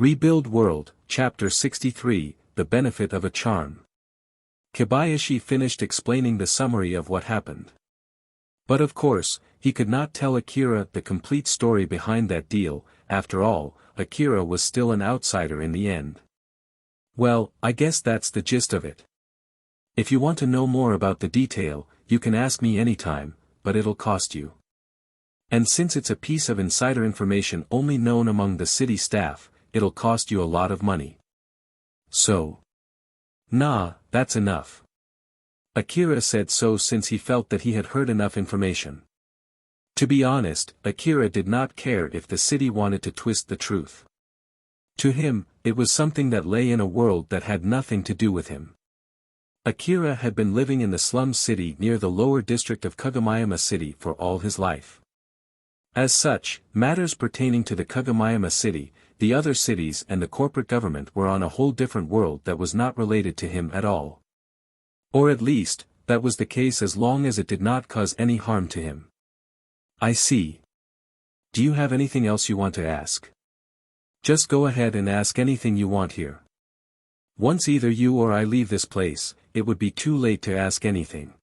Rebuild World, Chapter 63, The Benefit of a Charm. Kobayashi finished explaining the summary of what happened. But of course, he could not tell Akira the complete story behind that deal. After all, Akira was still an outsider in the end. Well, I guess that's the gist of it. If you want to know more about the detail, you can ask me anytime, but it'll cost you. And since it's a piece of insider information only known among the city staff, it'll cost you a lot of money. So. Nah, that's enough. Akira said so since he felt that he had heard enough information. To be honest, Akira did not care if the city wanted to twist the truth. To him, it was something that lay in a world that had nothing to do with him. Akira had been living in the slum city near the lower district of Kagomayama City for all his life. As such, matters pertaining to the Kagomayama City, the other cities and the corporate government were on a whole different world that was not related to him at all. Or at least, that was the case as long as it did not cause any harm to him. I see. Do you have anything else you want to ask? Just go ahead and ask anything you want here. Once either you or I leave this place, it would be too late to ask anything.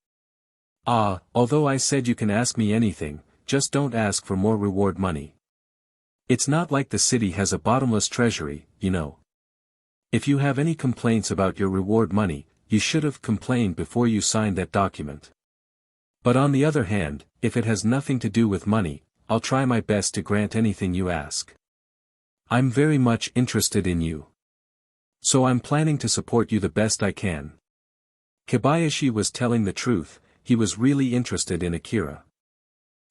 Although I said you can ask me anything, just don't ask for more reward money. It's not like the city has a bottomless treasury, you know. If you have any complaints about your reward money, you should have complained before you signed that document. But on the other hand, if it has nothing to do with money, I'll try my best to grant anything you ask. I'm very much interested in you. So I'm planning to support you the best I can. Kobayashi was telling the truth, he was really interested in Akira.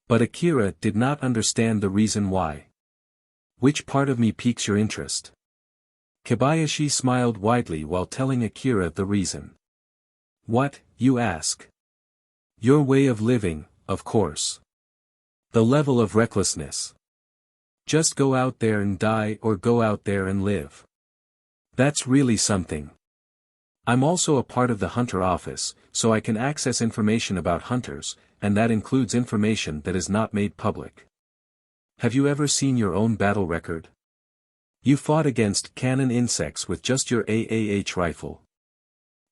But Akira did not understand the reason why. Which part of me piques your interest? Kobayashi smiled widely while telling Akira the reason. What, you ask? Your way of living, of course. The level of recklessness. Just go out there and die or go out there and live. That's really something. I'm also a part of the hunter office, so I can access information about hunters, and that includes information that is not made public. Have you ever seen your own battle record? You fought against cannon insects with just your AAH rifle.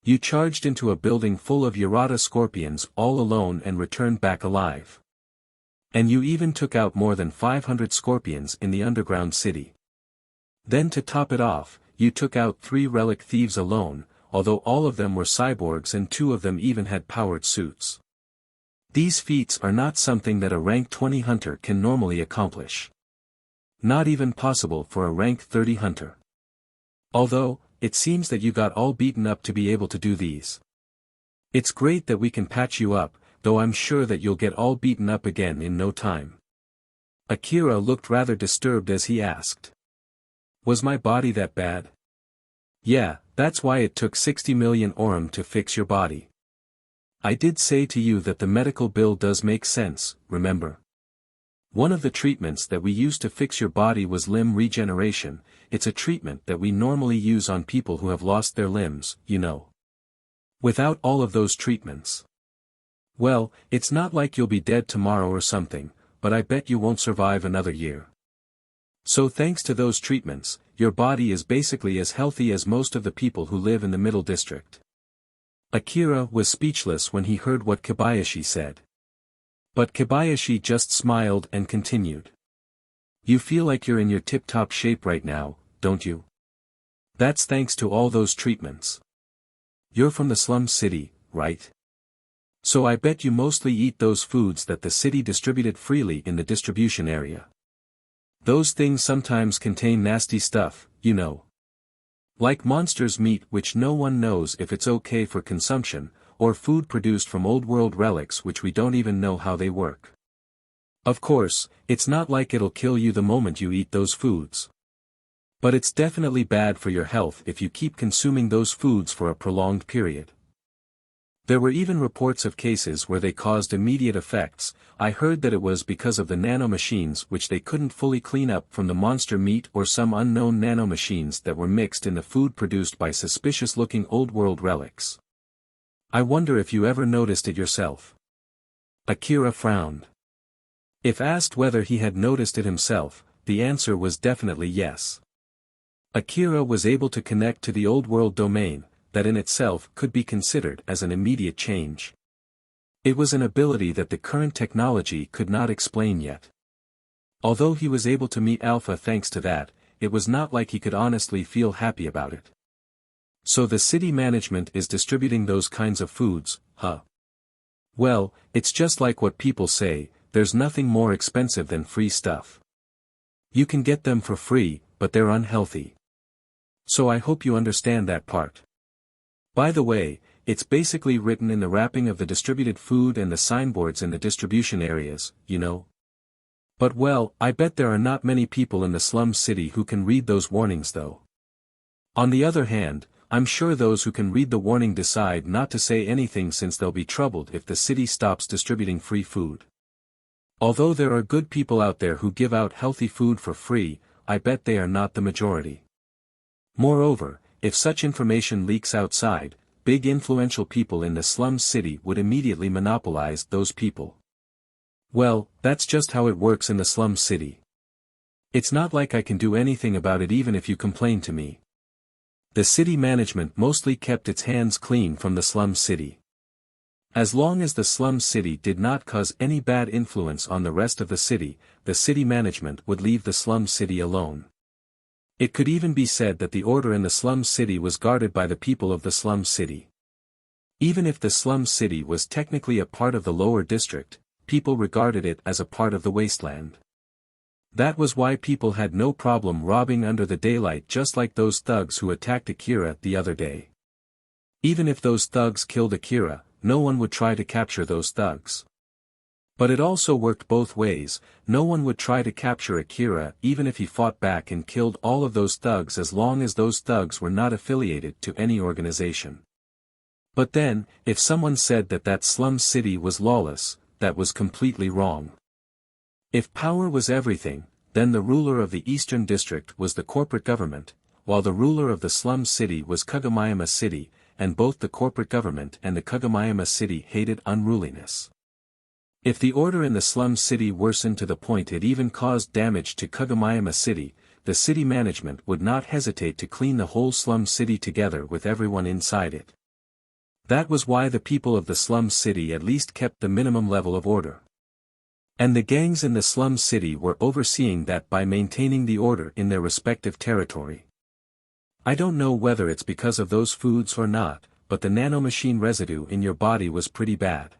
You charged into a building full of Yarada scorpions all alone and returned back alive. And you even took out more than 500 scorpions in the underground city. Then to top it off, you took out 3 relic thieves alone, although all of them were cyborgs and 2 of them even had powered suits. These feats are not something that a rank 20 hunter can normally accomplish. Not even possible for a rank 30 hunter. Although, it seems that you got all beaten up to be able to do these. It's great that we can patch you up, though I'm sure that you'll get all beaten up again in no time. Akira looked rather disturbed as he asked. Was my body that bad? Yeah, that's why it took 60 million orum to fix your body. I did say to you that the medical bill does make sense, remember? One of the treatments that we used to fix your body was limb regeneration. It's a treatment that we normally use on people who have lost their limbs, you know. Without all of those treatments. Well, it's not like you'll be dead tomorrow or something, but I bet you won't survive another year. So thanks to those treatments, your body is basically as healthy as most of the people who live in the Middle District. Akira was speechless when he heard what Kobayashi said. But Kobayashi just smiled and continued. You feel like you're in your tip-top shape right now, don't you? That's thanks to all those treatments. You're from the slum city, right? So I bet you mostly eat those foods that the city distributed freely in the distribution area. Those things sometimes contain nasty stuff, you know. Like monsters' meat which no one knows if it's okay for consumption, or food produced from old world relics which we don't even know how they work. Of course, it's not like it'll kill you the moment you eat those foods. But it's definitely bad for your health if you keep consuming those foods for a prolonged period. There were even reports of cases where they caused immediate effects. I heard that it was because of the nanomachines which they couldn't fully clean up from the monster meat or some unknown nanomachines that were mixed in the food produced by suspicious-looking old-world relics. I wonder if you ever noticed it yourself. Akira frowned. If asked whether he had noticed it himself, the answer was definitely yes. Akira was able to connect to the old world domain, that in itself could be considered as an immediate change. It was an ability that the current technology could not explain yet. Although he was able to meet Alpha thanks to that, it was not like he could honestly feel happy about it. So the city management is distributing those kinds of foods, huh? Well, it's just like what people say, there's nothing more expensive than free stuff. You can get them for free, but they're unhealthy. So I hope you understand that part. By the way, it's basically written in the wrapping of the distributed food and the signboards in the distribution areas, you know. But well, I bet there are not many people in the slum city who can read those warnings though. On the other hand, I'm sure those who can read the warning decide not to say anything since they'll be troubled if the city stops distributing free food. Although there are good people out there who give out healthy food for free, I bet they are not the majority. Moreover, if such information leaks outside, big influential people in the slum city would immediately monopolize those people. Well, that's just how it works in the slum city. It's not like I can do anything about it even if you complain to me. The city management mostly kept its hands clean from the slum city. As long as the slum city did not cause any bad influence on the rest of the city management would leave the slum city alone. It could even be said that the order in the slum city was guarded by the people of the slum city. Even if the slum city was technically a part of the lower district, people regarded it as a part of the wasteland. That was why people had no problem robbing under the daylight, just like those thugs who attacked Akira the other day. Even if those thugs killed Akira, no one would try to capture those thugs. But it also worked both ways, no one would try to capture Akira even if he fought back and killed all of those thugs as long as those thugs were not affiliated to any organization. But then, if someone said that that slum city was lawless, that was completely wrong. If power was everything, then the ruler of the Eastern District was the corporate government, while the ruler of the slum city was Kagomayama City, and both the corporate government and the Kagomayama City hated unruliness. If the order in the slum city worsened to the point it even caused damage to Kagomayama City, the city management would not hesitate to clean the whole slum city together with everyone inside it. That was why the people of the slum city at least kept the minimum level of order. And the gangs in the slum city were overseeing that by maintaining the order in their respective territory. I don't know whether it's because of those foods or not, but the nanomachine residue in your body was pretty bad.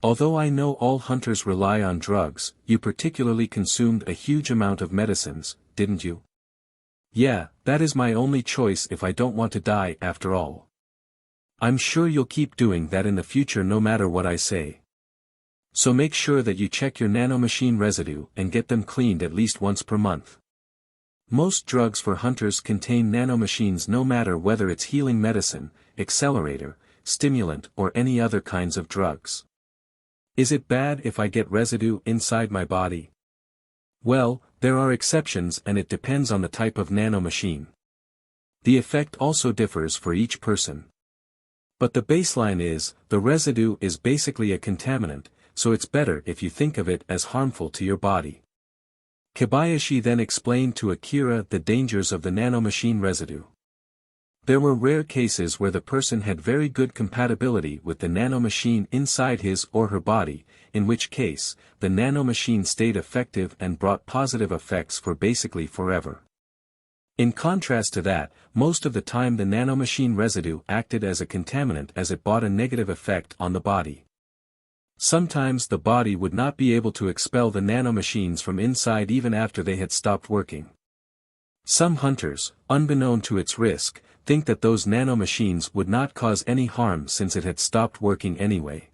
Although I know all hunters rely on drugs, you particularly consumed a huge amount of medicines, didn't you? Yeah, that is my only choice if I don't want to die after all. I'm sure you'll keep doing that in the future no matter what I say. So make sure that you check your nanomachine residue and get them cleaned at least once per month. Most drugs for hunters contain nanomachines no matter whether it's healing medicine, accelerator, stimulant or any other kinds of drugs. Is it bad if I get residue inside my body? Well, there are exceptions and it depends on the type of nanomachine. The effect also differs for each person. But the baseline is, the residue is basically a contaminant, so it's better if you think of it as harmful to your body. Kobayashi then explained to Akira the dangers of the nanomachine residue. There were rare cases where the person had very good compatibility with the nanomachine inside his or her body, in which case, the nanomachine stayed effective and brought positive effects for basically forever. In contrast to that, most of the time the nanomachine residue acted as a contaminant as it brought a negative effect on the body. Sometimes the body would not be able to expel the nanomachines from inside even after they had stopped working. Some hunters, unbeknown to its risk, think that those nanomachines would not cause any harm since it had stopped working anyway.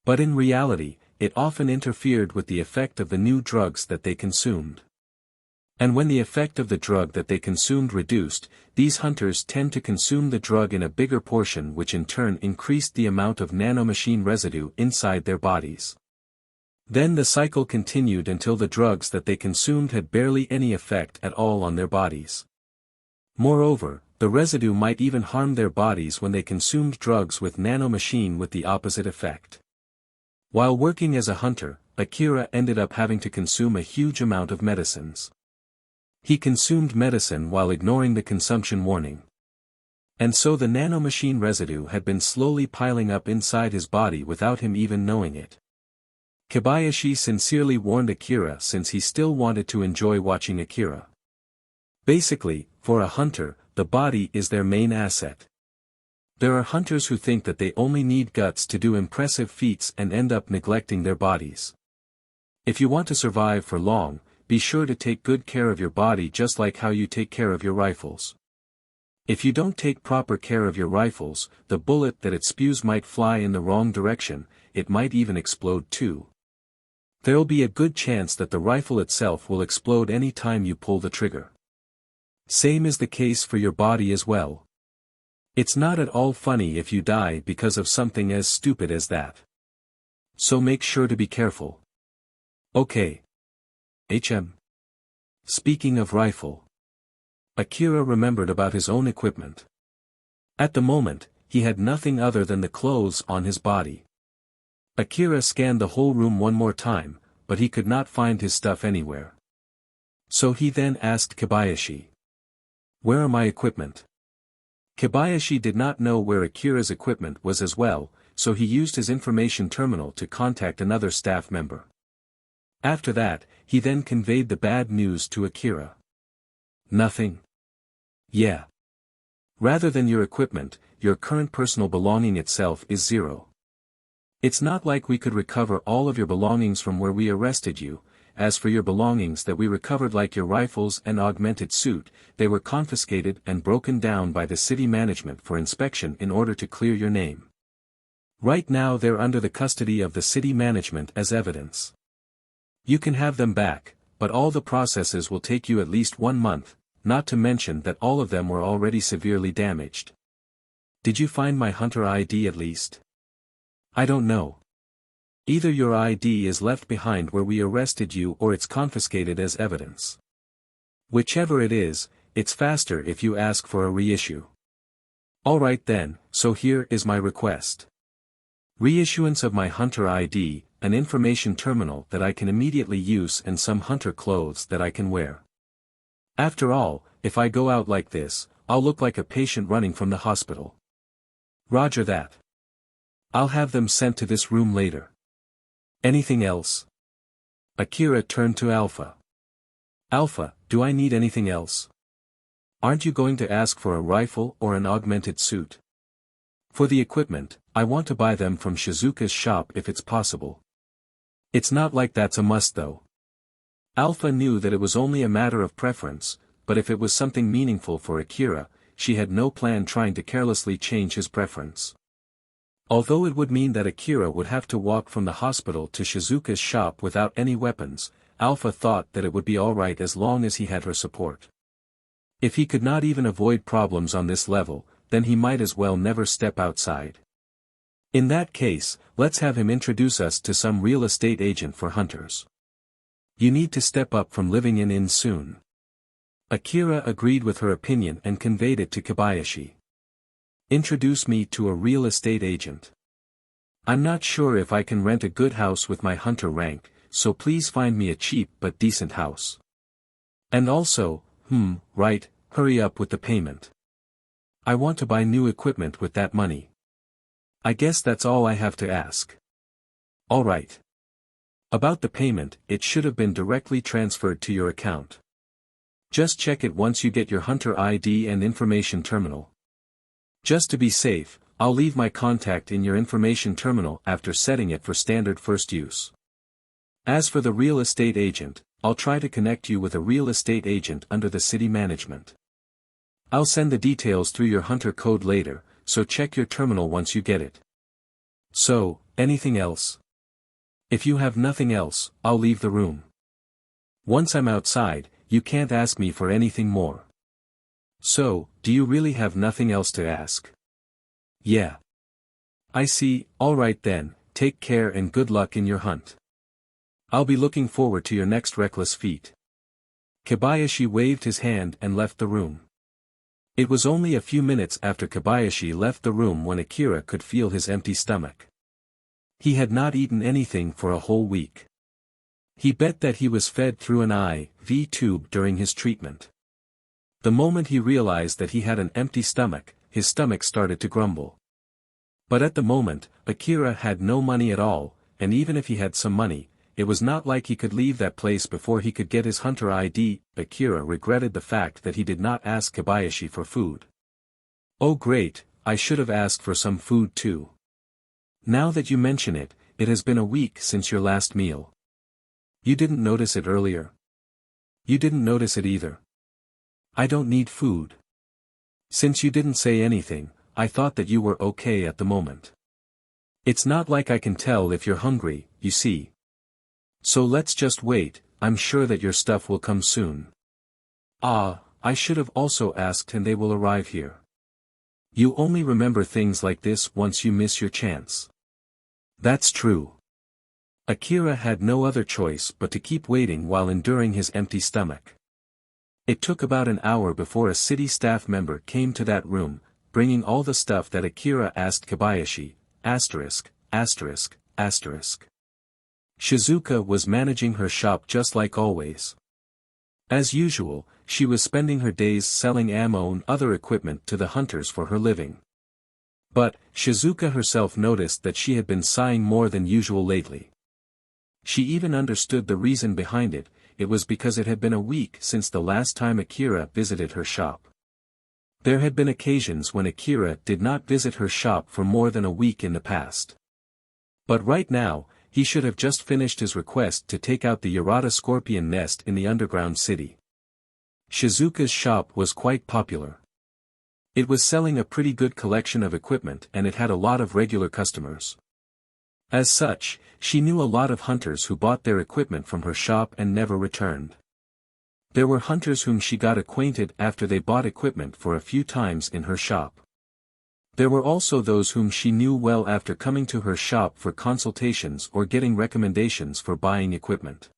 But in reality, it often interfered with the effect of the new drugs that they consumed. And when the effect of the drug that they consumed reduced, these hunters tend to consume the drug in a bigger portion, which in turn increased the amount of nanomachine residue inside their bodies. Then the cycle continued until the drugs that they consumed had barely any effect at all on their bodies. Moreover, the residue might even harm their bodies when they consumed drugs with nanomachine with the opposite effect. While working as a hunter, Akira ended up having to consume a huge amount of medicines. He consumed medicine while ignoring the consumption warning. And so the nanomachine residue had been slowly piling up inside his body without him even knowing it. Kobayashi sincerely warned Akira since he still wanted to enjoy watching Akira. Basically, for a hunter, the body is their main asset. There are hunters who think that they only need guts to do impressive feats and end up neglecting their bodies. If you want to survive for long, be sure to take good care of your body just like how you take care of your rifles. If you don't take proper care of your rifles, the bullet that it spews might fly in the wrong direction, it might even explode too. There'll be a good chance that the rifle itself will explode any time you pull the trigger. Same is the case for your body as well. It's not at all funny if you die because of something as stupid as that. So make sure to be careful. Okay. Speaking of rifle. Akira remembered about his own equipment. At the moment, he had nothing other than the clothes on his body. Akira scanned the whole room one more time, but he could not find his stuff anywhere. So he then asked Kobayashi. Where are my equipment? Kobayashi did not know where Akira's equipment was as well, so he used his information terminal to contact another staff member. After that, he then conveyed the bad news to Akira. Nothing. Yeah. Rather than your equipment, your current personal belonging itself is 0. It's not like we could recover all of your belongings from where we arrested you. As for your belongings that we recovered like your rifles and augmented suit, they were confiscated and broken down by the city management for inspection in order to clear your name. Right now they're under the custody of the city management as evidence. You can have them back, but all the processes will take you at least 1 month, not to mention that all of them were already severely damaged. Did you find my hunter ID at least? I don't know. Either your ID is left behind where we arrested you or it's confiscated as evidence. Whichever it is, it's faster if you ask for a reissue. Alright then, so here is my request. Reissuance of my hunter ID, an information terminal that I can immediately use and some hunter clothes that I can wear. After all, if I go out like this, I'll look like a patient running from the hospital. Roger that. I'll have them sent to this room later. Anything else? Akira turned to Alpha. Alpha, do I need anything else? Aren't you going to ask for a rifle or an augmented suit? For the equipment, I want to buy them from Shizuka's shop if it's possible. It's not like that's a must though. Alpha knew that it was only a matter of preference, but if it was something meaningful for Akira, she had no plan trying to carelessly change his preference. Although it would mean that Akira would have to walk from the hospital to Shizuka's shop without any weapons, Alpha thought that it would be alright as long as he had her support. If he could not even avoid problems on this level, then he might as well never step outside. In that case, let's have him introduce us to some real estate agent for hunters. You need to step up from living in soon. Akira agreed with her opinion and conveyed it to Kobayashi. Introduce me to a real estate agent. I'm not sure if I can rent a good house with my hunter rank, so please find me a cheap but decent house. And also, right, hurry up with the payment. I want to buy new equipment with that money. I guess that's all I have to ask. Alright. About the payment, it should have been directly transferred to your account. Just check it once you get your hunter ID and information terminal. Just to be safe, I'll leave my contact in your information terminal after setting it for standard first use. As for the real estate agent, I'll try to connect you with a real estate agent under the city management. I'll send the details through your hunter code later, so check your terminal once you get it. So, anything else? If you have nothing else, I'll leave the room. Once I'm outside, you can't ask me for anything more. So, do you really have nothing else to ask? Yeah. I see, alright then, take care and good luck in your hunt. I'll be looking forward to your next reckless feat. Kobayashi waved his hand and left the room. It was only a few minutes after Kobayashi left the room when Akira could feel his empty stomach. He had not eaten anything for a whole week. He bet that he was fed through an IV tube during his treatment. The moment he realized that he had an empty stomach, his stomach started to grumble. But at the moment, Akira had no money at all, and even if he had some money, it was not like he could leave that place before he could get his hunter ID. Akira regretted the fact that he did not ask Kobayashi for food. Oh great, I should have asked for some food too. Now that you mention it, it has been a week since your last meal. You didn't notice it earlier? You didn't notice it either. I don't need food. Since you didn't say anything, I thought that you were okay at the moment. It's not like I can tell if you're hungry, you see. So let's just wait, I'm sure that your stuff will come soon. Ah, I should have also asked and they will arrive here. You only remember things like this once you miss your chance. That's true. Akira had no other choice but to keep waiting while enduring his empty stomach. It took about an hour before a city staff member came to that room, bringing all the stuff that Akira asked Kobayashi, ******. Shizuka was managing her shop just like always. As usual, she was spending her days selling ammo and other equipment to the hunters for her living. But, Shizuka herself noticed that she had been sighing more than usual lately. She even understood the reason behind it. It was because it had been a week since the last time Akira visited her shop. There had been occasions when Akira did not visit her shop for more than a week in the past. But right now, he should have just finished his request to take out the Yarada scorpion nest in the underground city. Shizuka's shop was quite popular. It was selling a pretty good collection of equipment and it had a lot of regular customers. As such, she knew a lot of hunters who bought their equipment from her shop and never returned. There were hunters whom she got acquainted after they bought equipment for a few times in her shop. There were also those whom she knew well after coming to her shop for consultations or getting recommendations for buying equipment.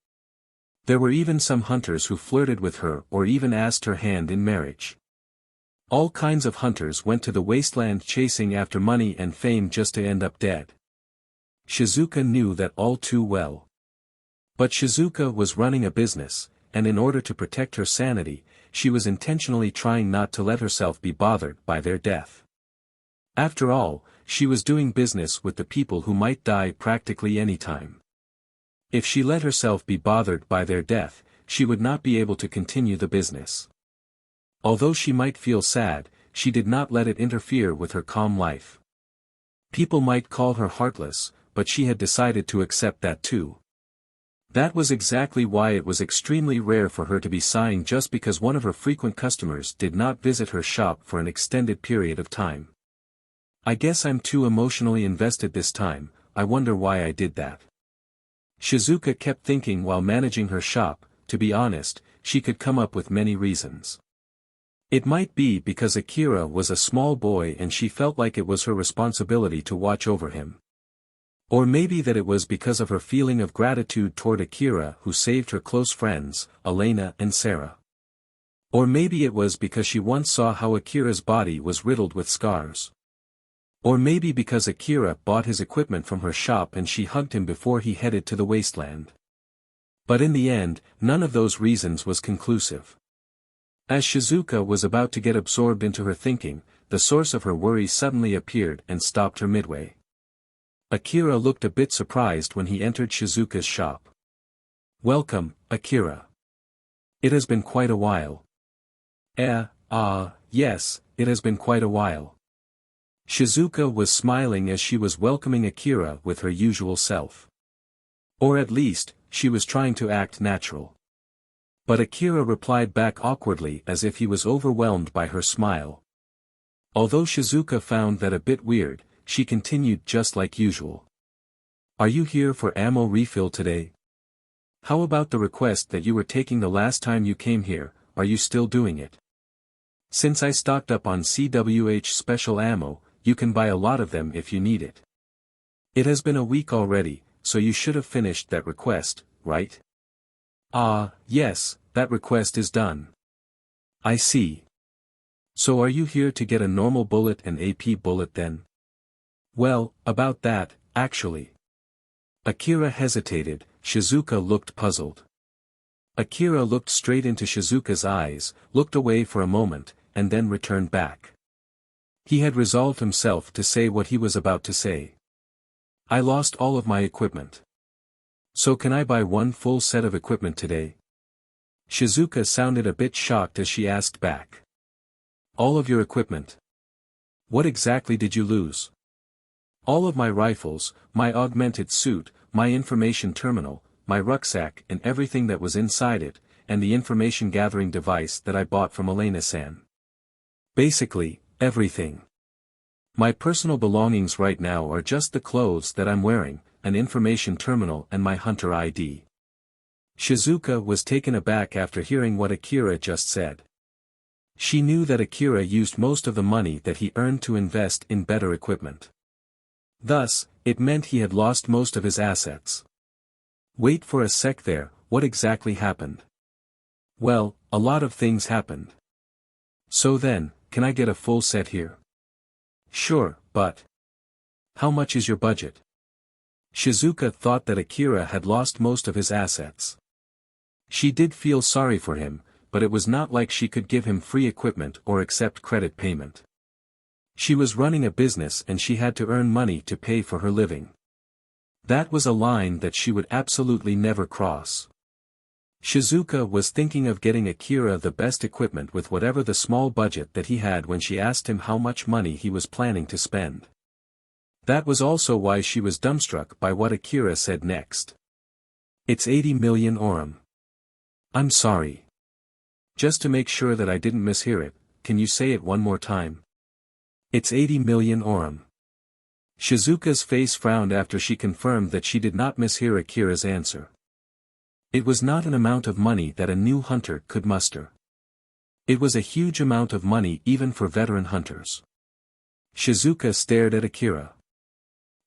There were even some hunters who flirted with her or even asked her hand in marriage. All kinds of hunters went to the wasteland chasing after money and fame just to end up dead. Shizuka knew that all too well. But Shizuka was running a business, and in order to protect her sanity, she was intentionally trying not to let herself be bothered by their death. After all, she was doing business with the people who might die practically any time. If she let herself be bothered by their death, she would not be able to continue the business. Although she might feel sad, she did not let it interfere with her calm life. People might call her heartless, but she had decided to accept that too. That was exactly why it was extremely rare for her to be sighing just because one of her frequent customers did not visit her shop for an extended period of time. I guess I'm too emotionally invested this time, I wonder why I did that. Shizuka kept thinking while managing her shop. To be honest, she could come up with many reasons. It might be because Akira was a small boy and she felt like it was her responsibility to watch over him. Or maybe that it was because of her feeling of gratitude toward Akira who saved her close friends, Elena and Sarah. Or maybe it was because she once saw how Akira's body was riddled with scars. Or maybe because Akira bought his equipment from her shop and she hugged him before he headed to the wasteland. But in the end, none of those reasons was conclusive. As Shizuka was about to get absorbed into her thinking, the source of her worry suddenly appeared and stopped her midway. Akira looked a bit surprised when he entered Shizuka's shop. "Welcome, Akira. It has been quite a while." Yes, it has been quite a while." Shizuka was smiling as she was welcoming Akira with her usual self. Or at least, she was trying to act natural. But Akira replied back awkwardly as if he was overwhelmed by her smile. Although Shizuka found that a bit weird, she continued just like usual. "Are you here for ammo refill today? How about the request that you were taking the last time you came here, are you still doing it? Since I stocked up on CWH special ammo, you can buy a lot of them if you need it. It has been a week already, so you should have finished that request, right?" Yes, that request is done." "I see. So are you here to get a normal bullet and AP bullet then?" "Well, about that, actually." Akira hesitated, Shizuka looked puzzled. Akira looked straight into Shizuka's eyes, looked away for a moment, and then returned back. He had resolved himself to say what he was about to say. I lost all of my equipment. So can I buy one full set of equipment today? Shizuka sounded a bit shocked as she asked back. All of your equipment? What exactly did you lose? All of my rifles, my augmented suit, my information terminal, my rucksack and everything that was inside it, and the information gathering device that I bought from Elena-san. Basically, everything. My personal belongings right now are just the clothes that I'm wearing, an information terminal and my hunter ID. Shizuka was taken aback after hearing what Akira just said. She knew that Akira used most of the money that he earned to invest in better equipment. Thus, it meant he had lost most of his assets. Wait for a sec there, what exactly happened? Well, a lot of things happened. So then, can I get a full set here? Sure, but how much is your budget? Shizuka thought that Akira had lost most of his assets. She did feel sorry for him, but it was not like she could give him free equipment or accept credit payment. She was running a business and she had to earn money to pay for her living. That was a line that she would absolutely never cross. Shizuka was thinking of getting Akira the best equipment with whatever the small budget that he had when she asked him how much money he was planning to spend. That was also why she was dumbstruck by what Akira said next. It's 80 million orum. I'm sorry. Just to make sure that I didn't mishear it, can you say it one more time? It's 80 million orum. Shizuka's face frowned after she confirmed that she did not mishear Akira's answer. It was not an amount of money that a new hunter could muster. It was a huge amount of money even for veteran hunters. Shizuka stared at Akira.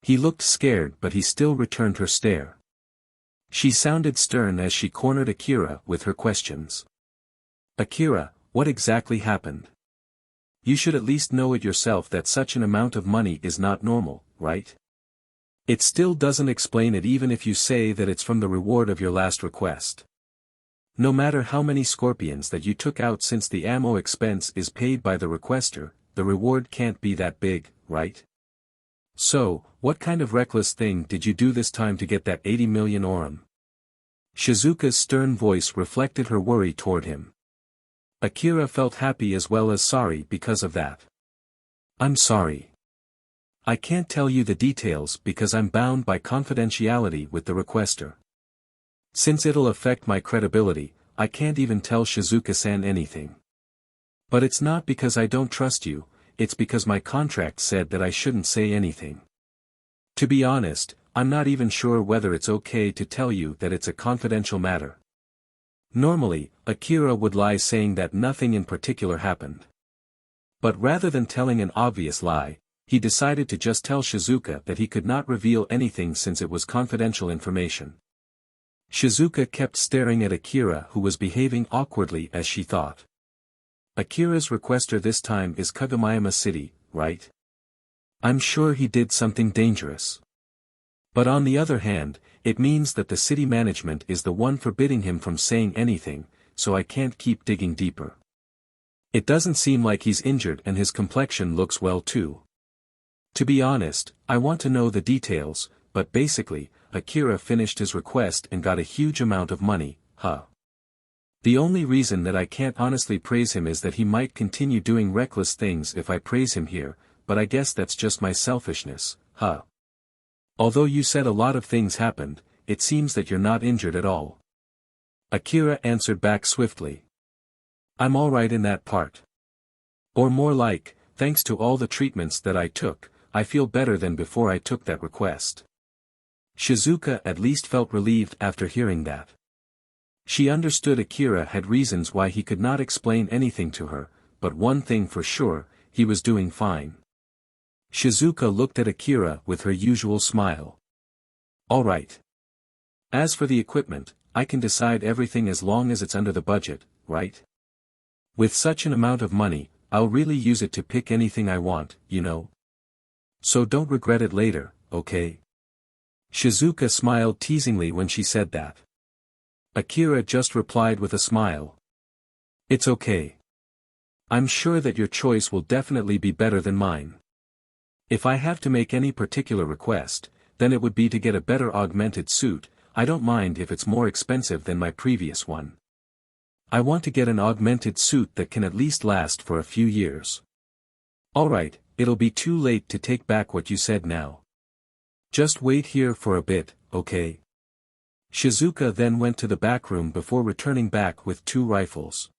He looked scared but he still returned her stare. She sounded stern as she cornered Akira with her questions. Akira, what exactly happened? You should at least know it yourself that such an amount of money is not normal, right? It still doesn't explain it even if you say that it's from the reward of your last request. No matter how many scorpions that you took out since the ammo expense is paid by the requester, the reward can't be that big, right? So, what kind of reckless thing did you do this time to get that 80 million orum? Shizuka's stern voice reflected her worry toward him. Akira felt happy as well as sorry because of that. I'm sorry. I can't tell you the details because I'm bound by confidentiality with the requester. Since it'll affect my credibility, I can't even tell Shizuka-san anything. But it's not because I don't trust you, it's because my contract said that I shouldn't say anything. To be honest, I'm not even sure whether it's okay to tell you that it's a confidential matter. Normally, Akira would lie saying that nothing in particular happened. But rather than telling an obvious lie, he decided to just tell Shizuka that he could not reveal anything since it was confidential information. Shizuka kept staring at Akira who was behaving awkwardly as she thought. Akira's requester this time is Kagomayama City, right? I'm sure he did something dangerous. But on the other hand, it means that the city management is the one forbidding him from saying anything, so I can't keep digging deeper. It doesn't seem like he's injured and his complexion looks well too. To be honest, I want to know the details, but basically, Akira finished his request and got a huge amount of money, huh? The only reason that I can't honestly praise him is that he might continue doing reckless things if I praise him here, but I guess that's just my selfishness, huh? Although you said a lot of things happened, it seems that you're not injured at all. Akira answered back swiftly. I'm alright in that part. Or more like, thanks to all the treatments that I took, I feel better than before I took that request. Shizuka at least felt relieved after hearing that. She understood Akira had reasons why he could not explain anything to her, but one thing for sure, he was doing fine. Shizuka looked at Akira with her usual smile. All right. As for the equipment, I can decide everything as long as it's under the budget, right? With such an amount of money, I'll really use it to pick anything I want, you know? So don't regret it later, okay? Shizuka smiled teasingly when she said that. Akira just replied with a smile. It's okay. I'm sure that your choice will definitely be better than mine. If I have to make any particular request, then it would be to get a better augmented suit. I don't mind if it's more expensive than my previous one. I want to get an augmented suit that can at least last for a few years. Alright, it'll be too late to take back what you said now. Just wait here for a bit, okay? Shizuka then went to the back room before returning back with 2 rifles.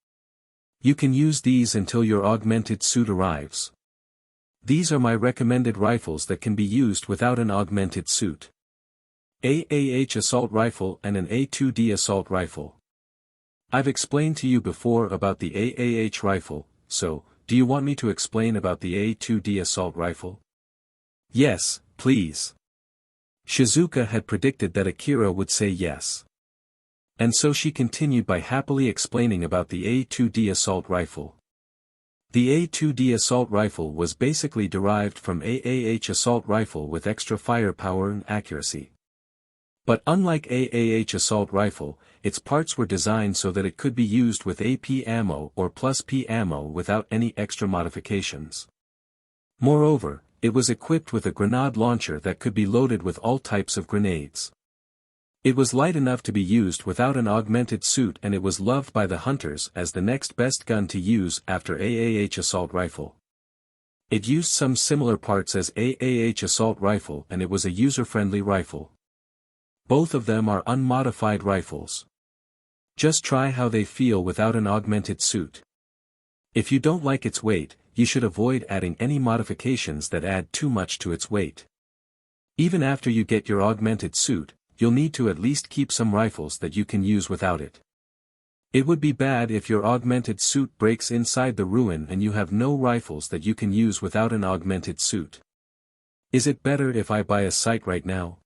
You can use these until your augmented suit arrives. These are my recommended rifles that can be used without an augmented suit. AAH assault rifle and an A2D assault rifle. I've explained to you before about the AAH rifle, so, do you want me to explain about the A2D assault rifle? Yes, please. Shizuka had predicted that Akira would say yes. And so she continued by happily explaining about the A2D assault rifle. The A2D assault rifle was basically derived from AAH assault rifle with extra firepower and accuracy. But unlike AAH assault rifle, its parts were designed so that it could be used with AP ammo or plus P ammo without any extra modifications. Moreover, it was equipped with a grenade launcher that could be loaded with all types of grenades. It was light enough to be used without an augmented suit, and it was loved by the hunters as the next best gun to use after AAH assault rifle. It used some similar parts as AAH assault rifle, and it was a user-friendly rifle. Both of them are unmodified rifles. Just try how they feel without an augmented suit. If you don't like its weight, you should avoid adding any modifications that add too much to its weight. Even after you get your augmented suit, you'll need to at least keep some rifles that you can use without it. It would be bad if your augmented suit breaks inside the ruin and you have no rifles that you can use without an augmented suit. Is it better if I buy a sight right now?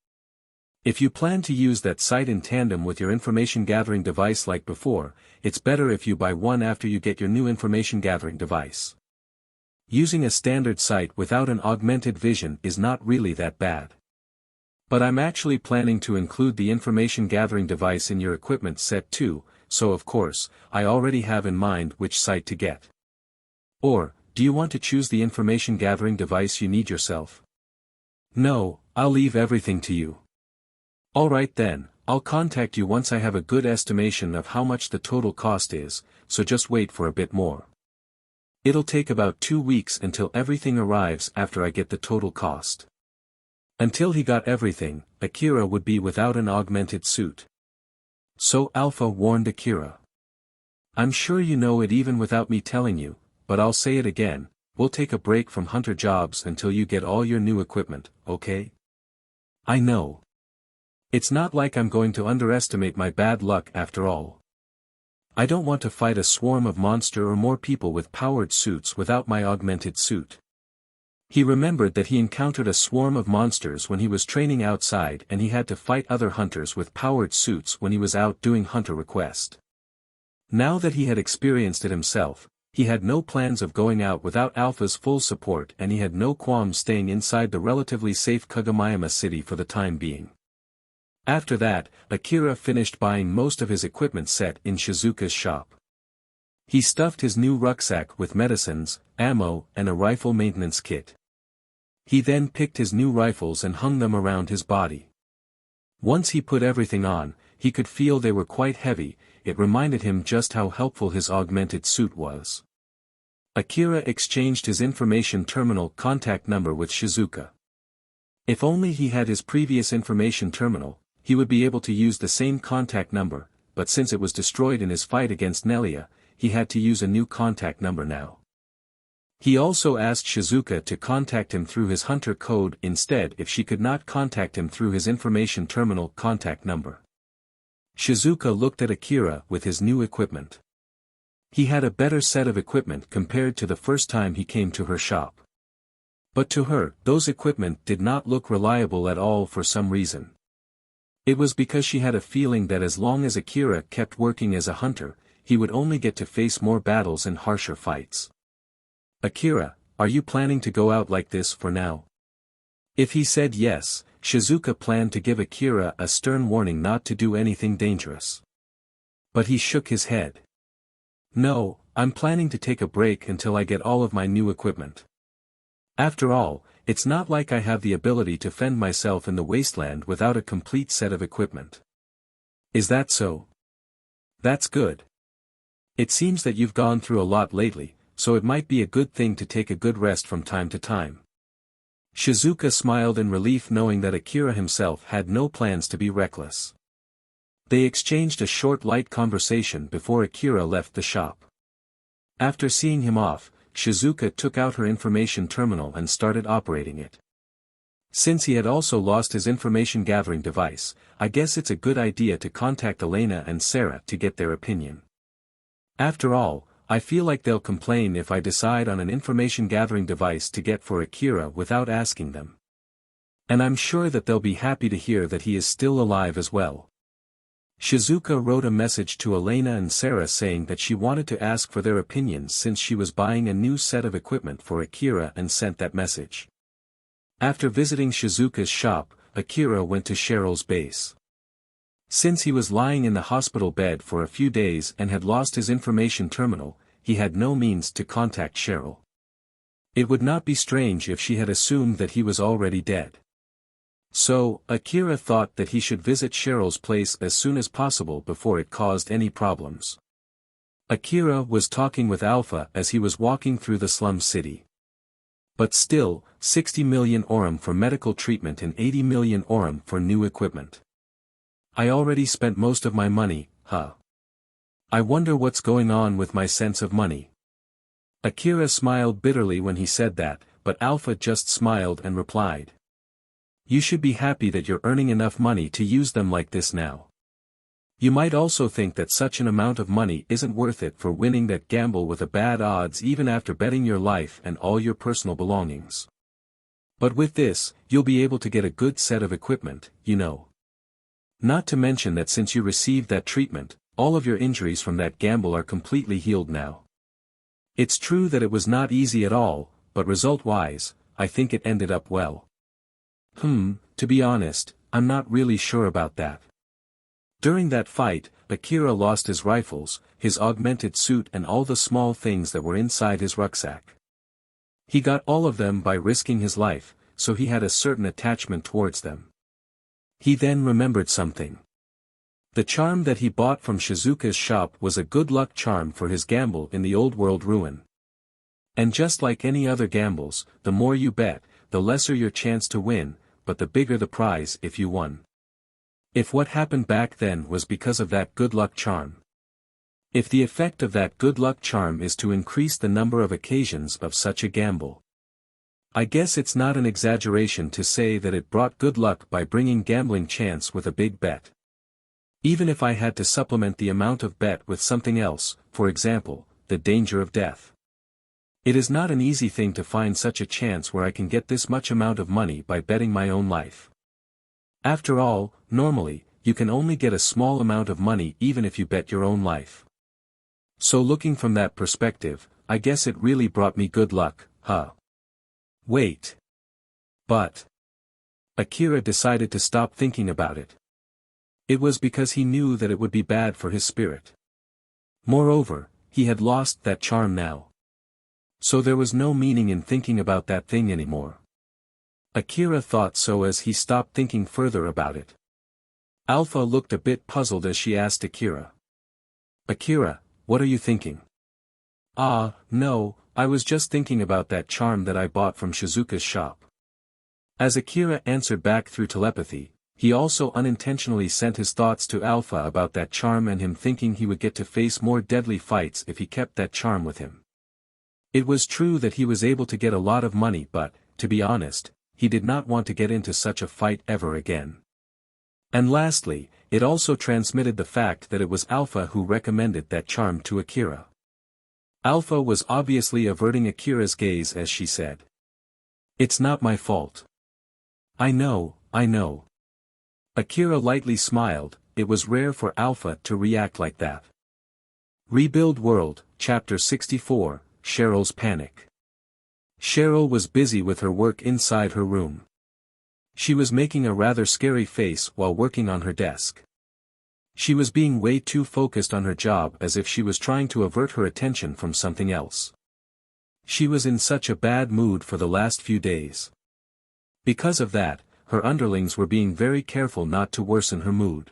If you plan to use that sight in tandem with your information gathering device like before, it's better if you buy one after you get your new information gathering device. Using a standard sight without an augmented vision is not really that bad. But I'm actually planning to include the information gathering device in your equipment set too, so of course, I already have in mind which sight to get. Or, do you want to choose the information gathering device you need yourself? No, I'll leave everything to you. Alright then, I'll contact you once I have a good estimation of how much the total cost is, so just wait for a bit more. It'll take about 2 weeks until everything arrives after I get the total cost. Until he got everything, Akira would be without an augmented suit. So Alpha warned Akira. I'm sure you know it even without me telling you, but I'll say it again, we'll take a break from hunter jobs until you get all your new equipment, okay? I know. It's not like I'm going to underestimate my bad luck after all. I don't want to fight a swarm of monster or more people with powered suits without my augmented suit. He remembered that he encountered a swarm of monsters when he was training outside, and he had to fight other hunters with powered suits when he was out doing hunter request. Now that he had experienced it himself, he had no plans of going out without Alpha's full support, and he had no qualms staying inside the relatively safe Kagomayama city for the time being. After that, Akira finished buying most of his equipment set in Shizuka's shop. He stuffed his new rucksack with medicines, ammo, and a rifle maintenance kit. He then picked his new rifles and hung them around his body. Once he put everything on, he could feel they were quite heavy. It reminded him just how helpful his augmented suit was. Akira exchanged his information terminal contact number with Shizuka. If only he had his previous information terminal, he would be able to use the same contact number, but since it was destroyed in his fight against Nelia, he had to use a new contact number now. He also asked Shizuka to contact him through his hunter code instead if she could not contact him through his information terminal contact number. Shizuka looked at Akira with his new equipment. He had a better set of equipment compared to the first time he came to her shop. But to her, those equipment did not look reliable at all for some reason. It was because she had a feeling that as long as Akira kept working as a hunter, he would only get to face more battles and harsher fights. Akira, are you planning to go out like this for now? If he said yes, Shizuka planned to give Akira a stern warning not to do anything dangerous. But he shook his head. No, I'm planning to take a break until I get all of my new equipment. After all, it's not like I have the ability to fend myself in the wasteland without a complete set of equipment. Is that so? That's good. It seems that you've gone through a lot lately, so it might be a good thing to take a good rest from time to time. Shizuka smiled in relief knowing that Akira himself had no plans to be reckless. They exchanged a short light conversation before Akira left the shop. After seeing him off, Shizuka took out her information terminal and started operating it. Since he had also lost his information-gathering device, I guess it's a good idea to contact Elena and Sarah to get their opinion. After all, I feel like they'll complain if I decide on an information-gathering device to get for Akira without asking them. And I'm sure that they'll be happy to hear that he is still alive as well. Shizuka wrote a message to Elena and Sarah saying that she wanted to ask for their opinions since she was buying a new set of equipment for Akira and sent that message. After visiting Shizuka's shop, Akira went to Cheryl's base. Since he was lying in the hospital bed for a few days and had lost his information terminal, he had no means to contact Cheryl. It would not be strange if she had assumed that he was already dead. So, Akira thought that he should visit Cheryl's place as soon as possible before it caused any problems. Akira was talking with Alpha as he was walking through the slum city. But still, 60 million orum for medical treatment and 80 million orum for new equipment. I already spent most of my money, huh? I wonder what's going on with my sense of money. Akira smiled bitterly when he said that, but Alpha just smiled and replied. You should be happy that you're earning enough money to use them like this now. You might also think that such an amount of money isn't worth it for winning that gamble with a bad odds even after betting your life and all your personal belongings. But with this, you'll be able to get a good set of equipment, you know. Not to mention that since you received that treatment, all of your injuries from that gamble are completely healed now. It's true that it was not easy at all, but result-wise, I think it ended up well. To be honest, I'm not really sure about that. During that fight, Akira lost his rifles, his augmented suit and all the small things that were inside his rucksack. He got all of them by risking his life, so he had a certain attachment towards them. He then remembered something. The charm that he bought from Shizuka's shop was a good luck charm for his gamble in the old world ruin. And just like any other gambles, the more you bet, the lesser your chance to win, but the bigger the prize if you won. If what happened back then was because of that good luck charm. If the effect of that good luck charm is to increase the number of occasions of such a gamble. I guess it's not an exaggeration to say that it brought good luck by bringing gambling chance with a big bet. Even if I had to supplement the amount of bet with something else, for example, the danger of death. It is not an easy thing to find such a chance where I can get this much amount of money by betting my own life. After all, normally, you can only get a small amount of money even if you bet your own life. So looking from that perspective, I guess it really brought me good luck, huh? Wait. But. Akira decided to stop thinking about it. It was because he knew that it would be bad for his spirit. Moreover, he had lost that charm now. So there was no meaning in thinking about that thing anymore. Akira thought so as he stopped thinking further about it. Alpha looked a bit puzzled as she asked Akira. Akira, what are you thinking? No, I was just thinking about that charm that I bought from Shizuka's shop. As Akira answered back through telepathy, he also unintentionally sent his thoughts to Alpha about that charm and him thinking he would get to face more deadly fights if he kept that charm with him. It was true that he was able to get a lot of money but, to be honest, he did not want to get into such a fight ever again. And lastly, it also transmitted the fact that it was Alpha who recommended that charm to Akira. Alpha was obviously averting Akira's gaze as she said. It's not my fault. I know. Akira lightly smiled, it was rare for Alpha to react like that. Rebuild World, Chapter 64, Cheryl's Panic. Cheryl was busy with her work inside her room. She was making a rather scary face while working on her desk. She was being way too focused on her job, as if she was trying to avert her attention from something else. She was in such a bad mood for the last few days. Because of that, her underlings were being very careful not to worsen her mood.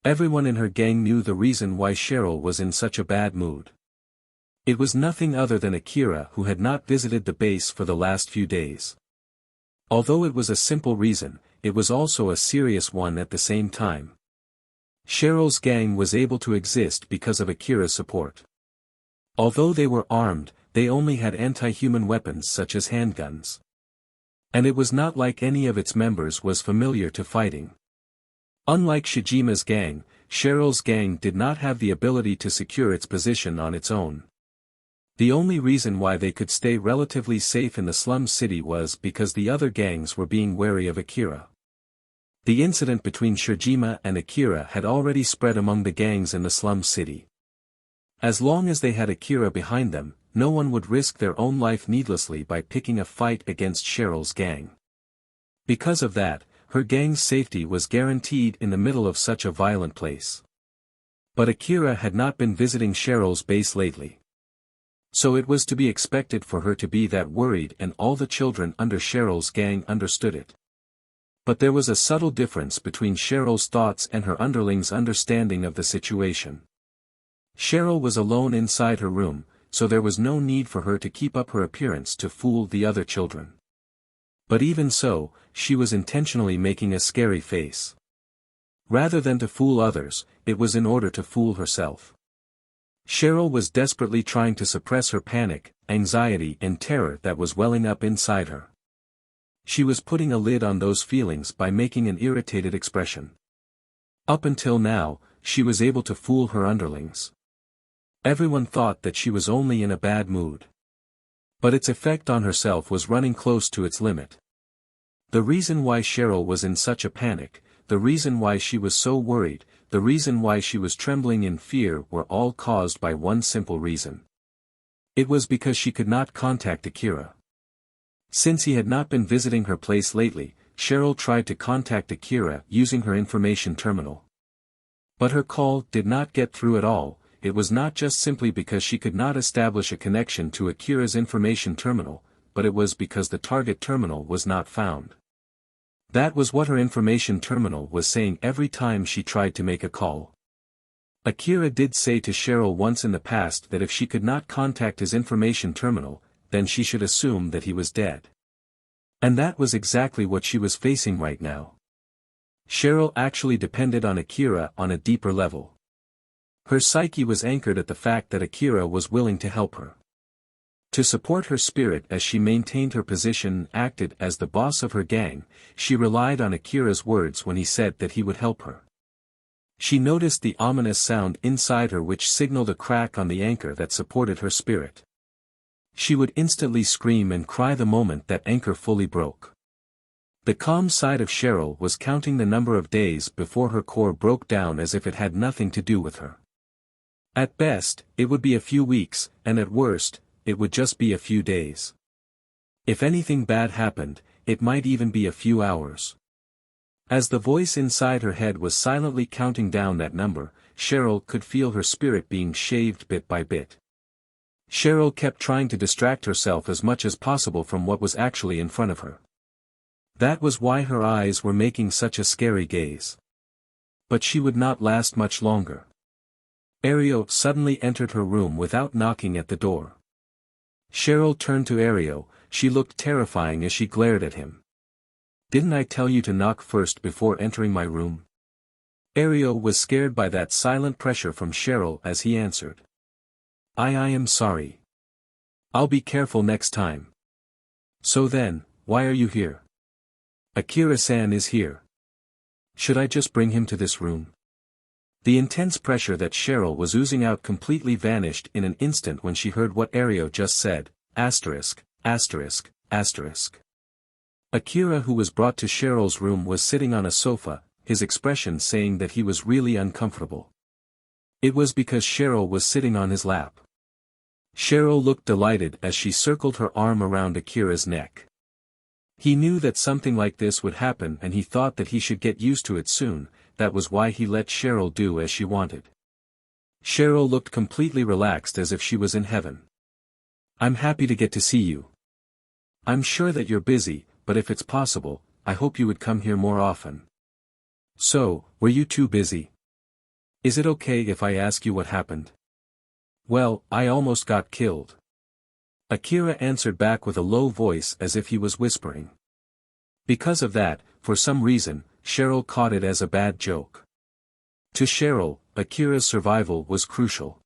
Everyone in her gang knew the reason why Cheryl was in such a bad mood. It was nothing other than Akira, who had not visited the base for the last few days. Although it was a simple reason, it was also a serious one at the same time. Cheryl's gang was able to exist because of Akira's support. Although they were armed, they only had anti-human weapons such as handguns. And it was not like any of its members was familiar to fighting. Unlike Shijima's gang, Cheryl's gang did not have the ability to secure its position on its own. The only reason why they could stay relatively safe in the slum city was because the other gangs were being wary of Akira. The incident between Shijima and Akira had already spread among the gangs in the slum city. As long as they had Akira behind them, no one would risk their own life needlessly by picking a fight against Cheryl's gang. Because of that, her gang's safety was guaranteed in the middle of such a violent place. But Akira had not been visiting Cheryl's base lately. So it was to be expected for her to be that worried, and all the children under Cheryl's gang understood it. But there was a subtle difference between Cheryl's thoughts and her underlings' understanding of the situation. Cheryl was alone inside her room, so there was no need for her to keep up her appearance to fool the other children. But even so, she was intentionally making a scary face. Rather than to fool others, it was in order to fool herself. Cheryl was desperately trying to suppress her panic, anxiety and terror that was welling up inside her. She was putting a lid on those feelings by making an irritated expression. Up until now, she was able to fool her underlings. Everyone thought that she was only in a bad mood. But its effect on herself was running close to its limit. The reason why Cheryl was in such a panic, the reason why she was so worried, the reason why she was trembling in fear were all caused by one simple reason. It was because she could not contact Akira. Since he had not been visiting her place lately, Cheryl tried to contact Akira using her information terminal. But her call did not get through at all. It was not just simply because she could not establish a connection to Akira's information terminal, but it was because the target terminal was not found. That was what her information terminal was saying every time she tried to make a call. Akira did say to Cheryl once in the past that if she could not contact his information terminal, then she should assume that he was dead. And that was exactly what she was facing right now. Cheryl actually depended on Akira on a deeper level. Her psyche was anchored at the fact that Akira was willing to help her. To support her spirit as she maintained her position and acted as the boss of her gang, she relied on Akira's words when he said that he would help her. She noticed the ominous sound inside her which signaled a crack on the anchor that supported her spirit. She would instantly scream and cry the moment that anchor fully broke. The calm side of Cheryl was counting the number of days before her core broke down as if it had nothing to do with her. At best, it would be a few weeks, and at worst, it would just be a few days. If anything bad happened, it might even be a few hours. As the voice inside her head was silently counting down that number, Cheryl could feel her spirit being shaved bit by bit. Cheryl kept trying to distract herself as much as possible from what was actually in front of her. That was why her eyes were making such a scary gaze. But she would not last much longer. Ario suddenly entered her room without knocking at the door. Cheryl turned to Ario. She looked terrifying as she glared at him. "Didn't I tell you to knock first before entering my room?" Ario was scared by that silent pressure from Cheryl as he answered. I am sorry. I'll be careful next time." "So then, why are you here?" "Akira-san is here. Should I just bring him to this room?" The intense pressure that Cheryl was oozing out completely vanished in an instant when she heard what Ario just said, asterisk, asterisk, asterisk. Akira, who was brought to Cheryl's room, was sitting on a sofa, his expression saying that he was really uncomfortable. It was because Cheryl was sitting on his lap. Cheryl looked delighted as she circled her arm around Akira's neck. He knew that something like this would happen and he thought that he should get used to it soon. That was why he let Cheryl do as she wanted. Cheryl looked completely relaxed as if she was in heaven. "I'm happy to get to see you. I'm sure that you're busy, but if it's possible, I hope you would come here more often." "So, were you too busy? Is it okay if I ask you what happened?" "Well, I almost got killed." Akira answered back with a low voice as if he was whispering. Because of that, for some reason, Cheryl caught it as a bad joke. To Cheryl, Akira's survival was crucial.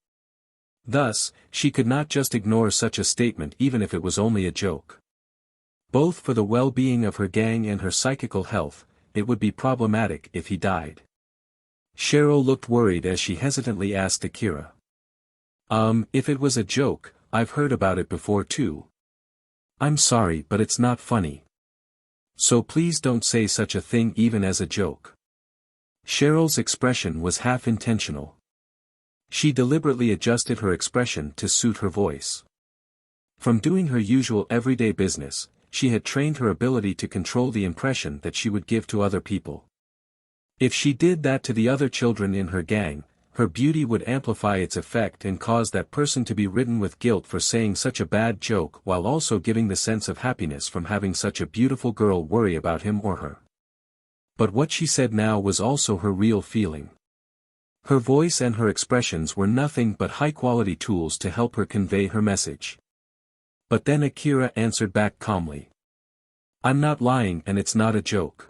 Thus, she could not just ignore such a statement even if it was only a joke. Both for the well-being of her gang and her psychical health, it would be problematic if he died. Cheryl looked worried as she hesitantly asked Akira. If it was a joke, I've heard about it before too." "I'm sorry but it's not funny. So please don't say such a thing even as a joke." Cheryl's expression was half intentional. She deliberately adjusted her expression to suit her voice. From doing her usual everyday business, she had trained her ability to control the impression that she would give to other people. If she did that to the other children in her gang, her beauty would amplify its effect and cause that person to be ridden with guilt for saying such a bad joke while also giving the sense of happiness from having such a beautiful girl worry about him or her. But what she said now was also her real feeling. Her voice and her expressions were nothing but high-quality tools to help her convey her message. But then Akira answered back calmly. "I'm not lying and it's not a joke.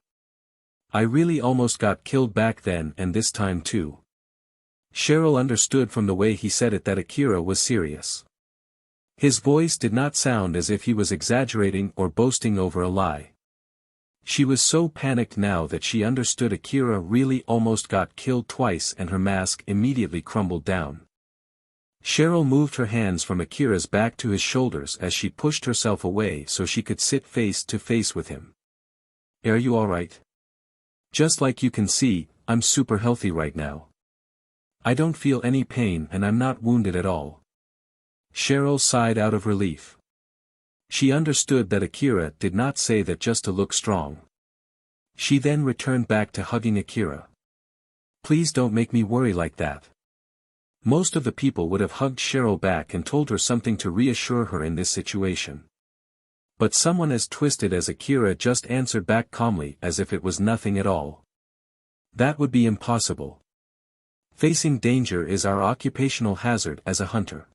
I really almost got killed back then and this time too." Cheryl understood from the way he said it that Akira was serious. His voice did not sound as if he was exaggerating or boasting over a lie. She was so panicked now that she understood Akira really almost got killed twice and her mask immediately crumbled down. Cheryl moved her hands from Akira's back to his shoulders as she pushed herself away so she could sit face to face with him. "Are you alright? Just like you can see, I'm super healthy right now. I don't feel any pain and I'm not wounded at all." Cheryl sighed out of relief. She understood that Akira did not say that just to look strong. She then returned back to hugging Akira. "Please don't make me worry like that." Most of the people would have hugged Cheryl back and told her something to reassure her in this situation. But someone as twisted as Akira just answered back calmly as if it was nothing at all. That would be impossible. Facing danger is our occupational hazard as a hunter.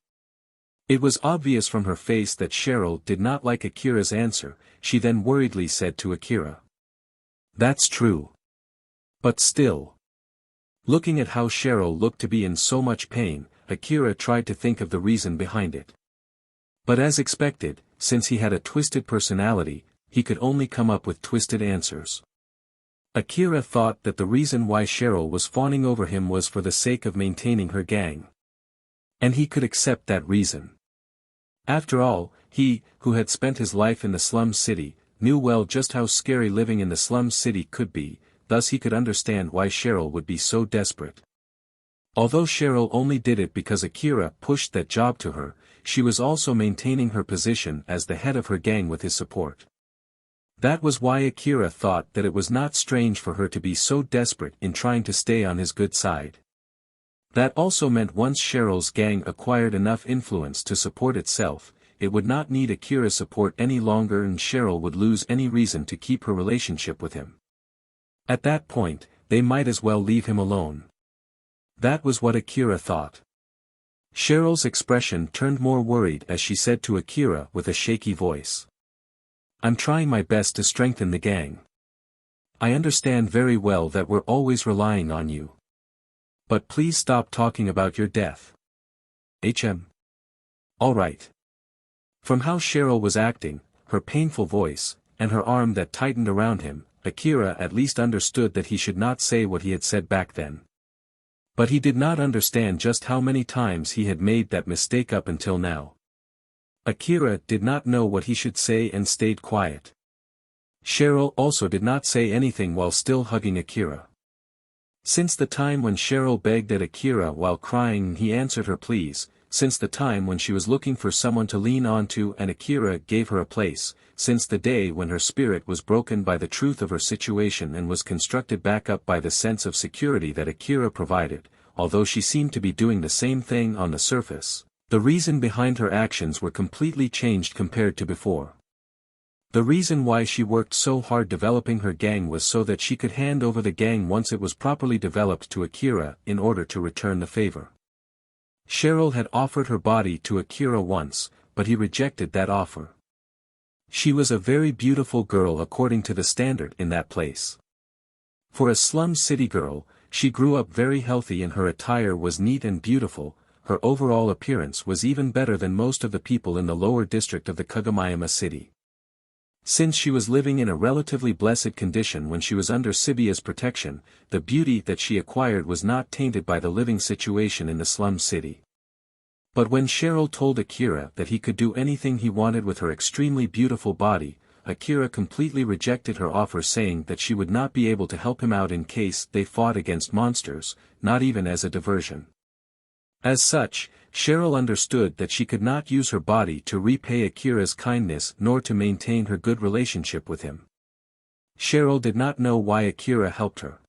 It was obvious from her face that Cheryl did not like Akira's answer. She then worriedly said to Akira. "That's true. But still." Looking at how Cheryl looked to be in so much pain, Akira tried to think of the reason behind it. But as expected, since he had a twisted personality, he could only come up with twisted answers. Akira thought that the reason why Cheryl was fawning over him was for the sake of maintaining her gang. And he could accept that reason. After all, he, who had spent his life in the slum city, knew well just how scary living in the slum city could be, thus he could understand why Cheryl would be so desperate. Although Cheryl only did it because Akira pushed that job to her, she was also maintaining her position as the head of her gang with his support. That was why Akira thought that it was not strange for her to be so desperate in trying to stay on his good side. That also meant once Cheryl's gang acquired enough influence to support itself, it would not need Akira's support any longer and Cheryl would lose any reason to keep her relationship with him. At that point, they might as well leave him alone. That was what Akira thought. Cheryl's expression turned more worried as she said to Akira with a shaky voice. "I'm trying my best to strengthen the gang. I understand very well that we're always relying on you. But please stop talking about your death. Alright." From how Cheryl was acting, her painful voice, and her arm that tightened around him, Akira at least understood that he should not say what he had said back then. But he did not understand just how many times he had made that mistake up until now. Akira did not know what he should say and stayed quiet. Cheryl also did not say anything while still hugging Akira. Since the time when Cheryl begged at Akira while crying he answered her pleas, since the time when she was looking for someone to lean onto and Akira gave her a place, since the day when her spirit was broken by the truth of her situation and was constructed back up by the sense of security that Akira provided, although she seemed to be doing the same thing on the surface, the reason behind her actions were completely changed compared to before. The reason why she worked so hard developing her gang was so that she could hand over the gang once it was properly developed to Akira in order to return the favor. Cheryl had offered her body to Akira once, but he rejected that offer. She was a very beautiful girl according to the standard in that place. For a slum city girl, she grew up very healthy and her attire was neat and beautiful. Her overall appearance was even better than most of the people in the lower district of the Kagomayama city. Since she was living in a relatively blessed condition when she was under Sibia's protection, the beauty that she acquired was not tainted by the living situation in the slum city. But when Cheryl told Akira that he could do anything he wanted with her extremely beautiful body, Akira completely rejected her offer, saying that she would not be able to help him out in case they fought against monsters, not even as a diversion. As such, Cheryl understood that she could not use her body to repay Akira's kindness nor to maintain her good relationship with him. Cheryl did not know why Akira helped her.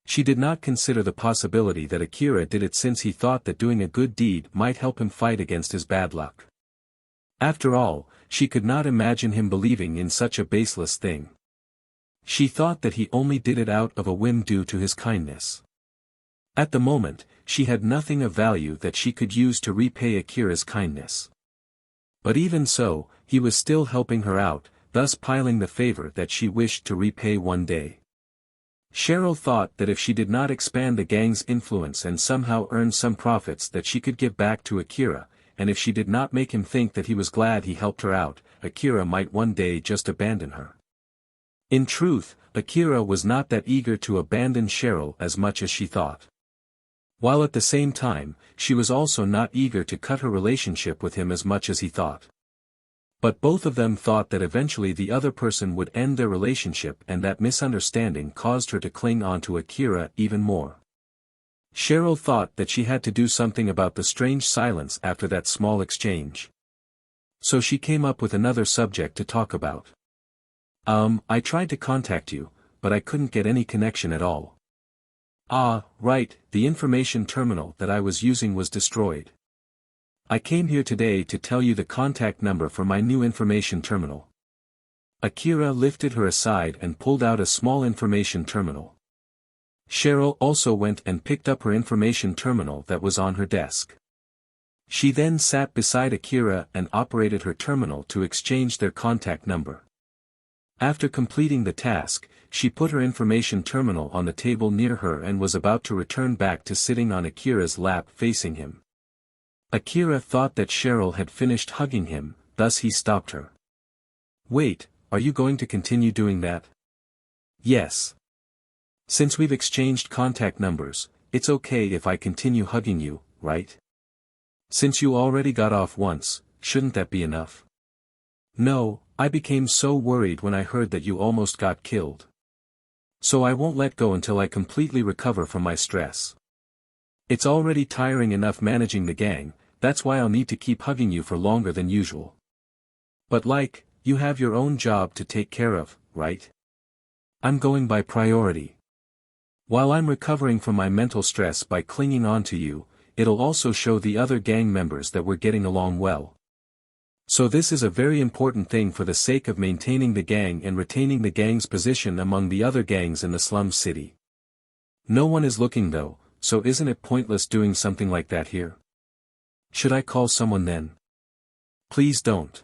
She did not consider the possibility that Akira did it since he thought that doing a good deed might help him fight against his bad luck. After all, she could not imagine him believing in such a baseless thing. She thought that he only did it out of a whim due to his kindness. At the moment, she had nothing of value that she could use to repay Akira's kindness. But even so, he was still helping her out, thus piling the favor that she wished to repay one day. Cheryl thought that if she did not expand the gang's influence and somehow earn some profits that she could give back to Akira, and if she did not make him think that he was glad he helped her out, Akira might one day just abandon her. In truth, Akira was not that eager to abandon Cheryl as much as she thought. While at the same time, she was also not eager to cut her relationship with him as much as he thought. But both of them thought that eventually the other person would end their relationship, and that misunderstanding caused her to cling on to Akira even more. Cheryl thought that she had to do something about the strange silence after that small exchange. So she came up with another subject to talk about. I tried to contact you, but I couldn't get any connection at all. Ah, right, the information terminal that I was using was destroyed. I came here today to tell you the contact number for my new information terminal. Akira lifted her aside and pulled out a small information terminal. Cheryl also went and picked up her information terminal that was on her desk. She then sat beside Akira and operated her terminal to exchange their contact number. After completing the task, she put her information terminal on the table near her and was about to return back to sitting on Akira's lap facing him. Akira thought that Cheryl had finished hugging him, thus he stopped her. Wait, are you going to continue doing that? Yes. Since we've exchanged contact numbers, it's okay if I continue hugging you, right? Since you already got off once, shouldn't that be enough? No, I became so worried when I heard that you almost got killed. So I won't let go until I completely recover from my stress. It's already tiring enough managing the gang, that's why I'll need to keep hugging you for longer than usual. But you have your own job to take care of, right? I'm going by priority. While I'm recovering from my mental stress by clinging on to you, it'll also show the other gang members that we're getting along well. So this is a very important thing for the sake of maintaining the gang and retaining the gang's position among the other gangs in the slum city. No one is looking though, so isn't it pointless doing something like that here? Should I call someone then? Please don't.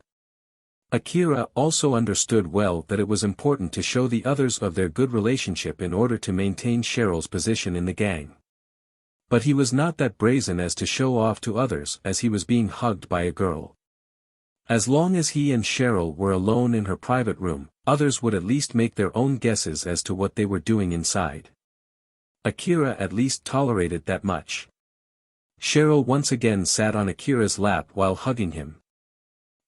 Akira also understood well that it was important to show the others of their good relationship in order to maintain Cheryl's position in the gang. But he was not that brazen as to show off to others as he was being hugged by a girl. As long as he and Cheryl were alone in her private room, others would at least make their own guesses as to what they were doing inside. Akira at least tolerated that much. Cheryl once again sat on Akira's lap while hugging him.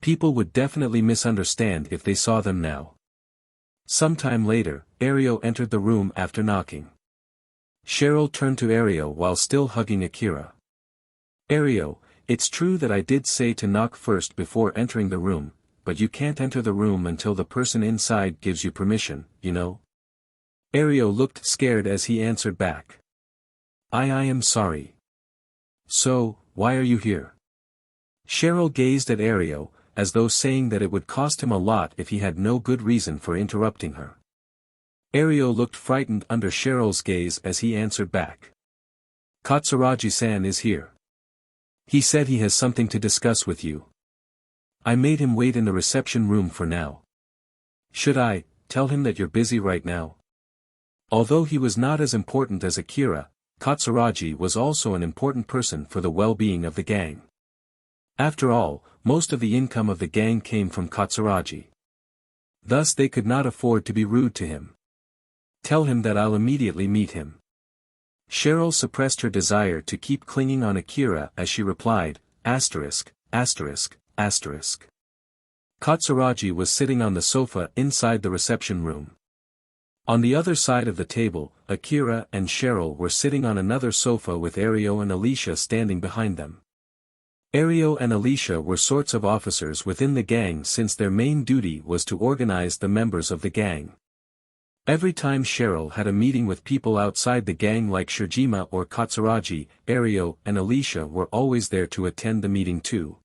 People would definitely misunderstand if they saw them now. Sometime later, Ario entered the room after knocking. Cheryl turned to Ario while still hugging Akira. Ario, it's true that I did say to knock first before entering the room, but you can't enter the room until the person inside gives you permission, you know? Ario looked scared as he answered back. I am sorry. So, why are you here? Cheryl gazed at Ario, as though saying that it would cost him a lot if he had no good reason for interrupting her. Ario looked frightened under Cheryl's gaze as he answered back. Katsuragi-san is here. He said he has something to discuss with you. I made him wait in the reception room for now. Should I tell him that you're busy right now? Although he was not as important as Akira, Katsuragi was also an important person for the well-being of the gang. After all, most of the income of the gang came from Katsuragi. Thus they could not afford to be rude to him. Tell him that I'll immediately meet him. Cheryl suppressed her desire to keep clinging on Akira as she replied, asterisk, asterisk, asterisk. Katsuragi was sitting on the sofa inside the reception room. On the other side of the table, Akira and Cheryl were sitting on another sofa with Ario and Alicia standing behind them. Ario and Alicia were sorts of officers within the gang since their main duty was to organize the members of the gang. Every time Cheryl had a meeting with people outside the gang like Shirjima or Katsuragi, Ario and Alicia were always there to attend the meeting too.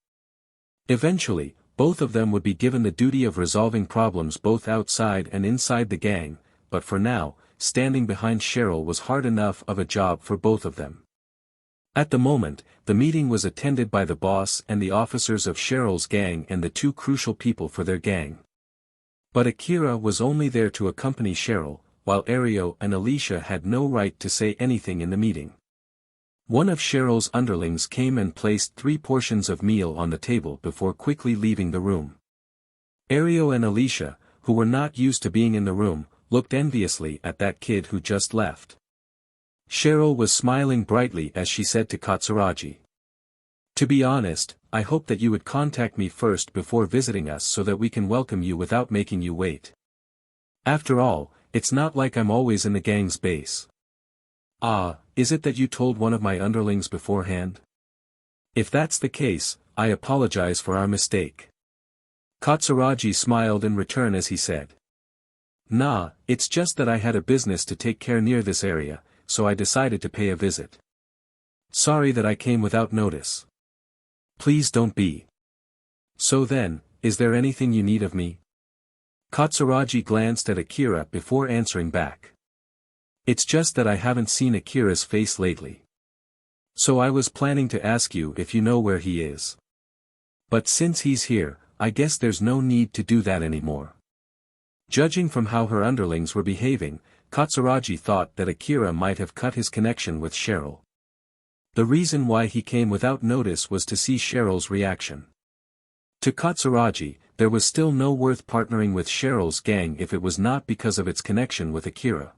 Eventually, both of them would be given the duty of resolving problems both outside and inside the gang, but for now, standing behind Cheryl was hard enough of a job for both of them. At the moment, the meeting was attended by the boss and the officers of Cheryl's gang and the two crucial people for their gang. But Akira was only there to accompany Cheryl, while Ario and Alicia had no right to say anything in the meeting. One of Cheryl's underlings came and placed 3 portions of meal on the table before quickly leaving the room. Ario and Alicia, who were not used to being in the room, looked enviously at that kid who just left. Cheryl was smiling brightly as she said to Katsuragi. To be honest, I hope that you would contact me first before visiting us so that we can welcome you without making you wait. After all, it's not like I'm always in the gang's base. Ah, is it that you told one of my underlings beforehand? If that's the case, I apologize for our mistake. Katsuragi smiled in return as he said. Nah, it's just that I had a business to take care near this area, so I decided to pay a visit. Sorry that I came without notice. Please don't be. So then, is there anything you need of me? Katsuragi glanced at Akira before answering back. It's just that I haven't seen Akira's face lately. So I was planning to ask you if you know where he is. But since he's here, I guess there's no need to do that anymore. Judging from how her underlings were behaving, Katsuragi thought that Akira might have cut his connection with Cheryl. The reason why he came without notice was to see Cheryl's reaction. To Katsuragi, there was still no worth partnering with Cheryl's gang if it was not because of its connection with Akira.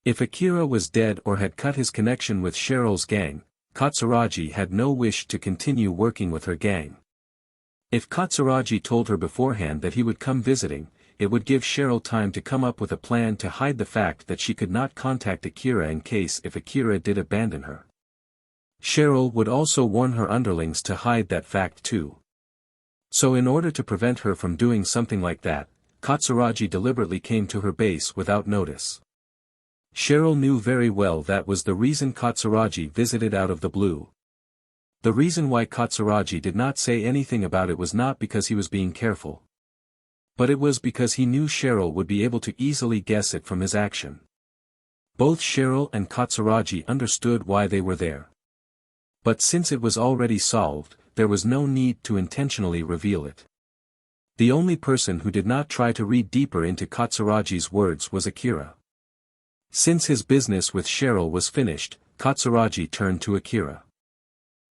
If Akira was dead or had cut his connection with Cheryl's gang, Katsuragi had no wish to continue working with her gang. If Katsuragi told her beforehand that he would come visiting, it would give Cheryl time to come up with a plan to hide the fact that she could not contact Akira in case if Akira did abandon her. Cheryl would also warn her underlings to hide that fact too. So in order to prevent her from doing something like that, Katsuragi deliberately came to her base without notice. Cheryl knew very well that was the reason Katsuragi visited out of the blue. The reason why Katsuragi did not say anything about it was not because he was being careful. But it was because he knew Cheryl would be able to easily guess it from his action. Both Cheryl and Katsuragi understood why they were there. But since it was already solved, there was no need to intentionally reveal it. The only person who did not try to read deeper into Katsuragi's words was Akira. Since his business with Cheryl was finished, Katsuragi turned to Akira.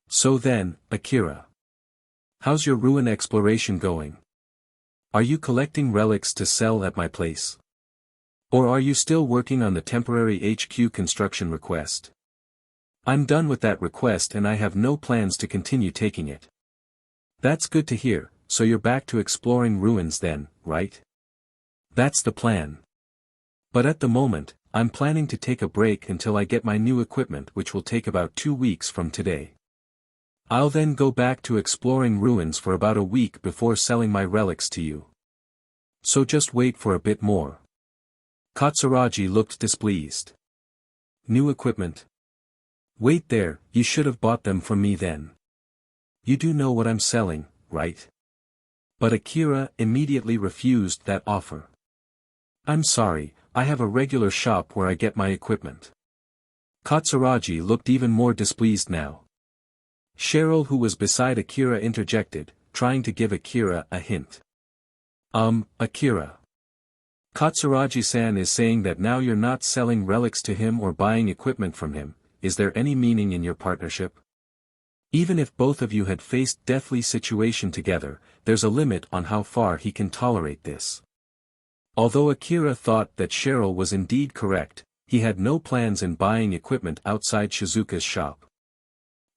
So then, Akira. How's your ruin exploration going? Are you collecting relics to sell at my place? Or are you still working on the temporary HQ construction request? I'm done with that request and I have no plans to continue taking it. That's good to hear, so you're back to exploring ruins then, right? That's the plan. But at the moment, I'm planning to take a break until I get my new equipment which will take about 2 weeks from today. I'll then go back to exploring ruins for about a week before selling my relics to you. So just wait for a bit more. Katsuragi looked displeased. New equipment? Wait there, you should have bought them from me then. You do know what I'm selling, right? But Akira immediately refused that offer. I'm sorry, I have a regular shop where I get my equipment. Katsuragi looked even more displeased now. Cheryl, who was beside Akira, interjected, trying to give Akira a hint. Akira. Katsuragi-san is saying that now you're not selling relics to him or buying equipment from him. Is there any meaning in your partnership? Even if both of you had faced deathly situation together, there's a limit on how far he can tolerate this. Although Akira thought that Cheryl was indeed correct, he had no plans in buying equipment outside Shizuka's shop.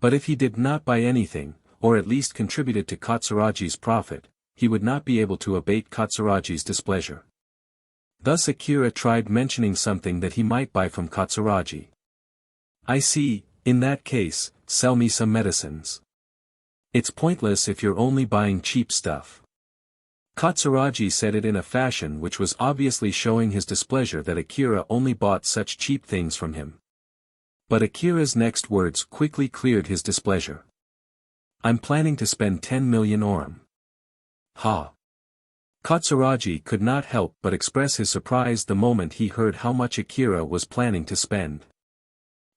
But if he did not buy anything, or at least contributed to Katsuragi's profit, he would not be able to abate Katsuragi's displeasure. Thus Akira tried mentioning something that he might buy from Katsuragi. I see, in that case, sell me some medicines. It's pointless if you're only buying cheap stuff. Katsuragi said it in a fashion which was obviously showing his displeasure that Akira only bought such cheap things from him. But Akira's next words quickly cleared his displeasure. I'm planning to spend 10 million orum. Ha! Katsuragi could not help but express his surprise the moment he heard how much Akira was planning to spend.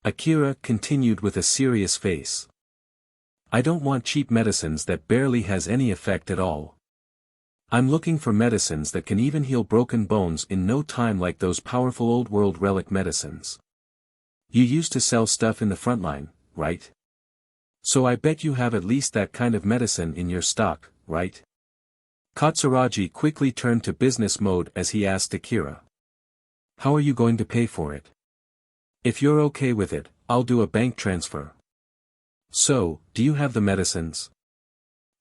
Akira continued with a serious face. I don't want cheap medicines that barely has any effect at all. I'm looking for medicines that can even heal broken bones in no time, like those powerful old world relic medicines. You used to sell stuff in the front line, right? So I bet you have at least that kind of medicine in your stock, right? Katsuragi quickly turned to business mode as he asked Akira. How are you going to pay for it? If you're okay with it, I'll do a bank transfer. So, do you have the medicines?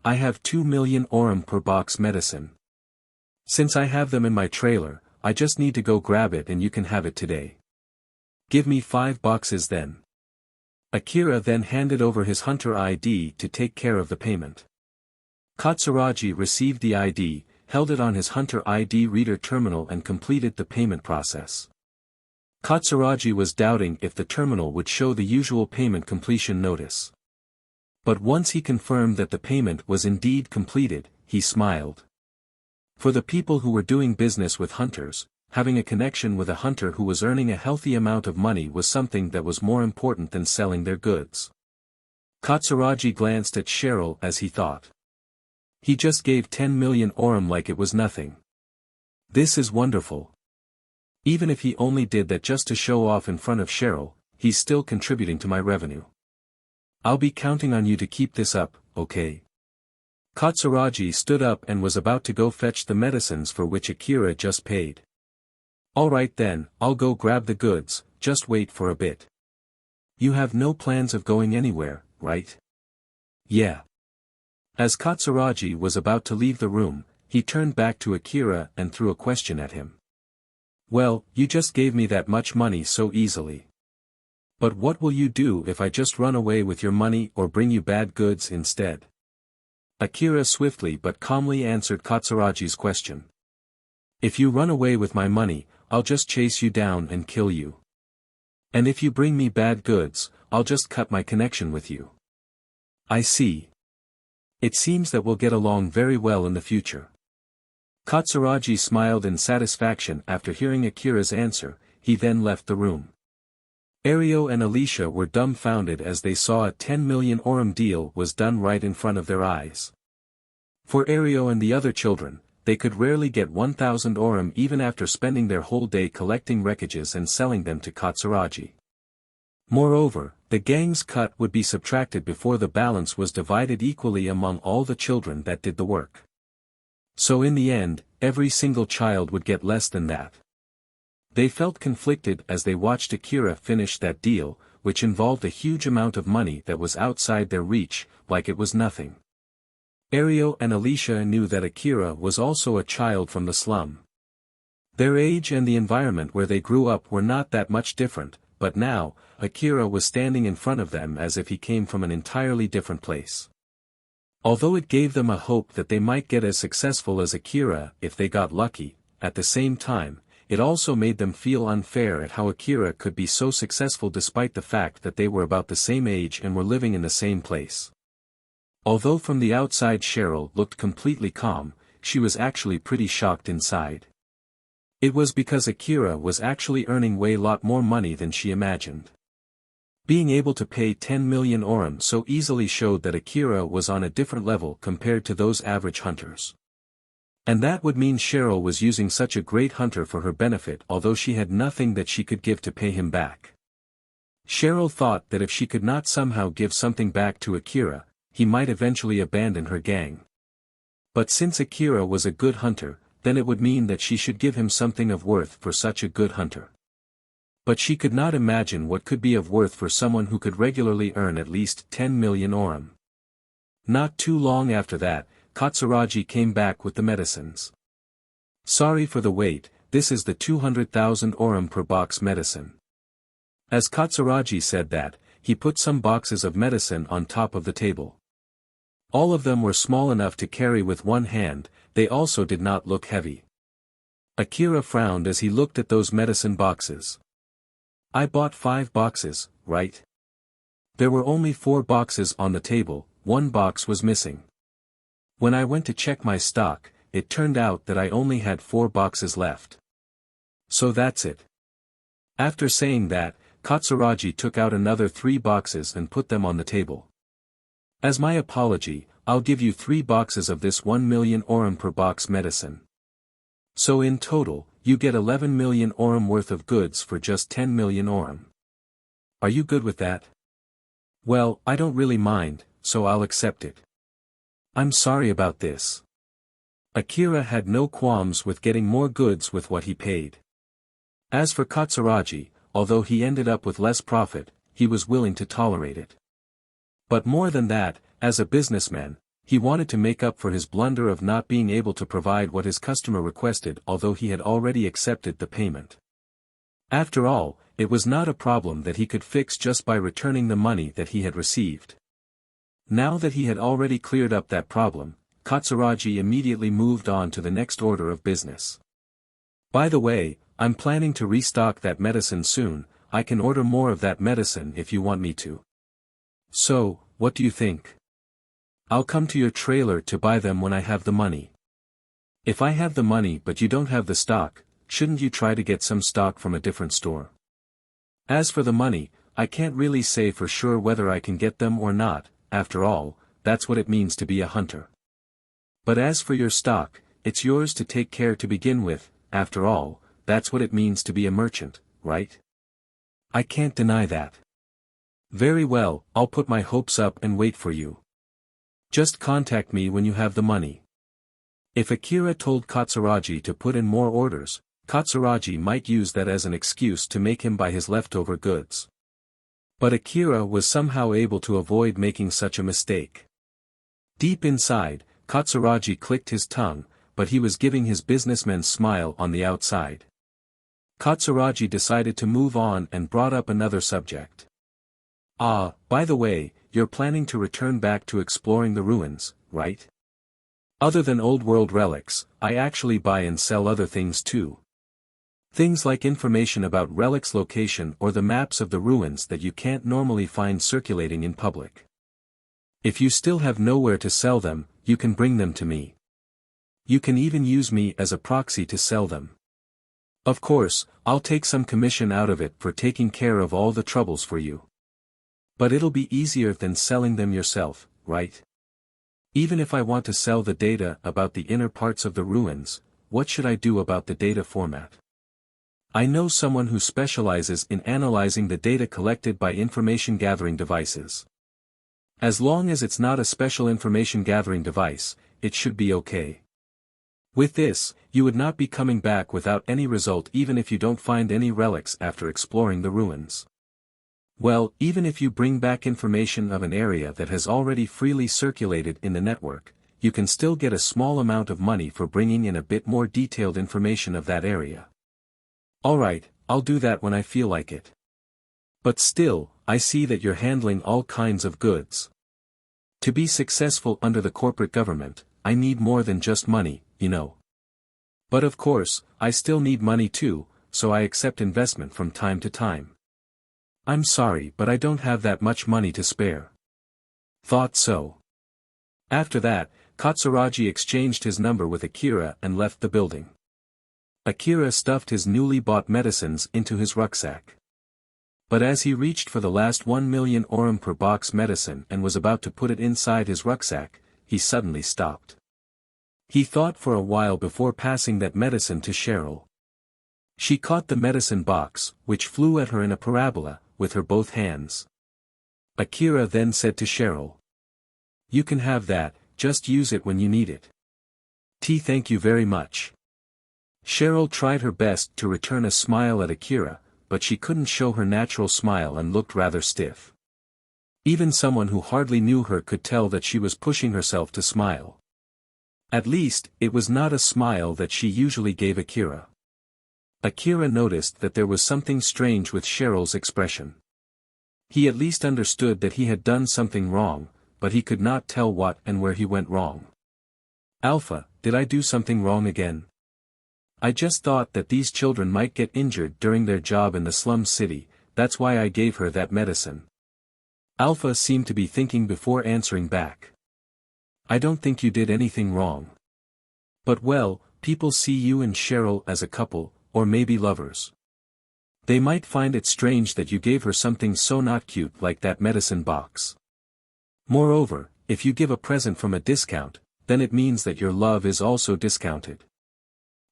I have 2 million orum per box medicine. Since I have them in my trailer, I just need to go grab it and you can have it today. Give me 5 boxes then. Akira then handed over his hunter ID to take care of the payment. Katsuragi received the ID, held it on his hunter ID reader terminal and completed the payment process. Katsuragi was doubting if the terminal would show the usual payment completion notice. But once he confirmed that the payment was indeed completed, he smiled. For the people who were doing business with hunters, having a connection with a hunter who was earning a healthy amount of money was something that was more important than selling their goods. Katsuragi glanced at Cheryl as he thought. He just gave 10 million orum like it was nothing. This is wonderful. Even if he only did that just to show off in front of Cheryl, he's still contributing to my revenue. I'll be counting on you to keep this up, okay? Katsuragi stood up and was about to go fetch the medicines for which Akira just paid. Alright then, I'll go grab the goods, just wait for a bit. You have no plans of going anywhere, right? Yeah. As Katsuragi was about to leave the room, he turned back to Akira and threw a question at him. Well, you just gave me that much money so easily. But what will you do if I just run away with your money or bring you bad goods instead? Akira swiftly but calmly answered Katsuragi's question. If you run away with my money, I'll just chase you down and kill you. And if you bring me bad goods, I'll just cut my connection with you. I see. It seems that we'll get along very well in the future. Katsuragi smiled in satisfaction after hearing Akira's answer. He then left the room. Ario and Alicia were dumbfounded as they saw a 10 million orum deal was done right in front of their eyes. For Ario and the other children, they could rarely get 1,000 orum even after spending their whole day collecting wreckages and selling them to Katsuragi. Moreover, the gang's cut would be subtracted before the balance was divided equally among all the children that did the work. So in the end, every single child would get less than that. They felt conflicted as they watched Akira finish that deal, which involved a huge amount of money that was outside their reach, like it was nothing. Ario and Alicia knew that Akira was also a child from the slum. Their age and the environment where they grew up were not that much different, but now, Akira was standing in front of them as if he came from an entirely different place. Although it gave them a hope that they might get as successful as Akira if they got lucky, at the same time, it also made them feel unfair at how Akira could be so successful despite the fact that they were about the same age and were living in the same place. Although from the outside Cheryl looked completely calm, she was actually pretty shocked inside. It was because Akira was actually earning way lot more money than she imagined. Being able to pay 10 million orum so easily showed that Akira was on a different level compared to those average hunters. And that would mean Cheryl was using such a great hunter for her benefit although she had nothing that she could give to pay him back. Cheryl thought that if she could not somehow give something back to Akira, he might eventually abandon her gang. But since Akira was a good hunter, then it would mean that she should give him something of worth for such a good hunter. But she could not imagine what could be of worth for someone who could regularly earn at least 10 million orum. Not too long after that, Katsuragi came back with the medicines. Sorry for the wait, this is the 200,000 orum per box medicine. As Katsuragi said that, he put some boxes of medicine on top of the table. All of them were small enough to carry with one hand, they also did not look heavy. Akira frowned as he looked at those medicine boxes. I bought 5 boxes, right? There were only 4 boxes on the table, 1 box was missing. When I went to check my stock, it turned out that I only had 4 boxes left. So that's it. After saying that, Katsuragi took out another 3 boxes and put them on the table. As my apology, I'll give you 3 boxes of this 1 million orum per box medicine. So in total, you get 11 million orum worth of goods for just 10 million orum. Are you good with that? Well, I don't really mind, so I'll accept it. I'm sorry about this. Akira had no qualms with getting more goods with what he paid. As for Katsuragi, although he ended up with less profit, he was willing to tolerate it. But more than that, as a businessman, he wanted to make up for his blunder of not being able to provide what his customer requested although he had already accepted the payment. After all, it was not a problem that he could fix just by returning the money that he had received. Now that he had already cleared up that problem, Katsuragi immediately moved on to the next order of business. By the way, I'm planning to restock that medicine soon, I can order more of that medicine if you want me to. So, what do you think? I'll come to your trailer to buy them when I have the money. If I have the money but you don't have the stock, shouldn't you try to get some stock from a different store? As for the money, I can't really say for sure whether I can get them or not, after all, that's what it means to be a hunter. But as for your stock, it's yours to take care to begin with, after all, that's what it means to be a merchant, right? I can't deny that. Very well, I'll put my hopes up and wait for you. Just contact me when you have the money. If Akira told Katsuragi to put in more orders, Katsuragi might use that as an excuse to make him buy his leftover goods. But Akira was somehow able to avoid making such a mistake. Deep inside, Katsuragi clicked his tongue, but he was giving his businessman smile on the outside. Katsuragi decided to move on and brought up another subject. Ah, by the way, you're planning to return back to exploring the ruins, right? Other than old world relics, I actually buy and sell other things too. Things like information about relics' location or the maps of the ruins that you can't normally find circulating in public. If you still have nowhere to sell them, you can bring them to me. You can even use me as a proxy to sell them. Of course, I'll take some commission out of it for taking care of all the troubles for you. But it'll be easier than selling them yourself, right? Even if I want to sell the data about the inner parts of the ruins, what should I do about the data format? I know someone who specializes in analyzing the data collected by information gathering devices. As long as it's not a special information gathering device, it should be okay. With this, you would not be coming back without any result even if you don't find any relics after exploring the ruins. Well, even if you bring back information of an area that has already freely circulated in the network, you can still get a small amount of money for bringing in a bit more detailed information of that area. Alright, I'll do that when I feel like it. But still, I see that you're handling all kinds of goods. To be successful under the corporate government, I need more than just money, you know. But of course, I still need money too, so I accept investment from time to time. I'm sorry, but I don't have that much money to spare. Thought so. After that, Katsuragi exchanged his number with Akira and left the building. Akira stuffed his newly bought medicines into his rucksack. But as he reached for the last 1 million orum per box medicine and was about to put it inside his rucksack, he suddenly stopped. He thought for a while before passing that medicine to Cheryl. She caught the medicine box, which flew at her in a parabola, with her both hands. Akira then said to Cheryl, "You can have that, just use it when you need it." Thank you very much." Cheryl tried her best to return a smile at Akira, but she couldn't show her natural smile and looked rather stiff. Even someone who hardly knew her could tell that she was pushing herself to smile. At least, it was not a smile that she usually gave Akira. Akira noticed that there was something strange with Cheryl's expression. He at least understood that he had done something wrong, but he could not tell what and where he went wrong. "Alpha, did I do something wrong again? I just thought that these children might get injured during their job in the slum city, that's why I gave her that medicine." Alpha seemed to be thinking before answering back. "I don't think you did anything wrong. But well, people see you and Cheryl as a couple, or maybe lovers. They might find it strange that you gave her something so not cute like that medicine box. Moreover, if you give a present from a discount, then it means that your love is also discounted.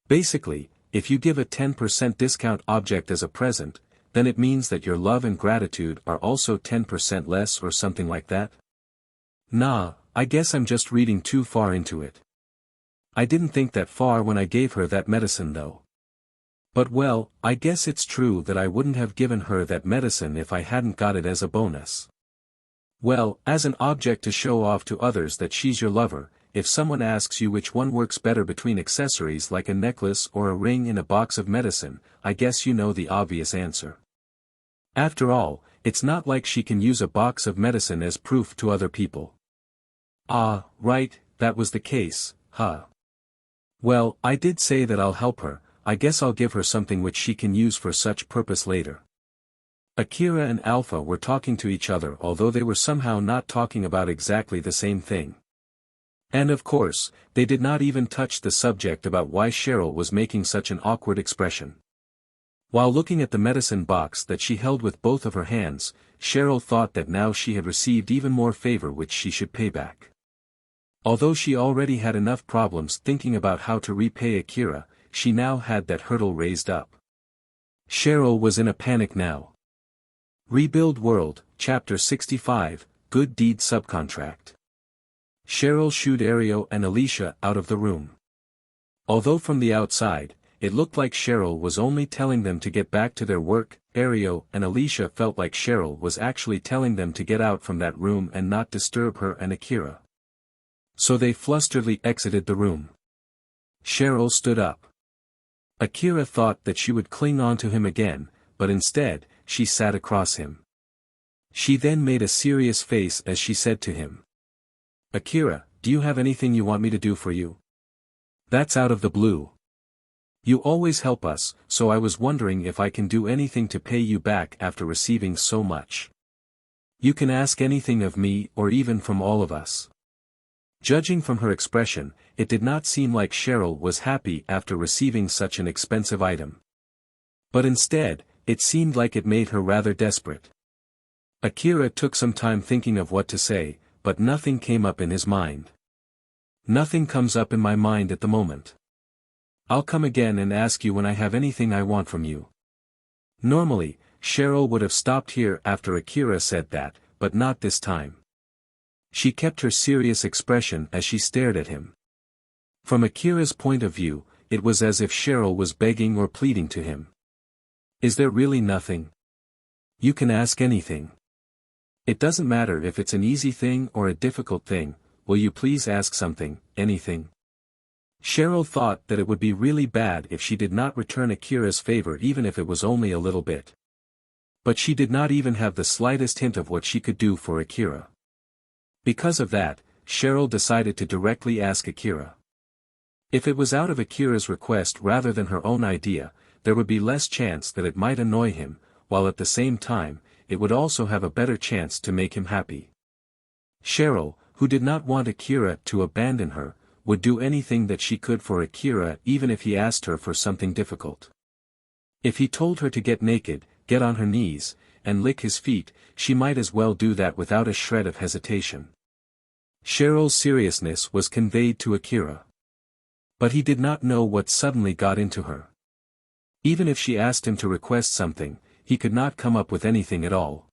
Basically, if you give a 10% discount object as a present, then it means that your love and gratitude are also 10% less or something like that. Nah, I guess I'm just reading too far into it. I didn't think that far when I gave her that medicine though. But well, I guess it's true that I wouldn't have given her that medicine if I hadn't got it as a bonus. Well, as an object to show off to others that she's your lover, if someone asks you which one works better between accessories like a necklace or a ring in a box of medicine, I guess you know the obvious answer. After all, it's not like she can use a box of medicine as proof to other people." "Ah, right, that was the case, huh? Well, I did say that I'll help her, I guess I'll give her something which she can use for such purpose later." Akira and Alpha were talking to each other although they were somehow not talking about exactly the same thing. And of course, they did not even touch the subject about why Cheryl was making such an awkward expression. While looking at the medicine box that she held with both of her hands, Cheryl thought that now she had received even more favor which she should pay back. Although she already had enough problems thinking about how to repay Akira, she now had that hurdle raised up. Cheryl was in a panic now. Rebuild World, Chapter 65, Good Deed Subcontract. Cheryl shooed Ario and Alicia out of the room. Although from the outside, it looked like Cheryl was only telling them to get back to their work, Ario and Alicia felt like Cheryl was actually telling them to get out from that room and not disturb her and Akira. So they flusteredly exited the room. Cheryl stood up. Akira thought that she would cling on to him again, but instead, she sat across him. She then made a serious face as she said to him, "Akira, do you have anything you want me to do for you? That's out of the blue. You always help us, so I was wondering if I can do anything to pay you back after receiving so much. You can ask anything of me or even from all of us." Judging from her expression, it did not seem like Cheryl was happy after receiving such an expensive item. But instead, it seemed like it made her rather desperate. Akira took some time thinking of what to say, but nothing came up in his mind. "Nothing comes up in my mind at the moment. I'll come again and ask you when I have anything I want from you." Normally, Cheryl would have stopped here after Akira said that, but not this time. She kept her serious expression as she stared at him. From Akira's point of view, it was as if Cheryl was begging or pleading to him. "Is there really nothing? You can ask anything. It doesn't matter if it's an easy thing or a difficult thing, will you please ask something, anything?" Cheryl thought that it would be really bad if she did not return Akira's favor even if it was only a little bit. But she did not even have the slightest hint of what she could do for Akira. Because of that, Cheryl decided to directly ask Akira. If it was out of Akira's request rather than her own idea, there would be less chance that it might annoy him, while at the same time, it would also have a better chance to make him happy. Cheryl, who did not want Akira to abandon her, would do anything that she could for Akira even if he asked her for something difficult. If he told her to get naked, get on her knees, and lick his feet, she might as well do that without a shred of hesitation. Cheryl's seriousness was conveyed to Akira. But he did not know what suddenly got into her. Even if she asked him to request something, he could not come up with anything at all.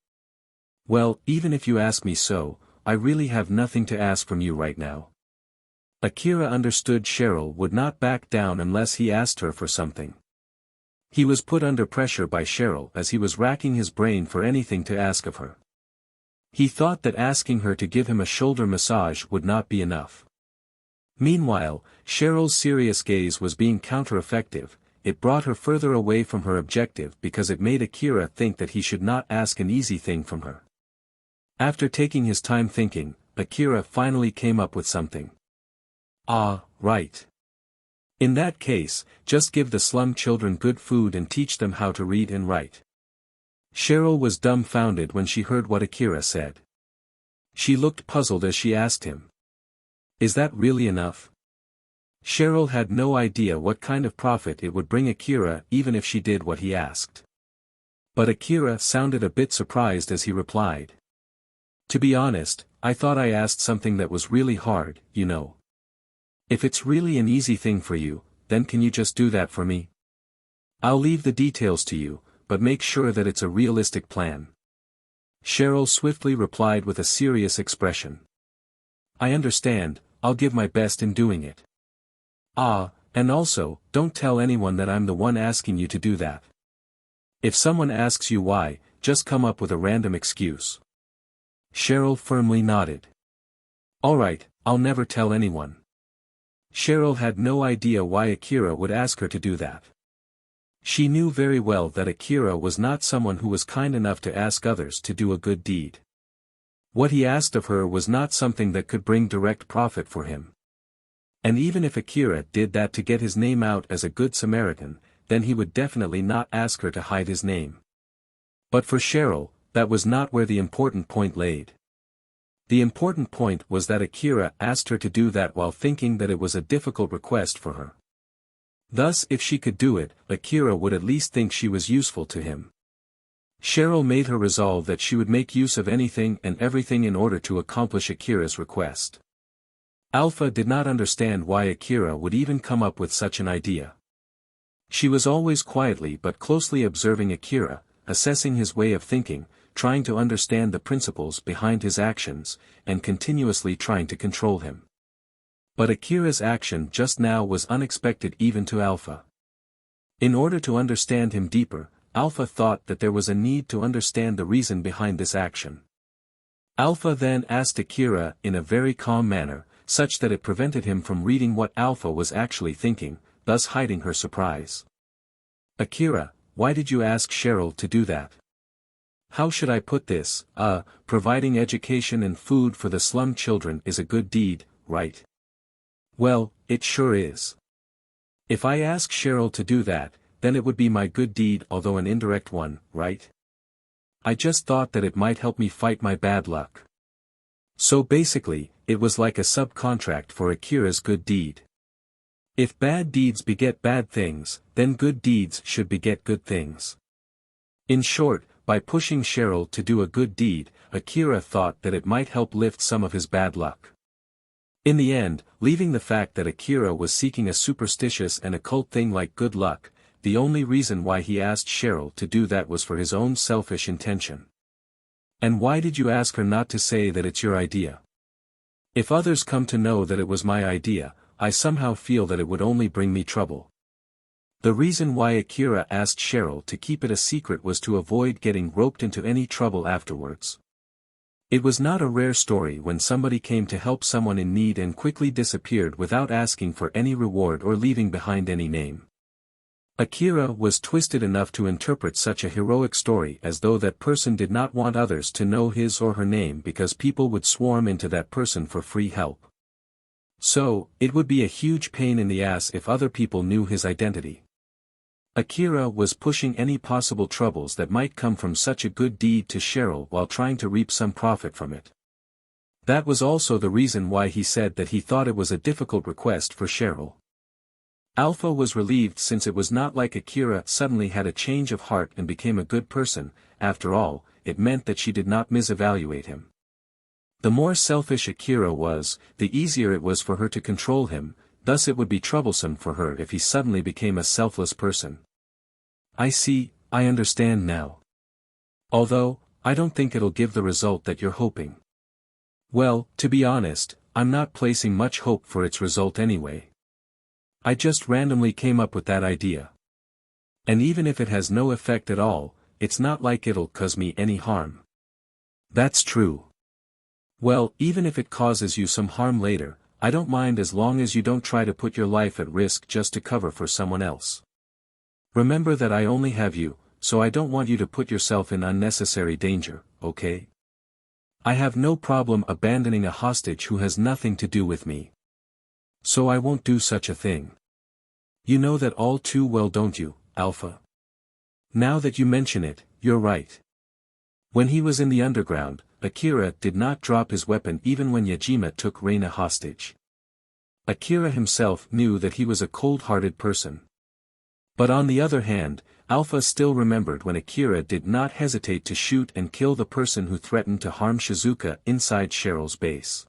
Well, even if you ask me so, I really have nothing to ask from you right now. Akira understood Cheryl would not back down unless he asked her for something. He was put under pressure by Cheryl as he was racking his brain for anything to ask of her. He thought that asking her to give him a shoulder massage would not be enough. Meanwhile, Cheryl's serious gaze was being counter-effective. It brought her further away from her objective because it made Akira think that he should not ask an easy thing from her. After taking his time thinking, Akira finally came up with something. Ah, right. In that case, just give the slum children good food and teach them how to read and write. Cheryl was dumbfounded when she heard what Akira said. She looked puzzled as she asked him. Is that really enough? Cheryl had no idea what kind of profit it would bring Akira even if she did what he asked. But Akira sounded a bit surprised as he replied. To be honest, I thought I asked something that was really hard, you know. If it's really an easy thing for you, then can you just do that for me? I'll leave the details to you, but make sure that it's a realistic plan. Cheryl swiftly replied with a serious expression. I understand, I'll give my best in doing it. Ah, and also, don't tell anyone that I'm the one asking you to do that. If someone asks you why, just come up with a random excuse. Cheryl firmly nodded. All right, I'll never tell anyone. Cheryl had no idea why Akira would ask her to do that. She knew very well that Akira was not someone who was kind enough to ask others to do a good deed. What he asked of her was not something that could bring direct profit for him. And even if Akira did that to get his name out as a good Samaritan, then he would definitely not ask her to hide his name. But for Cheryl, that was not where the important point laid. The important point was that Akira asked her to do that while thinking that it was a difficult request for her. Thus if she could do it, Akira would at least think she was useful to him. Cheryl made her resolve that she would make use of anything and everything in order to accomplish Akira's request. Alpha did not understand why Akira would even come up with such an idea. She was always quietly but closely observing Akira, assessing his way of thinking, trying to understand the principles behind his actions, and continuously trying to control him. But Akira's action just now was unexpected even to Alpha. In order to understand him deeper, Alpha thought that there was a need to understand the reason behind this action. Alpha then asked Akira in a very calm manner, such that it prevented him from reading what Alpha was actually thinking, thus hiding her surprise. Akira, why did you ask Cheryl to do that? How should I put this? Providing education and food for the slum children is a good deed, right? Well, it sure is. If I ask Cheryl to do that, then it would be my good deed, although an indirect one, right? I just thought that it might help me fight my bad luck. So basically, it was like a subcontract for Akira's good deed. If bad deeds beget bad things, then good deeds should beget good things. In short, by pushing Cheryl to do a good deed, Akira thought that it might help lift some of his bad luck. In the end, leaving the fact that Akira was seeking a superstitious and occult thing like good luck, the only reason why he asked Cheryl to do that was for his own selfish intention. And why did you ask her not to say that it's your idea? If others come to know that it was my idea, I somehow feel that it would only bring me trouble. The reason why Akira asked Cheryl to keep it a secret was to avoid getting roped into any trouble afterwards. It was not a rare story when somebody came to help someone in need and quickly disappeared without asking for any reward or leaving behind any name. Akira was twisted enough to interpret such a heroic story as though that person did not want others to know his or her name because people would swarm into that person for free help. So, it would be a huge pain in the ass if other people knew his identity. Akira was pushing any possible troubles that might come from such a good deed to Cheryl while trying to reap some profit from it. That was also the reason why he said that he thought it was a difficult request for Cheryl. Alpha was relieved since it was not like Akira suddenly had a change of heart and became a good person. After all, it meant that she did not misevaluate him. The more selfish Akira was, the easier it was for her to control him, thus it would be troublesome for her if he suddenly became a selfless person. I see, I understand now. Although, I don't think it'll give the result that you're hoping. Well, to be honest, I'm not placing much hope for its result anyway. I just randomly came up with that idea. And even if it has no effect at all, it's not like it'll cause me any harm. That's true. Well, even if it causes you some harm later, I don't mind as long as you don't try to put your life at risk just to cover for someone else. Remember that I only have you, so I don't want you to put yourself in unnecessary danger, okay? I have no problem abandoning a hostage who has nothing to do with me. So I won't do such a thing. You know that all too well, don't you, Alpha? Now that you mention it, you're right. When he was in the underground, Akira did not drop his weapon even when Yajima took Reina hostage. Akira himself knew that he was a cold-hearted person. But on the other hand, Alpha still remembered when Akira did not hesitate to shoot and kill the person who threatened to harm Shizuka inside Cheryl's base.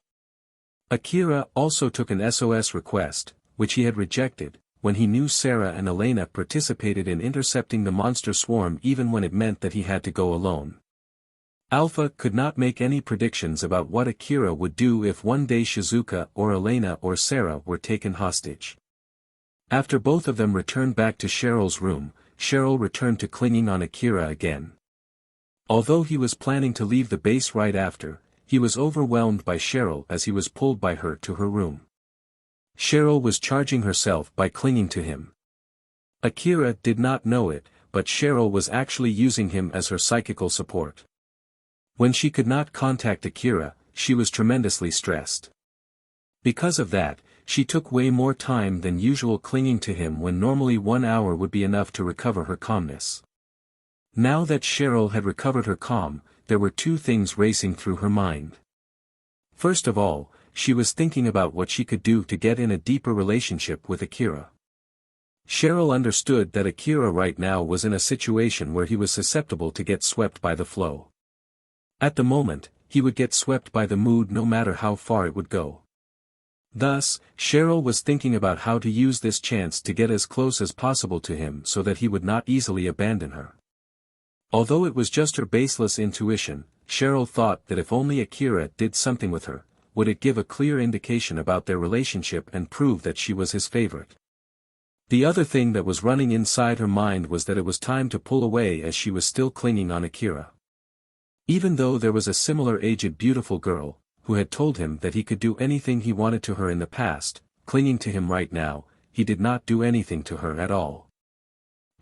Akira also took an SOS request, which he had rejected, when he knew Sarah and Elena participated in intercepting the monster swarm even when it meant that he had to go alone. Alpha could not make any predictions about what Akira would do if one day Shizuka or Elena or Sarah were taken hostage. After both of them returned back to Cheryl's room, Cheryl returned to clinging on Akira again. Although he was planning to leave the base right after, he was overwhelmed by Cheryl as he was pulled by her to her room. Cheryl was charging herself by clinging to him. Akira did not know it, but Cheryl was actually using him as her psychical support. When she could not contact Akira, she was tremendously stressed. Because of that, she took way more time than usual clinging to him when normally 1 hour would be enough to recover her calmness. Now that Cheryl had recovered her calm, there were two things racing through her mind. First of all, she was thinking about what she could do to get in a deeper relationship with Akira. Cheryl understood that Akira right now was in a situation where he was susceptible to get swept by the flow. At the moment, he would get swept by the mood no matter how far it would go. Thus, Cheryl was thinking about how to use this chance to get as close as possible to him so that he would not easily abandon her. Although it was just her baseless intuition, Cheryl thought that if only Akira did something with her, would it give a clear indication about their relationship and prove that she was his favorite. The other thing that was running inside her mind was that it was time to pull away as she was still clinging on Akira. Even though there was a similar aged beautiful girl, who had told him that he could do anything he wanted to her in the past, clinging to him right now, he did not do anything to her at all.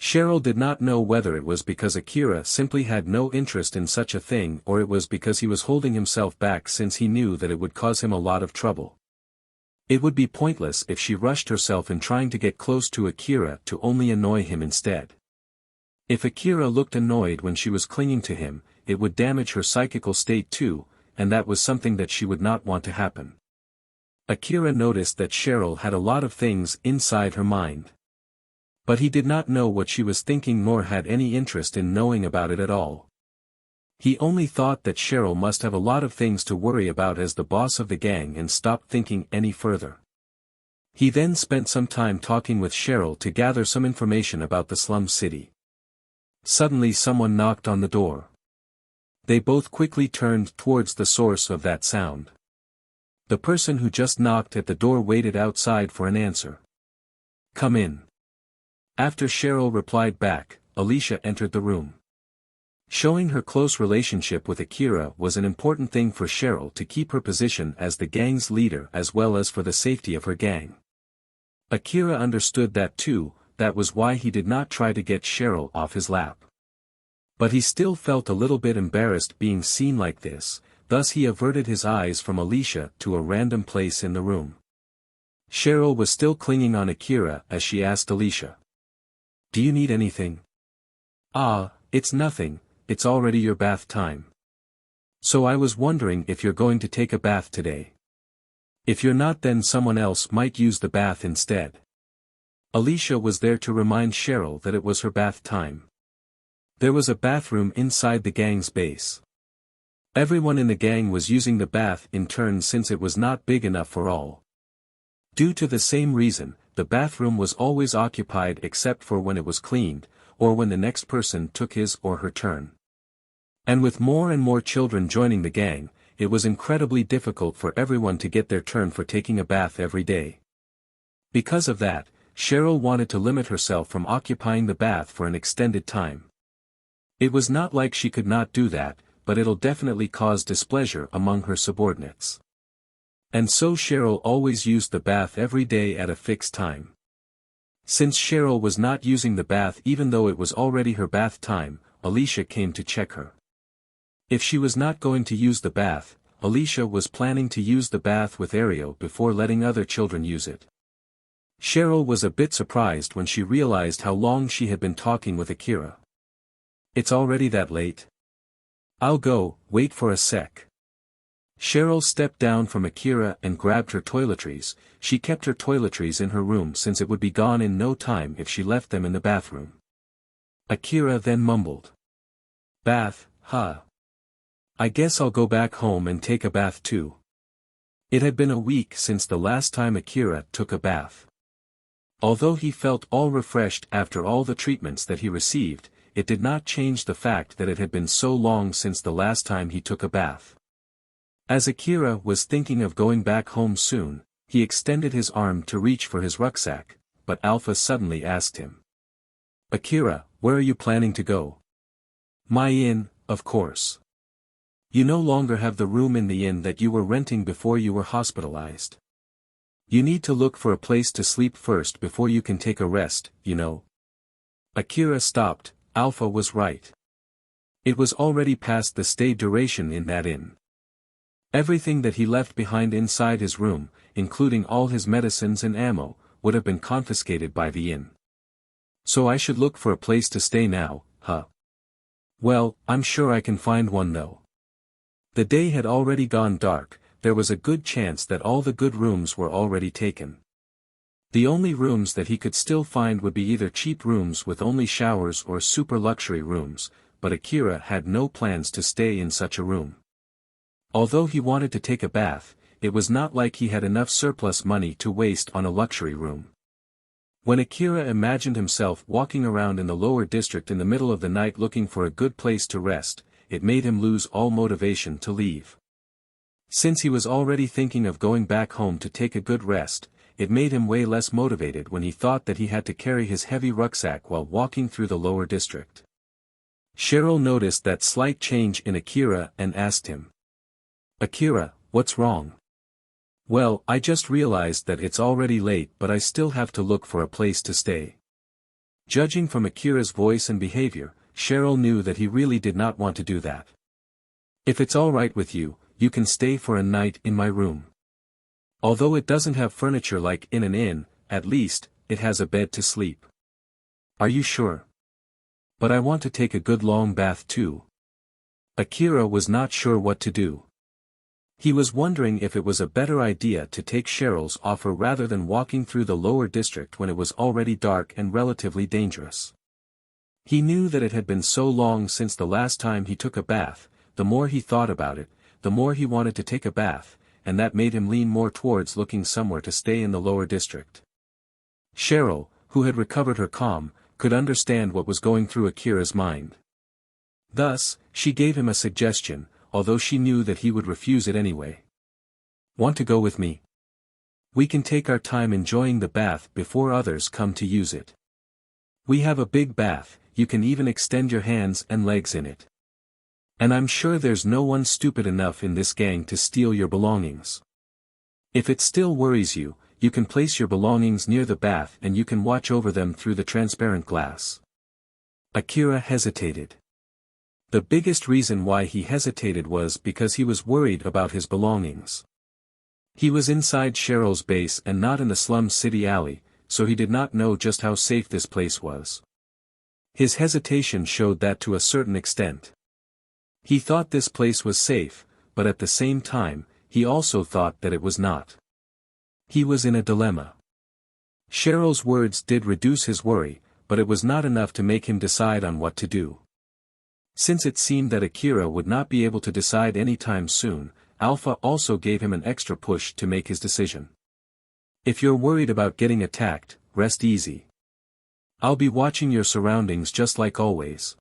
Cheryl did not know whether it was because Akira simply had no interest in such a thing or it was because he was holding himself back since he knew that it would cause him a lot of trouble. It would be pointless if she rushed herself in trying to get close to Akira to only annoy him instead. If Akira looked annoyed when she was clinging to him, it would damage her psychical state too, and that was something that she would not want to happen. Akira noticed that Cheryl had a lot of things inside her mind. But he did not know what she was thinking nor had any interest in knowing about it at all. He only thought that Cheryl must have a lot of things to worry about as the boss of the gang and stopped thinking any further. He then spent some time talking with Cheryl to gather some information about the slum city. Suddenly someone knocked on the door. They both quickly turned towards the source of that sound. The person who just knocked at the door waited outside for an answer. "Come in." After Cheryl replied back, Alicia entered the room. Showing her close relationship with Akira was an important thing for Cheryl to keep her position as the gang's leader as well as for the safety of her gang. Akira understood that too, that was why he did not try to get Cheryl off his lap. But he still felt a little bit embarrassed being seen like this, thus he averted his eyes from Alicia to a random place in the room. Cheryl was still clinging on Akira as she asked Alicia. "Do you need anything?" "Ah, it's nothing, it's already your bath time. So I was wondering if you're going to take a bath today. If you're not, then someone else might use the bath instead." Alicia was there to remind Cheryl that it was her bath time. There was a bathroom inside the gang's base. Everyone in the gang was using the bath in turn since it was not big enough for all. Due to the same reason, the bathroom was always occupied except for when it was cleaned, or when the next person took his or her turn. And with more and more children joining the gang, it was incredibly difficult for everyone to get their turn for taking a bath every day. Because of that, Cheryl wanted to limit herself from occupying the bath for an extended time. It was not like she could not do that, but it'll definitely cause displeasure among her subordinates. And so Cheryl always used the bath every day at a fixed time. Since Cheryl was not using the bath even though it was already her bath time, Alicia came to check her. If she was not going to use the bath, Alicia was planning to use the bath with Ario before letting other children use it. Cheryl was a bit surprised when she realized how long she had been talking with Akira. "It's already that late? I'll go, wait for a sec." Cheryl stepped down from Akira and grabbed her toiletries. She kept her toiletries in her room since it would be gone in no time if she left them in the bathroom. Akira then mumbled. "Bath, huh? I guess I'll go back home and take a bath too." It had been a week since the last time Akira took a bath. Although he felt all refreshed after all the treatments that he received, it did not change the fact that it had been so long since the last time he took a bath. As Akira was thinking of going back home soon, he extended his arm to reach for his rucksack, but Alpha suddenly asked him. "Akira, where are you planning to go?" "My inn, of course. You no longer have the room in the inn that you were renting before you were hospitalized. You need to look for a place to sleep first before you can take a rest, you know." Akira stopped. Alpha was right. It was already past the stay duration in that inn. Everything that he left behind inside his room, including all his medicines and ammo, would have been confiscated by the inn. "So I should look for a place to stay now, huh? Well, I'm sure I can find one though." The day had already gone dark. There was a good chance that all the good rooms were already taken. The only rooms that he could still find would be either cheap rooms with only showers or super luxury rooms, but Akira had no plans to stay in such a room. Although he wanted to take a bath, it was not like he had enough surplus money to waste on a luxury room. When Akira imagined himself walking around in the lower district in the middle of the night looking for a good place to rest, it made him lose all motivation to leave. Since he was already thinking of going back home to take a good rest, it made him way less motivated when he thought that he had to carry his heavy rucksack while walking through the lower district. Cheryl noticed that slight change in Akira and asked him. "Akira, what's wrong?" "Well, I just realized that it's already late but I still have to look for a place to stay." Judging from Akira's voice and behavior, Cheryl knew that he really did not want to do that. "If it's alright with you, you can stay for a night in my room. Although it doesn't have furniture like in an inn, at least, it has a bed to sleep." "Are you sure?" "But I want to take a good long bath too." Akira was not sure what to do. He was wondering if it was a better idea to take Cheryl's offer rather than walking through the lower district when it was already dark and relatively dangerous. He knew that it had been so long since the last time he took a bath. The more he thought about it, the more he wanted to take a bath, and that made him lean more towards looking somewhere to stay in the lower district. Cheryl, who had recovered her calm, could understand what was going through Akira's mind. Thus, she gave him a suggestion, although she knew that he would refuse it anyway. "Want to go with me? We can take our time enjoying the bath before others come to use it. We have a big bath, you can even extend your hands and legs in it. And I'm sure there's no one stupid enough in this gang to steal your belongings. If it still worries you, you can place your belongings near the bath and you can watch over them through the transparent glass. Akira hesitated. The biggest reason why he hesitated was because he was worried about his belongings. He was inside Cheryl's base and not in the slum city alley, so he did not know just how safe this place was. His hesitation showed that to a certain extent. He thought this place was safe, but at the same time, he also thought that it was not. He was in a dilemma. Cheryl's words did reduce his worry, but it was not enough to make him decide on what to do. Since it seemed that Akira would not be able to decide anytime soon, Alpha also gave him an extra push to make his decision. If you're worried about getting attacked, rest easy. I'll be watching your surroundings just like always.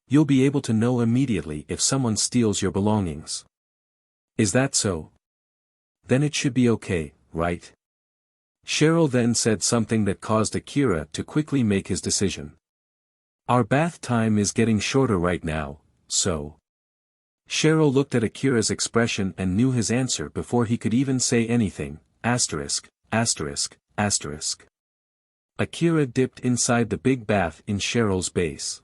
You'll be able to know immediately if someone steals your belongings. Is that so? Then it should be okay, right? Cheryl then said something that caused Akira to quickly make his decision. Our bath time is getting shorter right now, so. Cheryl looked at Akira's expression and knew his answer before he could even say anything, asterisk, asterisk, asterisk. Akira dipped inside the big bath in Cheryl's base.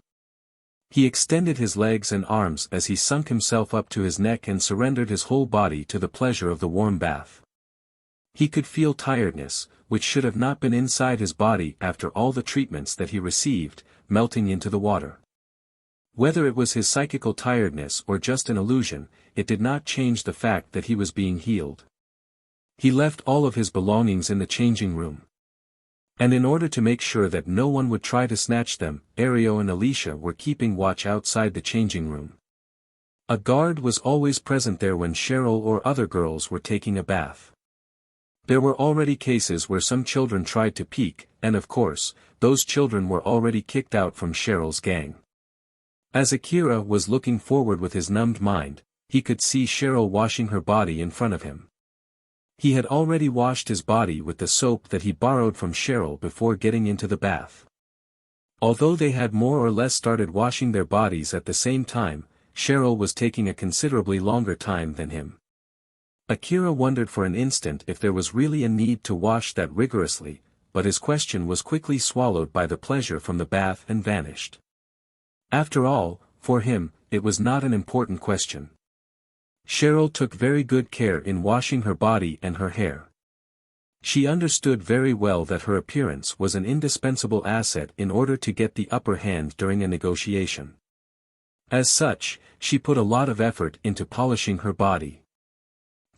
He extended his legs and arms as he sunk himself up to his neck and surrendered his whole body to the pleasure of the warm bath. He could feel tiredness, which should have not been inside his body after all the treatments that he received, melting into the water. Whether it was his psychical tiredness or just an illusion, it did not change the fact that he was being healed. He left all of his belongings in the changing room. And in order to make sure that no one would try to snatch them, Ario and Alicia were keeping watch outside the changing room. A guard was always present there when Cheryl or other girls were taking a bath. There were already cases where some children tried to peek, and of course, those children were already kicked out from Cheryl's gang. As Akira was looking forward with his numbed mind, he could see Cheryl washing her body in front of him. He had already washed his body with the soap that he borrowed from Cheryl before getting into the bath. Although they had more or less started washing their bodies at the same time, Cheryl was taking a considerably longer time than him. Akira wondered for an instant if there was really a need to wash that rigorously, but his question was quickly swallowed by the pleasure from the bath and vanished. After all, for him, it was not an important question. Cheryl took very good care in washing her body and her hair. She understood very well that her appearance was an indispensable asset in order to get the upper hand during a negotiation. As such, she put a lot of effort into polishing her body.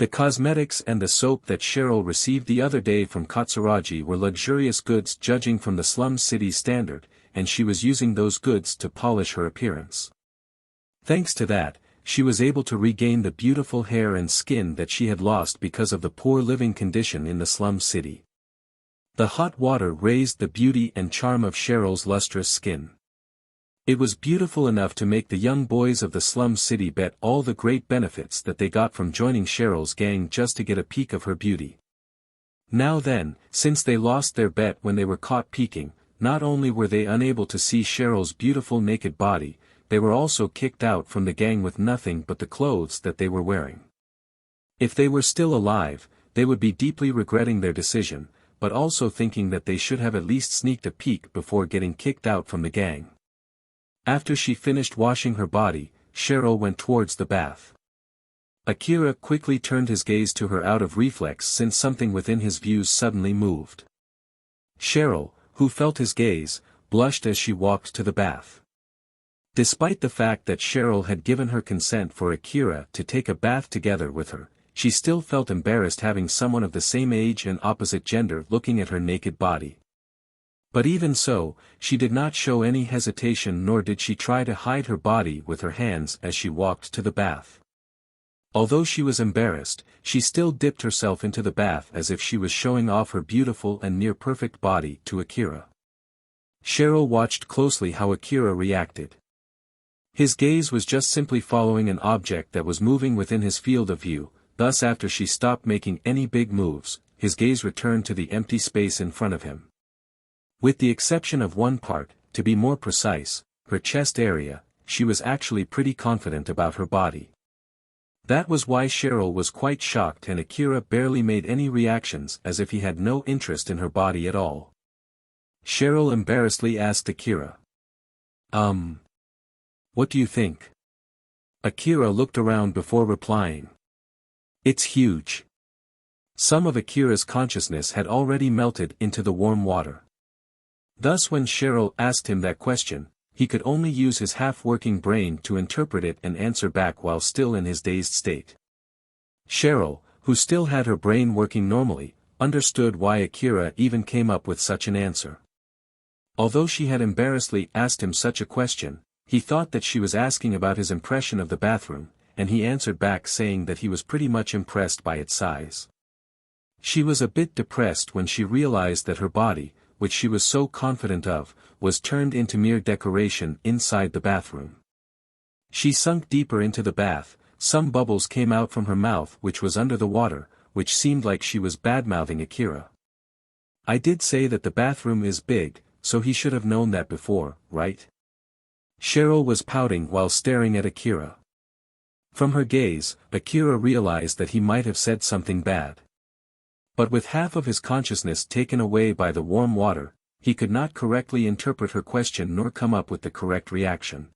The cosmetics and the soap that Cheryl received the other day from Katsuragi were luxurious goods judging from the slum city standard, and she was using those goods to polish her appearance. Thanks to that, she was able to regain the beautiful hair and skin that she had lost because of the poor living condition in the slum city. The hot water raised the beauty and charm of Cheryl's lustrous skin. It was beautiful enough to make the young boys of the slum city bet all the great benefits that they got from joining Cheryl's gang just to get a peek of her beauty. Now then, since they lost their bet when they were caught peeking, not only were they unable to see Cheryl's beautiful naked body, they were also kicked out from the gang with nothing but the clothes that they were wearing. If they were still alive, they would be deeply regretting their decision, but also thinking that they should have at least sneaked a peek before getting kicked out from the gang. After she finished washing her body, Cheryl went towards the bath. Akira quickly turned his gaze to her out of reflex since something within his views suddenly moved. Cheryl, who felt his gaze, blushed as she walked to the bath. Despite the fact that Cheryl had given her consent for Akira to take a bath together with her, she still felt embarrassed having someone of the same age and opposite gender looking at her naked body. But even so, she did not show any hesitation nor did she try to hide her body with her hands as she walked to the bath. Although she was embarrassed, she still dipped herself into the bath as if she was showing off her beautiful and near-perfect body to Akira. Cheryl watched closely how Akira reacted. His gaze was just simply following an object that was moving within his field of view, thus after she stopped making any big moves, his gaze returned to the empty space in front of him. With the exception of one part, to be more precise, her chest area, she was actually pretty confident about her body. That was why Cheryl was quite shocked and Akira barely made any reactions as if he had no interest in her body at all. Cheryl embarrassedly asked Akira. What do you think? Akira looked around before replying. It's huge. Some of Akira's consciousness had already melted into the warm water. Thus when Cheryl asked him that question, he could only use his half-working brain to interpret it and answer back while still in his dazed state. Cheryl, who still had her brain working normally, understood why Akira even came up with such an answer. Although she had embarrassedly asked him such a question, he thought that she was asking about his impression of the bathroom, and he answered back saying that he was pretty much impressed by its size. She was a bit depressed when she realized that her body, which she was so confident of, was turned into mere decoration inside the bathroom. She sunk deeper into the bath, some bubbles came out from her mouth which was under the water, which seemed like she was badmouthing Akira. I did say that the bathroom is big, so he should have known that before, right? Cheryl was pouting while staring at Akira. From her gaze, Akira realized that he might have said something bad. But with half of his consciousness taken away by the warm water, he could not correctly interpret her question nor come up with the correct reaction.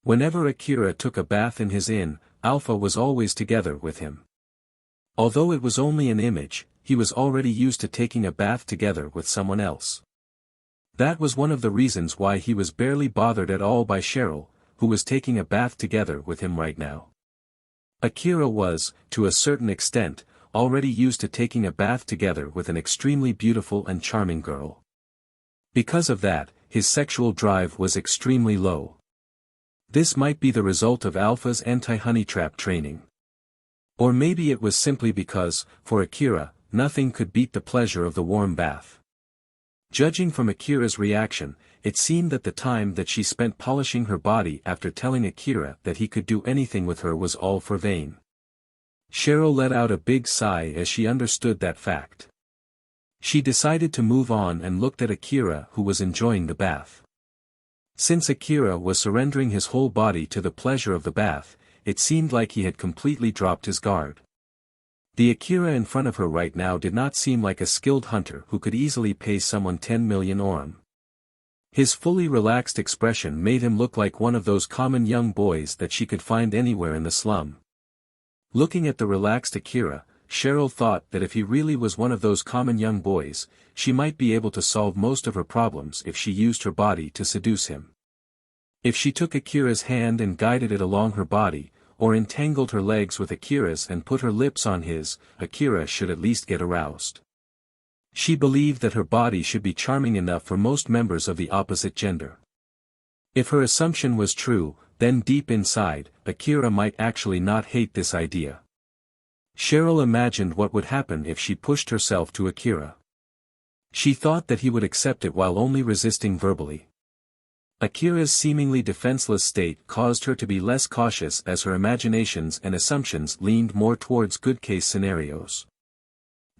Whenever Akira took a bath in his inn, Alpha was always together with him. Although it was only an image, he was already used to taking a bath together with someone else. That was one of the reasons why he was barely bothered at all by Cheryl, who was taking a bath together with him right now. Akira was, to a certain extent, already used to taking a bath together with an extremely beautiful and charming girl. Because of that, his sexual drive was extremely low. This might be the result of Alpha's anti-honey trap training. Or maybe it was simply because, for Akira, nothing could beat the pleasure of the warm bath. Judging from Akira's reaction, it seemed that the time that she spent polishing her body after telling Akira that he could do anything with her was all for vain. Cheryl let out a big sigh as she understood that fact. She decided to move on and looked at Akira who was enjoying the bath. Since Akira was surrendering his whole body to the pleasure of the bath, it seemed like he had completely dropped his guard. The Akira in front of her right now did not seem like a skilled hunter who could easily pay someone 10 million orum. His fully relaxed expression made him look like one of those common young boys that she could find anywhere in the slum. Looking at the relaxed Akira, Cheryl thought that if he really was one of those common young boys, she might be able to solve most of her problems if she used her body to seduce him. If she took Akira's hand and guided it along her body, or entangled her legs with Akira's and put her lips on his, Akira should at least get aroused. She believed that her body should be charming enough for most members of the opposite gender. If her assumption was true, then deep inside, Akira might actually not hate this idea. Cheryl imagined what would happen if she pushed herself to Akira. She thought that he would accept it while only resisting verbally. Akira's seemingly defenseless state caused her to be less cautious as her imaginations and assumptions leaned more towards good-case scenarios.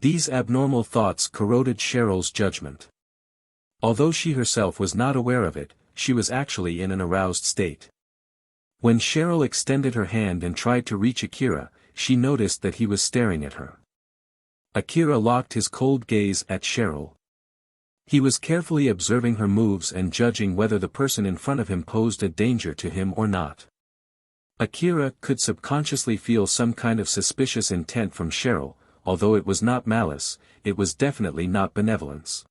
These abnormal thoughts corroded Cheryl's judgment. Although she herself was not aware of it, she was actually in an aroused state. When Cheryl extended her hand and tried to reach Akira, she noticed that he was staring at her. Akira locked his cold gaze at Cheryl. He was carefully observing her moves and judging whether the person in front of him posed a danger to him or not. Akira could subconsciously feel some kind of suspicious intent from Cheryl, although it was not malice, it was definitely not benevolence.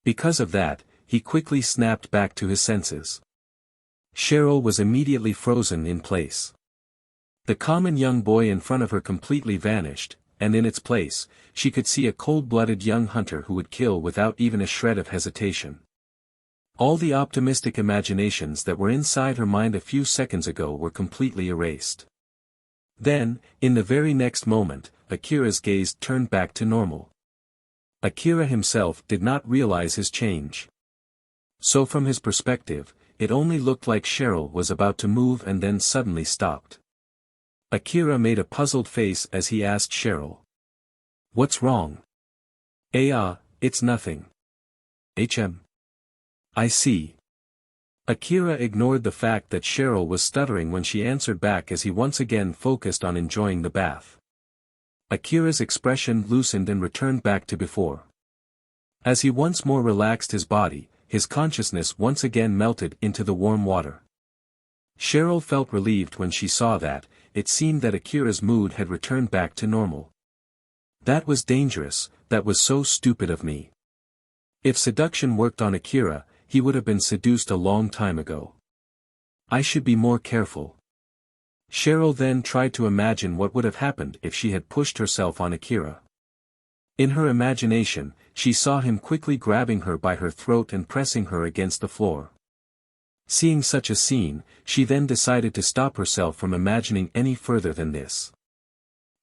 Because of that, he quickly snapped back to his senses. Cheryl was immediately frozen in place. The common young boy in front of her completely vanished, and in its place, she could see a cold-blooded young hunter who would kill without even a shred of hesitation. All the optimistic imaginations that were inside her mind a few seconds ago were completely erased. Then, in the very next moment, Akira's gaze turned back to normal. Akira himself did not realize his change. So from his perspective, it only looked like Cheryl was about to move and then suddenly stopped. Akira made a puzzled face as he asked Cheryl. "What's wrong?" It's nothing. I see." Akira ignored the fact that Cheryl was stuttering when she answered back as he once again focused on enjoying the bath. Akira's expression loosened and returned back to before. As he once more relaxed his body, his consciousness once again melted into the warm water. Cheryl felt relieved when she saw that. It seemed that Akira's mood had returned back to normal. That was dangerous, that was so stupid of me. If seduction worked on Akira, he would have been seduced a long time ago. I should be more careful. Cheryl then tried to imagine what would have happened if she had pushed herself on Akira. In her imagination, she saw him quickly grabbing her by her throat and pressing her against the floor. Seeing such a scene, she then decided to stop herself from imagining any further than this.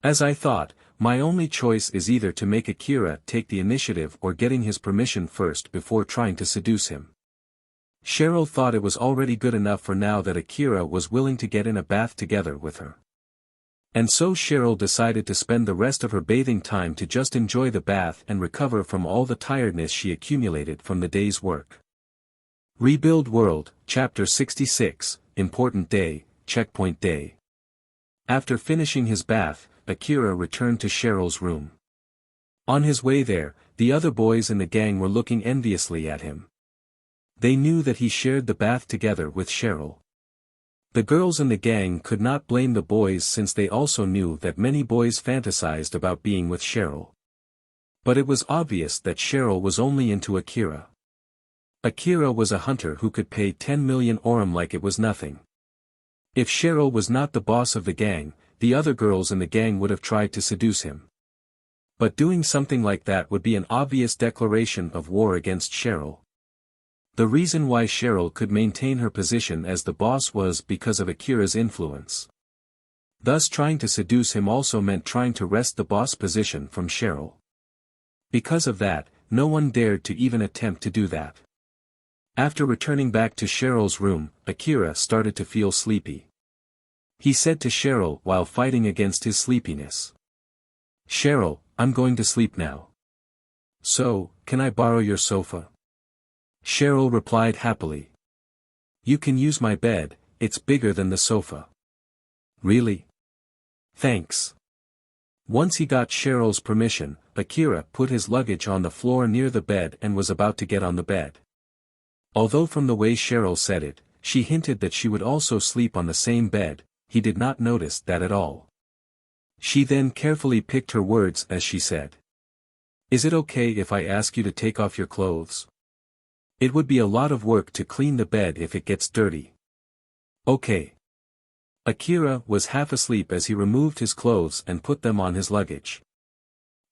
As I thought, my only choice is either to make Akira take the initiative or getting his permission first before trying to seduce him. Cheryl thought it was already good enough for now that Akira was willing to get in a bath together with her. And so Cheryl decided to spend the rest of her bathing time to just enjoy the bath and recover from all the tiredness she accumulated from the day's work. Rebuild World, Chapter 66, Important Day, Checkpoint Day. After finishing his bath, Akira returned to Cheryl's room. On his way there, the other boys in the gang were looking enviously at him. They knew that he shared the bath together with Cheryl. The girls in the gang could not blame the boys since they also knew that many boys fantasized about being with Cheryl. But it was obvious that Cheryl was only into Akira. Akira was a hunter who could pay 10 million orum like it was nothing. If Cheryl was not the boss of the gang, the other girls in the gang would have tried to seduce him. But doing something like that would be an obvious declaration of war against Cheryl. The reason why Cheryl could maintain her position as the boss was because of Akira's influence. Thus trying to seduce him also meant trying to wrest the boss position from Cheryl. Because of that, no one dared to even attempt to do that. After returning back to Cheryl's room, Akira started to feel sleepy. He said to Cheryl while fighting against his sleepiness. "Cheryl, I'm going to sleep now. So, can I borrow your sofa?" Cheryl replied happily. "You can use my bed, it's bigger than the sofa." "Really? Thanks." Once he got Cheryl's permission, Akira put his luggage on the floor near the bed and was about to get on the bed. Although from the way Cheryl said it, she hinted that she would also sleep on the same bed, he did not notice that at all. She then carefully picked her words as she said. "Is it okay if I ask you to take off your clothes? It would be a lot of work to clean the bed if it gets dirty." "Okay." Akira was half asleep as he removed his clothes and put them on his luggage.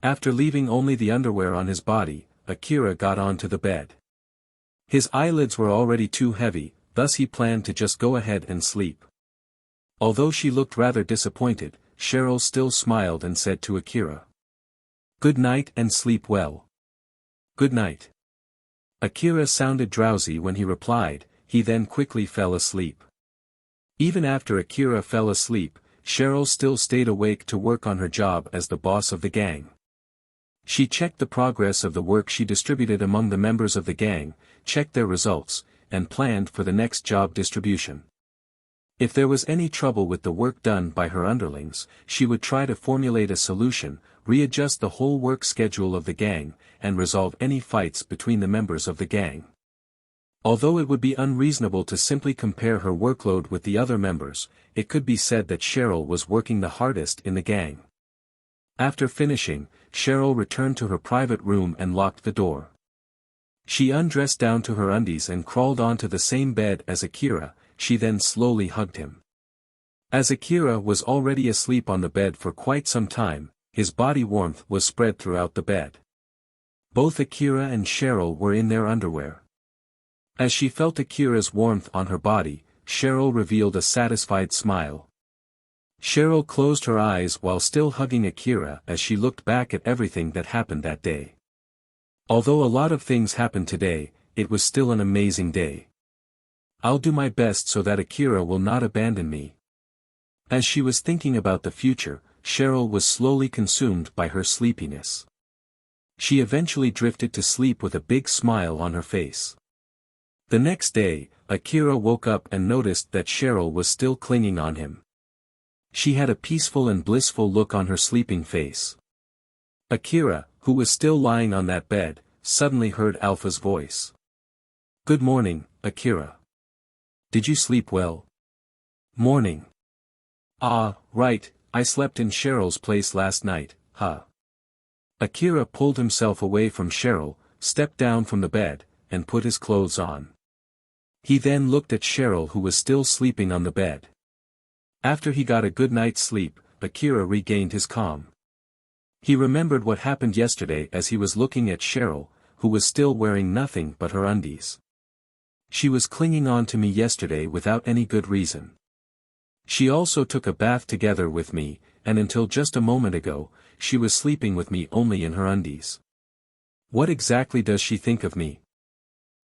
After leaving only the underwear on his body, Akira got onto the bed. His eyelids were already too heavy, thus he planned to just go ahead and sleep. Although she looked rather disappointed, Cheryl still smiled and said to Akira, "Good night and sleep well." "Good night." Akira sounded drowsy when he replied, he then quickly fell asleep. Even after Akira fell asleep, Cheryl still stayed awake to work on her job as the boss of the gang. She checked the progress of the work she distributed among the members of the gang, checked their results, and planned for the next job distribution. If there was any trouble with the work done by her underlings, she would try to formulate a solution, readjust the whole work schedule of the gang, and resolve any fights between the members of the gang. Although it would be unreasonable to simply compare her workload with the other members, it could be said that Cheryl was working the hardest in the gang. After finishing, Cheryl returned to her private room and locked the door. She undressed down to her undies and crawled onto the same bed as Akira, she then slowly hugged him. As Akira was already asleep on the bed for quite some time, his body warmth was spread throughout the bed. Both Akira and Cheryl were in their underwear. As she felt Akira's warmth on her body, Cheryl revealed a satisfied smile. Cheryl closed her eyes while still hugging Akira as she looked back at everything that happened that day. Although a lot of things happened today, it was still an amazing day. I'll do my best so that Akira will not abandon me. As she was thinking about the future, Cheryl was slowly consumed by her sleepiness. She eventually drifted to sleep with a big smile on her face. The next day, Akira woke up and noticed that Cheryl was still clinging on him. She had a peaceful and blissful look on her sleeping face. Akira, who was still lying on that bed, suddenly heard Alpha's voice. "Good morning, Akira. Did you sleep well?" "Morning. Ah, right, I slept in Cheryl's place last night, huh?" Akira pulled himself away from Cheryl, stepped down from the bed, and put his clothes on. He then looked at Cheryl, who was still sleeping on the bed. After he got a good night's sleep, Akira regained his calm. He remembered what happened yesterday as he was looking at Cheryl, who was still wearing nothing but her undies. "She was clinging on to me yesterday without any good reason. She also took a bath together with me, and until just a moment ago, she was sleeping with me only in her undies. What exactly does she think of me?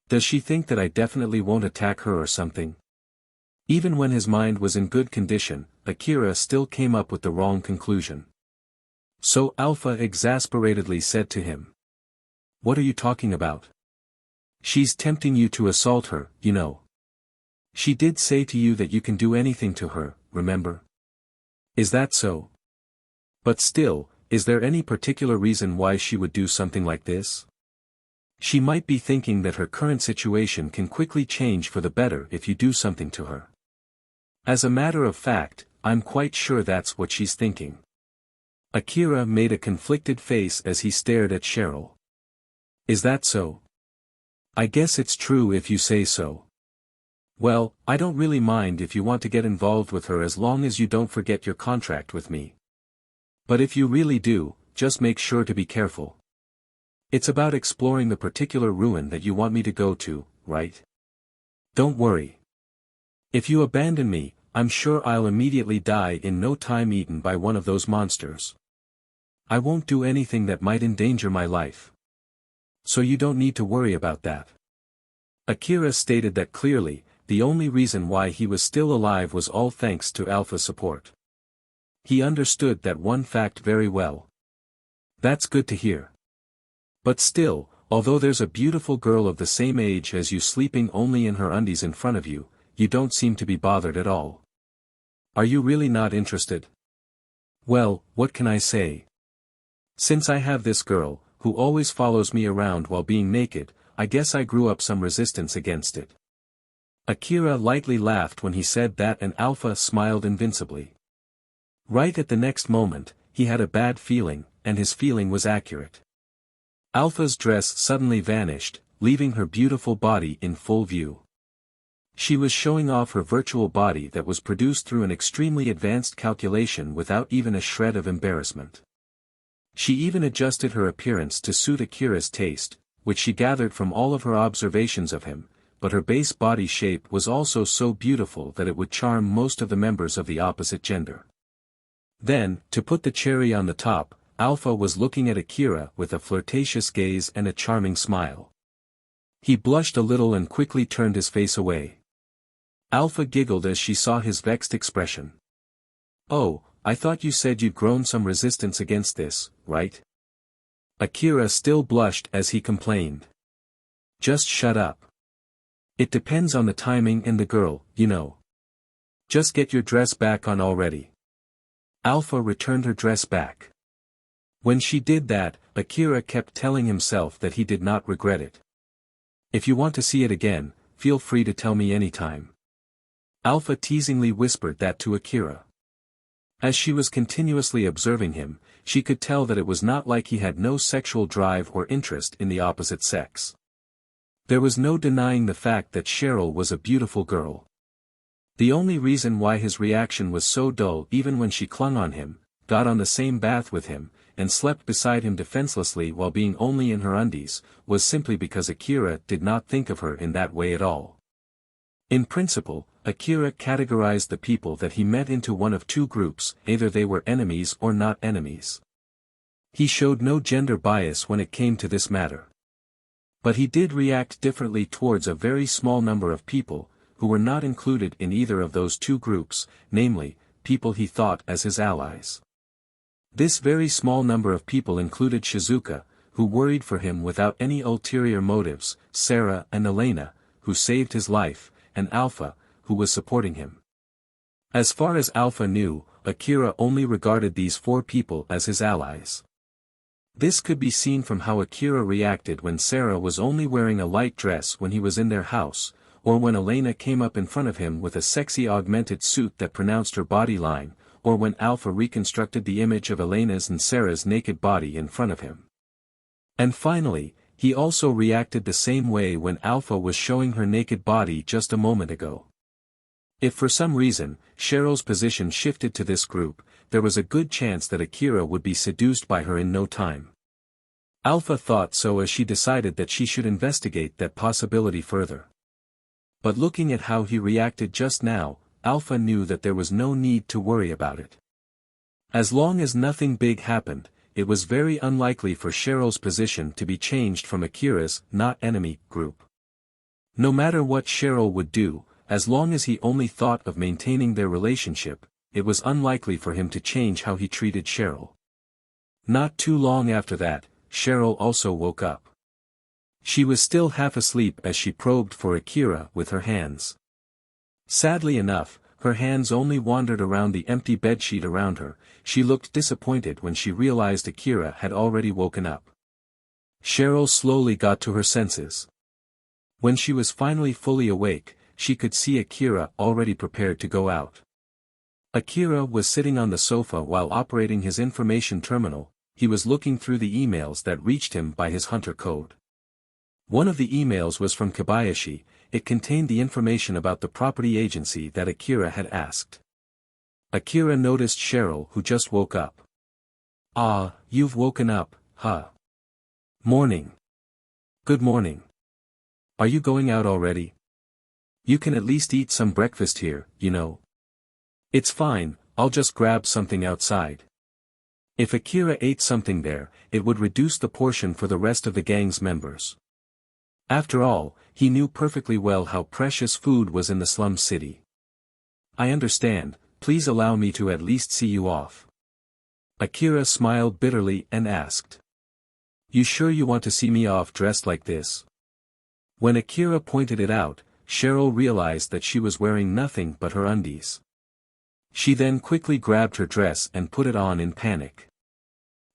Does she think that I definitely won't attack her or something?" Even when his mind was in good condition, Akira still came up with the wrong conclusion. So Alpha exasperatedly said to him. "What are you talking about? She's tempting you to assault her, you know. She did say to you that you can do anything to her, remember? Is that so? But still, is there any particular reason why she would do something like this? She might be thinking that her current situation can quickly change for the better if you do something to her. As a matter of fact, I'm quite sure that's what she's thinking." Akira made a conflicted face as he stared at Cheryl. "Is that so? I guess it's true if you say so. Well, I don't really mind if you want to get involved with her as long as you don't forget your contract with me. But if you really do, just make sure to be careful. It's about exploring the particular ruin that you want me to go to, right? Don't worry. If you abandon me, I'm sure I'll immediately die in no time, eaten by one of those monsters. I won't do anything that might endanger my life. So you don't need to worry about that." Akira stated that clearly, the only reason why he was still alive was all thanks to Alpha's support. He understood that one fact very well. "That's good to hear. But still, although there's a beautiful girl of the same age as you sleeping only in her undies in front of you, you don't seem to be bothered at all. Are you really not interested?" "Well, what can I say? Since I have this girl, who always follows me around while being naked, I guess I grew up some resistance against it." Akira lightly laughed when he said that, and Alpha smiled invincibly. Right at the next moment, he had a bad feeling, and his feeling was accurate. Alpha's dress suddenly vanished, leaving her beautiful body in full view. She was showing off her virtual body that was produced through an extremely advanced calculation without even a shred of embarrassment. She even adjusted her appearance to suit Akira's taste, which she gathered from all of her observations of him, but her base body shape was also so beautiful that it would charm most of the members of the opposite gender. Then, to put the cherry on the top, Alpha was looking at Akira with a flirtatious gaze and a charming smile. He blushed a little and quickly turned his face away. Alpha giggled as she saw his vexed expression. "Oh, I thought you said you'd grown some resistance against this, right?" Akira still blushed as he complained. "Just shut up. It depends on the timing and the girl, you know. Just get your dress back on already." Alpha returned her dress back. When she did that, Akira kept telling himself that he did not regret it. "If you want to see it again, feel free to tell me anytime." Alpha teasingly whispered that to Akira. As she was continuously observing him, she could tell that it was not like he had no sexual drive or interest in the opposite sex. There was no denying the fact that Cheryl was a beautiful girl. The only reason why his reaction was so dull even when she clung on him, got on the same bath with him, and slept beside him defenselessly while being only in her undies, was simply because Akira did not think of her in that way at all. In principle, Akira categorized the people that he met into one of two groups: either they were enemies or not enemies. He showed no gender bias when it came to this matter. But he did react differently towards a very small number of people, who were not included in either of those two groups, namely, people he thought as his allies. This very small number of people included Shizuka, who worried for him without any ulterior motives, Sarah and Elena, who saved his life, and Alpha, who was supporting him. As far as Alpha knew, Akira only regarded these 4 people as his allies. This could be seen from how Akira reacted when Sarah was only wearing a light dress when he was in their house, or when Elena came up in front of him with a sexy augmented suit that pronounced her body line, or when Alpha reconstructed the image of Elena's and Sarah's naked body in front of him. And finally, he also reacted the same way when Alpha was showing her naked body just a moment ago. If for some reason, Cheryl's position shifted to this group, there was a good chance that Akira would be seduced by her in no time. Alpha thought so as she decided that she should investigate that possibility further. But looking at how he reacted just now, Alpha knew that there was no need to worry about it. As long as nothing big happened, it was very unlikely for Cheryl's position to be changed from Akira's not enemy group. No matter what Cheryl would do, as long as he only thought of maintaining their relationship, it was unlikely for him to change how he treated Cheryl. Not too long after that, Cheryl also woke up. She was still half asleep as she probed for Akira with her hands. Sadly enough, her hands only wandered around the empty bedsheet around her. She looked disappointed when she realized Akira had already woken up. Cheryl slowly got to her senses. When she was finally fully awake, she could see Akira already prepared to go out. Akira was sitting on the sofa while operating his information terminal. He was looking through the emails that reached him by his hunter code. One of the emails was from Kobayashi. It contained the information about the property agency that Akira had asked. Akira noticed Cheryl, who just woke up. "Ah, you've woken up, huh? Morning. Good morning. Are you going out already? You can at least eat some breakfast here, you know." "It's fine, I'll just grab something outside." If Akira ate something there, it would reduce the portion for the rest of the gang's members. After all, he knew perfectly well how precious food was in the slum city. "I understand, please allow me to at least see you off." Akira smiled bitterly and asked. "You sure you want to see me off dressed like this?" When Akira pointed it out, Cheryl realized that she was wearing nothing but her undies. She then quickly grabbed her dress and put it on in panic.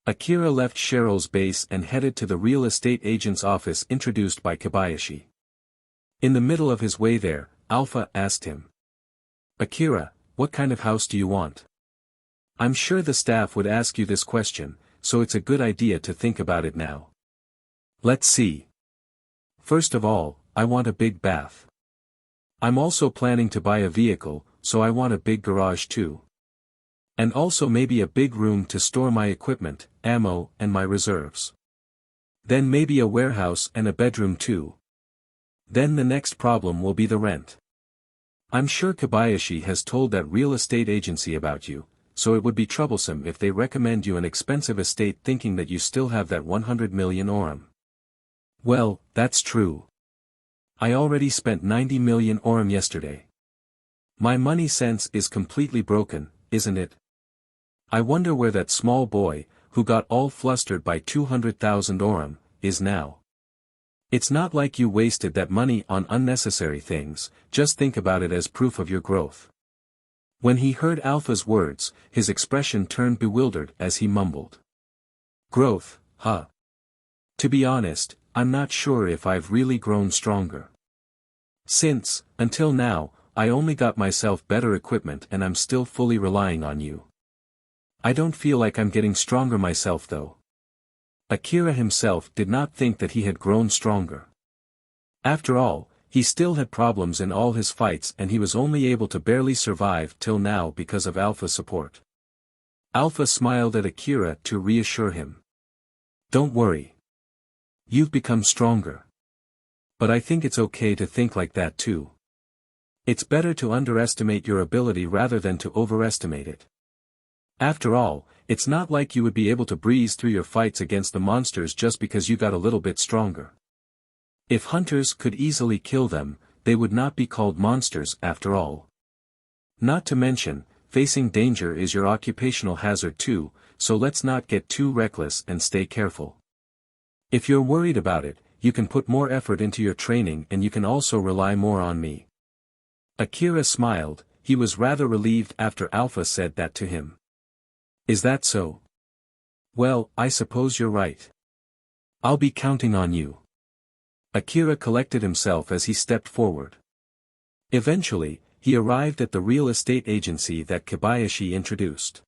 Akira left Cheryl's base and headed to the real estate agent's office introduced by Kobayashi. In the middle of his way there, Alpha asked him. "Akira, what kind of house do you want?" "I'm sure the staff would ask you this question, so it's a good idea to think about it now." "Let's see. First of all, I want a big bath. I'm also planning to buy a vehicle, so I want a big garage too. And also maybe a big room to store my equipment, ammo, and my reserves. Then maybe a warehouse and a bedroom too. Then the next problem will be the rent. I'm sure Kobayashi has told that real estate agency about you, so it would be troublesome if they recommend you an expensive estate thinking that you still have that 100 million orum." "Well, that's true. I already spent 90 million orum yesterday. My money sense is completely broken, isn't it? I wonder where that small boy, who got all flustered by 200,000 orum, is now. It's not like you wasted that money on unnecessary things, just think about it as proof of your growth." When he heard Alpha's words, his expression turned bewildered as he mumbled. "Growth, huh? To be honest, I'm not sure if I've really grown stronger. Since, until now, I only got myself better equipment and I'm still fully relying on you. I don't feel like I'm getting stronger myself though." Akira himself did not think that he had grown stronger. After all, he still had problems in all his fights and he was only able to barely survive till now because of Alpha's support. Alpha smiled at Akira to reassure him. "Don't worry. You've become stronger. But I think it's okay to think like that too. It's better to underestimate your ability rather than to overestimate it. After all, it's not like you would be able to breeze through your fights against the monsters just because you got a little bit stronger. If hunters could easily kill them, they would not be called monsters after all. Not to mention, facing danger is your occupational hazard too, so let's not get too reckless and stay careful. If you're worried about it, you can put more effort into your training and you can also rely more on me. Akira smiled, he was rather relieved after Alpha said that to him. Is that so? Well, I suppose you're right. I'll be counting on you. Akira collected himself as he stepped forward. Eventually, he arrived at the real estate agency that Kobayashi introduced.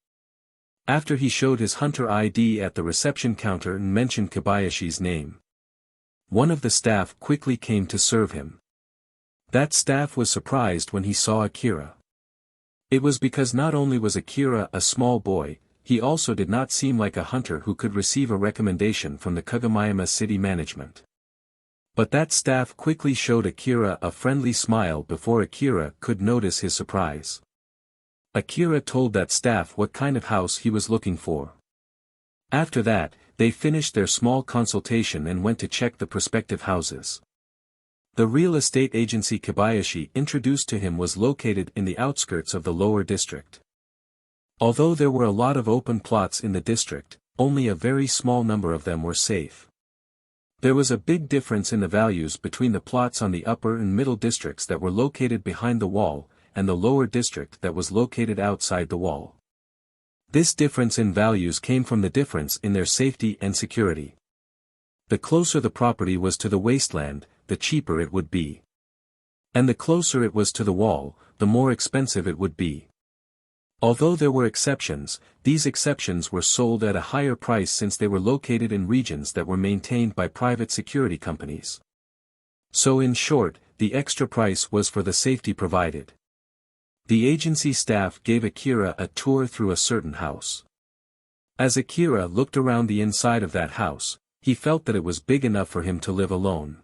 After he showed his hunter ID at the reception counter and mentioned Kobayashi's name, one of the staff quickly came to serve him. That staff was surprised when he saw Akira. It was because not only was Akira a small boy, he also did not seem like a hunter who could receive a recommendation from the Kagomayama city management. But that staff quickly showed Akira a friendly smile before Akira could notice his surprise. Akira told that staff what kind of house he was looking for. After that, they finished their small consultation and went to check the prospective houses. The real estate agency Kobayashi introduced to him was located in the outskirts of the lower district. Although there were a lot of open plots in the district, only a very small number of them were safe. There was a big difference in the values between the plots on the upper and middle districts that were located behind the wall, and the lower district that was located outside the wall. This difference in values came from the difference in their safety and security. The closer the property was to the wasteland, the cheaper it would be. And the closer it was to the wall, the more expensive it would be. Although there were exceptions, these exceptions were sold at a higher price since they were located in regions that were maintained by private security companies. So in short, the extra price was for the safety provided. The agency staff gave Akira a tour through a certain house. As Akira looked around the inside of that house, he felt that it was big enough for him to live alone.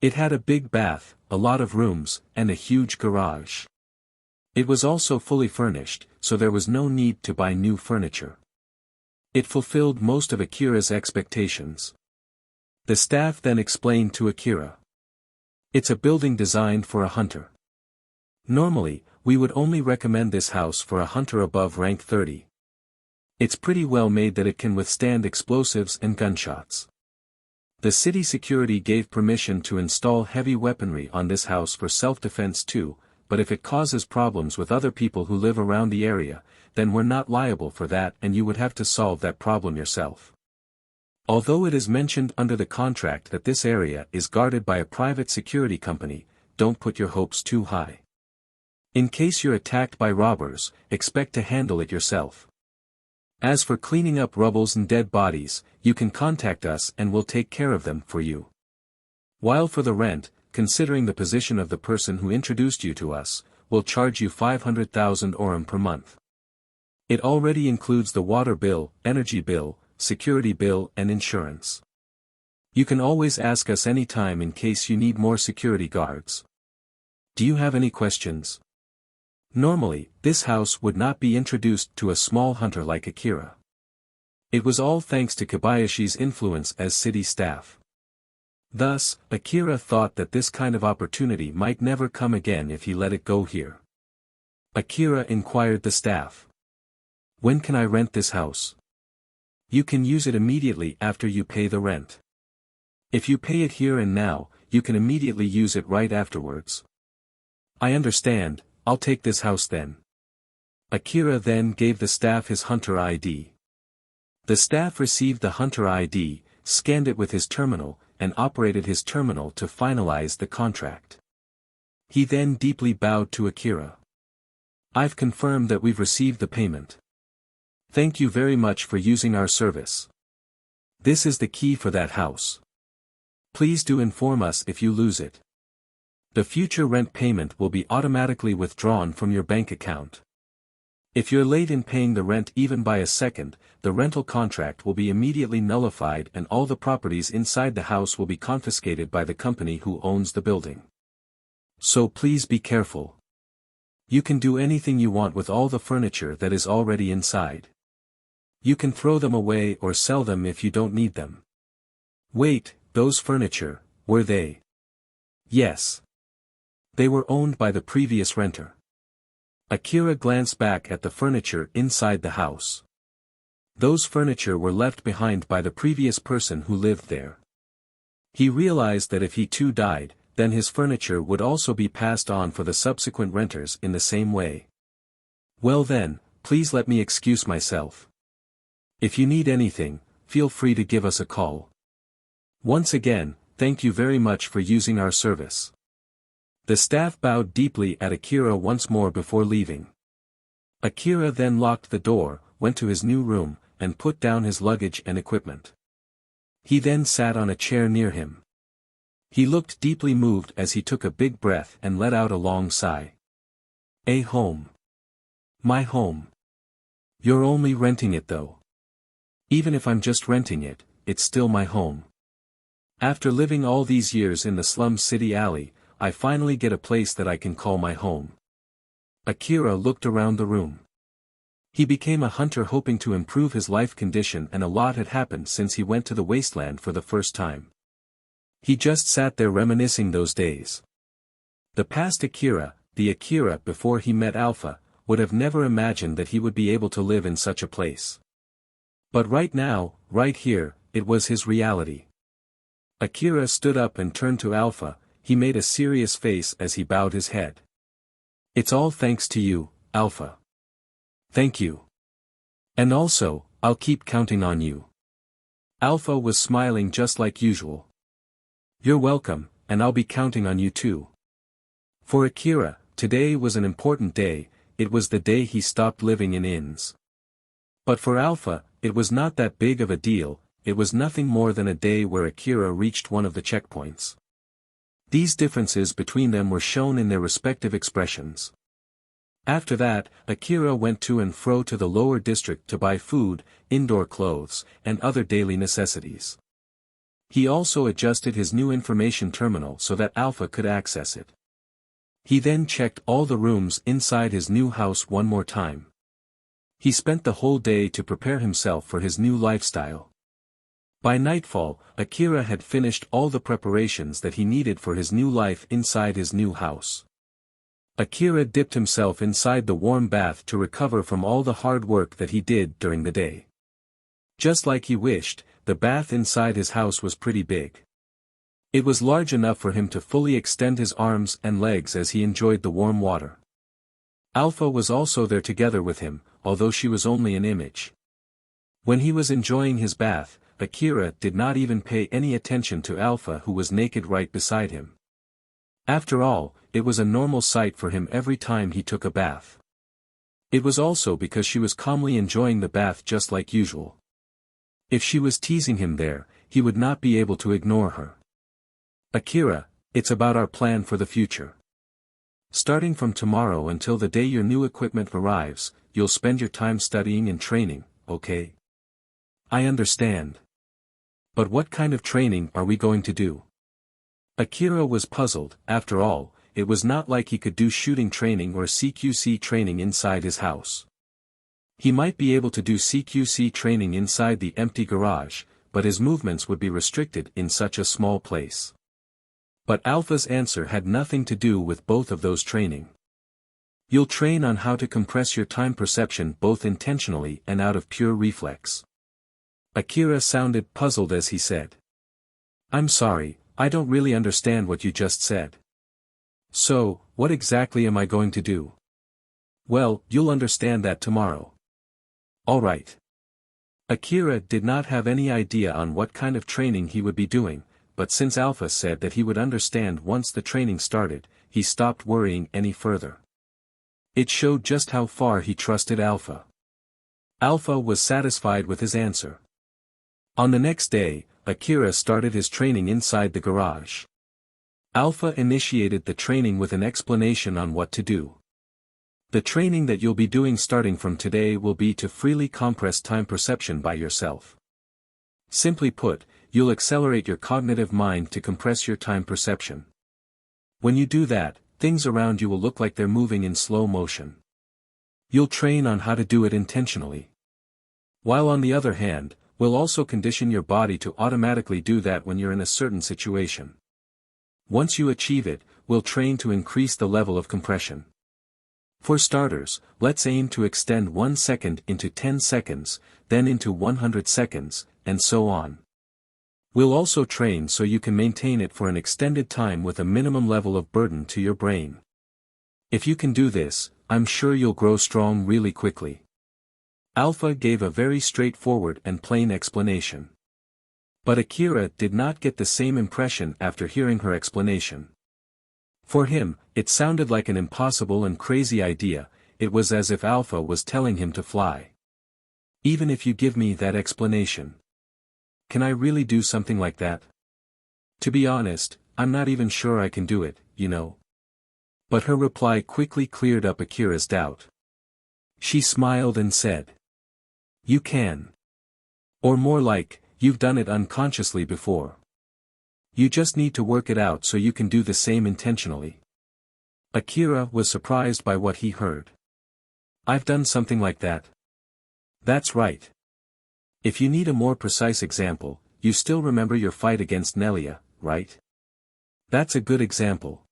It had a big bath, a lot of rooms, and a huge garage. It was also fully furnished, so there was no need to buy new furniture. It fulfilled most of Akira's expectations. The staff then explained to Akira. It's a building designed for a hunter. Normally, we would only recommend this house for a hunter above rank 30. It's pretty well made that it can withstand explosives and gunshots. The city security gave permission to install heavy weaponry on this house for self-defense too, but if it causes problems with other people who live around the area, then we're not liable for that and you would have to solve that problem yourself. Although it is mentioned under the contract that this area is guarded by a private security company, don't put your hopes too high. In case you're attacked by robbers, expect to handle it yourself. As for cleaning up rubbles and dead bodies, you can contact us and we'll take care of them for you. While for the rent, considering the position of the person who introduced you to us, we'll charge you 500,000 orum per month. It already includes the water bill, energy bill, security bill and insurance. You can always ask us anytime in case you need more security guards. Do you have any questions? Normally, this house would not be introduced to a small hunter like Akira. It was all thanks to Kobayashi's influence as city staff. Thus, Akira thought that this kind of opportunity might never come again if he let it go here. Akira inquired the staff. When can I rent this house? You can use it immediately after you pay the rent. If you pay it here and now, you can immediately use it right afterwards. I understand, I'll take this house then. Akira then gave the staff his hunter ID. The staff received the hunter ID, scanned it with his terminal, and operated his terminal to finalize the contract. He then deeply bowed to Akira. I've confirmed that we've received the payment. Thank you very much for using our service. This is the key for that house. Please do inform us if you lose it. The future rent payment will be automatically withdrawn from your bank account. If you're late in paying the rent even by a second, the rental contract will be immediately nullified and all the properties inside the house will be confiscated by the company who owns the building. So please be careful. You can do anything you want with all the furniture that is already inside. You can throw them away or sell them if you don't need them. Wait, those furniture, were they? Yes. They were owned by the previous renter. Akira glanced back at the furniture inside the house. Those furniture were left behind by the previous person who lived there. He realized that if he too died, then his furniture would also be passed on for the subsequent renters in the same way. Well then, please let me excuse myself. If you need anything, feel free to give us a call. Once again, thank you very much for using our service. The staff bowed deeply at Akira once more before leaving. Akira then locked the door, went to his new room, and put down his luggage and equipment. He then sat on a chair near him. He looked deeply moved as he took a big breath and let out a long sigh. A home. My home. You're only renting it though. Even if I'm just renting it, it's still my home. After living all these years in the slum city alley, I finally get a place that I can call my home. Akira looked around the room. He became a hunter hoping to improve his life condition, and a lot had happened since he went to the wasteland for the first time. He just sat there reminiscing those days. The past Akira, the Akira before he met Alpha, would have never imagined that he would be able to live in such a place. But right now, right here, it was his reality. Akira stood up and turned to Alpha. He made a serious face as he bowed his head. It's all thanks to you, Alpha. Thank you. And also, I'll keep counting on you. Alpha was smiling just like usual. You're welcome, and I'll be counting on you too. For Akira, today was an important day. It was the day he stopped living in inns. But for Alpha, it was not that big of a deal. It was nothing more than a day where Akira reached one of the checkpoints. These differences between them were shown in their respective expressions. After that, Akira went to and fro to the lower district to buy food, indoor clothes, and other daily necessities. He also adjusted his new information terminal so that Alpha could access it. He then checked all the rooms inside his new house one more time. He spent the whole day to prepare himself for his new lifestyle. By nightfall, Akira had finished all the preparations that he needed for his new life inside his new house. Akira dipped himself inside the warm bath to recover from all the hard work that he did during the day. Just like he wished, the bath inside his house was pretty big. It was large enough for him to fully extend his arms and legs as he enjoyed the warm water. Alpha was also there together with him, although she was only an image. When he was enjoying his bath, Akira did not even pay any attention to Alpha, who was naked right beside him. After all, it was a normal sight for him every time he took a bath. It was also because she was calmly enjoying the bath just like usual. If she was teasing him there, he would not be able to ignore her. Akira, it's about our plan for the future. Starting from tomorrow until the day your new equipment arrives, you'll spend your time studying and training, okay? I understand. But what kind of training are we going to do? Akira was puzzled. After all, it was not like he could do shooting training or CQC training inside his house. He might be able to do CQC training inside the empty garage, but his movements would be restricted in such a small place. But Alpha's answer had nothing to do with both of those training. You'll train on how to compress your time perception both intentionally and out of pure reflex. Akira sounded puzzled as he said. I'm sorry, I don't really understand what you just said. So, what exactly am I going to do? Well, you'll understand that tomorrow. Alright. Akira did not have any idea on what kind of training he would be doing, but since Alpha said that he would understand once the training started, he stopped worrying any further. It showed just how far he trusted Alpha. Alpha was satisfied with his answer. On the next day, Akira started his training inside the garage. Alpha initiated the training with an explanation on what to do. The training that you'll be doing starting from today will be to freely compress time perception by yourself. Simply put, you'll accelerate your cognitive mind to compress your time perception. When you do that, things around you will look like they're moving in slow motion. You'll train on how to do it intentionally. While on the other hand, we'll also condition your body to automatically do that when you're in a certain situation. Once you achieve it, we'll train to increase the level of compression. For starters, let's aim to extend 1 second into 10 seconds, then into 100 seconds, and so on. We'll also train so you can maintain it for an extended time with a minimum level of burden to your brain. If you can do this, I'm sure you'll grow strong really quickly. Alpha gave a very straightforward and plain explanation. But Akira did not get the same impression after hearing her explanation. For him, it sounded like an impossible and crazy idea. It was as if Alpha was telling him to fly. Even if you give me that explanation. Can I really do something like that? To be honest, I'm not even sure I can do it, you know. But her reply quickly cleared up Akira's doubt. She smiled and said, "You can. Or more like, you've done it unconsciously before. You just need to work it out so you can do the same intentionally." Akira was surprised by what he heard. "I've done something like that?" "That's right. If you need a more precise example, you still remember your fight against Nelia, right? That's a good example.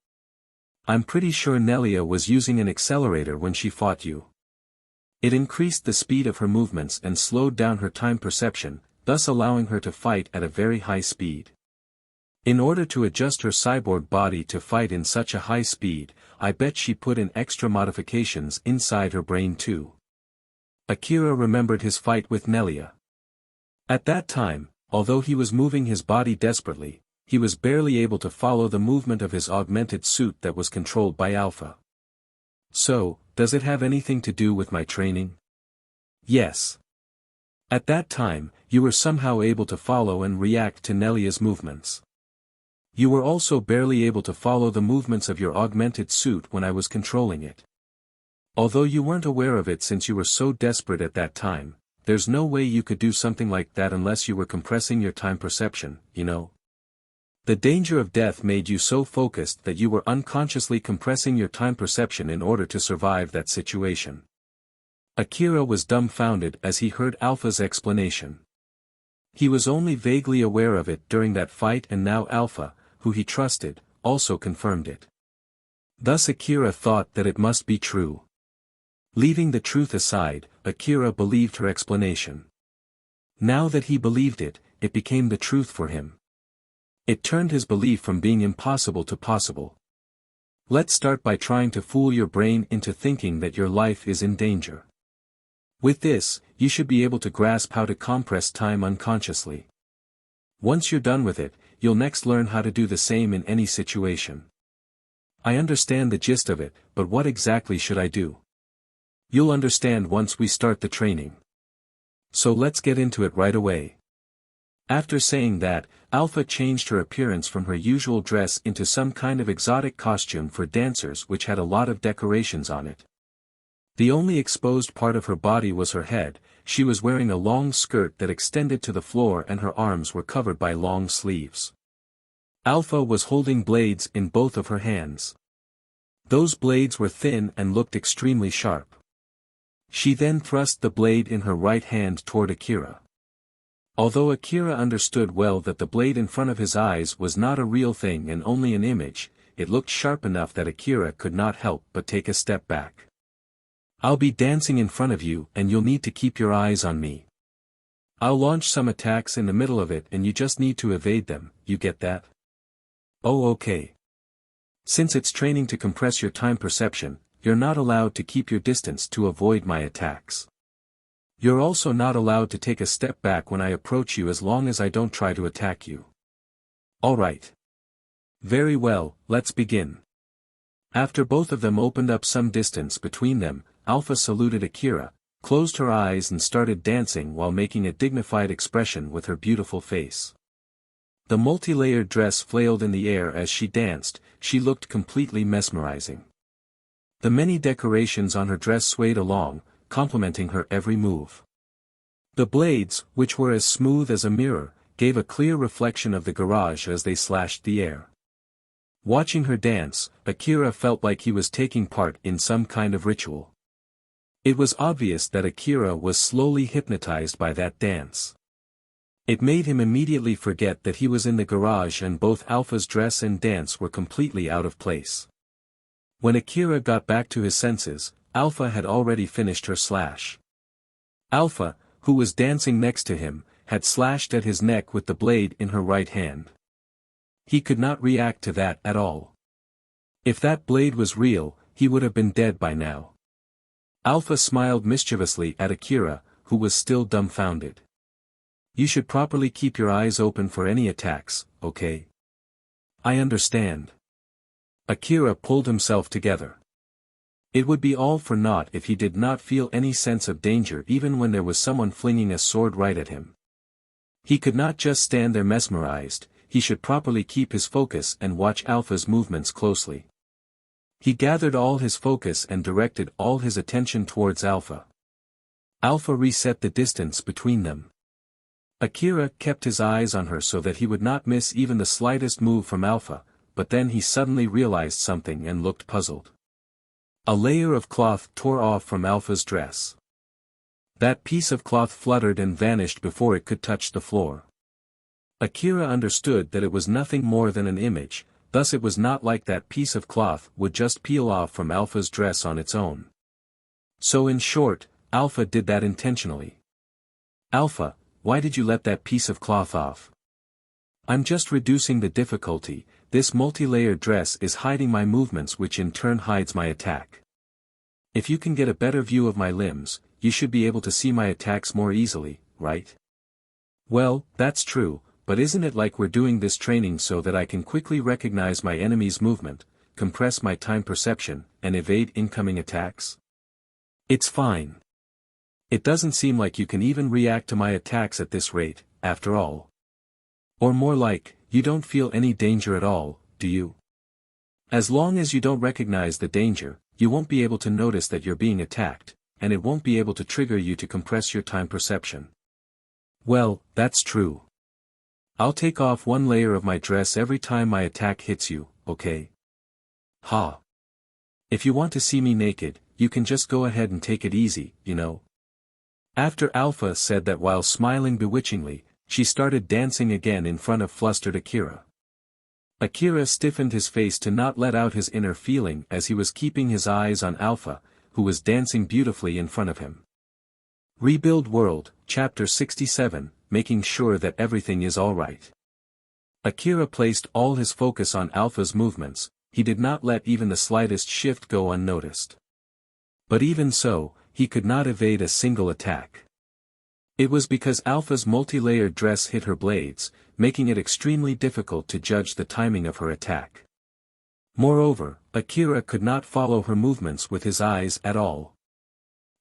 I'm pretty sure Nelia was using an accelerator when she fought you. It increased the speed of her movements and slowed down her time perception, thus allowing her to fight at a very high speed. In order to adjust her cyborg body to fight in such a high speed, I bet she put in extra modifications inside her brain too." Akira remembered his fight with Nelia. At that time, although he was moving his body desperately, he was barely able to follow the movement of his augmented suit that was controlled by Alpha. "So, does it have anything to do with my training?" "Yes. At that time, you were somehow able to follow and react to Nelia's movements. You were also barely able to follow the movements of your augmented suit when I was controlling it. Although you weren't aware of it since you were so desperate at that time, there's no way you could do something like that unless you were compressing your time perception, you know? The danger of death made you so focused that you were unconsciously compressing your time perception in order to survive that situation." Akira was dumbfounded as he heard Alpha's explanation. He was only vaguely aware of it during that fight, and now Alpha, who he trusted, also confirmed it. Thus Akira thought that it must be true. Leaving the truth aside, Akira believed her explanation. Now that he believed it, it became the truth for him. It turned his belief from being impossible to possible. Let's start by trying to fool your brain into thinking that your life is in danger. With this, you should be able to grasp how to compress time unconsciously. Once you're done with it, you'll next learn how to do the same in any situation. I understand the gist of it, but what exactly should I do? You'll understand once we start the training. So let's get into it right away. After saying that, Alpha changed her appearance from her usual dress into some kind of exotic costume for dancers which had a lot of decorations on it. The only exposed part of her body was her head. She was wearing a long skirt that extended to the floor and her arms were covered by long sleeves. Alpha was holding blades in both of her hands. Those blades were thin and looked extremely sharp. She then thrust the blade in her right hand toward Akira. Although Akira understood well that the blade in front of his eyes was not a real thing and only an image, it looked sharp enough that Akira could not help but take a step back. "I'll be dancing in front of you and you'll need to keep your eyes on me. I'll launch some attacks in the middle of it and you just need to evade them, you get that?" "Oh, okay. Since it's training to compress your time perception, you're not allowed to keep your distance to avoid my attacks. You're also not allowed to take a step back when I approach you as long as I don't try to attack you." "All right. Very well, let's begin." After both of them opened up some distance between them, Alpha saluted Akira, closed her eyes and started dancing while making a dignified expression with her beautiful face. The multi-layered dress flailed in the air as she danced. She looked completely mesmerizing. The many decorations on her dress swayed along, complementing her every move. The blades, which were as smooth as a mirror, gave a clear reflection of the garage as they slashed the air. Watching her dance, Akira felt like he was taking part in some kind of ritual. It was obvious that Akira was slowly hypnotized by that dance. It made him immediately forget that he was in the garage and both Alpha's dress and dance were completely out of place. When Akira got back to his senses, Alpha had already finished her slash. Alpha, who was dancing next to him, had slashed at his neck with the blade in her right hand. He could not react to that at all. If that blade was real, he would have been dead by now. Alpha smiled mischievously at Akira, who was still dumbfounded. You should properly keep your eyes open for any attacks, okay? I understand. Akira pulled himself together. It would be all for naught if he did not feel any sense of danger even when there was someone flinging a sword right at him. He could not just stand there mesmerized, he should properly keep his focus and watch Alpha's movements closely. He gathered all his focus and directed all his attention towards Alpha. Alpha reset the distance between them. Akira kept his eyes on her so that he would not miss even the slightest move from Alpha, but then he suddenly realized something and looked puzzled. A layer of cloth tore off from Alpha's dress. That piece of cloth fluttered and vanished before it could touch the floor. Akira understood that it was nothing more than an image, thus it was not like that piece of cloth would just peel off from Alpha's dress on its own. So in short, Alpha did that intentionally. Alpha, why did you let that piece of cloth off? I'm just reducing the difficulty, this multi-layered dress is hiding my movements which in turn hides my attack. If you can get a better view of my limbs, you should be able to see my attacks more easily, right? Well, that's true, but isn't it like we're doing this training so that I can quickly recognize my enemy's movement, compress my time perception, and evade incoming attacks? It's fine. It doesn't seem like you can even react to my attacks at this rate, after all. Or more like, you don't feel any danger at all, do you? As long as you don't recognize the danger, you won't be able to notice that you're being attacked, and it won't be able to trigger you to compress your time perception. Well, that's true. I'll take off one layer of my dress every time my attack hits you, okay? Ha. If you want to see me naked, you can just go ahead and take it easy, you know? After Alpha said that while smiling bewitchingly, she started dancing again in front of flustered Akira. Akira stiffened his face to not let out his inner feeling as he was keeping his eyes on Alpha, who was dancing beautifully in front of him. Rebuild World, Chapter 67, Making Sure That Everything Is Alright. Akira placed all his focus on Alpha's movements, he did not let even the slightest shift go unnoticed. But even so, he could not evade a single attack. It was because Alpha's multi-layered dress hit her blades, making it extremely difficult to judge the timing of her attack. Moreover, Akira could not follow her movements with his eyes at all.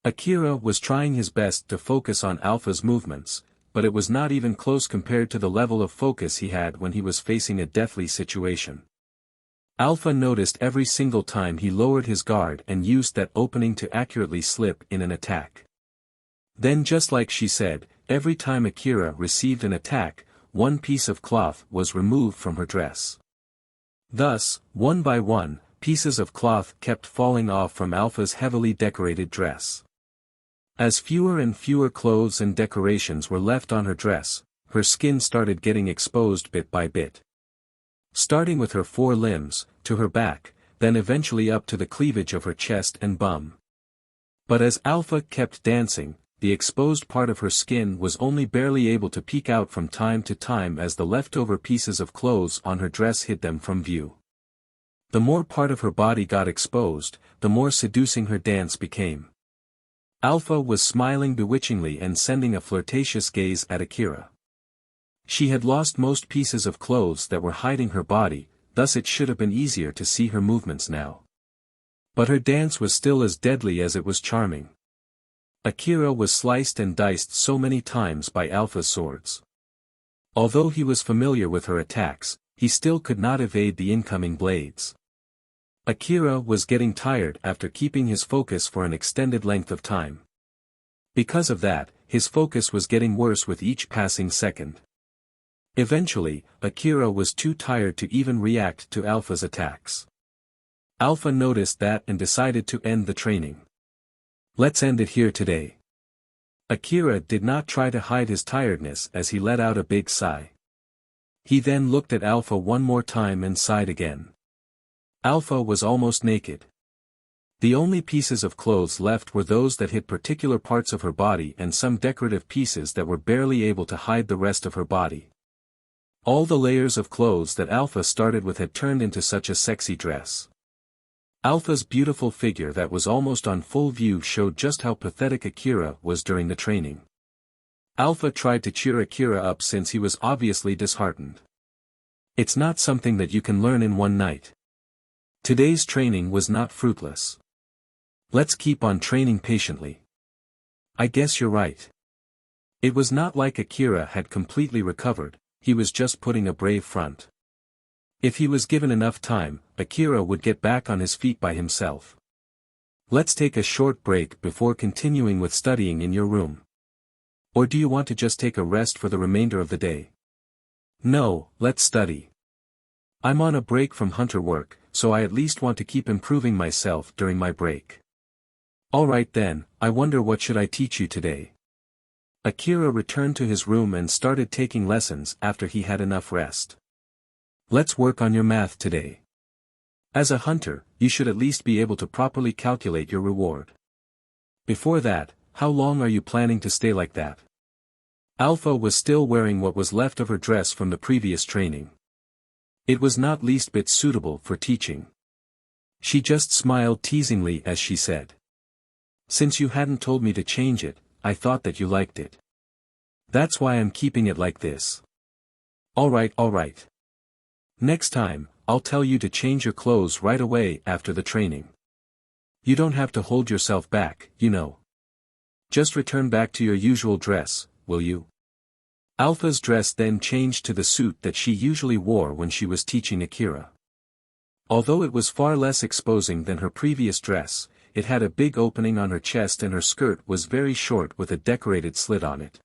Akira was trying his best to focus on Alpha's movements, but it was not even close compared to the level of focus he had when he was facing a deathly situation. Alpha noticed every single time he lowered his guard and used that opening to accurately slip in an attack. Then just like she said, every time Akira received an attack, one piece of cloth was removed from her dress. Thus, one by one, pieces of cloth kept falling off from Alpha's heavily decorated dress. As fewer and fewer clothes and decorations were left on her dress, her skin started getting exposed bit by bit. Starting with her four limbs, to her back, then eventually up to the cleavage of her chest and bum. But as Alpha kept dancing, the exposed part of her skin was only barely able to peek out from time to time as the leftover pieces of clothes on her dress hid them from view. The more part of her body got exposed, the more seducing her dance became. Alpha was smiling bewitchingly and sending a flirtatious gaze at Akira. She had lost most pieces of clothes that were hiding her body, thus it should have been easier to see her movements now. But her dance was still as deadly as it was charming. Akira was sliced and diced so many times by Alpha's swords. Although he was familiar with her attacks, he still could not evade the incoming blades. Akira was getting tired after keeping his focus for an extended length of time. Because of that, his focus was getting worse with each passing second. Eventually, Akira was too tired to even react to Alpha's attacks. Alpha noticed that and decided to end the training. Let's end it here today. Akira did not try to hide his tiredness as he let out a big sigh. He then looked at Alpha one more time and sighed again. Alpha was almost naked. The only pieces of clothes left were those that hid particular parts of her body and some decorative pieces that were barely able to hide the rest of her body. All the layers of clothes that Alpha started with had turned into such a sexy dress. Alpha's beautiful figure that was almost on full view showed just how pathetic Akira was during the training. Alpha tried to cheer Akira up since he was obviously disheartened. It's not something that you can learn in one night. Today's training was not fruitless. Let's keep on training patiently. I guess you're right. It was not like Akira had completely recovered, he was just putting a brave front. If he was given enough time, Akira would get back on his feet by himself. Let's take a short break before continuing with studying in your room. Or do you want to just take a rest for the remainder of the day? No, let's study. I'm on a break from hunter work, so I at least want to keep improving myself during my break. Alright then, I wonder what should I teach you today? Akira returned to his room and started taking lessons after he had enough rest. Let's work on your math today. As a hunter, you should at least be able to properly calculate your reward. Before that, how long are you planning to stay like that? Alpha was still wearing what was left of her dress from the previous training. It was not least bit suitable for teaching. She just smiled teasingly as she said. Since you hadn't told me to change it, I thought that you liked it. That's why I'm keeping it like this. Alright. Next time, I'll tell you to change your clothes right away after the training. You don't have to hold yourself back, you know. Just return back to your usual dress, will you? Alpha's dress then changed to the suit that she usually wore when she was teaching Akira. Although it was far less exposing than her previous dress, it had a big opening on her chest and her skirt was very short with a decorated slit on it.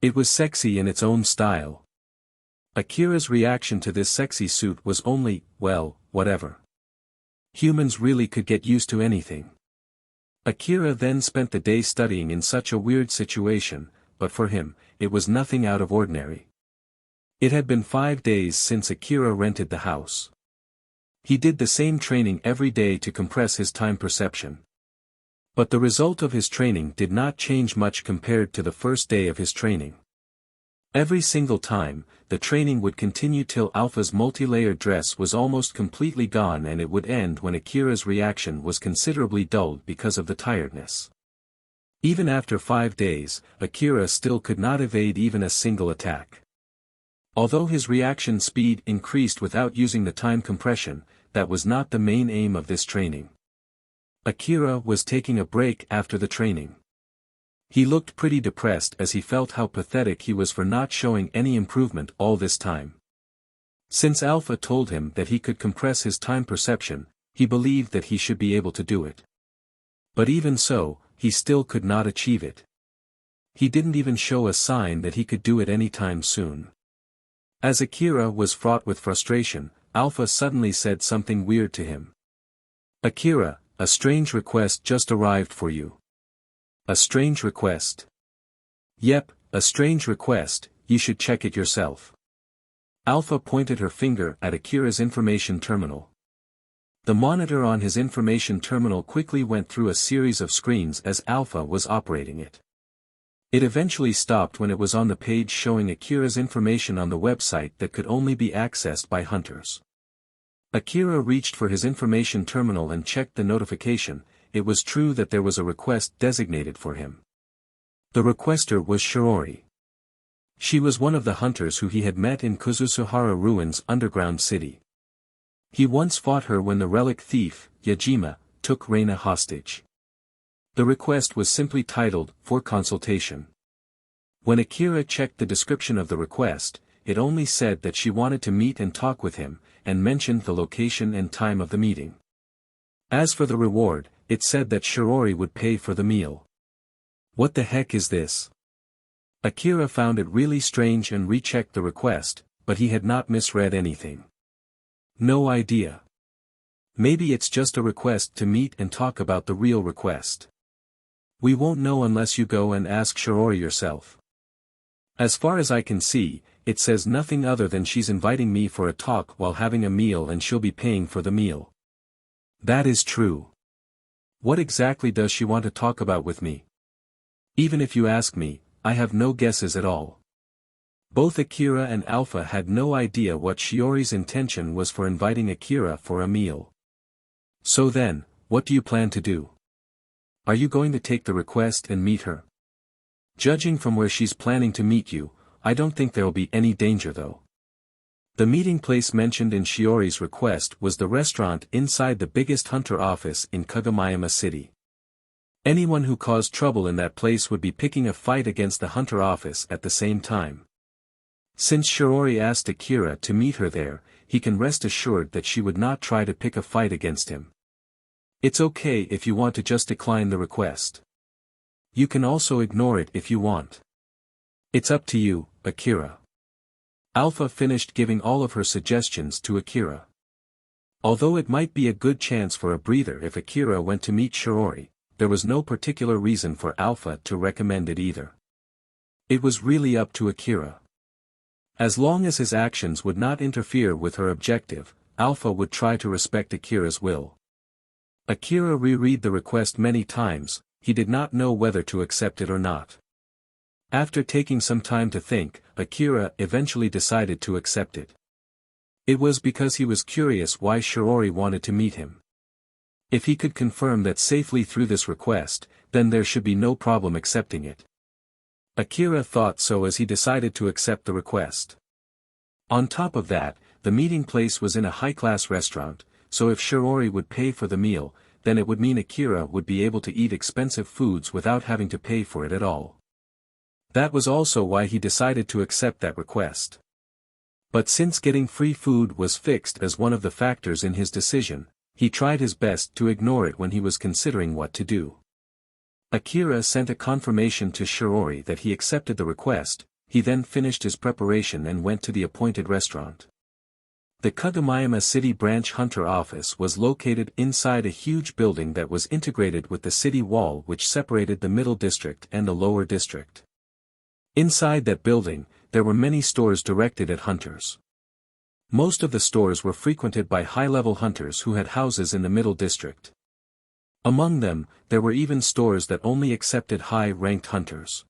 It was sexy in its own style. Akira's reaction to this sexy suit was only, well, whatever. Humans really could get used to anything. Akira then spent the day studying in such a weird situation, but for him, it was nothing out of ordinary. It had been 5 days since Akira rented the house. He did the same training every day to compress his time perception. But the result of his training did not change much compared to the first day of his training. Every single time, the training would continue till Alpha's multi-layered dress was almost completely gone and it would end when Akira's reaction was considerably dulled because of the tiredness. Even after 5 days, Akira still could not evade even a single attack. Although his reaction speed increased without using the time compression, that was not the main aim of this training. Akira was taking a break after the training. He looked pretty depressed as he felt how pathetic he was for not showing any improvement all this time. Since Alpha told him that he could compress his time perception, he believed that he should be able to do it. But even so, he still could not achieve it. He didn't even show a sign that he could do it anytime soon. As Akira was fraught with frustration, Alpha suddenly said something weird to him. Akira, a strange request just arrived for you. A strange request? Yep, a strange request, you should check it yourself. Alpha pointed her finger at Akira's information terminal. The monitor on his information terminal quickly went through a series of screens as Alpha was operating it. It eventually stopped when it was on the page showing Akira's information on the website that could only be accessed by hunters. Akira reached for his information terminal and checked the notification. It was true that there was a request designated for him. The requester was Shirori. She was one of the hunters who he had met in Kuzusuhara Ruins underground city. He once fought her when the relic thief, Yajima, took Reina hostage. The request was simply titled, "For Consultation." When Akira checked the description of the request, it only said that she wanted to meet and talk with him, and mentioned the location and time of the meeting. As for the reward, it said that Shirori would pay for the meal. What the heck is this? Akira found it really strange and rechecked the request, but he had not misread anything. No idea. Maybe it's just a request to meet and talk about the real request. We won't know unless you go and ask Shirori yourself. As far as I can see, it says nothing other than she's inviting me for a talk while having a meal and she'll be paying for the meal. That is true. What exactly does she want to talk about with me? Even if you ask me, I have no guesses at all. Both Akira and Alpha had no idea what Shiori's intention was for inviting Akira for a meal. So then, what do you plan to do? Are you going to take the request and meet her? Judging from where she's planning to meet you, I don't think there'll be any danger though. The meeting place mentioned in Shiori's request was the restaurant inside the biggest hunter office in Kagomayama City. Anyone who caused trouble in that place would be picking a fight against the hunter office at the same time. Since Shiori asked Akira to meet her there, he can rest assured that she would not try to pick a fight against him. It's okay if you want to just decline the request. You can also ignore it if you want. It's up to you, Akira. Alpha finished giving all of her suggestions to Akira. Although it might be a good chance for a breather if Akira went to meet Shiori, there was no particular reason for Alpha to recommend it either. It was really up to Akira. As long as his actions would not interfere with her objective, Alpha would try to respect Akira's will. Akira reread the request many times, he did not know whether to accept it or not. After taking some time to think, Akira eventually decided to accept it. It was because he was curious why Shiori wanted to meet him. If he could confirm that safely through this request, then there should be no problem accepting it. Akira thought so as he decided to accept the request. On top of that, the meeting place was in a high-class restaurant, so if Shiori would pay for the meal, then it would mean Akira would be able to eat expensive foods without having to pay for it at all. That was also why he decided to accept that request. But since getting free food was fixed as one of the factors in his decision, he tried his best to ignore it when he was considering what to do. Akira sent a confirmation to Shiori that he accepted the request, he then finished his preparation and went to the appointed restaurant. The Kagomayama City Branch Hunter office was located inside a huge building that was integrated with the city wall which separated the middle district and the lower district. Inside that building, there were many stores directed at hunters. Most of the stores were frequented by high-level hunters who had houses in the middle district. Among them, there were even stores that only accepted high-ranked hunters.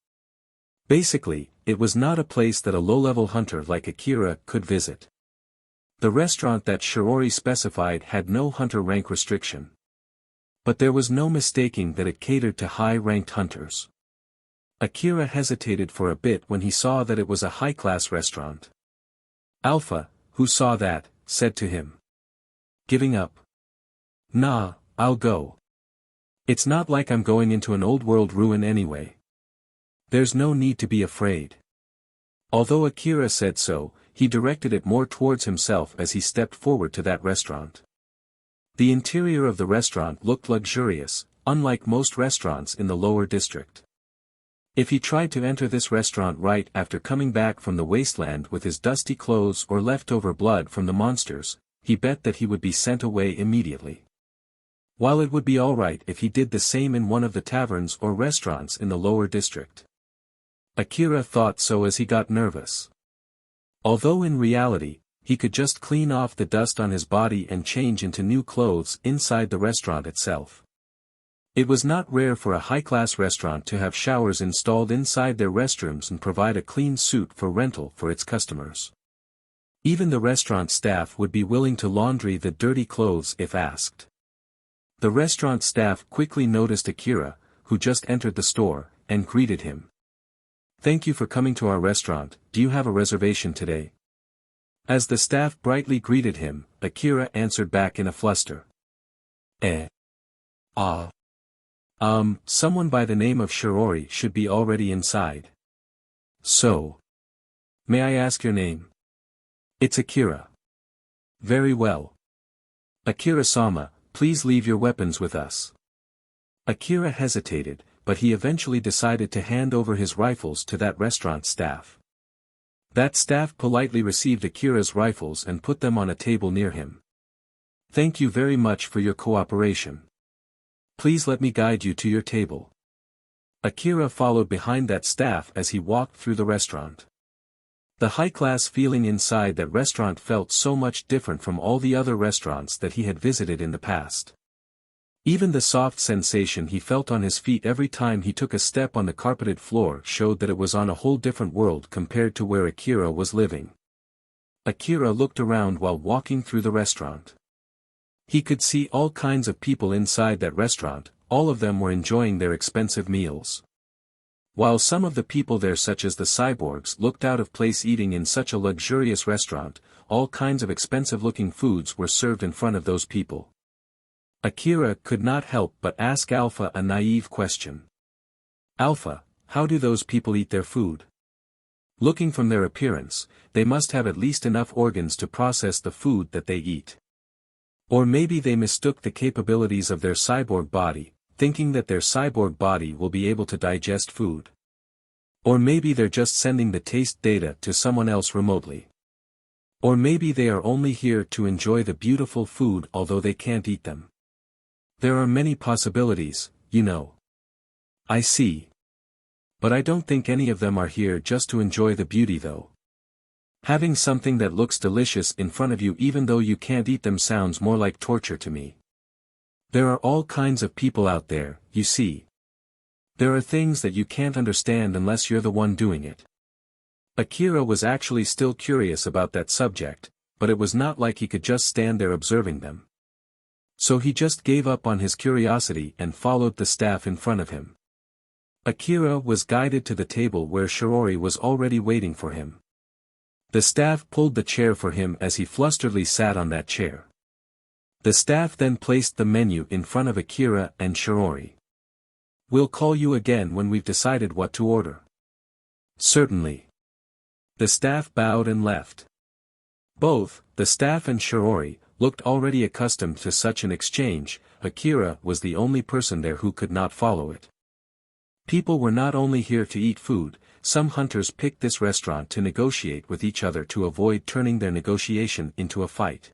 Basically, it was not a place that a low-level hunter like Akira could visit. The restaurant that Shiori specified had no hunter rank restriction. But there was no mistaking that it catered to high-ranked hunters. Akira hesitated for a bit when he saw that it was a high-class restaurant. Alpha, who saw that, said to him. Giving up. Nah, I'll go. It's not like I'm going into an old-world ruin anyway. There's no need to be afraid. Although Akira said so, he directed it more towards himself as he stepped forward to that restaurant. The interior of the restaurant looked luxurious, unlike most restaurants in the lower district. If he tried to enter this restaurant right after coming back from the wasteland with his dusty clothes or leftover blood from the monsters, he bet that he would be sent away immediately. While it would be alright if he did the same in one of the taverns or restaurants in the lower district. Akira thought so as he got nervous. Although in reality, he could just clean off the dust on his body and change into new clothes inside the restaurant itself. It was not rare for a high-class restaurant to have showers installed inside their restrooms and provide a clean suit for rental for its customers. Even the restaurant staff would be willing to laundry the dirty clothes if asked. The restaurant staff quickly noticed Akira, who just entered the store, and greeted him. "Thank you for coming to our restaurant, do you have a reservation today?" As the staff brightly greeted him, Akira answered back in a fluster. Someone by the name of Shiori should be already inside. So. May I ask your name? It's Akira. Very well. Akira-sama, please leave your weapons with us. Akira hesitated, but he eventually decided to hand over his rifles to that restaurant staff. That staff politely received Akira's rifles and put them on a table near him. Thank you very much for your cooperation. Please let me guide you to your table. Akira followed behind that staff as he walked through the restaurant. The high-class feeling inside that restaurant felt so much different from all the other restaurants that he had visited in the past. Even the soft sensation he felt on his feet every time he took a step on the carpeted floor showed that it was on a whole different world compared to where Akira was living. Akira looked around while walking through the restaurant. He could see all kinds of people inside that restaurant, all of them were enjoying their expensive meals. While some of the people there, such as the cyborgs, looked out of place eating in such a luxurious restaurant, all kinds of expensive-looking foods were served in front of those people. Akira could not help but ask Alpha a naive question. Alpha, how do those people eat their food? Looking from their appearance, they must have at least enough organs to process the food that they eat. Or maybe they mistook the capabilities of their cyborg body, thinking that their cyborg body will be able to digest food. Or maybe they're just sending the taste data to someone else remotely. Or maybe they are only here to enjoy the beautiful food although they can't eat them. There are many possibilities, you know. I see. But I don't think any of them are here just to enjoy the beauty though. Having something that looks delicious in front of you even though you can't eat them sounds more like torture to me. There are all kinds of people out there, you see. There are things that you can't understand unless you're the one doing it. Akira was actually still curious about that subject, but it was not like he could just stand there observing them. So he just gave up on his curiosity and followed the staff in front of him. Akira was guided to the table where Shirori was already waiting for him. The staff pulled the chair for him as he flusteredly sat on that chair. The staff then placed the menu in front of Akira and Shirori. We'll call you again when we've decided what to order. Certainly. The staff bowed and left. Both, the staff and Shirori, looked already accustomed to such an exchange. Akira was the only person there who could not follow it. People were not only here to eat food, some hunters picked this restaurant to negotiate with each other to avoid turning their negotiation into a fight.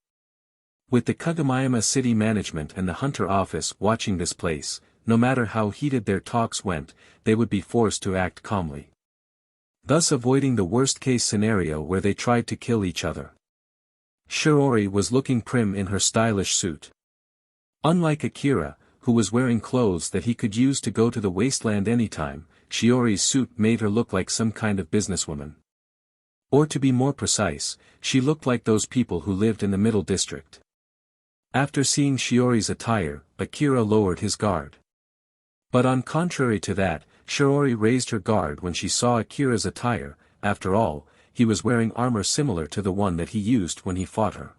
With the Kagamayama city management and the hunter office watching this place, no matter how heated their talks went, they would be forced to act calmly. Thus avoiding the worst-case scenario where they tried to kill each other. Shirori was looking prim in her stylish suit. Unlike Akira, who was wearing clothes that he could use to go to the wasteland anytime, Shiori's suit made her look like some kind of businesswoman. Or to be more precise, she looked like those people who lived in the middle district. After seeing Shiori's attire, Akira lowered his guard. But on contrary to that, Shiori raised her guard when she saw Akira's attire. After all, he was wearing armor similar to the one that he used when he fought her.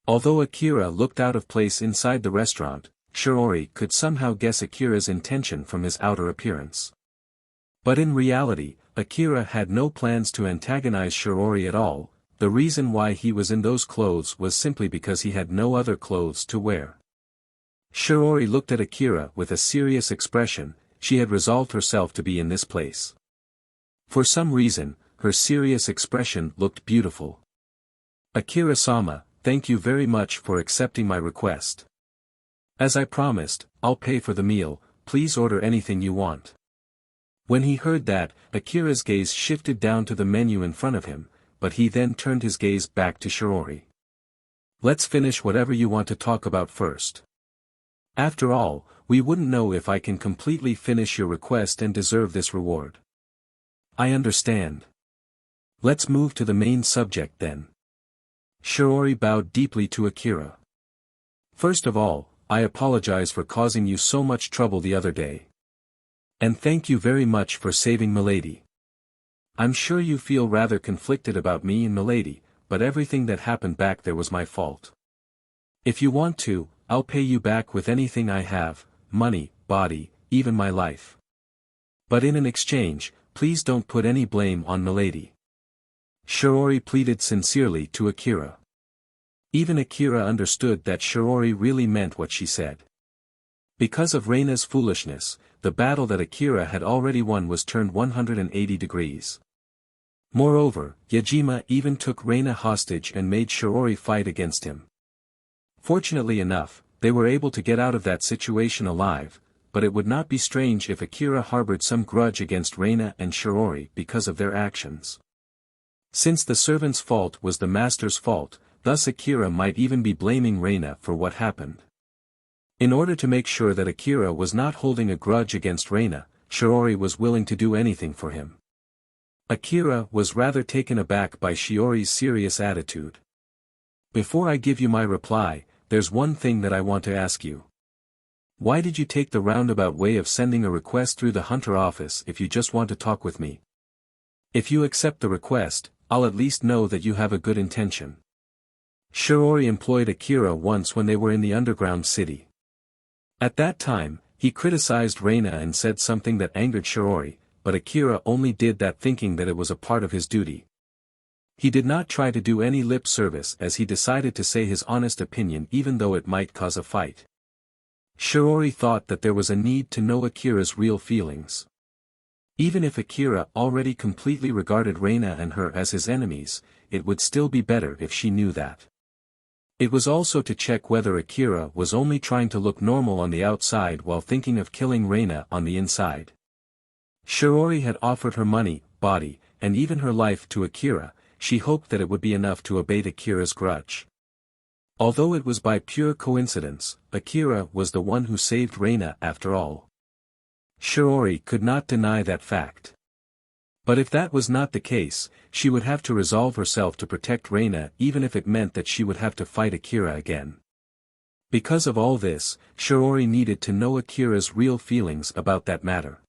Although Akira looked out of place inside the restaurant, Shirori could somehow guess Akira's intention from his outer appearance. But in reality, Akira had no plans to antagonize Shirori at all. The reason why he was in those clothes was simply because he had no other clothes to wear. Shirori looked at Akira with a serious expression. She had resolved herself to be in this place. For some reason, her serious expression looked beautiful. Akira-sama, thank you very much for accepting my request. As I promised, I'll pay for the meal, please order anything you want. When he heard that, Akira's gaze shifted down to the menu in front of him, but he then turned his gaze back to Shirori. Let's finish whatever you want to talk about first. After all, we wouldn't know if I can completely finish your request and deserve this reward. I understand. Let's move to the main subject then. Shirori bowed deeply to Akira. First of all, I apologize for causing you so much trouble the other day. And thank you very much for saving Milady. I'm sure you feel rather conflicted about me and Milady, but everything that happened back there was my fault. If you want to, I'll pay you back with anything I have, money, body, even my life. But in an exchange, please don't put any blame on Milady. Shirori pleaded sincerely to Akira. Even Akira understood that Shirori really meant what she said. Because of Reina's foolishness, the battle that Akira had already won was turned 180 degrees. Moreover, Yajima even took Reina hostage and made Shirori fight against him. Fortunately enough, they were able to get out of that situation alive, but it would not be strange if Akira harbored some grudge against Reina and Shirori because of their actions. Since the servant's fault was the master's fault, thus Akira might even be blaming Reina for what happened. In order to make sure that Akira was not holding a grudge against Reina, Shiori was willing to do anything for him. Akira was rather taken aback by Shiori's serious attitude. Before I give you my reply, there's one thing that I want to ask you. Why did you take the roundabout way of sending a request through the Hunter office if you just want to talk with me? If you accept the request, I'll at least know that you have a good intention. Shiori employed Akira once when they were in the underground city. At that time, he criticized Reina and said something that angered Shiori, but Akira only did that thinking that it was a part of his duty. He did not try to do any lip service as he decided to say his honest opinion even though it might cause a fight. Shiori thought that there was a need to know Akira's real feelings. Even if Akira already completely regarded Reina and her as his enemies, it would still be better if she knew that. It was also to check whether Akira was only trying to look normal on the outside while thinking of killing Reina on the inside. Shiori had offered her money, body, and even her life to Akira. She hoped that it would be enough to abate Akira's grudge. Although it was by pure coincidence, Akira was the one who saved Reina after all. Shiori could not deny that fact. But if that was not the case, she would have to resolve herself to protect Reina even if it meant that she would have to fight Akira again. Because of all this, Shiori needed to know Akira's real feelings about that matter.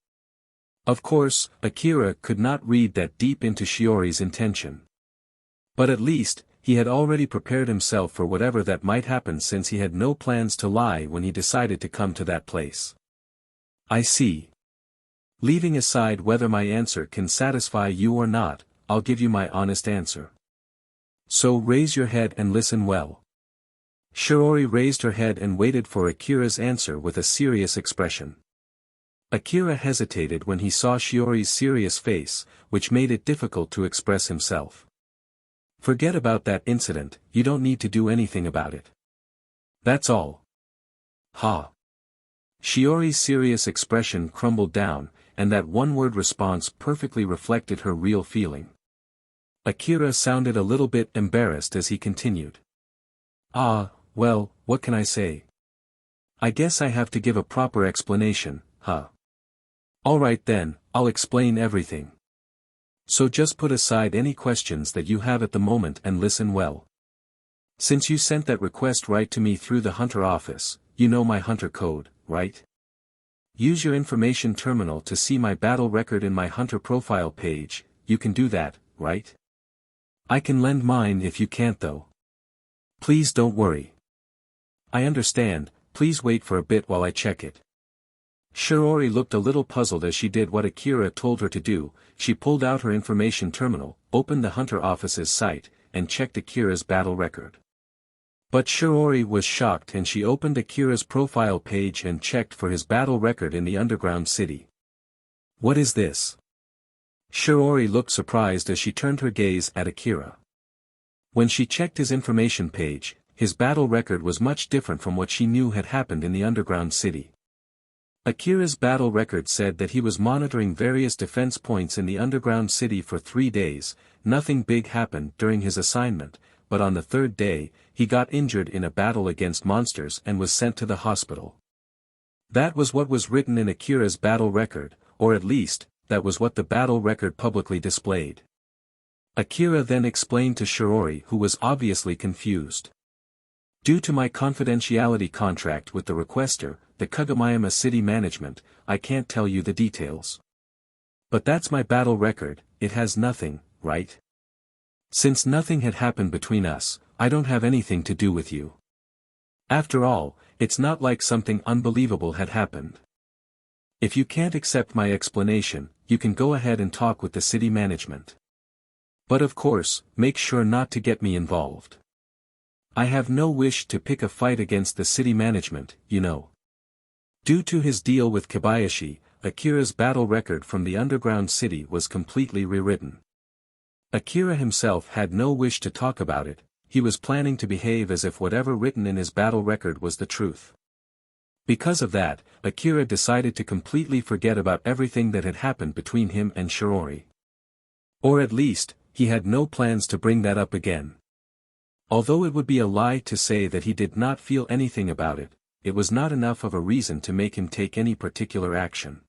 Of course, Akira could not read that deep into Shiori's intention. But at least, he had already prepared himself for whatever that might happen since he had no plans to lie when he decided to come to that place. I see. Leaving aside whether my answer can satisfy you or not, I'll give you my honest answer. So raise your head and listen well. Shiori raised her head and waited for Akira's answer with a serious expression. Akira hesitated when he saw Shiori's serious face, which made it difficult to express himself. Forget about that incident, you don't need to do anything about it. That's all. Ha. Shiori's serious expression crumbled down, and that one-word response perfectly reflected her real feeling. Akira sounded a little bit embarrassed as he continued. Well, what can I say? I guess I have to give a proper explanation, huh? Alright then, I'll explain everything. So just put aside any questions that you have at the moment and listen well. Since you sent that request right to me through the Hunter office, you know my Hunter code, right? Use your information terminal to see my battle record in my Hunter profile page, you can do that, right? I can lend mine if you can't though. Please don't worry. I understand, please wait for a bit while I check it. Shiori looked a little puzzled as she did what Akira told her to do. She pulled out her information terminal, opened the Hunter office's site, and checked Akira's battle record. But Shiori was shocked and she opened Akira's profile page and checked for his battle record in the underground city. What is this? Shiori looked surprised as she turned her gaze at Akira. When she checked his information page, his battle record was much different from what she knew had happened in the underground city. Akira's battle record said that he was monitoring various defense points in the underground city for 3 days. Nothing big happened during his assignment, but on the 3rd day, he got injured in a battle against monsters and was sent to the hospital. That was what was written in Akira's battle record, or at least, that was what the battle record publicly displayed. Akira then explained to Shiori, who was obviously confused. Due to my confidentiality contract with the requester, the Kagomayama City Management, I can't tell you the details. But that's my battle record, it has nothing, right? Since nothing had happened between us, I don't have anything to do with you. After all, it's not like something unbelievable had happened. If you can't accept my explanation, you can go ahead and talk with the city management. But of course, make sure not to get me involved. I have no wish to pick a fight against the city management, you know. Due to his deal with Kobayashi, Akira's battle record from the underground city was completely rewritten. Akira himself had no wish to talk about it, he was planning to behave as if whatever written in his battle record was the truth. Because of that, Akira decided to completely forget about everything that had happened between him and Shiori. Or at least, he had no plans to bring that up again. Although it would be a lie to say that he did not feel anything about it, it was not enough of a reason to make him take any particular action.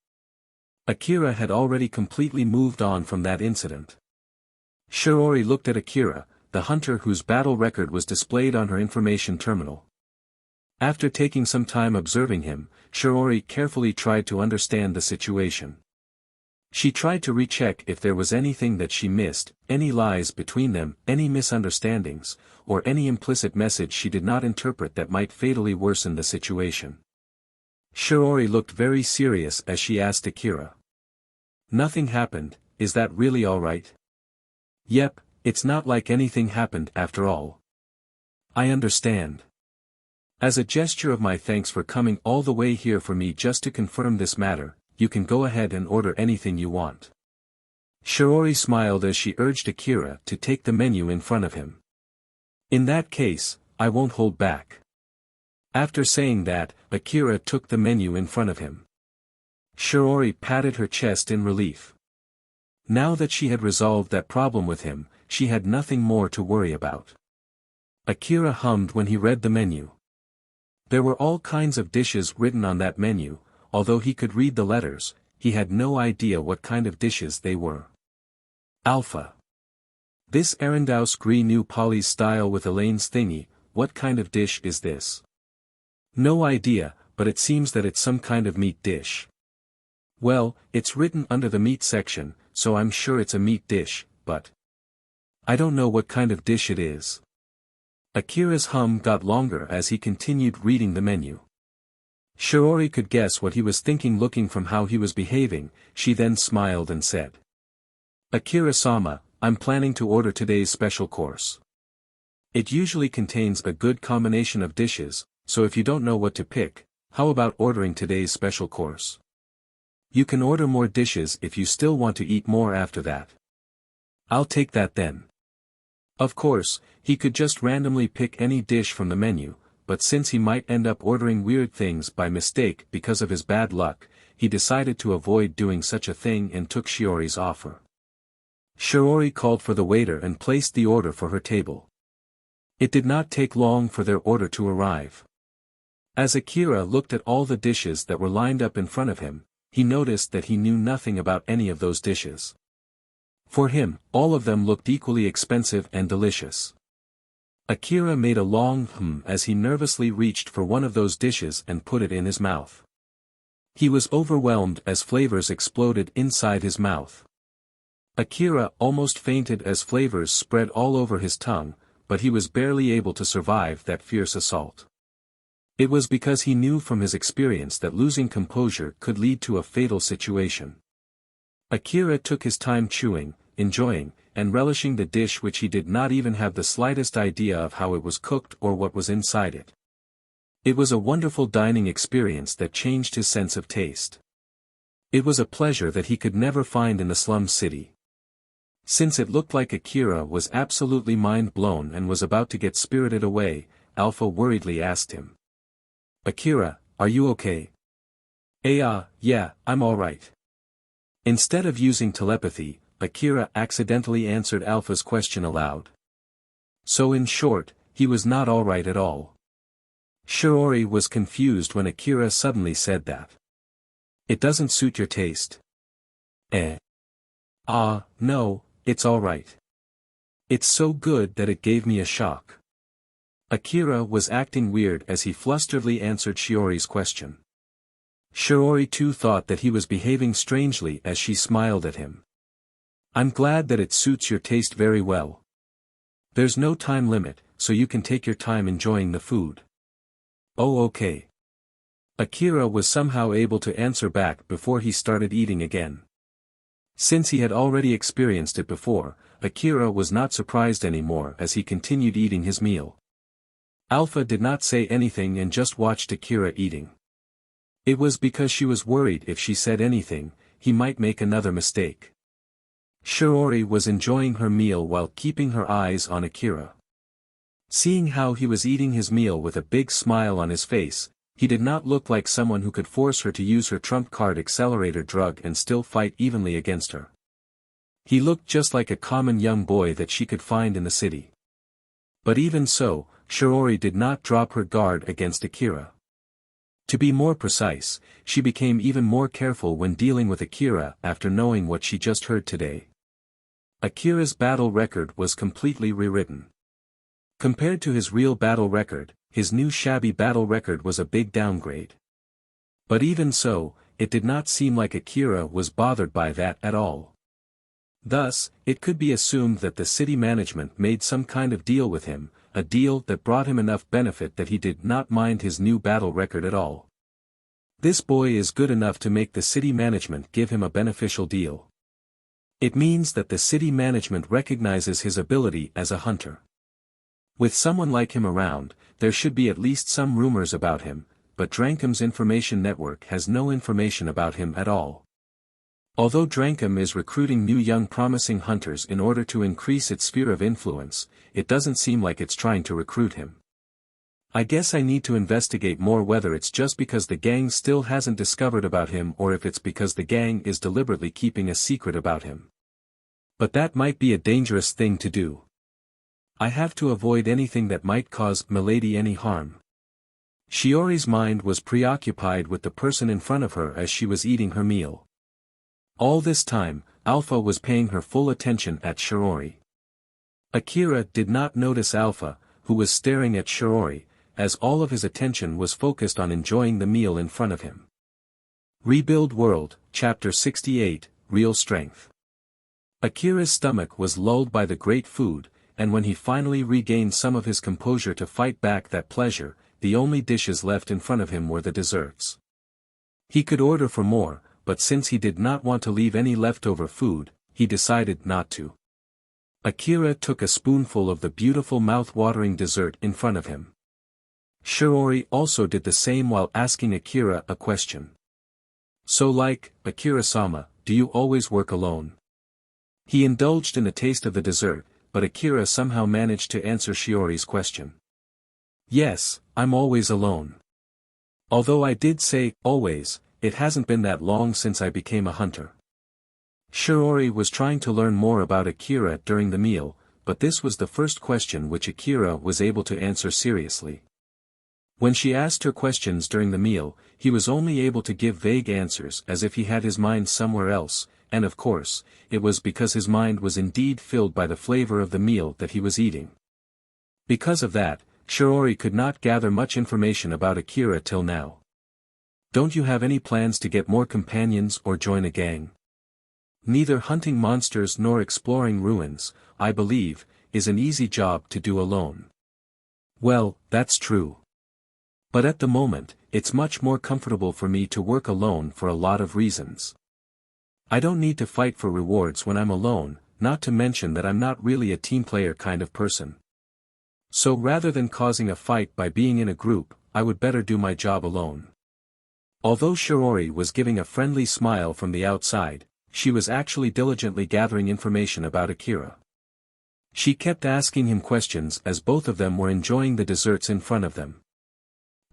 Akira had already completely moved on from that incident. Shiori looked at Akira, the hunter whose battle record was displayed on her information terminal. After taking some time observing him, Shiori carefully tried to understand the situation. She tried to recheck if there was anything that she missed, any lies between them, any misunderstandings, or any implicit message she did not interpret that might fatally worsen the situation. Shiori looked very serious as she asked Akira. "Nothing happened, is that really all right?" "Yep, it's not like anything happened after all." "I understand. As a gesture of my thanks for coming all the way here for me just to confirm this matter, you can go ahead and order anything you want." Shiori smiled as she urged Akira to take the menu in front of him. "In that case, I won't hold back." After saying that, Akira took the menu in front of him. Shiori patted her chest in relief. Now that she had resolved that problem with him, she had nothing more to worry about. Akira hummed when he read the menu. There were all kinds of dishes written on that menu. Although he could read the letters, he had no idea what kind of dishes they were. Alpha. This Arendaus Gris new Polly's style with Elaine's thingy, what kind of dish is this? No idea, but it seems that it's some kind of meat dish. Well, it's written under the meat section, so I'm sure it's a meat dish, but I don't know what kind of dish it is. Akira's hum got longer as he continued reading the menu. Shiori could guess what he was thinking looking from how he was behaving. She then smiled and said, "Akira-sama, I'm planning to order today's special course. It usually contains a good combination of dishes, so if you don't know what to pick, how about ordering today's special course? You can order more dishes if you still want to eat more after that." "I'll take that then." Of course, he could just randomly pick any dish from the menu, but since he might end up ordering weird things by mistake because of his bad luck, he decided to avoid doing such a thing and took Shiori's offer. Shiori called for the waiter and placed the order for her table. It did not take long for their order to arrive. As Akira looked at all the dishes that were lined up in front of him, he noticed that he knew nothing about any of those dishes. For him, all of them looked equally expensive and delicious. Akira made a long as he nervously reached for one of those dishes and put it in his mouth. He was overwhelmed as flavors exploded inside his mouth. Akira almost fainted as flavors spread all over his tongue, but he was barely able to survive that fierce assault. It was because he knew from his experience that losing composure could lead to a fatal situation. Akira took his time chewing, enjoying, and relishing the dish which he did not even have the slightest idea of how it was cooked or what was inside it. It was a wonderful dining experience that changed his sense of taste. It was a pleasure that he could never find in the slum city. Since it looked like Akira was absolutely mind-blown and was about to get spirited away, Alpha worriedly asked him, "Akira, are you okay?" Yeah, I'm alright." Instead of using telepathy, Akira accidentally answered Alpha's question aloud. So in short, he was not alright at all. Shiori was confused when Akira suddenly said that. "It doesn't suit your taste." No, it's alright. It's so good that it gave me a shock." Akira was acting weird as he flusteredly answered Shiori's question. Shiori too thought that he was behaving strangely as she smiled at him. "I'm glad that it suits your taste very well. There's no time limit, so you can take your time enjoying the food." "Oh, okay." Akira was somehow able to answer back before he started eating again. Since he had already experienced it before, Akira was not surprised anymore as he continued eating his meal. Alpha did not say anything and just watched Akira eating. It was because she was worried if she said anything, he might make another mistake. Shiori was enjoying her meal while keeping her eyes on Akira. Seeing how he was eating his meal with a big smile on his face, he did not look like someone who could force her to use her trump card accelerator drug and still fight evenly against her. He looked just like a common young boy that she could find in the city. But even so, Shiori did not drop her guard against Akira. To be more precise, she became even more careful when dealing with Akira after knowing what she just heard today. Akira's battle record was completely rewritten. Compared to his real battle record, his new shabby battle record was a big downgrade. But even so, it did not seem like Akira was bothered by that at all. Thus, it could be assumed that the city management made some kind of deal with him, a deal that brought him enough benefit that he did not mind his new battle record at all. This boy is good enough to make the city management give him a beneficial deal. It means that the city management recognizes his ability as a hunter. With someone like him around, there should be at least some rumors about him, but Drankum's information network has no information about him at all. Although Drankum is recruiting new young promising hunters in order to increase its sphere of influence, it doesn't seem like it's trying to recruit him. I guess I need to investigate more whether it's just because the gang still hasn't discovered about him or if it's because the gang is deliberately keeping a secret about him. But that might be a dangerous thing to do. I have to avoid anything that might cause Milady any harm. Shiori's mind was preoccupied with the person in front of her as she was eating her meal. All this time, Alpha was paying her full attention at Shiori. Akira did not notice Alpha, who was staring at Shiori, as all of his attention was focused on enjoying the meal in front of him. Rebuild World, Chapter 68, Real Strength. Akira's stomach was lulled by the great food, and when he finally regained some of his composure to fight back that pleasure, the only dishes left in front of him were the desserts. He could order for more, but since he did not want to leave any leftover food, he decided not to. Akira took a spoonful of the beautiful mouth-watering dessert in front of him. Shiori also did the same while asking Akira a question. So like, Akira-sama, do you always work alone? He indulged in a taste of the dessert, but Akira somehow managed to answer Shiori's question. Yes, I'm always alone. Although I did say, always, it hasn't been that long since I became a hunter. Shiori was trying to learn more about Akira during the meal, but this was the first question which Akira was able to answer seriously. When she asked her questions during the meal, he was only able to give vague answers as if he had his mind somewhere else, and of course, it was because his mind was indeed filled by the flavor of the meal that he was eating. Because of that, Shiori could not gather much information about Akira till now. Don't you have any plans to get more companions or join a gang? Neither hunting monsters nor exploring ruins, I believe, is an easy job to do alone. Well, that's true. But at the moment, it's much more comfortable for me to work alone for a lot of reasons. I don't need to fight for rewards when I'm alone, not to mention that I'm not really a team player kind of person. So rather than causing a fight by being in a group, I would better do my job alone. Although Shiori was giving a friendly smile from the outside, she was actually diligently gathering information about Akira. She kept asking him questions as both of them were enjoying the desserts in front of them.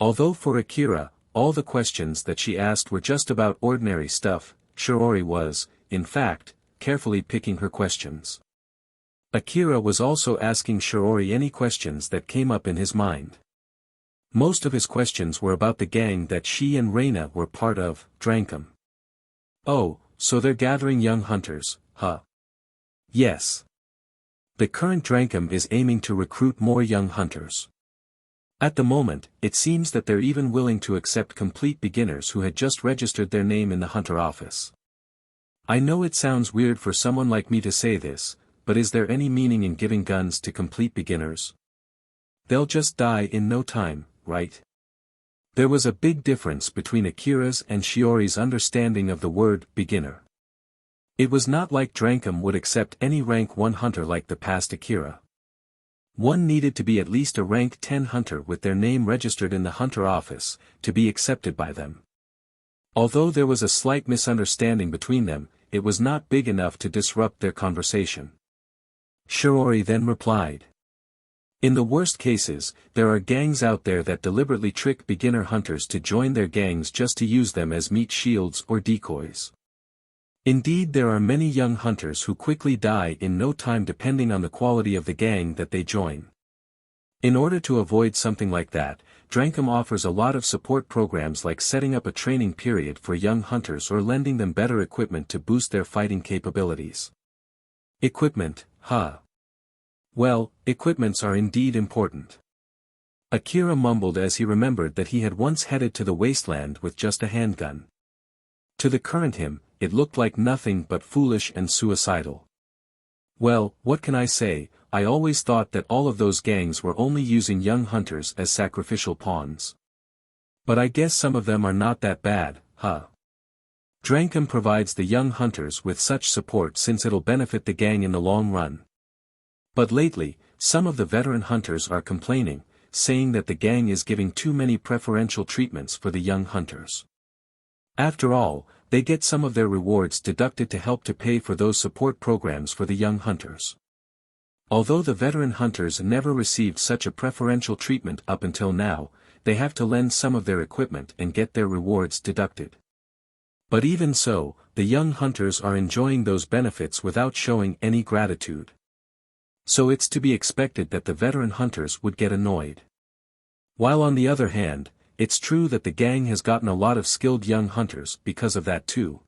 Although for Akira, all the questions that she asked were just about ordinary stuff, Shiori was, in fact, carefully picking her questions. Akira was also asking Shiori any questions that came up in his mind. Most of his questions were about the gang that she and Reina were part of, Drankum. Oh, so they're gathering young hunters, huh? Yes. The current Drankum is aiming to recruit more young hunters. At the moment, it seems that they're even willing to accept complete beginners who had just registered their name in the hunter office. I know it sounds weird for someone like me to say this, but is there any meaning in giving guns to complete beginners? They'll just die in no time, right? There was a big difference between Akira's and Shiori's understanding of the word beginner. It was not like Drankum would accept any rank 1 hunter like the past Akira. One needed to be at least a rank 10 hunter with their name registered in the hunter office, to be accepted by them. Although there was a slight misunderstanding between them, it was not big enough to disrupt their conversation. Shiori then replied. In the worst cases, there are gangs out there that deliberately trick beginner hunters to join their gangs just to use them as meat shields or decoys. Indeed, there are many young hunters who quickly die in no time depending on the quality of the gang that they join. In order to avoid something like that, Drankum offers a lot of support programs like setting up a training period for young hunters or lending them better equipment to boost their fighting capabilities. Equipment, huh? Well, equipments are indeed important. Akira mumbled as he remembered that he had once headed to the wasteland with just a handgun. To the current him, it looked like nothing but foolish and suicidal. Well, what can I say? I always thought that all of those gangs were only using young hunters as sacrificial pawns. But I guess some of them are not that bad, huh? Drankum provides the young hunters with such support since it'll benefit the gang in the long run. But lately, some of the veteran hunters are complaining, saying that the gang is giving too many preferential treatments for the young hunters. After all, they get some of their rewards deducted to help to pay for those support programs for the young hunters. Although the veteran hunters never received such a preferential treatment up until now, they have to lend some of their equipment and get their rewards deducted. But even so, the young hunters are enjoying those benefits without showing any gratitude. So it's to be expected that the veteran hunters would get annoyed. While on the other hand, it's true that the gang has gotten a lot of skilled young hunters because of that too.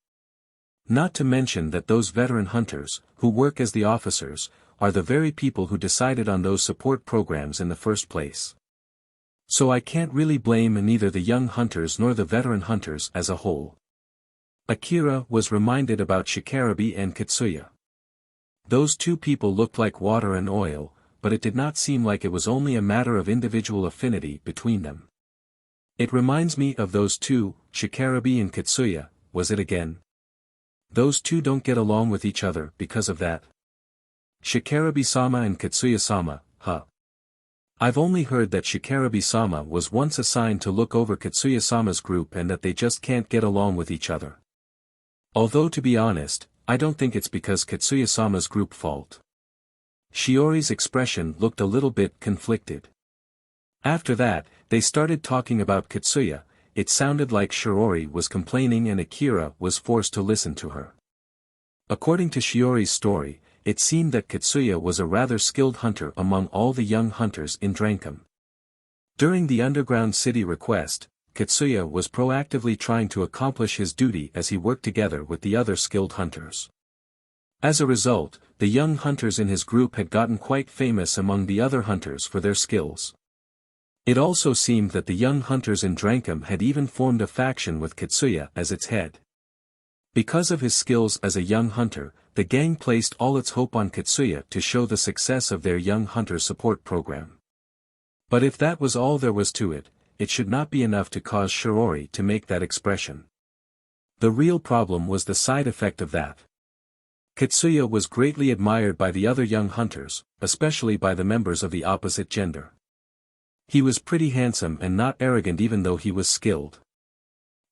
Not to mention that those veteran hunters, who work as the officers, are the very people who decided on those support programs in the first place. So I can't really blame neither the young hunters nor the veteran hunters as a whole. Akira was reminded about Shikarabe and Kitsuya. Those two people looked like water and oil, but it did not seem like it was only a matter of individual affinity between them. It reminds me of those two, Shikarabe and Kitsuya, was it again? Those two don't get along with each other because of that. Shikarabe-sama and Kitsuya-sama, huh? I've only heard that Shikarabe-sama was once assigned to look over Kitsuya-sama's group and that they just can't get along with each other. Although to be honest, I don't think it's because Kitsuya-sama's group fault. Shiori's expression looked a little bit conflicted. After that, they started talking about Kitsuya. It sounded like Shiori was complaining and Akira was forced to listen to her. According to Shiori's story, it seemed that Kitsuya was a rather skilled hunter among all the young hunters in Drankum. During the underground city request, Kitsuya was proactively trying to accomplish his duty as he worked together with the other skilled hunters. As a result, the young hunters in his group had gotten quite famous among the other hunters for their skills. It also seemed that the young hunters in Drankum had even formed a faction with Kitsuya as its head. Because of his skills as a young hunter, the gang placed all its hope on Kitsuya to show the success of their young hunter support program. But if that was all there was to it, it should not be enough to cause Shiori to make that expression. The real problem was the side effect of that. Kitsuya was greatly admired by the other young hunters, especially by the members of the opposite gender. He was pretty handsome and not arrogant even though he was skilled.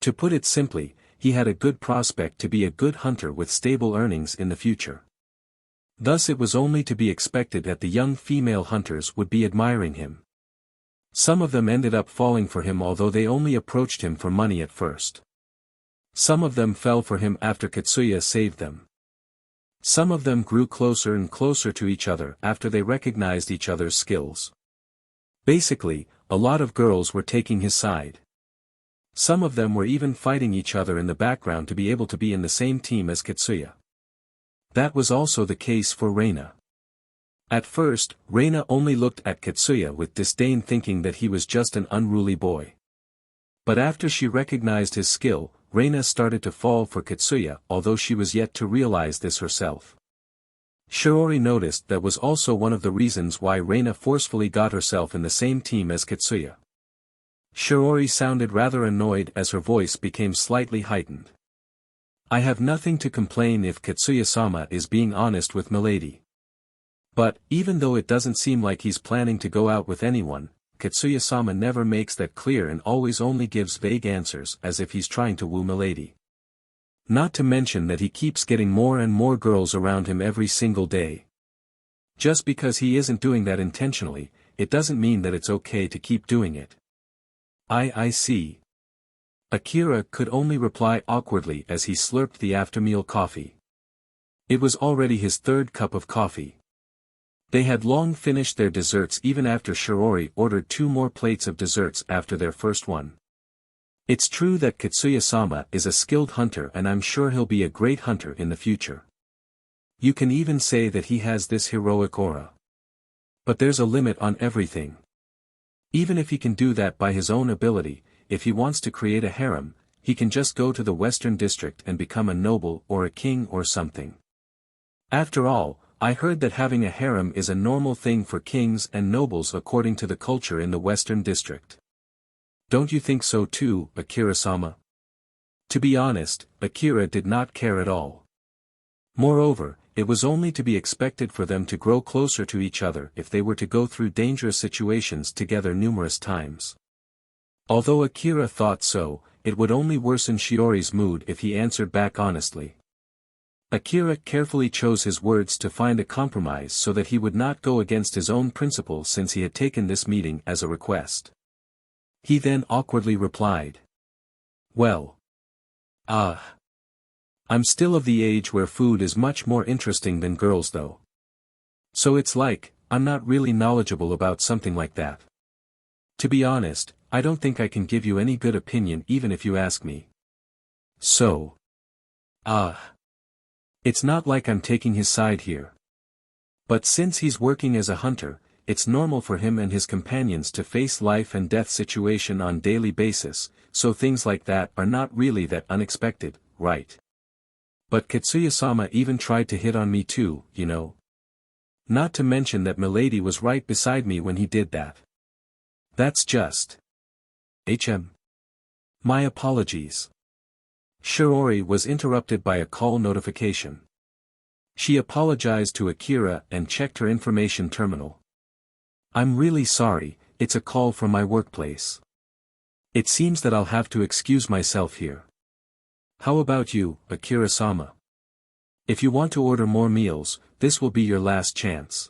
To put it simply, he had a good prospect to be a good hunter with stable earnings in the future. Thus it was only to be expected that the young female hunters would be admiring him. Some of them ended up falling for him although they only approached him for money at first. Some of them fell for him after Kitsuya saved them. Some of them grew closer and closer to each other after they recognized each other's skills. Basically, a lot of girls were taking his side. Some of them were even fighting each other in the background to be able to be in the same team as Kitsuya. That was also the case for Reina. At first, Reina only looked at Kitsuya with disdain thinking that he was just an unruly boy. But after she recognized his skill, Reina started to fall for Kitsuya although she was yet to realize this herself. Shiori noticed that was also one of the reasons why Reina forcefully got herself in the same team as Kitsuya. Shiori sounded rather annoyed as her voice became slightly heightened. I have nothing to complain if Kitsuya-sama is being honest with Milady. But, even though it doesn't seem like he's planning to go out with anyone, Kitsuya-sama never makes that clear and always only gives vague answers as if he's trying to woo Milady. Not to mention that he keeps getting more and more girls around him every single day. Just because he isn't doing that intentionally, it doesn't mean that it's okay to keep doing it. I see. Akira could only reply awkwardly as he slurped the after-meal coffee. It was already his third cup of coffee. They had long finished their desserts even after Shiori ordered 2 more plates of desserts after their first one. It's true that Katsuya-sama is a skilled hunter and I'm sure he'll be a great hunter in the future. You can even say that he has this heroic aura. But there's a limit on everything. Even if he can do that by his own ability, if he wants to create a harem, he can just go to the Western District and become a noble or a king or something. After all, I heard that having a harem is a normal thing for kings and nobles according to the culture in the Western District. Don't you think so too, Akira-sama? To be honest, Akira did not care at all. Moreover, it was only to be expected for them to grow closer to each other if they were to go through dangerous situations together numerous times. Although Akira thought so, it would only worsen Shiori's mood if he answered back honestly. Akira carefully chose his words to find a compromise so that he would not go against his own principles since he had taken this meeting as a request. He then awkwardly replied. Well. I'm still of the age where food is much more interesting than girls though. So it's like, I'm not really knowledgeable about something like that. To be honest, I don't think I can give you any good opinion even if you ask me. So. It's not like I'm taking his side here. But since he's working as a hunter, it's normal for him and his companions to face life and death situation on daily basis, so things like that are not really that unexpected, right? But Katsuya-sama even tried to hit on me too, you know. Not to mention that Milady was right beside me when he did that. That's just. My apologies. Shiori was interrupted by a call notification. She apologized to Akira and checked her information terminal. I'm really sorry, it's a call from my workplace. It seems that I'll have to excuse myself here. How about you, Akira-sama? If you want to order more meals, this will be your last chance.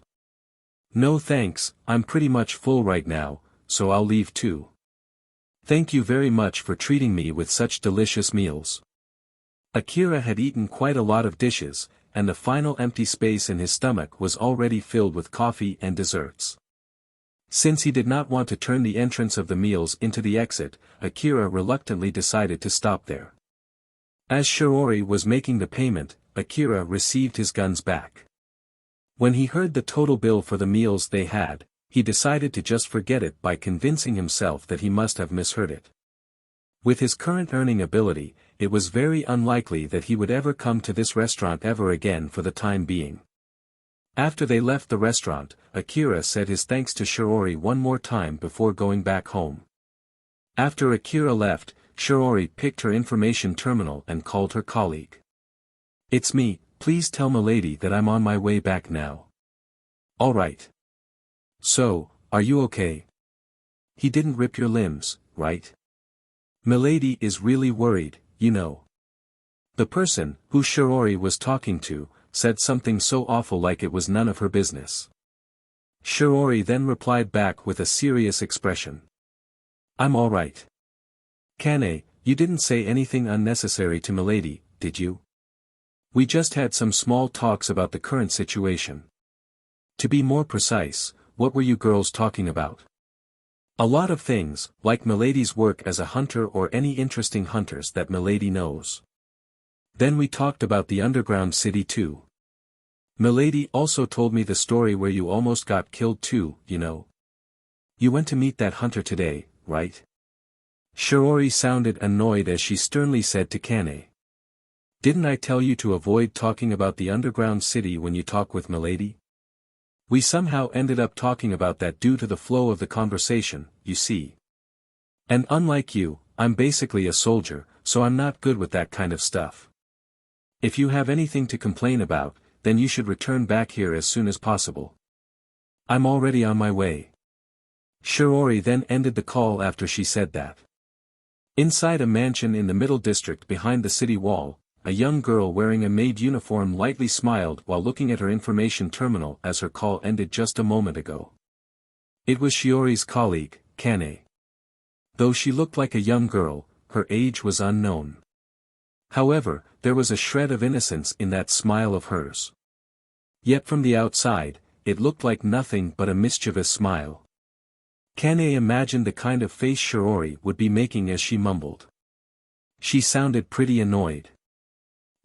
No thanks, I'm pretty much full right now, so I'll leave too. Thank you very much for treating me with such delicious meals. Akira had eaten quite a lot of dishes, and the final empty space in his stomach was already filled with coffee and desserts. Since he did not want to turn the entrance of the meals into the exit, Akira reluctantly decided to stop there. As Shiori was making the payment, Akira received his guns back. When he heard the total bill for the meals they had, he decided to just forget it by convincing himself that he must have misheard it. With his current earning ability, it was very unlikely that he would ever come to this restaurant ever again for the time being. After they left the restaurant, Akira said his thanks to Shiori one more time before going back home. After Akira left, Shiori picked her information terminal and called her colleague. It's me, please tell Milady that I'm on my way back now. Alright. So, are you okay? He didn't rip your limbs, right? Milady is really worried, you know. The person, who Shiori was talking to, said something so awful like it was none of her business. Shiori then replied back with a serious expression. I'm alright. Kane, you didn't say anything unnecessary to Milady, did you? We just had some small talks about the current situation. To be more precise, what were you girls talking about? A lot of things, like Milady's work as a hunter or any interesting hunters that Milady knows. Then we talked about the underground city too. Milady also told me the story where you almost got killed too, you know. You went to meet that hunter today, right? Shiori sounded annoyed as she sternly said to Kane. Didn't I tell you to avoid talking about the underground city when you talk with Milady? We somehow ended up talking about that due to the flow of the conversation, you see. And unlike you, I'm basically a soldier, so I'm not good with that kind of stuff. If you have anything to complain about, then you should return back here as soon as possible. I'm already on my way. Shiori then ended the call after she said that. Inside a mansion in the middle district behind the city wall, a young girl wearing a maid uniform lightly smiled while looking at her information terminal as her call ended just a moment ago. It was Shiori's colleague, Kane. Though she looked like a young girl, her age was unknown. However, there was a shred of innocence in that smile of hers. Yet from the outside, it looked like nothing but a mischievous smile. Kane imagined the kind of face Shiori would be making as she mumbled. She sounded pretty annoyed.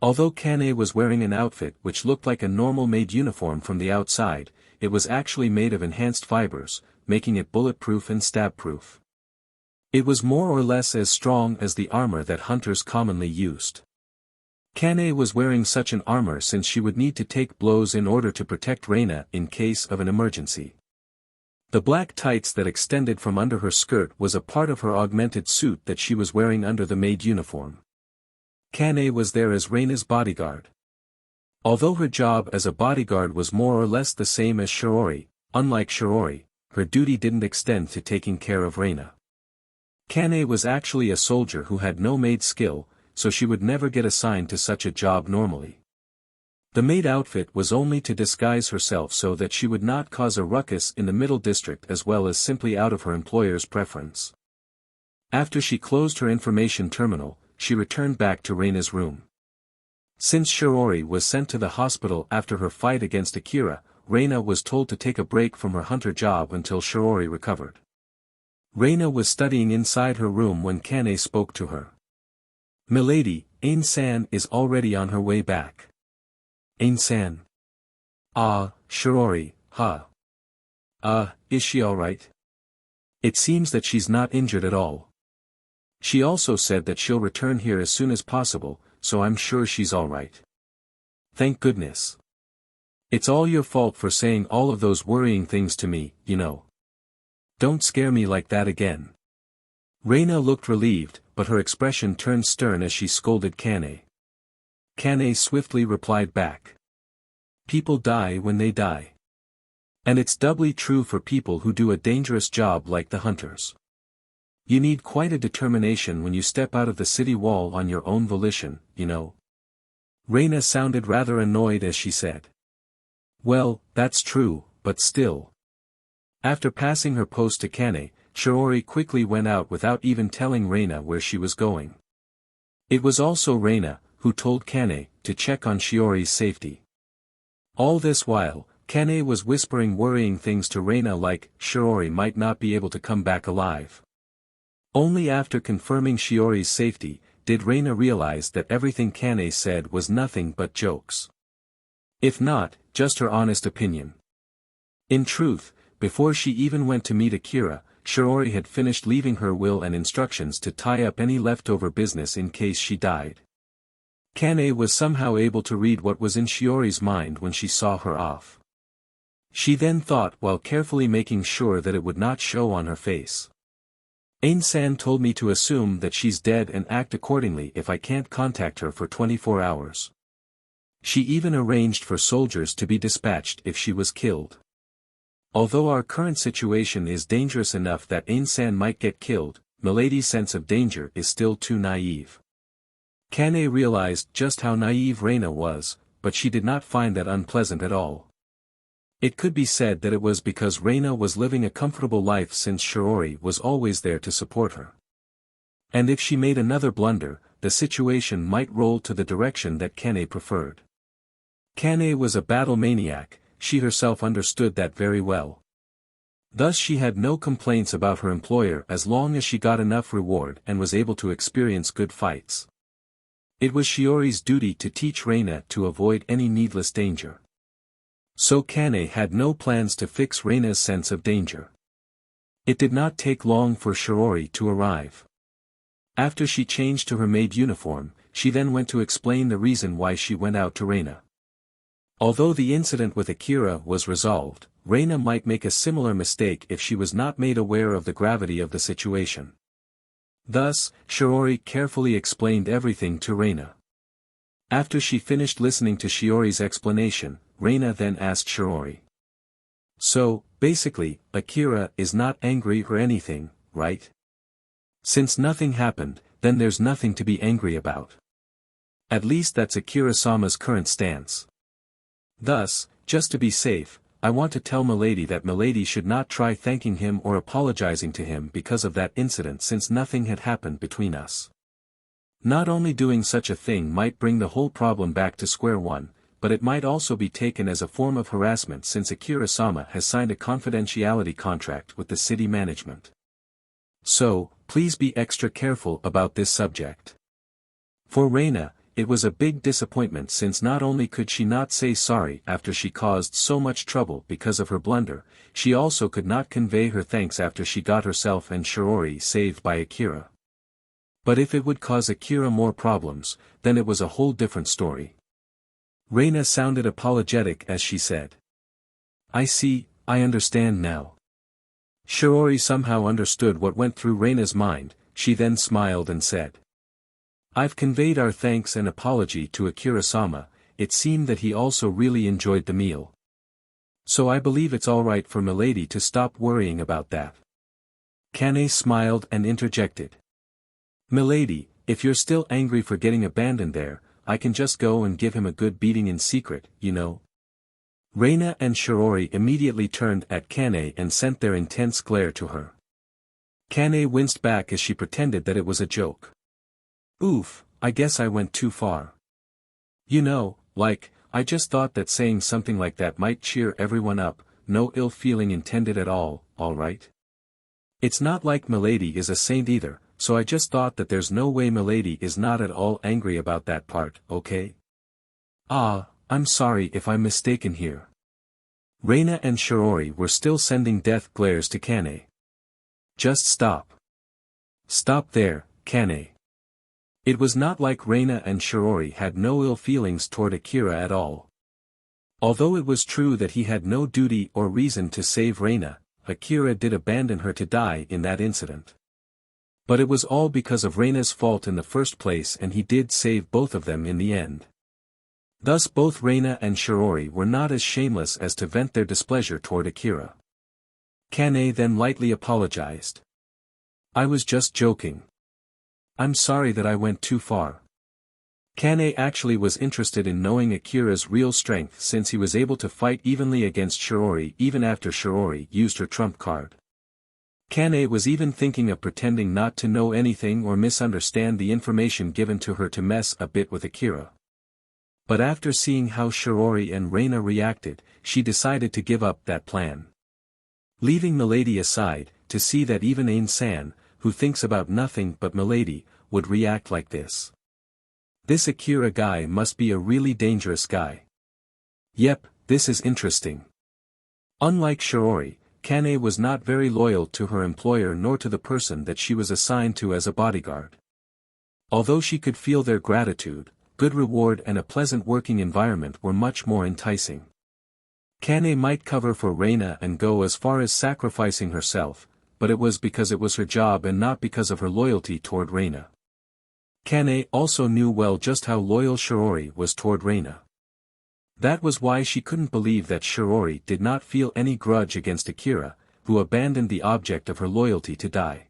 Although Kane was wearing an outfit which looked like a normal maid uniform from the outside, it was actually made of enhanced fibers, making it bulletproof and stab-proof. It was more or less as strong as the armor that hunters commonly used. Kane was wearing such an armor since she would need to take blows in order to protect Reina in case of an emergency. The black tights that extended from under her skirt was a part of her augmented suit that she was wearing under the maid uniform. Kane was there as Reina's bodyguard. Although her job as a bodyguard was more or less the same as Shiori, unlike Shiori, her duty didn't extend to taking care of Reina. Kane was actually a soldier who had no maid skill, so she would never get assigned to such a job normally. The maid outfit was only to disguise herself so that she would not cause a ruckus in the middle district as well as simply out of her employer's preference. After she closed her information terminal, she returned back to Reina's room. Since Shiori was sent to the hospital after her fight against Akira, Reina was told to take a break from her hunter job until Shiori recovered. Reina was studying inside her room when Kane spoke to her. "Milady, Ain-san is already on her way back." "Ain-san? Ah, Shiori, huh? Is she alright?" "It seems that she's not injured at all. She also said that she'll return here as soon as possible, so I'm sure she's alright." "Thank goodness. It's all your fault for saying all of those worrying things to me, you know. Don't scare me like that again." Reina looked relieved, but her expression turned stern as she scolded Kane. Kane swiftly replied back. "People die when they die. And it's doubly true for people who do a dangerous job like the hunters. You need quite a determination when you step out of the city wall on your own volition, you know." Reina sounded rather annoyed as she said. "Well, that's true, but still." After passing her post to Kane, Shiori quickly went out without even telling Reina where she was going. It was also Reina, who told Kane to check on Shiori's safety. All this while, Kane was whispering worrying things to Reina like Shiori might not be able to come back alive. Only after confirming Shiori's safety, did Reina realize that everything Kane said was nothing but jokes. If not, just her honest opinion. In truth, before she even went to meet Akira, Shiori had finished leaving her will and instructions to tie up any leftover business in case she died. Kane was somehow able to read what was in Shiori's mind when she saw her off. She then thought while carefully making sure that it would not show on her face. "Ain-san told me to assume that she's dead and act accordingly if I can't contact her for 24 hours. She even arranged for soldiers to be dispatched if she was killed. Although our current situation is dangerous enough that Ain-san might get killed, Milady's sense of danger is still too naive." Kane realized just how naive Reina was, but she did not find that unpleasant at all. It could be said that it was because Reina was living a comfortable life since Shiori was always there to support her. And if she made another blunder, the situation might roll to the direction that Kane preferred. Kane was a battle maniac, she herself understood that very well. Thus she had no complaints about her employer as long as she got enough reward and was able to experience good fights. It was Shiori's duty to teach Reina to avoid any needless danger. So Kane had no plans to fix Reina's sense of danger. It did not take long for Shiori to arrive. After she changed to her maid uniform, she then went to explain the reason why she went out to Reina. Although the incident with Akira was resolved, Reina might make a similar mistake if she was not made aware of the gravity of the situation. Thus, Shiori carefully explained everything to Reina. After she finished listening to Shiori's explanation, Reina then asked Shiori. "So, basically, Akira is not angry or anything, right? Since nothing happened, then there's nothing to be angry about. At least that's Akira-sama's current stance. Thus, just to be safe, I want to tell Milady that Milady should not try thanking him or apologizing to him because of that incident since nothing had happened between us. Not only doing such a thing might bring the whole problem back to square one, but it might also be taken as a form of harassment since Akira-sama has signed a confidentiality contract with the city management. So, please be extra careful about this subject. For Reina, it was a big disappointment since not only could she not say sorry after she caused so much trouble because of her blunder, she also could not convey her thanks after she got herself and Shiori saved by Akira. But if it would cause Akira more problems, then it was a whole different story. Reina sounded apologetic as she said. I see, I understand now. Shiori somehow understood what went through Reina's mind. She then smiled and said. I've conveyed our thanks and apology to Akira-sama. It seemed that he also really enjoyed the meal. So I believe it's alright for Milady to stop worrying about that. Kane smiled and interjected. Milady, if you're still angry for getting abandoned there, I can just go and give him a good beating in secret, you know. Reina and Shiori immediately turned at Kane and sent their intense glare to her. Kane winced back as she pretended that it was a joke. Oof, I guess I went too far. You know, I just thought that saying something like that might cheer everyone up, no ill feeling intended at all, alright? It's not like Milady is a saint either, so I just thought that there's no way Milady is not at all angry about that part, okay? Ah, I'm sorry if I'm mistaken here. Reina and Shiori were still sending death glares to Kane. Just stop. Stop there, Kane. It was not like Reina and Shiori had no ill feelings toward Akira at all. Although it was true that he had no duty or reason to save Reina, Akira did abandon her to die in that incident. But it was all because of Reina's fault in the first place and he did save both of them in the end. Thus both Reina and Shiori were not as shameless as to vent their displeasure toward Akira. Kane then lightly apologized. I was just joking. I'm sorry that I went too far. Kane actually was interested in knowing Akira's real strength since he was able to fight evenly against Shiori even after Shiori used her trump card. Kane was even thinking of pretending not to know anything or misunderstand the information given to her to mess a bit with Akira. But after seeing how Shiori and Reina reacted, she decided to give up that plan. Leaving Milady aside, to see that even Ain-san, who thinks about nothing but Milady, would react like this. This Akira guy must be a really dangerous guy. Yep, this is interesting. Unlike Shiori, Kane was not very loyal to her employer nor to the person that she was assigned to as a bodyguard. Although she could feel their gratitude, good reward and a pleasant working environment were much more enticing. Kane might cover for Reina and go as far as sacrificing herself, but it was because it was her job and not because of her loyalty toward Reina. Kane also knew well just how loyal Shiori was toward Reina. That was why she couldn't believe that Shiori did not feel any grudge against Akira, who abandoned the object of her loyalty to die.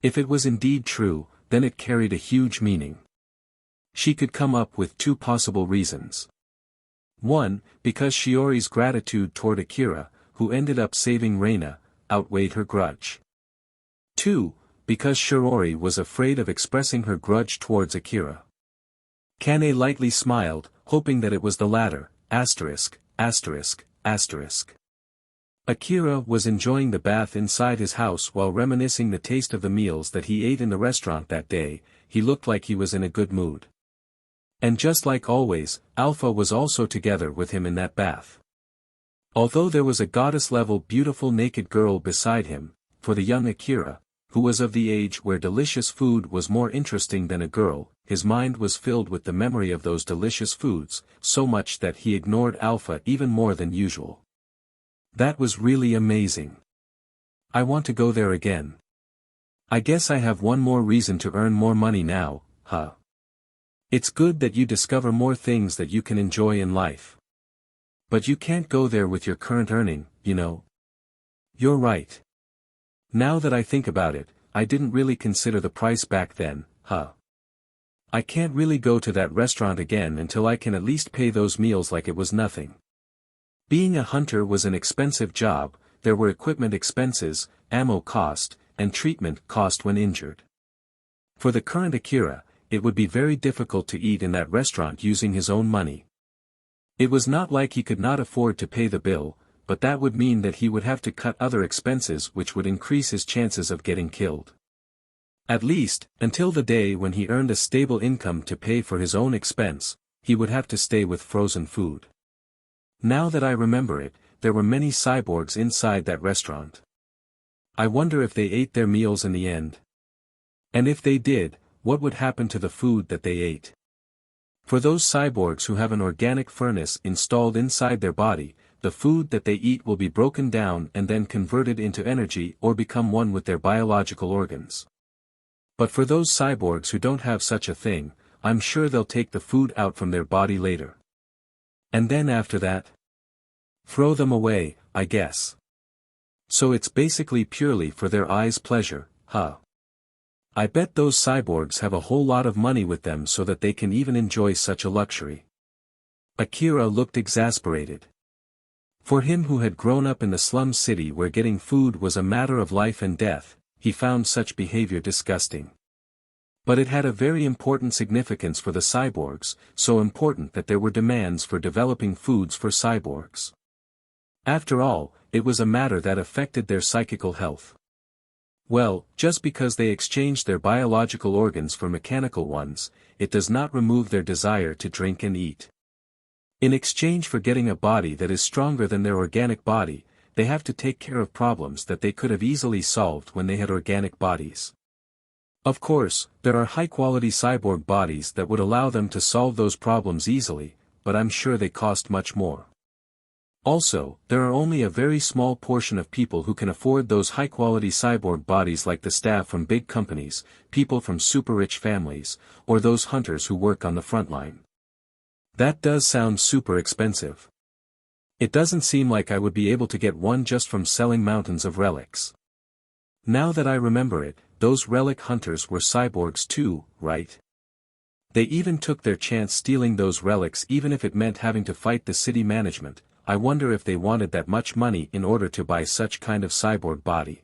If it was indeed true, then it carried a huge meaning. She could come up with two possible reasons. 1, because Shiori's gratitude toward Akira, who ended up saving Reina, outweighed her grudge. 2, because Shiori was afraid of expressing her grudge towards Akira. Kane lightly smiled, hoping that it was the latter, asterisk, asterisk, asterisk. Akira was enjoying the bath inside his house while reminiscing the taste of the meals that he ate in the restaurant that day. He looked like he was in a good mood. And just like always, Alpha was also together with him in that bath. Although there was a goddess-level beautiful naked girl beside him, for the young Akira, who was of the age where delicious food was more interesting than a girl, his mind was filled with the memory of those delicious foods, so much that he ignored Alpha even more than usual. That was really amazing. I want to go there again. I guess I have one more reason to earn more money now, huh? It's good that you discover more things that you can enjoy in life. But you can't go there with your current earning, you know. You're right. Now that I think about it, I didn't really consider the price back then, huh? I can't really go to that restaurant again until I can at least pay those meals like it was nothing. Being a hunter was an expensive job, there were equipment expenses, ammo cost, and treatment cost when injured. For the current Akira, it would be very difficult to eat in that restaurant using his own money. It was not like he could not afford to pay the bill, but that would mean that he would have to cut other expenses which would increase his chances of getting killed. At least, until the day when he earned a stable income to pay for his own expense, he would have to stay with frozen food. Now that I remember it, there were many cyborgs inside that restaurant. I wonder if they ate their meals in the end. And if they did, what would happen to the food that they ate? For those cyborgs who have an organic furnace installed inside their body, the food that they eat will be broken down and then converted into energy or become one with their biological organs. But for those cyborgs who don't have such a thing, I'm sure they'll take the food out from their body later. And then after that? Throw them away, I guess. So it's basically purely for their eyes' pleasure, huh? I bet those cyborgs have a whole lot of money with them so that they can even enjoy such a luxury. Akira looked exasperated. For him who had grown up in the slum city where getting food was a matter of life and death, he found such behavior disgusting. But it had a very important significance for the cyborgs, so important that there were demands for developing foods for cyborgs. After all, it was a matter that affected their psychical health. Well, just because they exchanged their biological organs for mechanical ones, it does not remove their desire to drink and eat. In exchange for getting a body that is stronger than their organic body, they have to take care of problems that they could have easily solved when they had organic bodies. Of course, there are high-quality cyborg bodies that would allow them to solve those problems easily, but I'm sure they cost much more. Also, there are only a very small portion of people who can afford those high-quality cyborg bodies, like the staff from big companies, people from super-rich families, or those hunters who work on the front line. That does sound super expensive. It doesn't seem like I would be able to get one just from selling mountains of relics. Now that I remember it, those relic hunters were cyborgs too, right? They even took their chance stealing those relics even if it meant having to fight the city management. I wonder if they wanted that much money in order to buy such kind of cyborg body.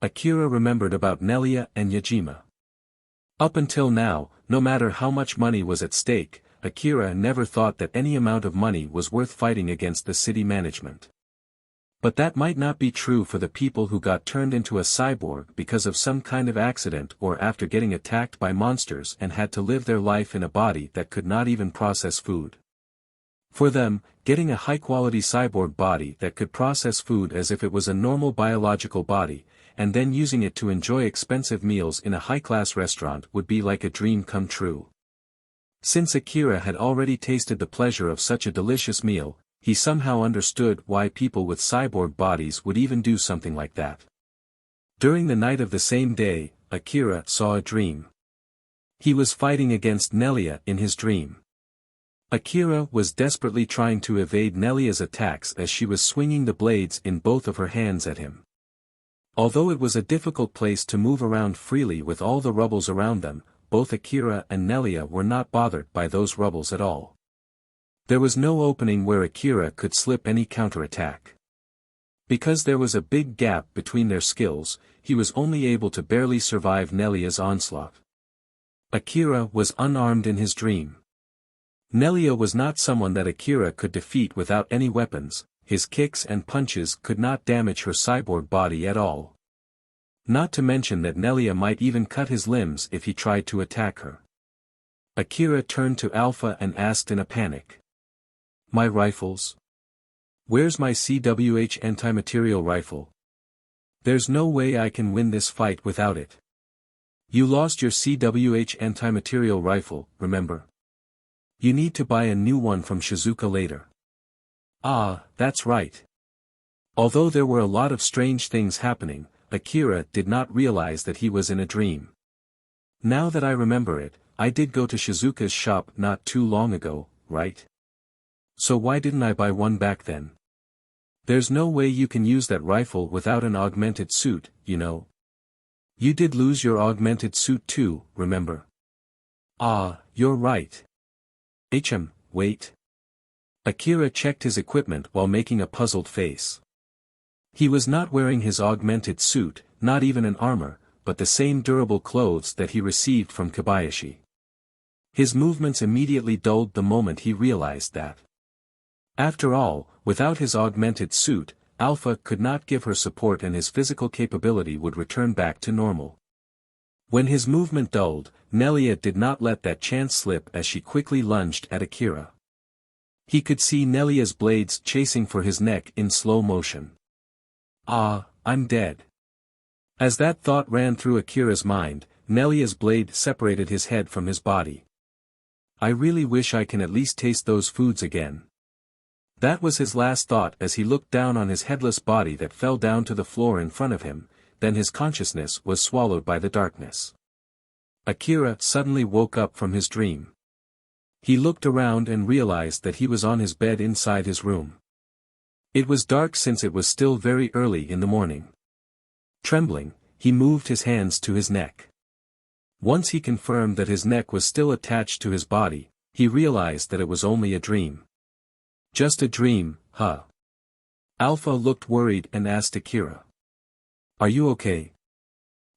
Akira remembered about Nelia and Yajima. Up until now, no matter how much money was at stake, Akira never thought that any amount of money was worth fighting against the city management. But that might not be true for the people who got turned into a cyborg because of some kind of accident or after getting attacked by monsters and had to live their life in a body that could not even process food. For them, getting a high-quality cyborg body that could process food as if it was a normal biological body, and then using it to enjoy expensive meals in a high-class restaurant would be like a dream come true. Since Akira had already tasted the pleasure of such a delicious meal, he somehow understood why people with cyborg bodies would even do something like that. During the night of the same day, Akira saw a dream. He was fighting against Nelia in his dream. Akira was desperately trying to evade Nelia's attacks as she was swinging the blades in both of her hands at him. Although it was a difficult place to move around freely with all the rubbles around them, both Akira and Nelia were not bothered by those rubbles at all. There was no opening where Akira could slip any counterattack. Because there was a big gap between their skills, he was only able to barely survive Nelia's onslaught. Akira was unarmed in his dream. Nelia was not someone that Akira could defeat without any weapons. His kicks and punches could not damage her cyborg body at all. Not to mention that Nelia might even cut his limbs if he tried to attack her. Akira turned to Alpha and asked in a panic. My rifles? Where's my CWH anti-material rifle? There's no way I can win this fight without it. You lost your CWH anti-material rifle, remember? You need to buy a new one from Shizuka later. Ah, that's right. Although there were a lot of strange things happening, Akira did not realize that he was in a dream. Now that I remember it, I did go to Shizuka's shop not too long ago, right? So why didn't I buy one back then? There's no way you can use that rifle without an augmented suit, you know. You did lose your augmented suit too, remember? Ah, you're right. Wait. Akira checked his equipment while making a puzzled face. He was not wearing his augmented suit, not even an armor, but the same durable clothes that he received from Kobayashi. His movements immediately dulled the moment he realized that. After all, without his augmented suit, Alpha could not give her support and his physical capability would return back to normal. When his movement dulled, Nelia did not let that chance slip as she quickly lunged at Akira. He could see Nelia's blades chasing for his neck in slow motion. Ah, I'm dead. As that thought ran through Akira's mind, Nelia's blade separated his head from his body. I really wish I can at least taste those foods again. That was his last thought as he looked down on his headless body that fell down to the floor in front of him, then his consciousness was swallowed by the darkness. Akira suddenly woke up from his dream. He looked around and realized that he was on his bed inside his room. It was dark since it was still very early in the morning. Trembling, he moved his hands to his neck. Once he confirmed that his neck was still attached to his body, he realized that it was only a dream. Just a dream, huh? Alpha looked worried and asked Akira. Are you okay?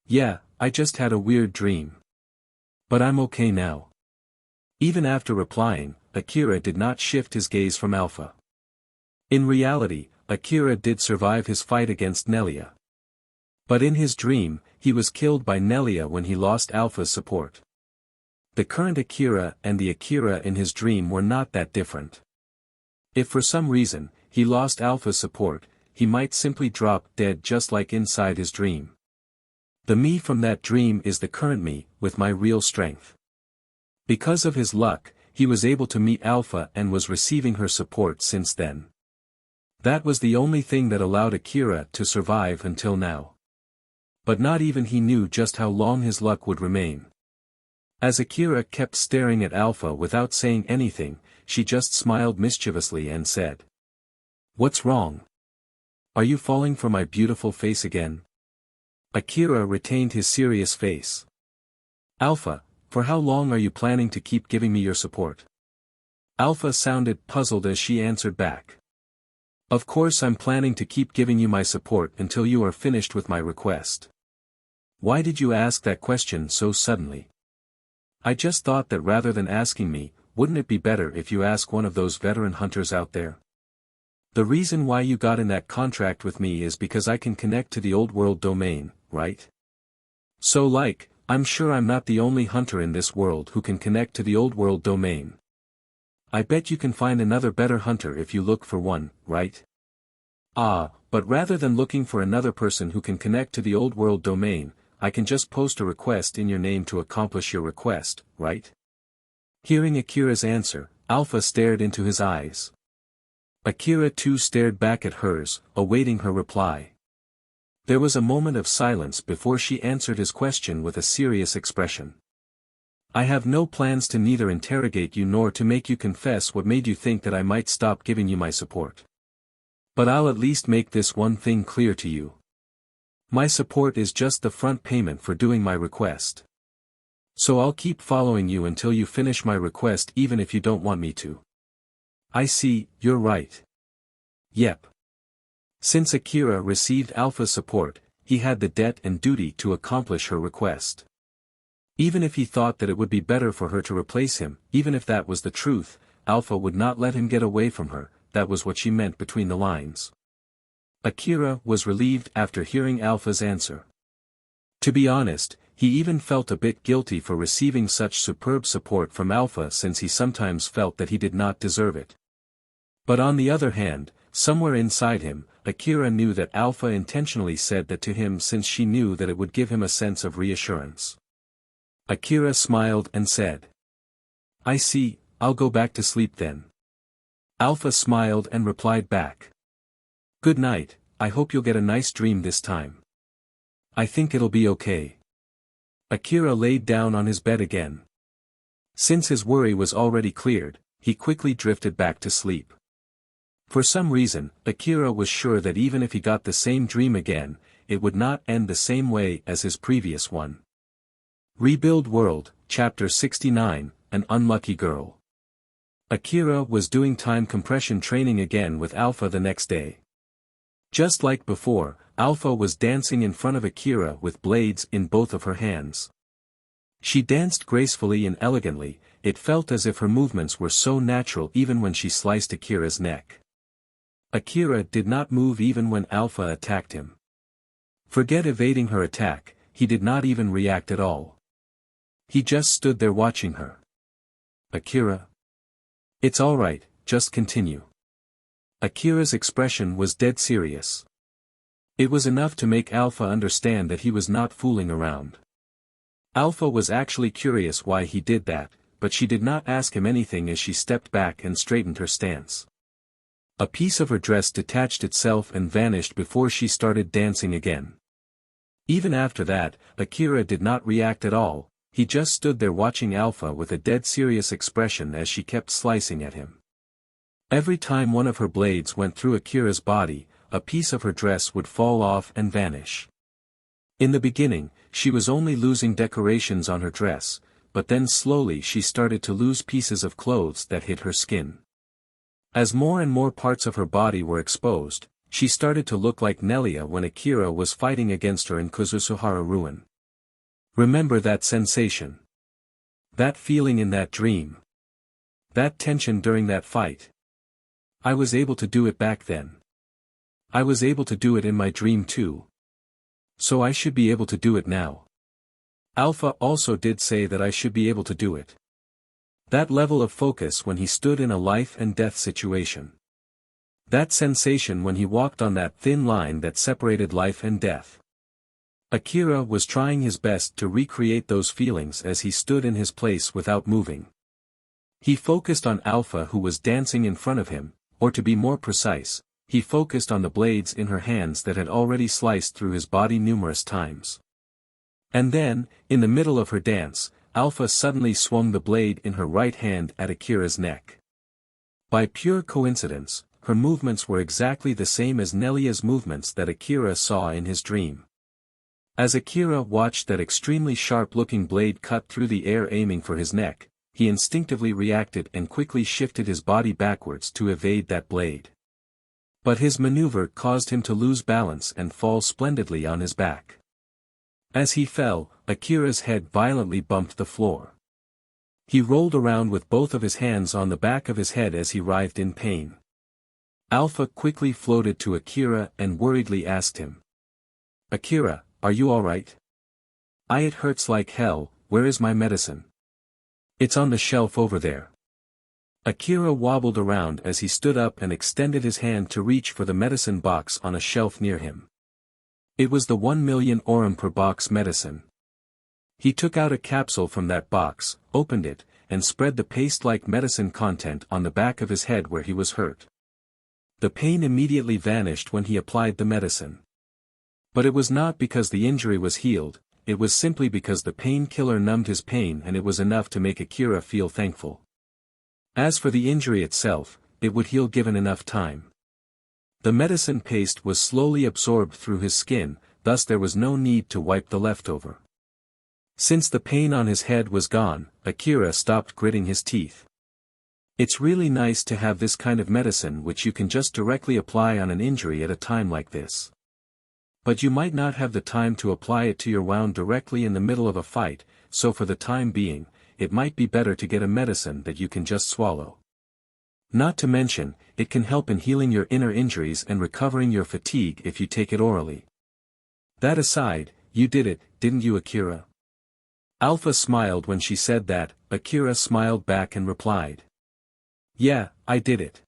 Yeah, I just had a weird dream. But I'm okay now. Even after replying, Akira did not shift his gaze from Alpha. In reality, Akira did survive his fight against Nelia. But in his dream, he was killed by Nelia when he lost Alpha's support. The current Akira and the Akira in his dream were not that different. If for some reason, he lost Alpha's support, he might simply drop dead just like inside his dream. The me from that dream is the current me, with my real strength. Because of his luck, he was able to meet Alpha and was receiving her support since then. That was the only thing that allowed Akira to survive until now. But not even he knew just how long his luck would remain. As Akira kept staring at Alpha without saying anything, she just smiled mischievously and said, "What's wrong? Are you falling for my beautiful face again?" Akira retained his serious face. "Alpha, for how long are you planning to keep giving me your support?" Alpha sounded puzzled as she answered back. "Of course I'm planning to keep giving you my support until you are finished with my request." "Why did you ask that question so suddenly?" "I just thought that rather than asking me, wouldn't it be better if you ask one of those veteran hunters out there? The reason why you got in that contract with me is because I can connect to the old world domain, right? So I'm sure I'm not the only hunter in this world who can connect to the old world domain. I bet you can find another better hunter if you look for one, right? Ah, but rather than looking for another person who can connect to the old world domain, I can just post a request in your name to accomplish your request, right?" Hearing Akira's answer, Alpha stared into his eyes. Akira too stared back at hers, awaiting her reply. There was a moment of silence before she answered his question with a serious expression. "I have no plans to neither interrogate you nor to make you confess what made you think that I might stop giving you my support. But I'll at least make this one thing clear to you. My support is just the front payment for doing my request. So I'll keep following you until you finish my request even if you don't want me to." "I see, you're right. Yep." Since Akira received Alpha's support, he had the debt and duty to accomplish her request. Even if he thought that it would be better for her to replace him, even if that was the truth, Alpha would not let him get away from her, that was what she meant between the lines. Akira was relieved after hearing Alpha's answer. To be honest, he even felt a bit guilty for receiving such superb support from Alpha since he sometimes felt that he did not deserve it. But on the other hand, somewhere inside him, Akira knew that Alpha intentionally said that to him since she knew that it would give him a sense of reassurance. Akira smiled and said, "I see, I'll go back to sleep then." Alpha smiled and replied back, "Good night, I hope you'll get a nice dream this time." "I think it'll be okay." Akira laid down on his bed again. Since his worry was already cleared, he quickly drifted back to sleep. For some reason, Akira was sure that even if he got the same dream again, it would not end the same way as his previous one. Rebuild World, Chapter 69, An Unlucky Girl. Akira was doing time compression training again with Alpha the next day. Just like before, Alpha was dancing in front of Akira with blades in both of her hands. She danced gracefully and elegantly, it felt as if her movements were so natural even when she sliced Akira's neck. Akira did not move even when Alpha attacked him. Forget evading her attack, he did not even react at all. He just stood there watching her. Akira? It's alright, just continue. Akira's expression was dead serious. It was enough to make Alpha understand that he was not fooling around. Alpha was actually curious why he did that, but she did not ask him anything as she stepped back and straightened her stance. A piece of her dress detached itself and vanished before she started dancing again. Even after that, Akira did not react at all, he just stood there watching Alpha with a dead serious expression as she kept slicing at him. Every time one of her blades went through Akira's body, a piece of her dress would fall off and vanish. In the beginning, she was only losing decorations on her dress, but then slowly she started to lose pieces of clothes that hid her skin. As more and more parts of her body were exposed, she started to look like Nelia when Akira was fighting against her in Kuzusuhara Ruin. Remember that sensation? That feeling in that dream? That tension during that fight? I was able to do it back then. I was able to do it in my dream too. So I should be able to do it now. Alpha also did say that I should be able to do it. That level of focus when he stood in a life and death situation. That sensation when he walked on that thin line that separated life and death. Akira was trying his best to recreate those feelings as he stood in his place without moving. He focused on Alpha who was dancing in front of him, or to be more precise, he focused on the blades in her hands that had already sliced through his body numerous times. And then, in the middle of her dance, Alpha suddenly swung the blade in her right hand at Akira's neck. By pure coincidence, her movements were exactly the same as Nelia's movements that Akira saw in his dream. As Akira watched that extremely sharp-looking blade cut through the air aiming for his neck, he instinctively reacted and quickly shifted his body backwards to evade that blade. But his maneuver caused him to lose balance and fall splendidly on his back. As he fell, Akira's head violently bumped the floor. He rolled around with both of his hands on the back of his head as he writhed in pain. Alpha quickly floated to Akira and worriedly asked him. Akira, are you alright? It hurts like hell, where is my medicine? It's on the shelf over there. Akira wobbled around as he stood up and extended his hand to reach for the medicine box on a shelf near him. It was the 1,000,000 orum per box medicine. He took out a capsule from that box, opened it, and spread the paste-like medicine content on the back of his head where he was hurt. The pain immediately vanished when he applied the medicine. But it was not because the injury was healed, it was simply because the painkiller numbed his pain and it was enough to make Akira feel thankful. As for the injury itself, it would heal given enough time. The medicine paste was slowly absorbed through his skin, thus there was no need to wipe the leftover. Since the pain on his head was gone, Akira stopped gritting his teeth. It's really nice to have this kind of medicine which you can just directly apply on an injury at a time like this. But you might not have the time to apply it to your wound directly in the middle of a fight, so for the time being, it might be better to get a medicine that you can just swallow. Not to mention, it can help in healing your inner injuries and recovering your fatigue if you take it orally. That aside, you did it, didn't you, Akira? Alpha smiled when she said that. Akira smiled back and replied. Yeah, I did it.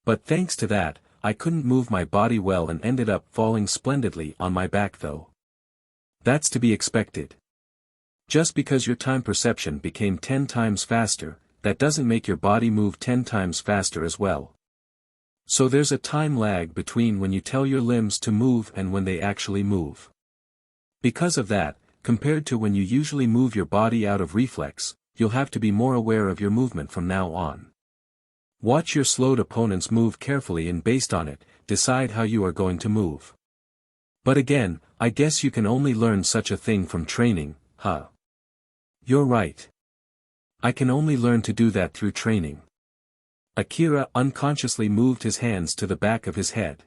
But thanks to that, I couldn't move my body well and ended up falling splendidly on my back though. That's to be expected. Just because your time perception became 10 times faster, that doesn't make your body move 10 times faster as well. So there's a time lag between when you tell your limbs to move and when they actually move. Because of that, compared to when you usually move your body out of reflex, you'll have to be more aware of your movement from now on. Watch your slowed opponents move carefully and based on it, decide how you are going to move. But again, I guess you can only learn such a thing from training, huh? You're right. I can only learn to do that through training. Akira unconsciously moved his hands to the back of his head.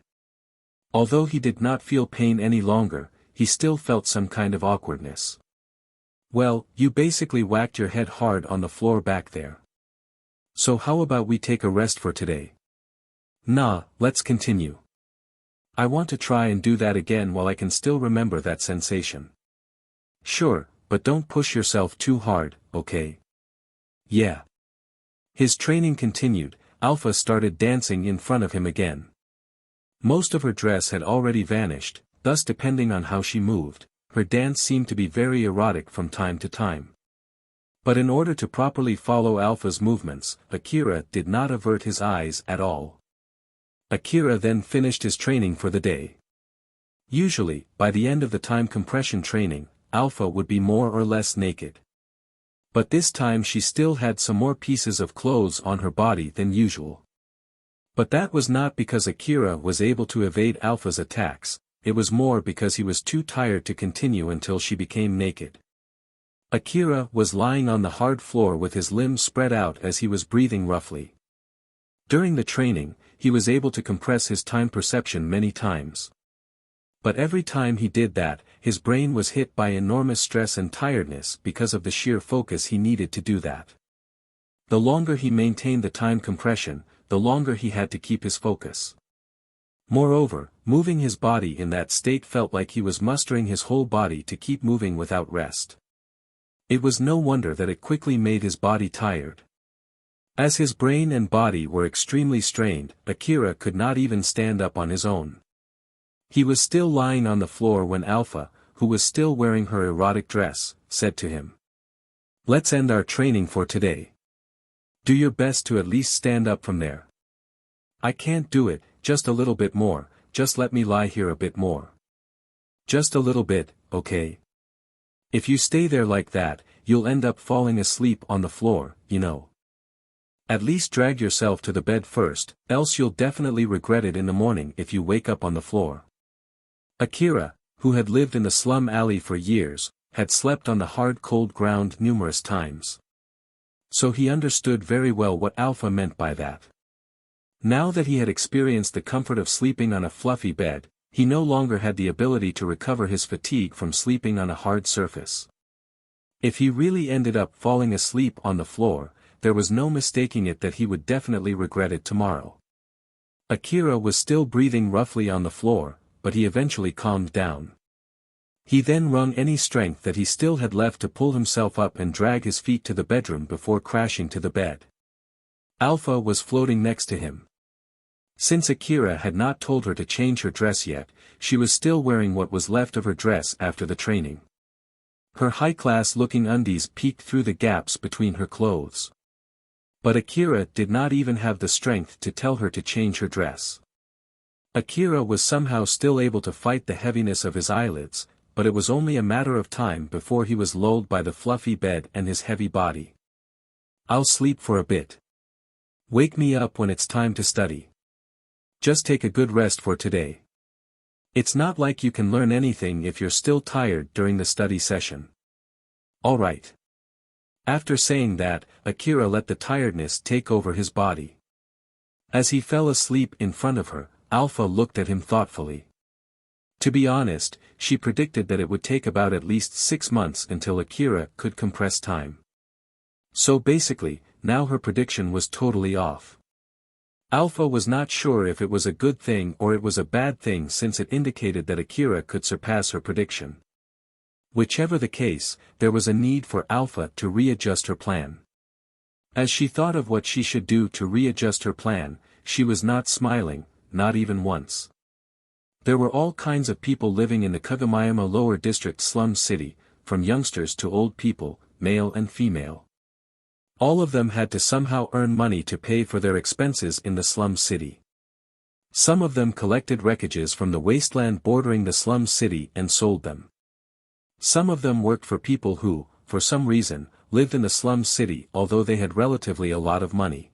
Although he did not feel pain any longer, he still felt some kind of awkwardness. Well, you basically whacked your head hard on the floor back there. So how about we take a rest for today? Nah, let's continue. I want to try and do that again while I can still remember that sensation. Sure, but don't push yourself too hard, okay? Yeah. His training continued. Alpha started dancing in front of him again. Most of her dress had already vanished, thus depending on how she moved, her dance seemed to be very erotic from time to time. But in order to properly follow Alpha's movements, Akira did not avert his eyes at all. Akira then finished his training for the day. Usually, by the end of the time compression training, Alpha would be more or less naked. But this time she still had some more pieces of clothes on her body than usual. But that was not because Akira was able to evade Alpha's attacks, it was more because he was too tired to continue until she became naked. Akira was lying on the hard floor with his limbs spread out as he was breathing roughly. During the training, he was able to compress his time perception many times. But every time he did that, his brain was hit by enormous stress and tiredness because of the sheer focus he needed to do that. The longer he maintained the time compression, the longer he had to keep his focus. Moreover, moving his body in that state felt like he was mustering his whole body to keep moving without rest. It was no wonder that it quickly made his body tired. As his brain and body were extremely strained, Akira could not even stand up on his own. He was still lying on the floor when Alpha, who was still wearing her erotic dress, said to him, "Let's end our training for today. Do your best to at least stand up from there." "I can't do it, just a little bit more, just let me lie here a bit more." "Just a little bit, okay? If you stay there like that, you'll end up falling asleep on the floor, you know. At least drag yourself to the bed first, else you'll definitely regret it in the morning if you wake up on the floor." Akira, who had lived in the slum alley for years, had slept on the hard cold ground numerous times. So he understood very well what Alpha meant by that. Now that he had experienced the comfort of sleeping on a fluffy bed, he no longer had the ability to recover his fatigue from sleeping on a hard surface. If he really ended up falling asleep on the floor, there was no mistaking it that he would definitely regret it tomorrow. Akira was still breathing roughly on the floor, but he eventually calmed down. He then wrung any strength that he still had left to pull himself up and drag his feet to the bedroom before crashing to the bed. Alpha was floating next to him. Since Akira had not told her to change her dress yet, she was still wearing what was left of her dress after the training. Her high-class looking undies peeked through the gaps between her clothes. But Akira did not even have the strength to tell her to change her dress. Akira was somehow still able to fight the heaviness of his eyelids, but it was only a matter of time before he was lulled by the fluffy bed and his heavy body. "I'll sleep for a bit. Wake me up when it's time to study. Just take a good rest for today. It's not like you can learn anything if you're still tired during the study session." "All right." After saying that, Akira let the tiredness take over his body. As he fell asleep in front of her, Alpha looked at him thoughtfully. To be honest, she predicted that it would take about at least 6 months until Akira could compress time. So basically, now her prediction was totally off. Alpha was not sure if it was a good thing or it was a bad thing since it indicated that Akira could surpass her prediction. Whichever the case, there was a need for Alpha to readjust her plan. As she thought of what she should do to readjust her plan, she was not smiling, not even once. There were all kinds of people living in the Kagamayama Lower District slum city, from youngsters to old people, male and female. All of them had to somehow earn money to pay for their expenses in the slum city. Some of them collected wreckages from the wasteland bordering the slum city and sold them. Some of them worked for people who, for some reason, lived in the slum city although they had relatively a lot of money.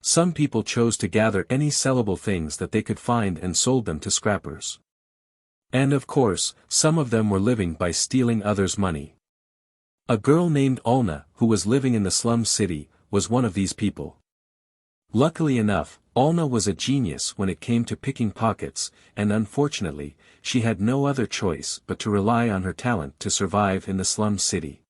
Some people chose to gather any sellable things that they could find and sold them to scrappers. And of course, some of them were living by stealing others' money. A girl named Ulna, who was living in the slum city, was one of these people. Luckily enough, Alna was a genius when it came to picking pockets, and unfortunately, she had no other choice but to rely on her talent to survive in the slum city.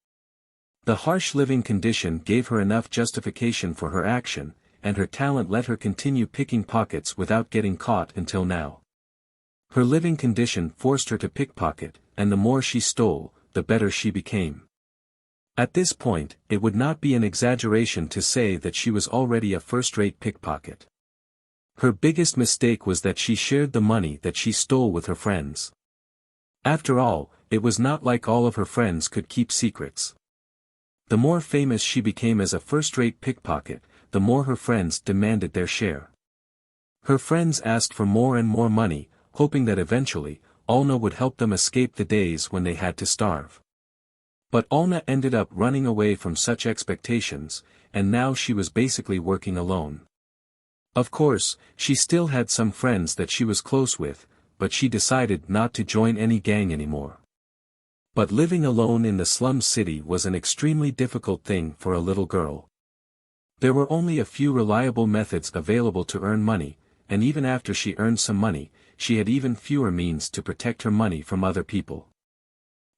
The harsh living condition gave her enough justification for her action, and her talent let her continue picking pockets without getting caught until now. Her living condition forced her to pickpocket, and the more she stole, the better she became. At this point, it would not be an exaggeration to say that she was already a first-rate pickpocket. Her biggest mistake was that she shared the money that she stole with her friends. After all, it was not like all of her friends could keep secrets. The more famous she became as a first-rate pickpocket, the more her friends demanded their share. Her friends asked for more and more money, hoping that eventually, Alna would help them escape the days when they had to starve. But Alna ended up running away from such expectations, and now she was basically working alone. Of course, she still had some friends that she was close with, but she decided not to join any gang anymore. But living alone in the slum city was an extremely difficult thing for a little girl. There were only a few reliable methods available to earn money, and even after she earned some money, she had even fewer means to protect her money from other people.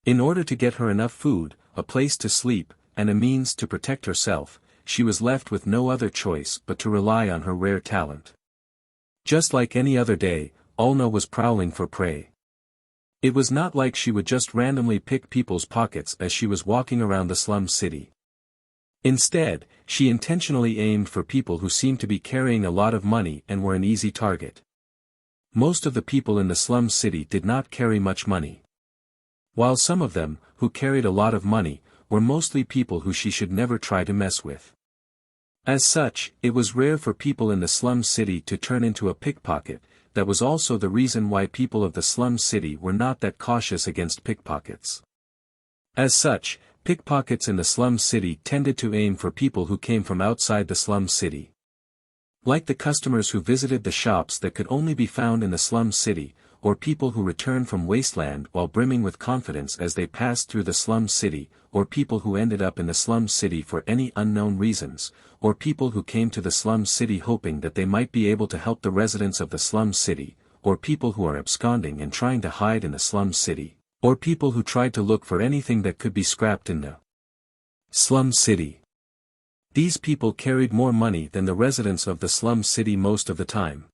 In order to get her enough food, a place to sleep, and a means to protect herself, she was left with no other choice but to rely on her rare talent. Just like any other day, Alna was prowling for prey. It was not like she would just randomly pick people's pockets as she was walking around the slum city. Instead, she intentionally aimed for people who seemed to be carrying a lot of money and were an easy target. Most of the people in the slum city did not carry much money. While some of them, who carried a lot of money, were mostly people who she should never try to mess with. As such, it was rare for people in the slum city to turn into a pickpocket. That was also the reason why people of the slum city were not that cautious against pickpockets. As such, pickpockets in the slum city tended to aim for people who came from outside the slum city. Like the customers who visited the shops that could only be found in the slum city, or people who returned from wasteland while brimming with confidence as they passed through the slum city, or people who ended up in the slum city for any unknown reasons, or people who came to the slum city hoping that they might be able to help the residents of the slum city, or people who are absconding and trying to hide in the slum city, or people who tried to look for anything that could be scrapped in the slum city. These people carried more money than the residents of the slum city most of the time.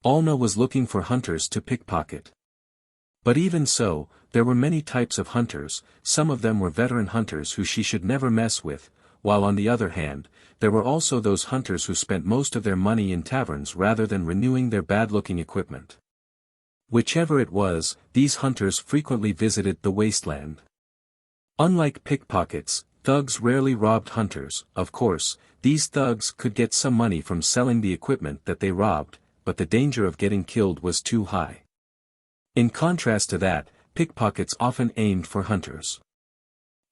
Alna was looking for hunters to pickpocket. But even so, there were many types of hunters. Some of them were veteran hunters who she should never mess with, while on the other hand, there were also those hunters who spent most of their money in taverns rather than renewing their bad-looking equipment. Whichever it was, these hunters frequently visited the wasteland. Unlike pickpockets, thugs rarely robbed hunters. Of course, these thugs could get some money from selling the equipment that they robbed, but the danger of getting killed was too high. In contrast to that, pickpockets often aimed for hunters.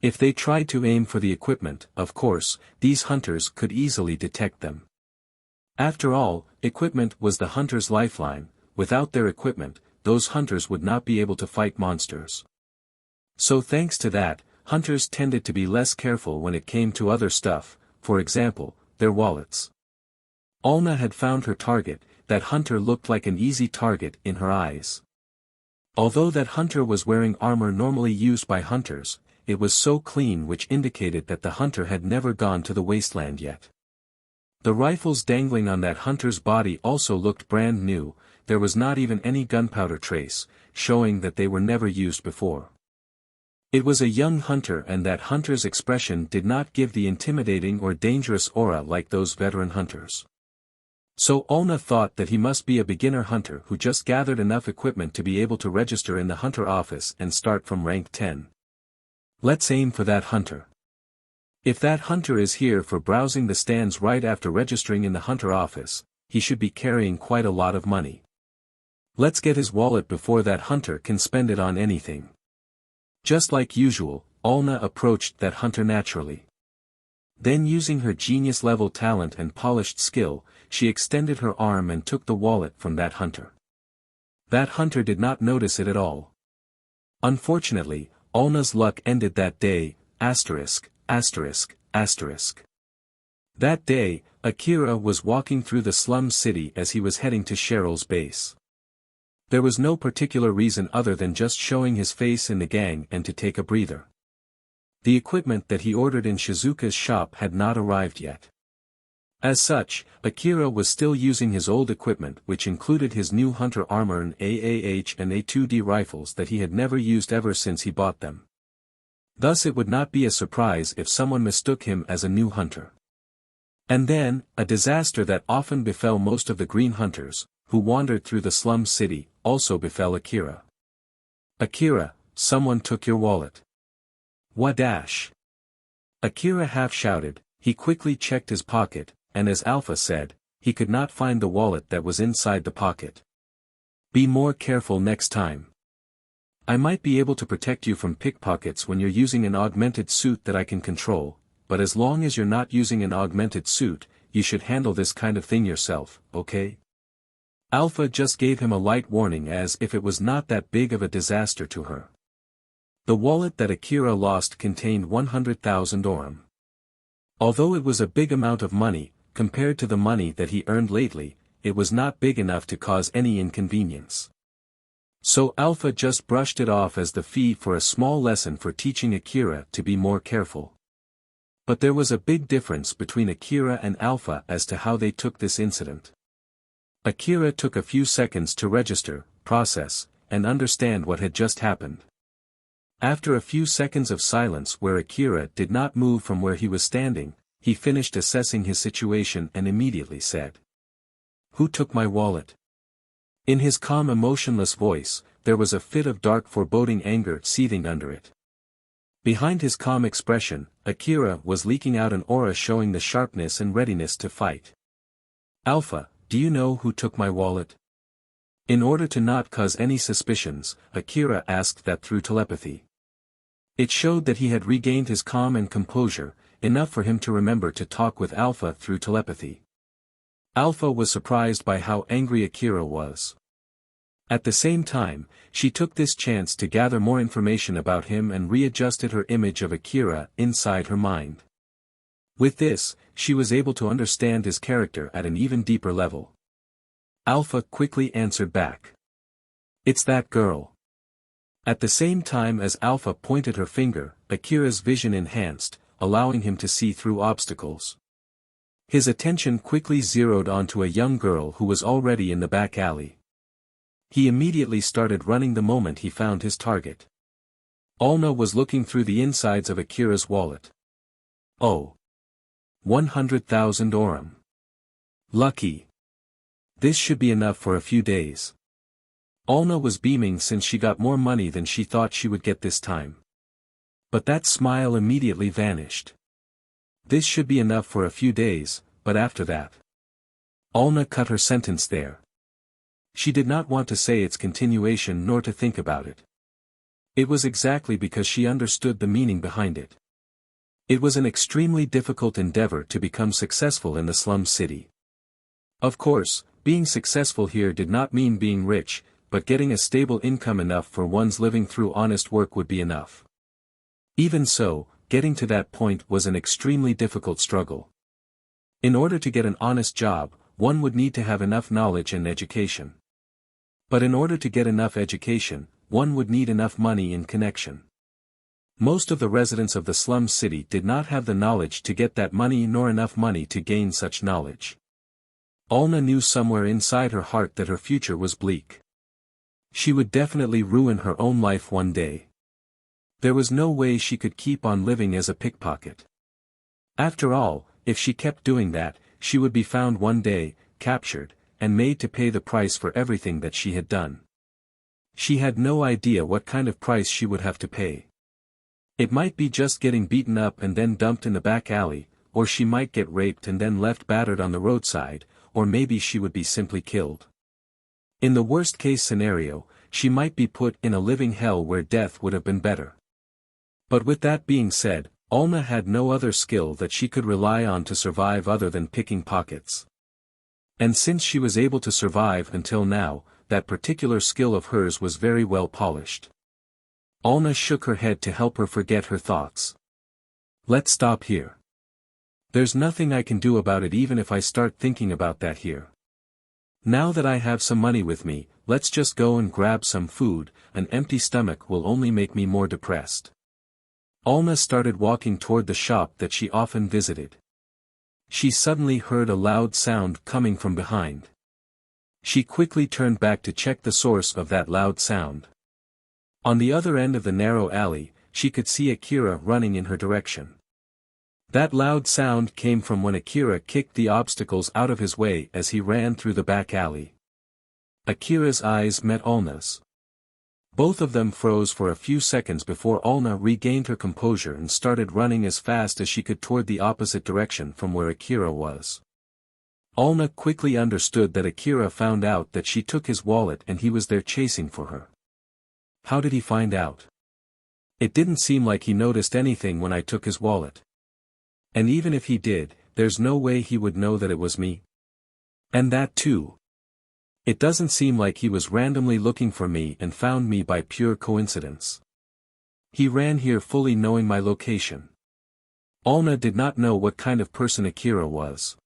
If they tried to aim for the equipment, of course, these hunters could easily detect them. After all, equipment was the hunter's lifeline. Without their equipment, those hunters would not be able to fight monsters. So thanks to that, hunters tended to be less careful when it came to other stuff, for example, their wallets. Alna had found her target. That hunter looked like an easy target in her eyes. Although that hunter was wearing armor normally used by hunters, it was so clean, which indicated that the hunter had never gone to the wasteland yet. The rifles dangling on that hunter's body also looked brand new. There was not even any gunpowder trace, showing that they were never used before. It was a young hunter, and that hunter's expression did not give the intimidating or dangerous aura like those veteran hunters. So Alna thought that he must be a beginner hunter who just gathered enough equipment to be able to register in the hunter office and start from rank 10. Let's aim for that hunter. If that hunter is here for browsing the stands right after registering in the hunter office, he should be carrying quite a lot of money. Let's get his wallet before that hunter can spend it on anything. Just like usual, Alna approached that hunter naturally. Then, using her genius-level talent and polished skill, she extended her arm and took the wallet from that hunter. That hunter did not notice it at all. Unfortunately, Alna's luck ended that day. *****. That day, Akira was walking through the slum city as he was heading to Cheryl's base. There was no particular reason other than just showing his face in the gang and to take a breather. The equipment that he ordered in Shizuka's shop had not arrived yet. As such, Akira was still using his old equipment, which included his new hunter armor and AAH and A2D rifles that he had never used ever since he bought them. Thus it would not be a surprise if someone mistook him as a new hunter. And then, a disaster that often befell most of the green hunters, who wandered through the slum city, also befell Akira. "Akira, someone took your wallet." "What dash?" Akira half shouted. He quickly checked his pocket, and as Alpha said, he could not find the wallet that was inside the pocket. "Be more careful next time. I might be able to protect you from pickpockets when you're using an augmented suit that I can control, but as long as you're not using an augmented suit, you should handle this kind of thing yourself, okay?" Alpha just gave him a light warning as if it was not that big of a disaster to her. The wallet that Akira lost contained 100,000 orum. Although it was a big amount of money, compared to the money that he earned lately, it was not big enough to cause any inconvenience. So Alpha just brushed it off as the fee for a small lesson for teaching Akira to be more careful. But there was a big difference between Akira and Alpha as to how they took this incident. Akira took a few seconds to register, process, and understand what had just happened. After a few seconds of silence where Akira did not move from where he was standing, he finished assessing his situation and immediately said, "Who took my wallet?" In his calm emotionless voice, there was a fit of dark foreboding anger seething under it. Behind his calm expression, Akira was leaking out an aura showing the sharpness and readiness to fight. "Alpha, do you know who took my wallet?" In order to not cause any suspicions, Akira asked that through telepathy. It showed that he had regained his calm and composure, enough for him to remember to talk with Alpha through telepathy. Alpha was surprised by how angry Akira was. At the same time, she took this chance to gather more information about him and readjusted her image of Akira inside her mind. With this, she was able to understand his character at an even deeper level. Alpha quickly answered back. "It's that girl." At the same time as Alpha pointed her finger, Akira's vision enhanced, allowing him to see through obstacles. His attention quickly zeroed onto a young girl who was already in the back alley. He immediately started running the moment he found his target. Alna was looking through the insides of Akira's wallet. "Oh. 100,000 orum. Lucky. This should be enough for a few days." Alna was beaming since she got more money than she thought she would get this time. But that smile immediately vanished. This should be enough for a few days, but after that. Alna cut her sentence there. She did not want to say its continuation nor to think about it. It was exactly because she understood the meaning behind it. It was an extremely difficult endeavor to become successful in the slum city. Of course, being successful here did not mean being rich, but getting a stable income enough for one's living through honest work would be enough. Even so, getting to that point was an extremely difficult struggle. In order to get an honest job, one would need to have enough knowledge and education. But in order to get enough education, one would need enough money in connection. Most of the residents of the slum city did not have the knowledge to get that money nor enough money to gain such knowledge. Alna knew somewhere inside her heart that her future was bleak. She would definitely ruin her own life one day. There was no way she could keep on living as a pickpocket. After all, if she kept doing that, she would be found one day, captured, and made to pay the price for everything that she had done. She had no idea what kind of price she would have to pay. It might be just getting beaten up and then dumped in the back alley, or she might get raped and then left battered on the roadside, or maybe she would be simply killed. In the worst-case scenario, she might be put in a living hell where death would have been better. But with that being said, Alna had no other skill that she could rely on to survive other than picking pockets. And since she was able to survive until now, that particular skill of hers was very well polished. Alna shook her head to help her forget her thoughts. "Let's stop here. There's nothing I can do about it even if I start thinking about that here. Now that I have some money with me, let's just go and grab some food. An empty stomach will only make me more depressed. Alna started walking toward the shop that she often visited. She suddenly heard a loud sound coming from behind. She quickly turned back to check the source of that loud sound. On the other end of the narrow alley, she could see Akira running in her direction. That loud sound came from when Akira kicked the obstacles out of his way as he ran through the back alley. Akira's eyes met Alna's. Both of them froze for a few seconds before Alna regained her composure and started running as fast as she could toward the opposite direction from where Akira was. Alna quickly understood that Akira found out that she took his wallet and he was there chasing for her. How did he find out? It didn't seem like he noticed anything when I took his wallet. And even if he did, there's no way he would know that it was me. And that too. It doesn't seem like he was randomly looking for me and found me by pure coincidence. He ran here fully knowing my location. Alna did not know what kind of person Akira was.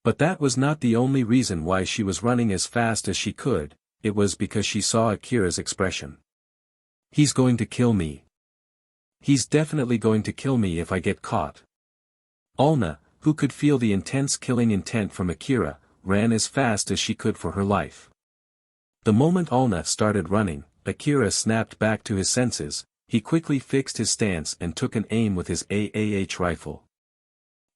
But that was not the only reason why she was running as fast as she could, it was because she saw Akira's expression. He's going to kill me. He's definitely going to kill me if I get caught. Alna, who could feel the intense killing intent from Akira, ran as fast as she could for her life. The moment Alna started running, Akira snapped back to his senses. He quickly fixed his stance and took an aim with his AAH rifle.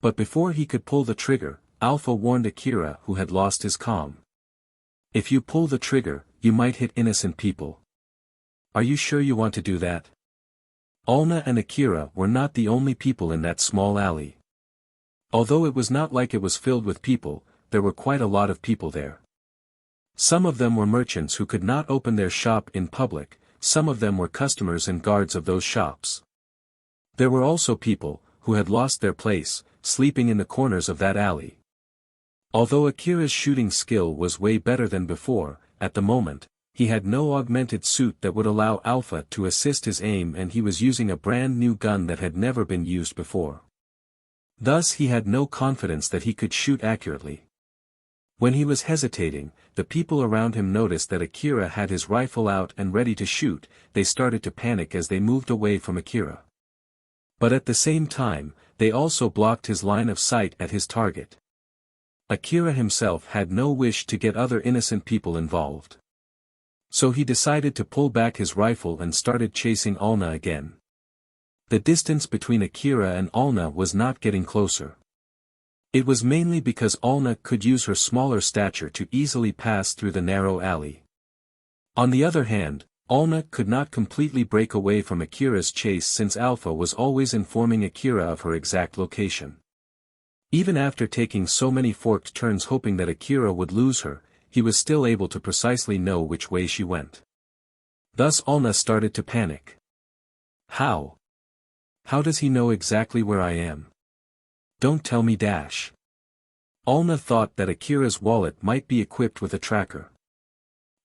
But before he could pull the trigger, Alpha warned Akira, who had lost his calm. If you pull the trigger, you might hit innocent people. Are you sure you want to do that? Alna and Akira were not the only people in that small alley. Although it was not like it was filled with people, there were quite a lot of people there. Some of them were merchants who could not open their shop in public, some of them were customers and guards of those shops. There were also people, who had lost their place, sleeping in the corners of that alley. Although Akira's shooting skill was way better than before, at the moment, he had no augmented suit that would allow Alpha to assist his aim and he was using a brand new gun that had never been used before. Thus he had no confidence that he could shoot accurately. When he was hesitating, the people around him noticed that Akira had his rifle out and ready to shoot. They started to panic as they moved away from Akira. But at the same time, they also blocked his line of sight at his target. Akira himself had no wish to get other innocent people involved. So he decided to pull back his rifle and started chasing Alna again. The distance between Akira and Alna was not getting closer. It was mainly because Alna could use her smaller stature to easily pass through the narrow alley. On the other hand, Alna could not completely break away from Akira's chase since Alpha was always informing Akira of her exact location. Even after taking so many forked turns hoping that Akira would lose her, he was still able to precisely know which way she went. Thus Alna started to panic. How? How does he know exactly where I am? Don't tell me dash. Alna thought that Akira's wallet might be equipped with a tracker.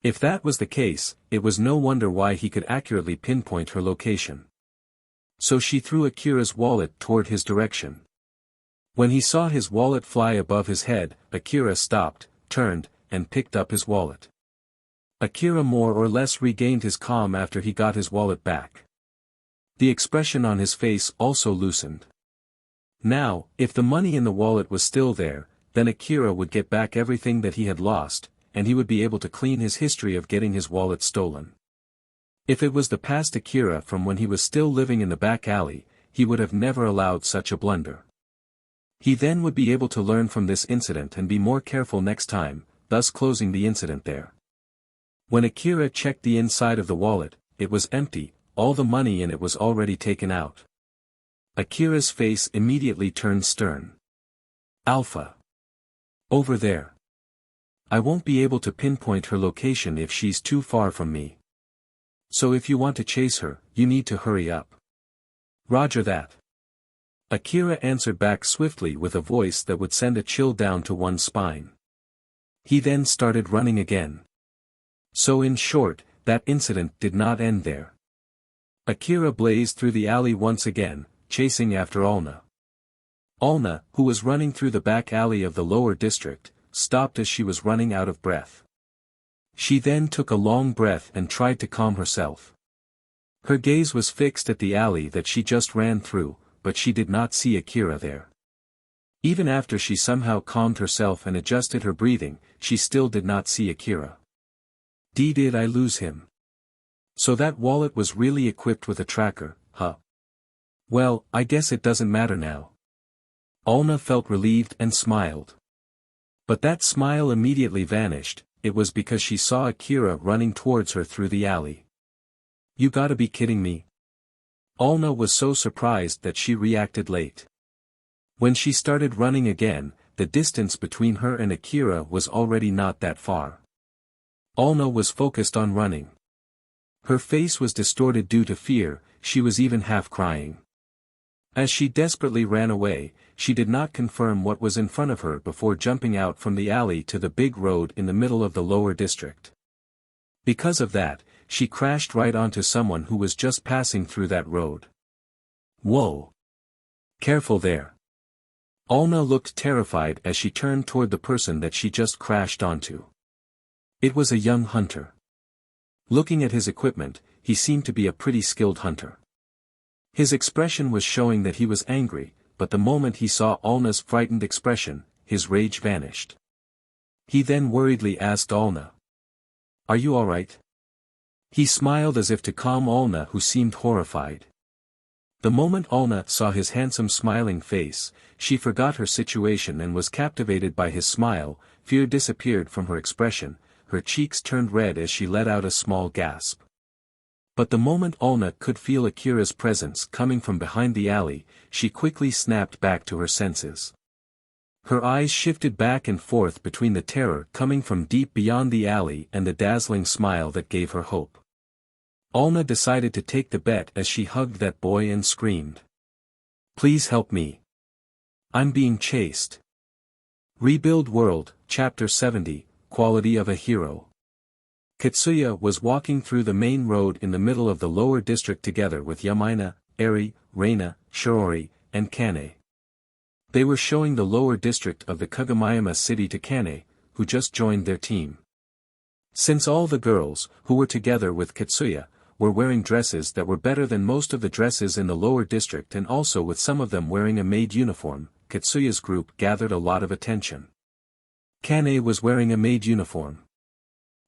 If that was the case, it was no wonder why he could accurately pinpoint her location. So she threw Akira's wallet toward his direction. When he saw his wallet fly above his head, Akira stopped, turned, and picked up his wallet. Akira more or less regained his calm after he got his wallet back. The expression on his face also loosened. Now, if the money in the wallet was still there, then Akira would get back everything that he had lost, and he would be able to clean his history of getting his wallet stolen. If it was the past Akira from when he was still living in the back alley, he would have never allowed such a blunder. He then would be able to learn from this incident and be more careful next time, thus closing the incident there. When Akira checked the inside of the wallet, it was empty, all the money in it was already taken out. Akira's face immediately turned stern. Alpha. Over there. I won't be able to pinpoint her location if she's too far from me. So if you want to chase her, you need to hurry up. Roger that. Akira answered back swiftly with a voice that would send a chill down to one's spine. He then started running again. So in short, that incident did not end there. Akira blazed through the alley once again, chasing after Alna. Alna, who was running through the back alley of the lower district, stopped as she was running out of breath. She then took a long breath and tried to calm herself. Her gaze was fixed at the alley that she just ran through, but she did not see Akira there. Even after she somehow calmed herself and adjusted her breathing, she still did not see Akira. Did I lose him? So that wallet was really equipped with a tracker, huh? Well, I guess it doesn't matter now. Alna felt relieved and smiled. But that smile immediately vanished. It was because she saw Akira running towards her through the alley. You gotta be kidding me. Alna was so surprised that she reacted late. When she started running again, the distance between her and Akira was already not that far. Alna was focused on running. Her face was distorted due to fear, she was even half crying. As she desperately ran away, she did not confirm what was in front of her before jumping out from the alley to the big road in the middle of the lower district. Because of that, she crashed right onto someone who was just passing through that road. Whoa! Careful there. Alna looked terrified as she turned toward the person that she just crashed onto. It was a young hunter. Looking at his equipment, he seemed to be a pretty skilled hunter. His expression was showing that he was angry, but the moment he saw Alna's frightened expression, his rage vanished. He then worriedly asked Alna. Are you alright? He smiled as if to calm Alna, who seemed horrified. The moment Alna saw his handsome smiling face, she forgot her situation and was captivated by his smile. Fear disappeared from her expression, her cheeks turned red as she let out a small gasp. But the moment Alna could feel Akira's presence coming from behind the alley, she quickly snapped back to her senses. Her eyes shifted back and forth between the terror coming from deep beyond the alley and the dazzling smile that gave her hope. Alna decided to take the bet as she hugged that boy and screamed. Please help me. I'm being chased. Rebuild World, Chapter 70, Quality of a Hero. Katsuya was walking through the main road in the middle of the lower district together with Yamaina, Eri, Reina, Shiori, and Kane. They were showing the lower district of the Kagomayama city to Kane, who just joined their team. Since all the girls, who were together with Katsuya, were wearing dresses that were better than most of the dresses in the lower district and also with some of them wearing a maid uniform, Katsuya's group gathered a lot of attention. Kane was wearing a maid uniform.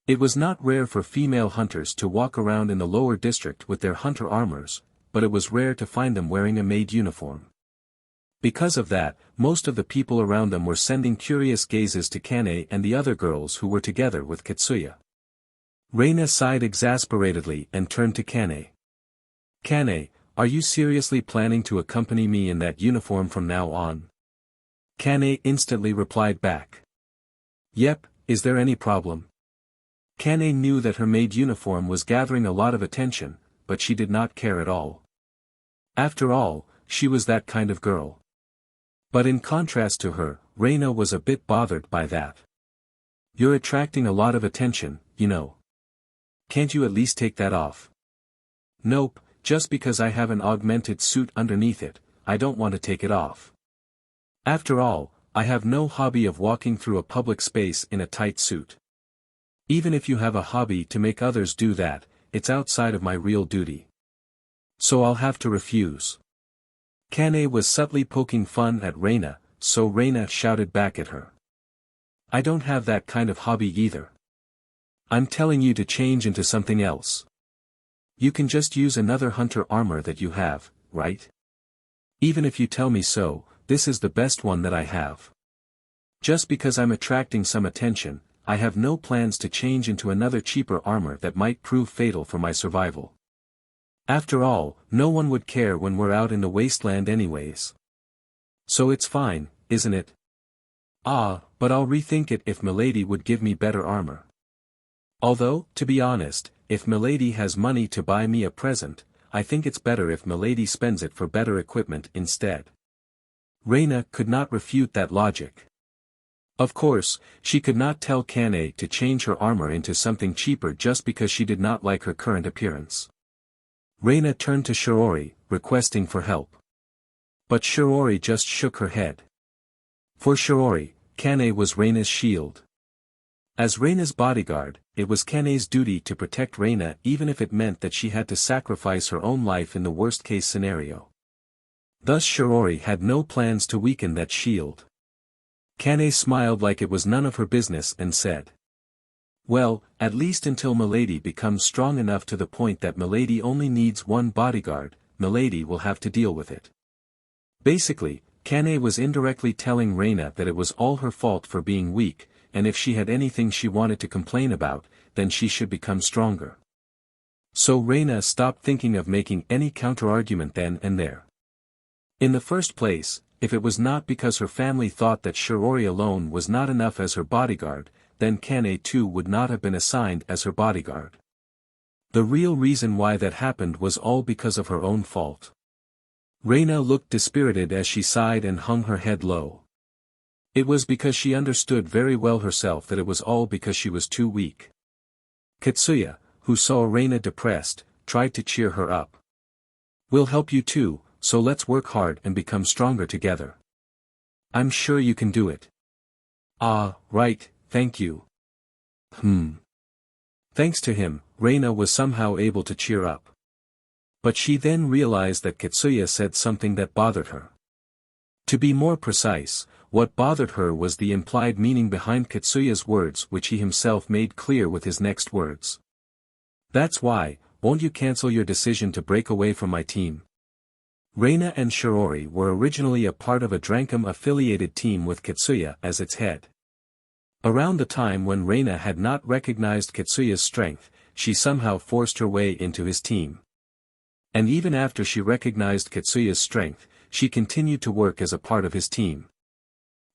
It was not rare for female hunters to walk around in the lower district with their hunter armors, but it was rare to find them wearing a maid uniform. Because of that, most of the people around them were sending curious gazes to Kane and the other girls who were together with Katsuya. Reina sighed exasperatedly and turned to Kane. Kane, are you seriously planning to accompany me in that uniform from now on? Kane instantly replied back. Yep, is there any problem? Kane knew that her maid uniform was gathering a lot of attention, but she did not care at all. After all, she was that kind of girl. But in contrast to her, Reina was a bit bothered by that. You're attracting a lot of attention, you know. Can't you at least take that off? Nope, just because I have an augmented suit underneath it, I don't want to take it off. After all, I have no hobby of walking through a public space in a tight suit. Even if you have a hobby to make others do that, it's outside of my real duty. So I'll have to refuse. Kane was subtly poking fun at Reina, so Reina shouted back at her. I don't have that kind of hobby either. I'm telling you to change into something else. You can just use another hunter armor that you have, right? Even if you tell me so, this is the best one that I have. Just because I'm attracting some attention, I have no plans to change into another cheaper armor that might prove fatal for my survival. After all, no one would care when we're out in the wasteland anyways. So it's fine, isn't it? Ah, but I'll rethink it if Milady would give me better armor. Although, to be honest, if Milady has money to buy me a present, I think it's better if Milady spends it for better equipment instead. Reina could not refute that logic. Of course, she could not tell Kane to change her armor into something cheaper just because she did not like her current appearance. Reina turned to Shiori, requesting for help. But Shiori just shook her head. For Shiori, Kane was Reina's shield. As Reina's bodyguard, it was Kane's duty to protect Reina even if it meant that she had to sacrifice her own life in the worst-case scenario. Thus Shiori had no plans to weaken that shield. Kane smiled like it was none of her business and said, "Well, at least until Milady becomes strong enough to the point that Milady only needs one bodyguard, Milady will have to deal with it." Basically, Kane was indirectly telling Reina that it was all her fault for being weak, and if she had anything she wanted to complain about, then she should become stronger. So Reina stopped thinking of making any counter-argument then and there. In the first place, if it was not because her family thought that Shiori alone was not enough as her bodyguard, then Kane too would not have been assigned as her bodyguard. The real reason why that happened was all because of her own fault. Reina looked dispirited as she sighed and hung her head low. It was because she understood very well herself that it was all because she was too weak. Katsuya, who saw Reina depressed, tried to cheer her up. "We'll help you too, so let's work hard and become stronger together. I'm sure you can do it." "Ah, right, thank you." Thanks to him, Reina was somehow able to cheer up. But she then realized that Katsuya said something that bothered her. To be more precise, what bothered her was the implied meaning behind Katsuya's words which he himself made clear with his next words. "That's why, won't you cancel your decision to break away from my team?" Reina and Shiori were originally a part of a Drankum-affiliated team with Katsuya as its head. Around the time when Reina had not recognized Katsuya's strength, she somehow forced her way into his team. And even after she recognized Katsuya's strength, she continued to work as a part of his team.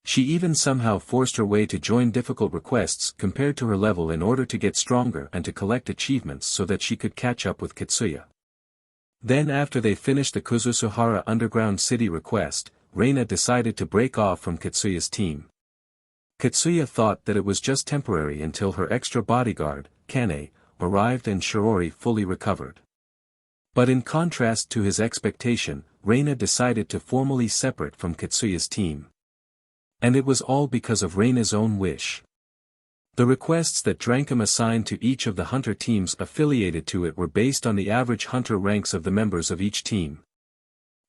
She even somehow forced her way to join difficult requests compared to her level in order to get stronger and to collect achievements so that she could catch up with Katsuya. Then after they finished the Kuzusuhara Underground City request, Reina decided to break off from Katsuya's team. Katsuya thought that it was just temporary until her extra bodyguard, Kane, arrived and Shiori fully recovered. But in contrast to his expectation, Reina decided to formally separate from Katsuya's team. And it was all because of Reina's own wish. The requests that Drankum assigned to each of the hunter teams affiliated to it were based on the average hunter ranks of the members of each team.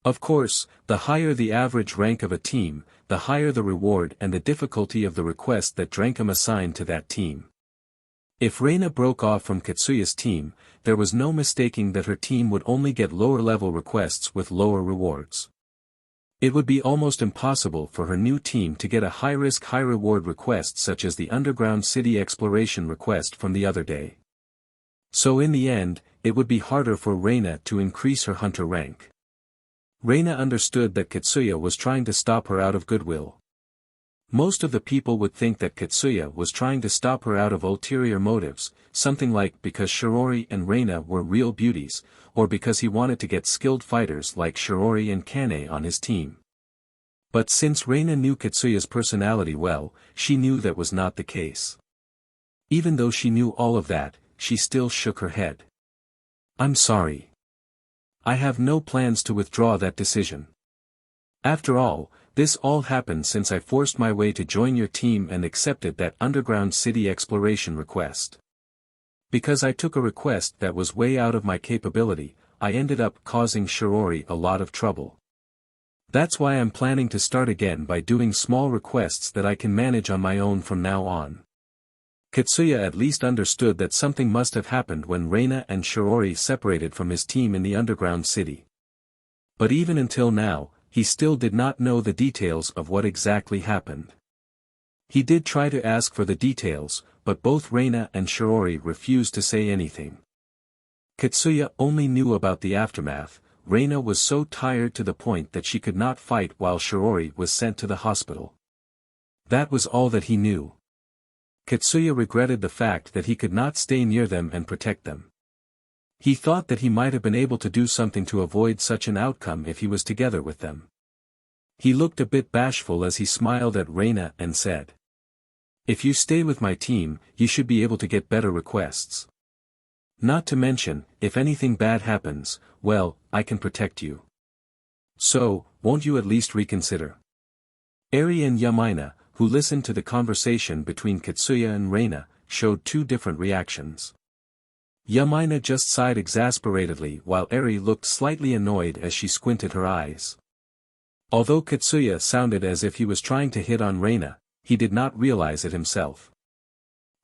Of course, the higher the average rank of a team, the higher the reward and the difficulty of the request that Drankum assigned to that team. If Reina broke off from Katsuya's team, there was no mistaking that her team would only get lower-level requests with lower rewards. It would be almost impossible for her new team to get a high-risk high-reward request such as the Underground City Exploration request from the other day. So in the end, it would be harder for Reina to increase her hunter rank. Reina understood that Katsuya was trying to stop her out of goodwill. Most of the people would think that Katsuya was trying to stop her out of ulterior motives, something like because Shiori and Reina were real beauties, or because he wanted to get skilled fighters like Shiori and Kane on his team. But since Reina knew Katsuya's personality well, she knew that was not the case. Even though she knew all of that, she still shook her head. "I'm sorry. I have no plans to withdraw that decision. After all, this all happened since I forced my way to join your team and accepted that Underground City Exploration request. Because I took a request that was way out of my capability, I ended up causing Shiori a lot of trouble. That's why I'm planning to start again by doing small requests that I can manage on my own from now on." Katsuya at least understood that something must have happened when Reina and Shiori separated from his team in the Underground City. But even until now, he still did not know the details of what exactly happened. He did try to ask for the details, but both Reina and Shiori refused to say anything. Katsuya only knew about the aftermath. Reina was so tired to the point that she could not fight while Shiori was sent to the hospital. That was all that he knew. Katsuya regretted the fact that he could not stay near them and protect them. He thought that he might have been able to do something to avoid such an outcome if he was together with them. He looked a bit bashful as he smiled at Reina and said, "If you stay with my team, you should be able to get better requests. Not to mention, if anything bad happens, well, I can protect you." So, won't you at least reconsider? Eri and Yamaina, who listened to the conversation between Katsuya and Reina, showed two different reactions. Yamaina just sighed exasperatedly while Eri looked slightly annoyed as she squinted her eyes. Although Katsuya sounded as if he was trying to hit on Reina, he did not realize it himself.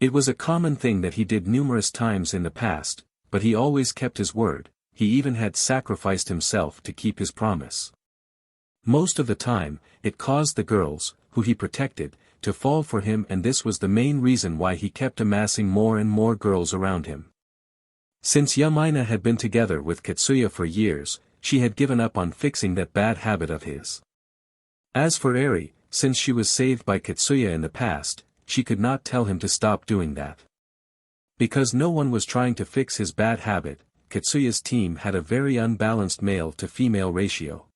It was a common thing that he did numerous times in the past, but he always kept his word, he even had sacrificed himself to keep his promise. Most of the time, it caused the girls, who he protected, to fall for him, and this was the main reason why he kept amassing more and more girls around him. Since Yamaina had been together with Katsuya for years, she had given up on fixing that bad habit of his. As for Eri, since she was saved by Katsuya in the past, she could not tell him to stop doing that. Because no one was trying to fix his bad habit, Katsuya's team had a very unbalanced male-to-female ratio.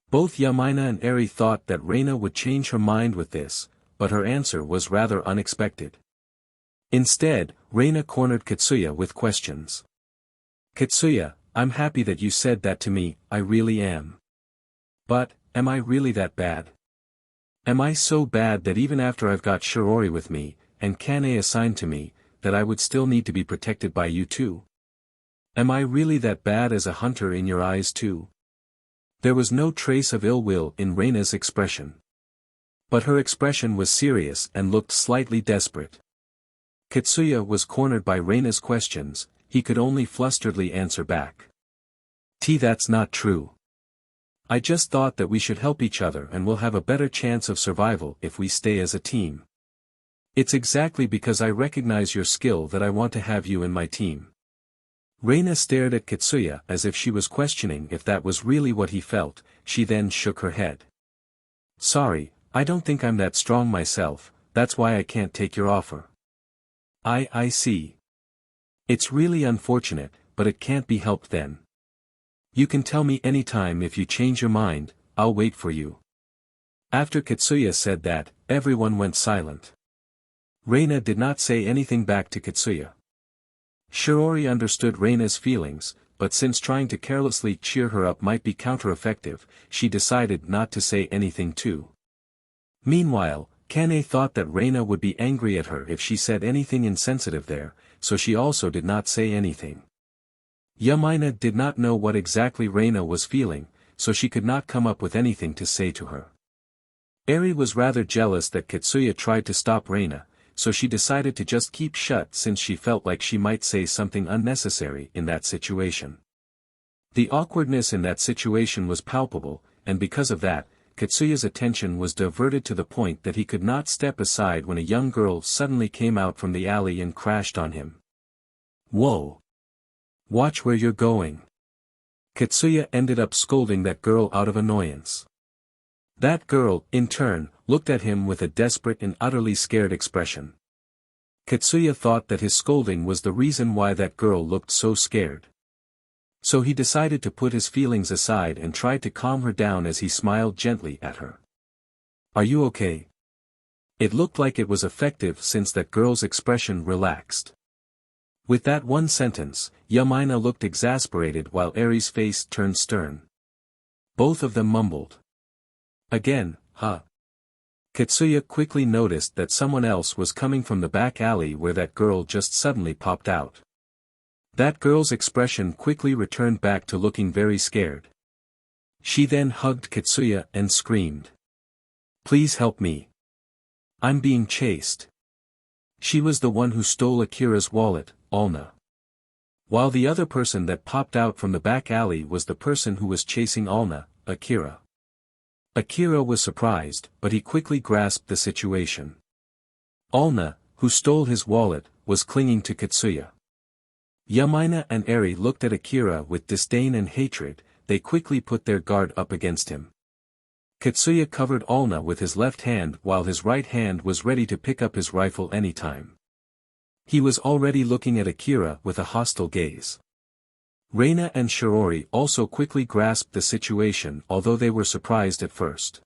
Both Yamaina and Eri thought that Reina would change her mind with this, but her answer was rather unexpected. Instead, Reina cornered Katsuya with questions. Katsuya, I'm happy that you said that to me, I really am. But, am I really that bad? Am I so bad that even after I've got Shirori with me, and Kane assigned to me, that I would still need to be protected by you too? Am I really that bad as a hunter in your eyes too? There was no trace of ill will in Reina's expression. But her expression was serious and looked slightly desperate. Katsuya was cornered by Reina's questions, he could only flusteredly answer back. That's not true. I just thought that we should help each other and we'll have a better chance of survival if we stay as a team. It's exactly because I recognize your skill that I want to have you in my team. Reina stared at Katsuya as if she was questioning if that was really what he felt, she then shook her head. Sorry, I don't think I'm that strong myself, that's why I can't take your offer. I see. It's really unfortunate, but it can't be helped then. You can tell me anytime if you change your mind, I'll wait for you. After Katsuya said that, everyone went silent. Reina did not say anything back to Katsuya. Shirori understood Reina's feelings, but since trying to carelessly cheer her up might be counter-effective, she decided not to say anything too. Meanwhile, Kane thought that Reina would be angry at her if she said anything insensitive there, so she also did not say anything. Yamaina did not know what exactly Reina was feeling, so she could not come up with anything to say to her. Eri was rather jealous that Katsuya tried to stop Reina, so she decided to just keep shut since she felt like she might say something unnecessary in that situation. The awkwardness in that situation was palpable, and because of that, Katsuya's attention was diverted to the point that he could not step aside when a young girl suddenly came out from the alley and crashed on him. Whoa! Watch where you're going. Katsuya ended up scolding that girl out of annoyance. That girl, in turn, looked at him with a desperate and utterly scared expression. Katsuya thought that his scolding was the reason why that girl looked so scared. So he decided to put his feelings aside and tried to calm her down as he smiled gently at her. Are you okay? It looked like it was effective since that girl's expression relaxed. With that one sentence, Yamaina looked exasperated while Eri's face turned stern. Both of them mumbled. Again, huh? Katsuya quickly noticed that someone else was coming from the back alley where that girl just suddenly popped out. That girl's expression quickly returned back to looking very scared. She then hugged Katsuya and screamed. Please help me. I'm being chased. She was the one who stole Akira's wallet, Alna. While the other person that popped out from the back alley was the person who was chasing Alna, Akira. Akira was surprised, but he quickly grasped the situation. Alna, who stole his wallet, was clinging to Katsuya. Yamaina and Eri looked at Akira with disdain and hatred, they quickly put their guard up against him. Katsuya covered Alna with his left hand while his right hand was ready to pick up his rifle anytime. He was already looking at Akira with a hostile gaze. Reina and Shirori also quickly grasped the situation although they were surprised at first.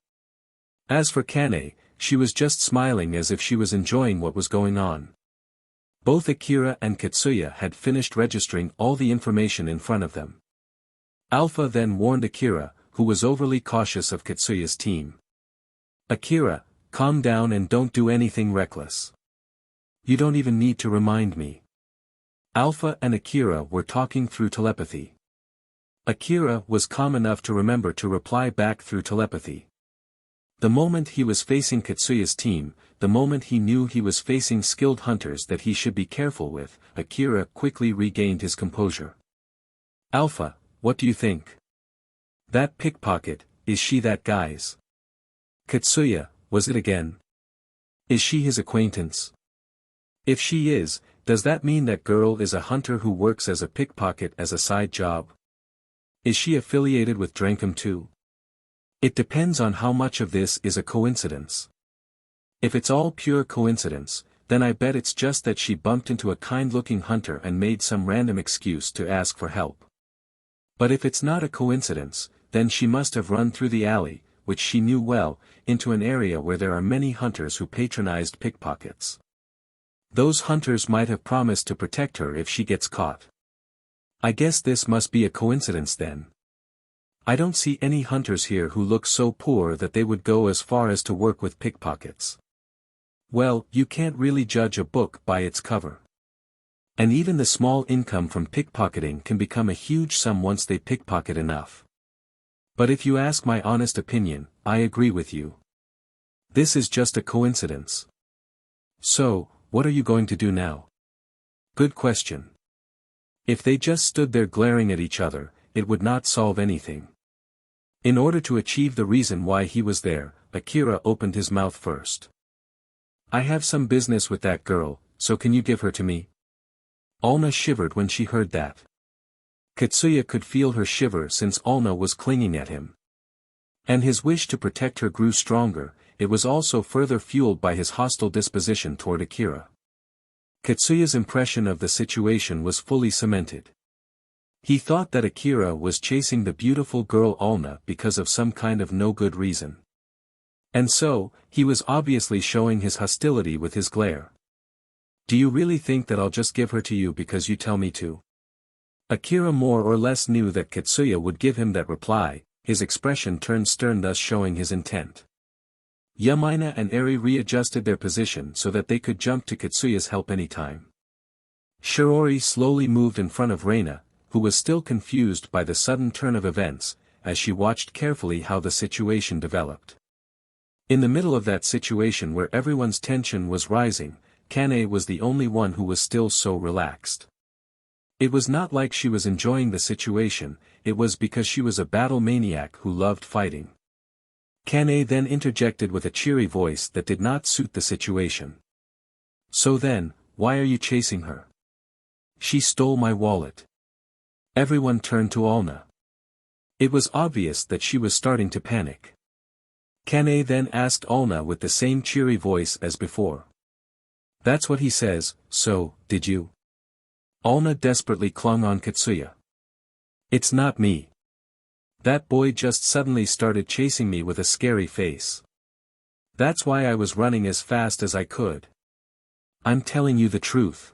As for Kane, she was just smiling as if she was enjoying what was going on. Both Akira and Katsuya had finished registering all the information in front of them. Alpha then warned Akira, who was overly cautious of Katsuya's team. "Akira, calm down and don't do anything reckless. You don't even need to remind me." Alpha and Akira were talking through telepathy. Akira was calm enough to remember to reply back through telepathy. The moment he was facing Katsuya's team, the moment he knew he was facing skilled hunters that he should be careful with, Akira quickly regained his composure. "Alpha, what do you think? That pickpocket, is she that guy's? Katsuya, was it again? Is she his acquaintance? If she is, does that mean that girl is a hunter who works as a pickpocket as a side job? Is she affiliated with Drankum too? It depends on how much of this is a coincidence. If it's all pure coincidence, then I bet it's just that she bumped into a kind-looking hunter and made some random excuse to ask for help. But if it's not a coincidence, then she must have run through the alley, which she knew well, into an area where there are many hunters who patronized pickpockets. Those hunters might have promised to protect her if she gets caught. I guess this must be a coincidence then. I don't see any hunters here who look so poor that they would go as far as to work with pickpockets. Well, you can't really judge a book by its cover. And even the small income from pickpocketing can become a huge sum once they pickpocket enough. But if you ask my honest opinion, I agree with you. This is just a coincidence. So, what are you going to do now? Good question. If they just stood there glaring at each other, it would not solve anything. In order to achieve the reason why he was there, Akira opened his mouth first. "I have some business with that girl, so can you give her to me?" Alna shivered when she heard that. Katsuya could feel her shiver since Alna was clinging at him. And his wish to protect her grew stronger, it was also further fueled by his hostile disposition toward Akira. Katsuya's impression of the situation was fully cemented. He thought that Akira was chasing the beautiful girl Alna because of some kind of no good reason. And so, he was obviously showing his hostility with his glare. "Do you really think that I'll just give her to you because you tell me to?" Akira more or less knew that Katsuya would give him that reply, his expression turned stern, thus showing his intent. Yamaina and Eri readjusted their position so that they could jump to Katsuya's help anytime. Shiori slowly moved in front of Reina, who was still confused by the sudden turn of events, as she watched carefully how the situation developed. In the middle of that situation where everyone's tension was rising, Kane was the only one who was still so relaxed. It was not like she was enjoying the situation, it was because she was a battle maniac who loved fighting. Kane then interjected with a cheery voice that did not suit the situation. "So then, why are you chasing her? She stole my wallet." Everyone turned to Alna. It was obvious that she was starting to panic. Kane then asked Alna with the same cheery voice as before. "That's what he says, so, did you?" Alna desperately clung on Katsuya. "It's not me. That boy just suddenly started chasing me with a scary face. That's why I was running as fast as I could. I'm telling you the truth."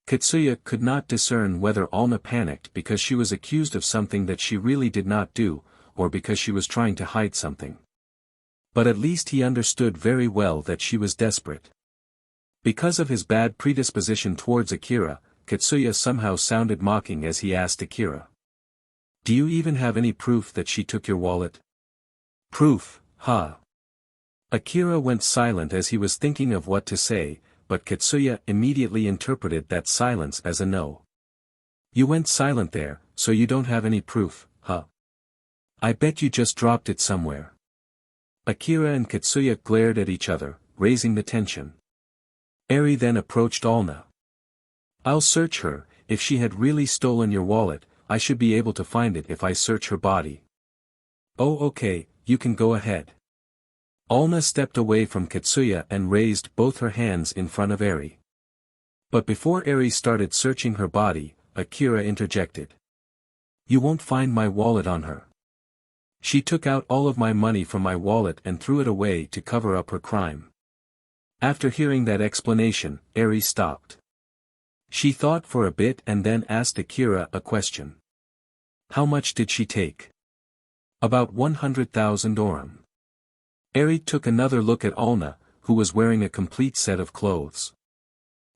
Katsuya could not discern whether Alna panicked because she was accused of something that she really did not do, or because she was trying to hide something. But at least he understood very well that she was desperate. Because of his bad predisposition towards Akira, Katsuya somehow sounded mocking as he asked Akira. "Do you even have any proof that she took your wallet?" "Proof, huh?" Akira went silent as he was thinking of what to say, but Katsuya immediately interpreted that silence as a no. "You went silent there, so you don't have any proof, huh? I bet you just dropped it somewhere." Akira and Katsuya glared at each other, raising the tension. Eri then approached Alna. "I'll search her. If she had really stolen your wallet, I should be able to find it if I search her body." "Oh okay, you can go ahead." Alna stepped away from Katsuya and raised both her hands in front of Eri. But before Eri started searching her body, Akira interjected. "You won't find my wallet on her. She took out all of my money from my wallet and threw it away to cover up her crime." After hearing that explanation, Eri stopped. She thought for a bit and then asked Akira a question. "How much did she take?" About 100,000 orum. Eri took another look at Alna, who was wearing a complete set of clothes.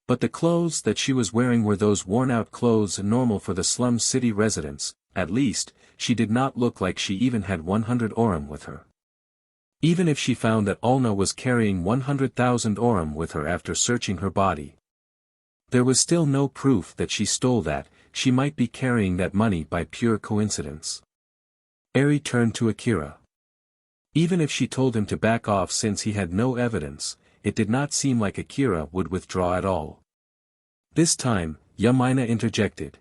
But the clothes that she was wearing were those worn-out clothes normal for the slum city residents. At least, she did not look like she even had 100 orum with her. Even if she found that Alna was carrying 100,000 orum with her after searching her body, there was still no proof that she stole that. She might be carrying that money by pure coincidence. Eri turned to Akira. Even if she told him to back off since he had no evidence, it did not seem like Akira would withdraw at all. This time, Yamaina interjected.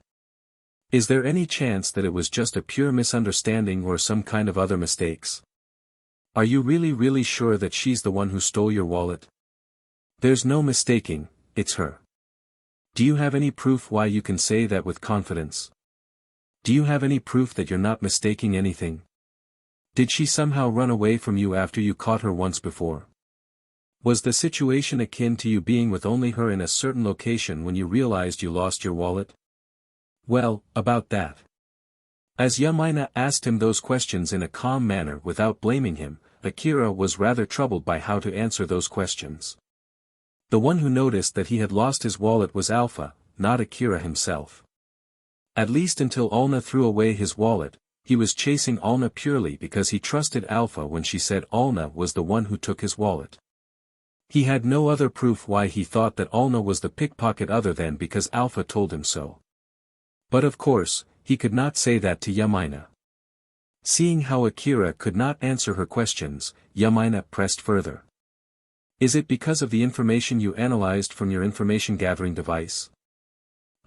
Is there any chance that it was just a pure misunderstanding or some kind of other mistakes? Are you really sure that she's the one who stole your wallet? There's no mistaking, it's her. Do you have any proof why you can say that with confidence? Do you have any proof that you're not mistaking anything? Did she somehow run away from you after you caught her once before? Was the situation akin to you being with only her in a certain location when you realized you lost your wallet? Well, about that. As Yamaina asked him those questions in a calm manner without blaming him, Akira was rather troubled by how to answer those questions. The one who noticed that he had lost his wallet was Alpha, not Akira himself. At least until Alna threw away his wallet, he was chasing Alna purely because he trusted Alpha when she said Alna was the one who took his wallet. He had no other proof why he thought that Alna was the pickpocket other than because Alpha told him so. But of course, he could not say that to Yamaina. Seeing how Akira could not answer her questions, Yamaina pressed further. Is it because of the information you analyzed from your information-gathering device?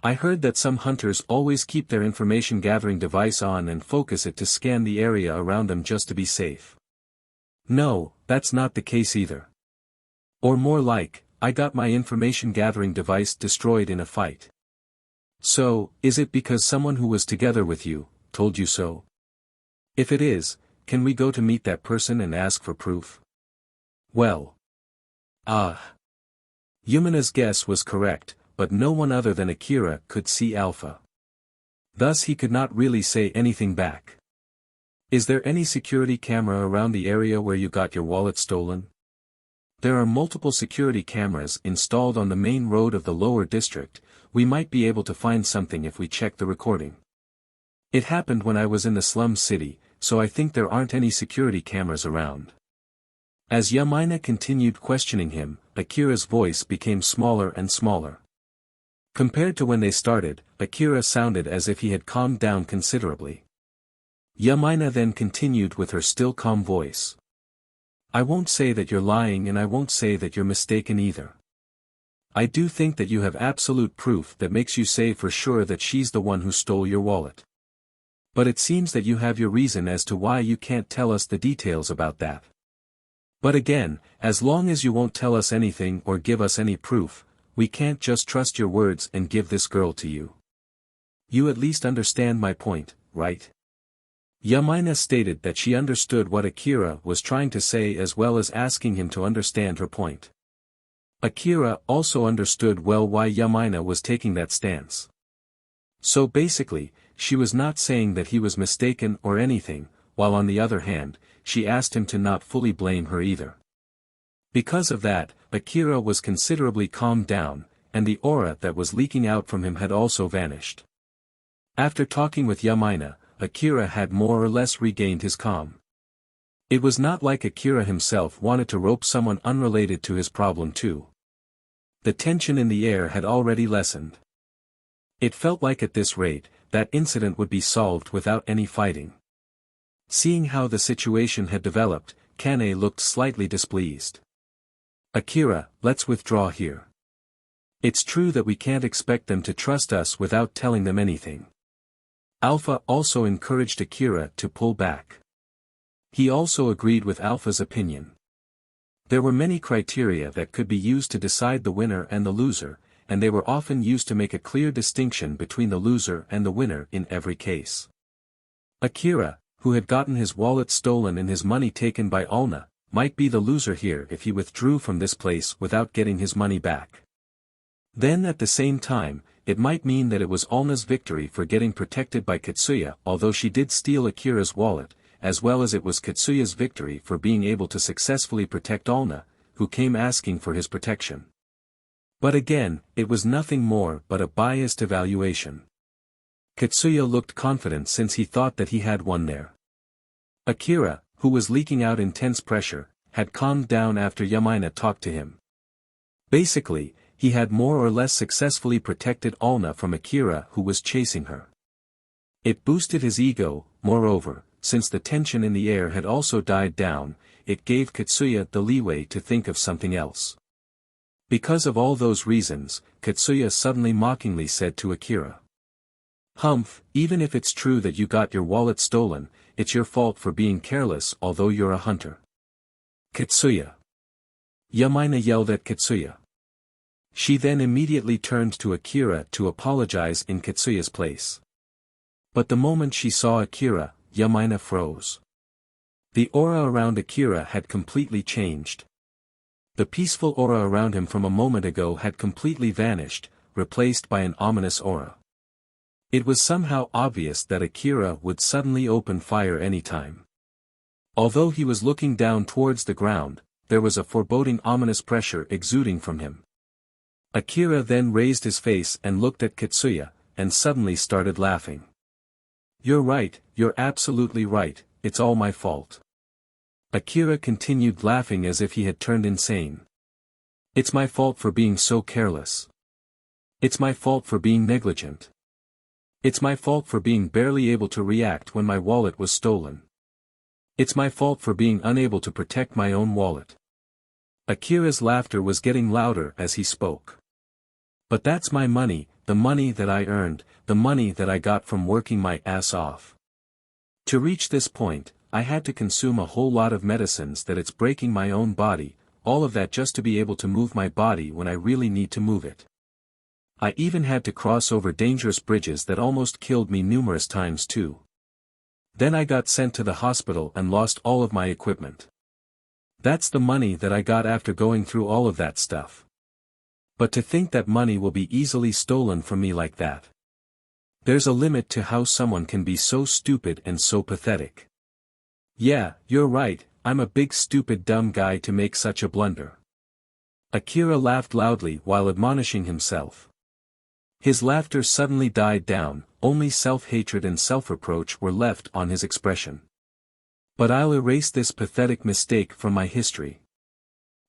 I heard that some hunters always keep their information-gathering device on and focus it to scan the area around them just to be safe. No, that's not the case either. Or more like, I got my information-gathering device destroyed in a fight. So, is it because someone who was together with you, told you so? If it is, can we go to meet that person and ask for proof? Well. Yumina's guess was correct, but no one other than Akira could see Alpha. Thus he could not really say anything back. Is there any security camera around the area where you got your wallet stolen? There are multiple security cameras installed on the main road of the lower district. We might be able to find something if we check the recording. It happened when I was in the slum city, so I think there aren't any security cameras around. As Yamaina continued questioning him, Akira's voice became smaller and smaller. Compared to when they started, Akira sounded as if he had calmed down considerably. Yamaina then continued with her still calm voice. I won't say that you're lying and I won't say that you're mistaken either. I do think that you have absolute proof that makes you say for sure that she's the one who stole your wallet. But it seems that you have your reason as to why you can't tell us the details about that. But again, as long as you won't tell us anything or give us any proof, we can't just trust your words and give this girl to you. You at least understand my point, right? Yamaina stated that she understood what Akira was trying to say as well as asking him to understand her point. Akira also understood well why Yamaina was taking that stance. So basically, she was not saying that he was mistaken or anything, while on the other hand, she asked him to not fully blame her either. Because of that, Akira was considerably calmed down, and the aura that was leaking out from him had also vanished. After talking with Yamaina, Akira had more or less regained his calm. It was not like Akira himself wanted to rope someone unrelated to his problem too. The tension in the air had already lessened. It felt like at this rate, that incident would be solved without any fighting. Seeing how the situation had developed, Kane looked slightly displeased. Akira, let's withdraw here. It's true that we can't expect them to trust us without telling them anything. Alpha also encouraged Akira to pull back. He also agreed with Alpha's opinion. There were many criteria that could be used to decide the winner and the loser, and they were often used to make a clear distinction between the loser and the winner in every case. Akira, who had gotten his wallet stolen and his money taken by Alna, might be the loser here if he withdrew from this place without getting his money back. Then at the same time, it might mean that it was Alna's victory for getting protected by Katsuya although she did steal Akira's wallet, as well as it was Kitsuya's victory for being able to successfully protect Alna, who came asking for his protection. But again, it was nothing more but a biased evaluation. Kitsuya looked confident since he thought that he had won there. Akira, who was leaking out intense pressure, had calmed down after Yamaina talked to him. Basically, he had more or less successfully protected Alna from Akira who was chasing her. It boosted his ego. Moreover, since the tension in the air had also died down, it gave Kitsuya the leeway to think of something else. Because of all those reasons, Kitsuya suddenly mockingly said to Akira. "Humph, even if it's true that you got your wallet stolen, it's your fault for being careless although you're a hunter." Kitsuya. Yamaina yelled at Kitsuya. She then immediately turned to Akira to apologize in Kitsuya's place. But the moment she saw Akira, Yamaina froze. The aura around Akira had completely changed. The peaceful aura around him from a moment ago had completely vanished, replaced by an ominous aura. It was somehow obvious that Akira would suddenly open fire anytime. Although he was looking down towards the ground, there was a foreboding ominous pressure exuding from him. Akira then raised his face and looked at Kitsuya, and suddenly started laughing. "You're right, you're absolutely right, it's all my fault." Akira continued laughing as if he had turned insane. "It's my fault for being so careless. It's my fault for being negligent. It's my fault for being barely able to react when my wallet was stolen. It's my fault for being unable to protect my own wallet." Akira's laughter was getting louder as he spoke. "But that's my money, the money that I earned, the money that I got from working my ass off. To reach this point, I had to consume a whole lot of medicines that it's breaking my own body, all of that just to be able to move my body when I really need to move it. I even had to cross over dangerous bridges that almost killed me numerous times too. Then I got sent to the hospital and lost all of my equipment. That's the money that I got after going through all of that stuff. But to think that money will be easily stolen from me like that. There's a limit to how someone can be so stupid and so pathetic. Yeah, you're right, I'm a big stupid dumb guy to make such a blunder." Akira laughed loudly while admonishing himself. His laughter suddenly died down, only self-hatred and self-reproach were left on his expression. "But I'll erase this pathetic mistake from my history.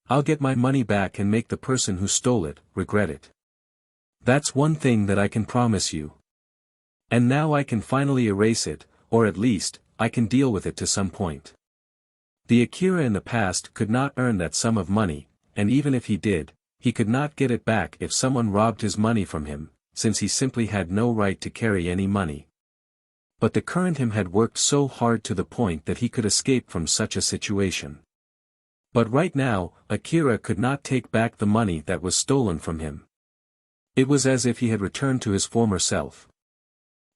I'll get my money back and make the person who stole it regret it. That's one thing that I can promise you. And now I can finally erase it, or at least, I can deal with it to some point." The Akira in the past could not earn that sum of money, and even if he did, he could not get it back if someone robbed his money from him, since he simply had no right to carry any money. But the current him had worked so hard to the point that he could escape from such a situation. But right now, Akira could not take back the money that was stolen from him. It was as if he had returned to his former self.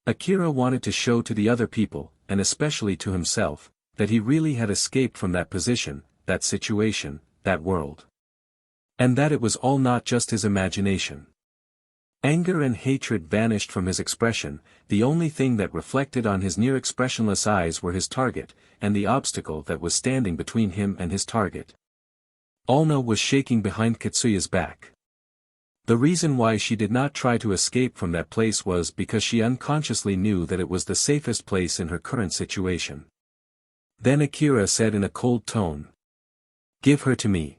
Akira wanted to show to the other people, and especially to himself, that he really had escaped from that position, that situation, that world. And that it was all not just his imagination. Anger and hatred vanished from his expression, the only thing that reflected on his near-expressionless eyes were his target, and the obstacle that was standing between him and his target. Alna was shaking behind Kitsuya's back. The reason why she did not try to escape from that place was because she unconsciously knew that it was the safest place in her current situation. Then Akira said in a cold tone. "Give her to me.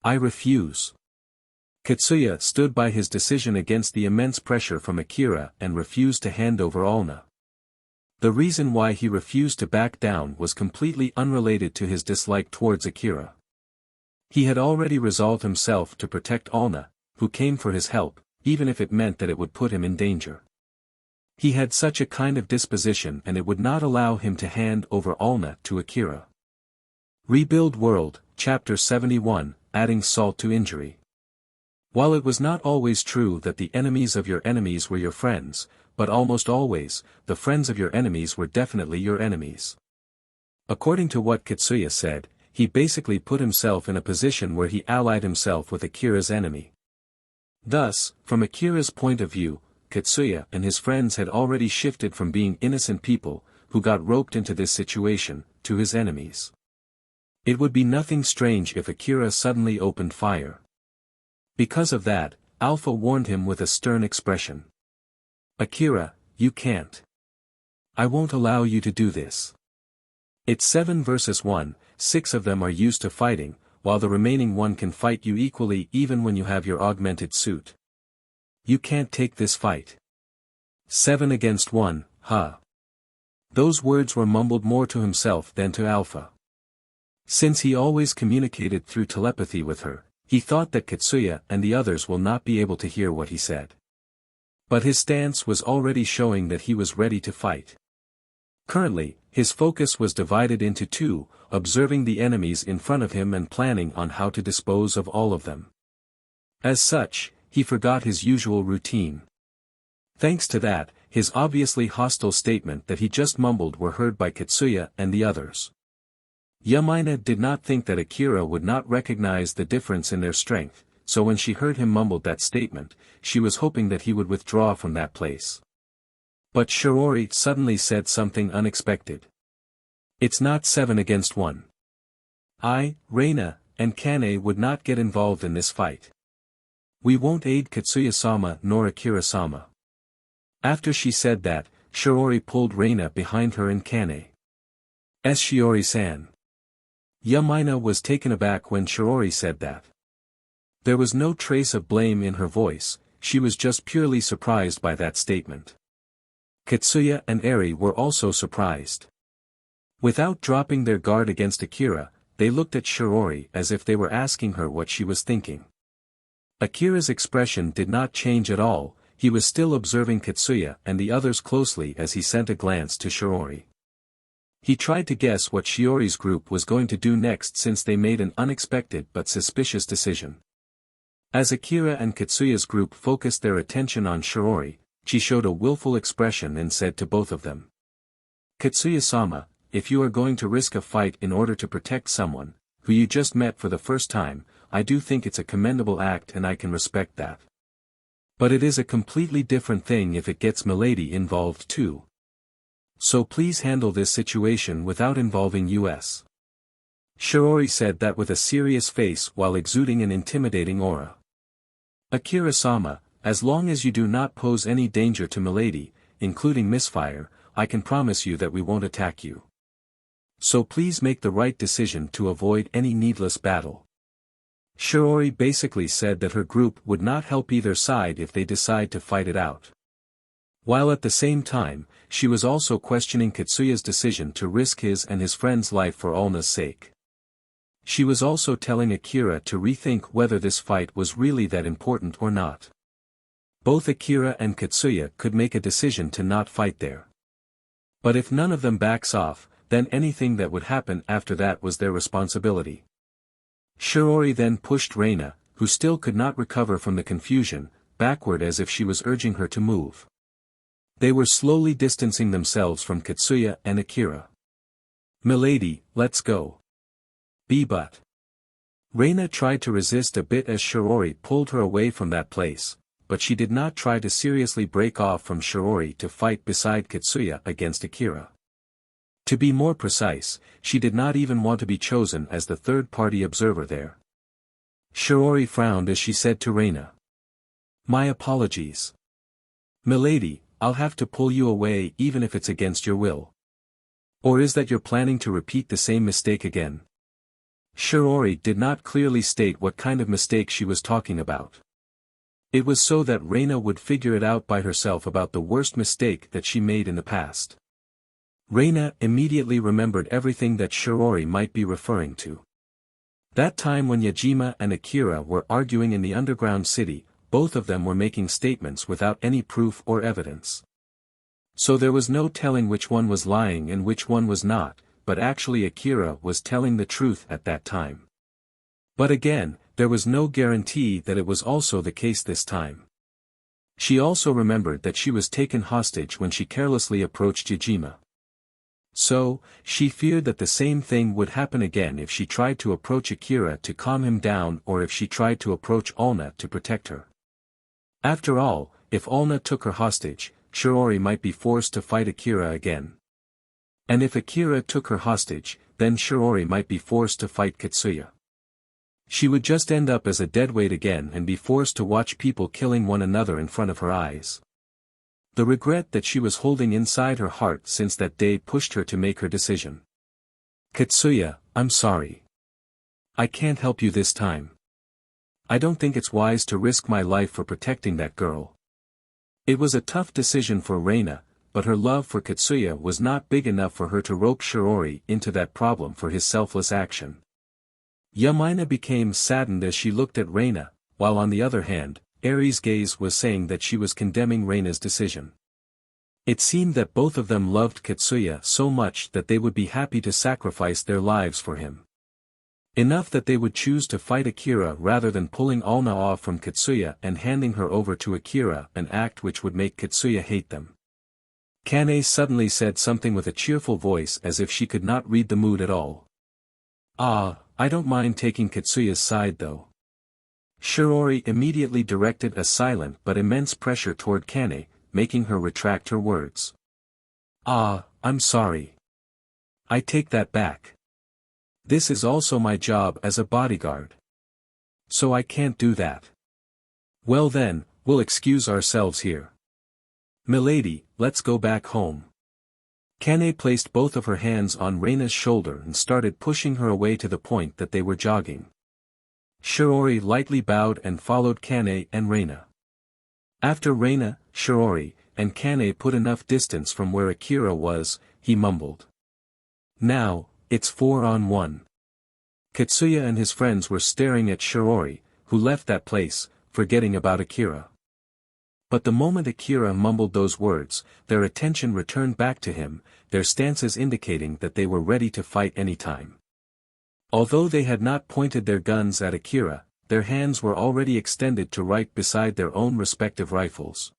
I refuse." Kitsuya stood by his decision against the immense pressure from Akira and refused to hand over Alna. The reason why he refused to back down was completely unrelated to his dislike towards Akira. He had already resolved himself to protect Alna, who came for his help, even if it meant that it would put him in danger. He had such a kind of disposition and it would not allow him to hand over Alna to Akira. Rebuild World, Chapter 71, Adding Salt to Injury. While it was not always true that the enemies of your enemies were your friends, but almost always, the friends of your enemies were definitely your enemies. According to what Kitsuya said, he basically put himself in a position where he allied himself with Akira's enemy. Thus, from Akira's point of view, Kitsuya and his friends had already shifted from being innocent people, who got roped into this situation, to his enemies. It would be nothing strange if Akira suddenly opened fire. Because of that, Alpha warned him with a stern expression. Akira, you can't. I won't allow you to do this. It's 7 versus 1, 6 of them are used to fighting, while the remaining one can fight you equally even when you have your augmented suit. You can't take this fight. 7 against 1, huh? Those words were mumbled more to himself than to Alpha. Since he always communicated through telepathy with her, he thought that Katsuya and the others will not be able to hear what he said. But his stance was already showing that he was ready to fight. Currently, his focus was divided into two, observing the enemies in front of him and planning on how to dispose of all of them. As such, he forgot his usual routine. Thanks to that, his obviously hostile statement that he just mumbled were heard by Katsuya and the others. Yamaina did not think that Akira would not recognize the difference in their strength, so when she heard him mumble that statement, she was hoping that he would withdraw from that place. But Shiori suddenly said something unexpected. It's not 7 against 1. I, Reina, and Kane would not get involved in this fight. We won't aid Katsuya-sama nor Akira-sama. After she said that, Shiori pulled Reina behind her and Kane. Shiori-san. Yamaina was taken aback when Shiori said that. There was no trace of blame in her voice, she was just purely surprised by that statement. Katsuya and Eri were also surprised. Without dropping their guard against Akira, they looked at Shiori as if they were asking her what she was thinking. Akira's expression did not change at all, he was still observing Katsuya and the others closely as he sent a glance to Shiori. He tried to guess what Shiori's group was going to do next since they made an unexpected but suspicious decision. As Akira and Katsuya's group focused their attention on Shiori, she showed a willful expression and said to both of them. Katsuya-sama, if you are going to risk a fight in order to protect someone, who you just met for the first time, I do think it's a commendable act and I can respect that. But it is a completely different thing if it gets Milady involved too. So please handle this situation without involving us. Shiori said that with a serious face while exuding an intimidating aura. Akira-sama, as long as you do not pose any danger to Milady, including misfire, I can promise you that we won't attack you. So please make the right decision to avoid any needless battle. Shiori basically said that her group would not help either side if they decide to fight it out. While at the same time, she was also questioning Katsuya's decision to risk his and his friend's life for Ulna's sake. She was also telling Akira to rethink whether this fight was really that important or not. Both Akira and Katsuya could make a decision to not fight there. But if none of them backs off, then anything that would happen after that was their responsibility. Shiori then pushed Reina, who still could not recover from the confusion, backward as if she was urging her to move. They were slowly distancing themselves from Katsuya and Akira. Milady, let's go. But. Reina tried to resist a bit as Shiori pulled her away from that place, but she did not try to seriously break off from Shiori to fight beside Katsuya against Akira. To be more precise, she did not even want to be chosen as the third-party observer there. Shiori frowned as she said to Reina. My apologies. Milady, I'll have to pull you away even if it's against your will. Or is that you're planning to repeat the same mistake again? Shiori did not clearly state what kind of mistake she was talking about. It was so that Reina would figure it out by herself about the worst mistake that she made in the past. Reina immediately remembered everything that Shiori might be referring to. That time when Yajima and Akira were arguing in the underground city, both of them were making statements without any proof or evidence. So there was no telling which one was lying and which one was not, but actually Akira was telling the truth at that time. But again, there was no guarantee that it was also the case this time. She also remembered that she was taken hostage when she carelessly approached Yajima. So, she feared that the same thing would happen again if she tried to approach Akira to calm him down or if she tried to approach Ulna to protect her. After all, if Ulna took her hostage, Shiori might be forced to fight Akira again. And if Akira took her hostage, then Shiori might be forced to fight Katsuya. She would just end up as a deadweight again and be forced to watch people killing one another in front of her eyes. The regret that she was holding inside her heart since that day pushed her to make her decision. Katsuya, I'm sorry. I can't help you this time. I don't think it's wise to risk my life for protecting that girl. It was a tough decision for Reina, but her love for Katsuya was not big enough for her to rope Shiori into that problem for his selfless action. Yamaina became saddened as she looked at Reina, while on the other hand, Eri's gaze was saying that she was condemning Reina's decision. It seemed that both of them loved Katsuya so much that they would be happy to sacrifice their lives for him. Enough that they would choose to fight Akira rather than pulling Alna off from Katsuya and handing her over to Akira, an act which would make Katsuya hate them. Kane suddenly said something with a cheerful voice as if she could not read the mood at all. I don't mind taking Katsuya's side though. Shiori immediately directed a silent but immense pressure toward Kane, making her retract her words. I'm sorry. I take that back. This is also my job as a bodyguard. So I can't do that. Well then, we'll excuse ourselves here. Milady, let's go back home. Kane placed both of her hands on Reina's shoulder and started pushing her away to the point that they were jogging. Shiori lightly bowed and followed Kane and Reina. After Reina, Shiori, and Kane put enough distance from where Akira was, he mumbled. Now, it's 4-on-1. Katsuya and his friends were staring at Shiori, who left that place, forgetting about Akira. But the moment Akira mumbled those words, their attention returned back to him, their stances indicating that they were ready to fight any time. Although they had not pointed their guns at Akira, their hands were already extended to right beside their own respective rifles.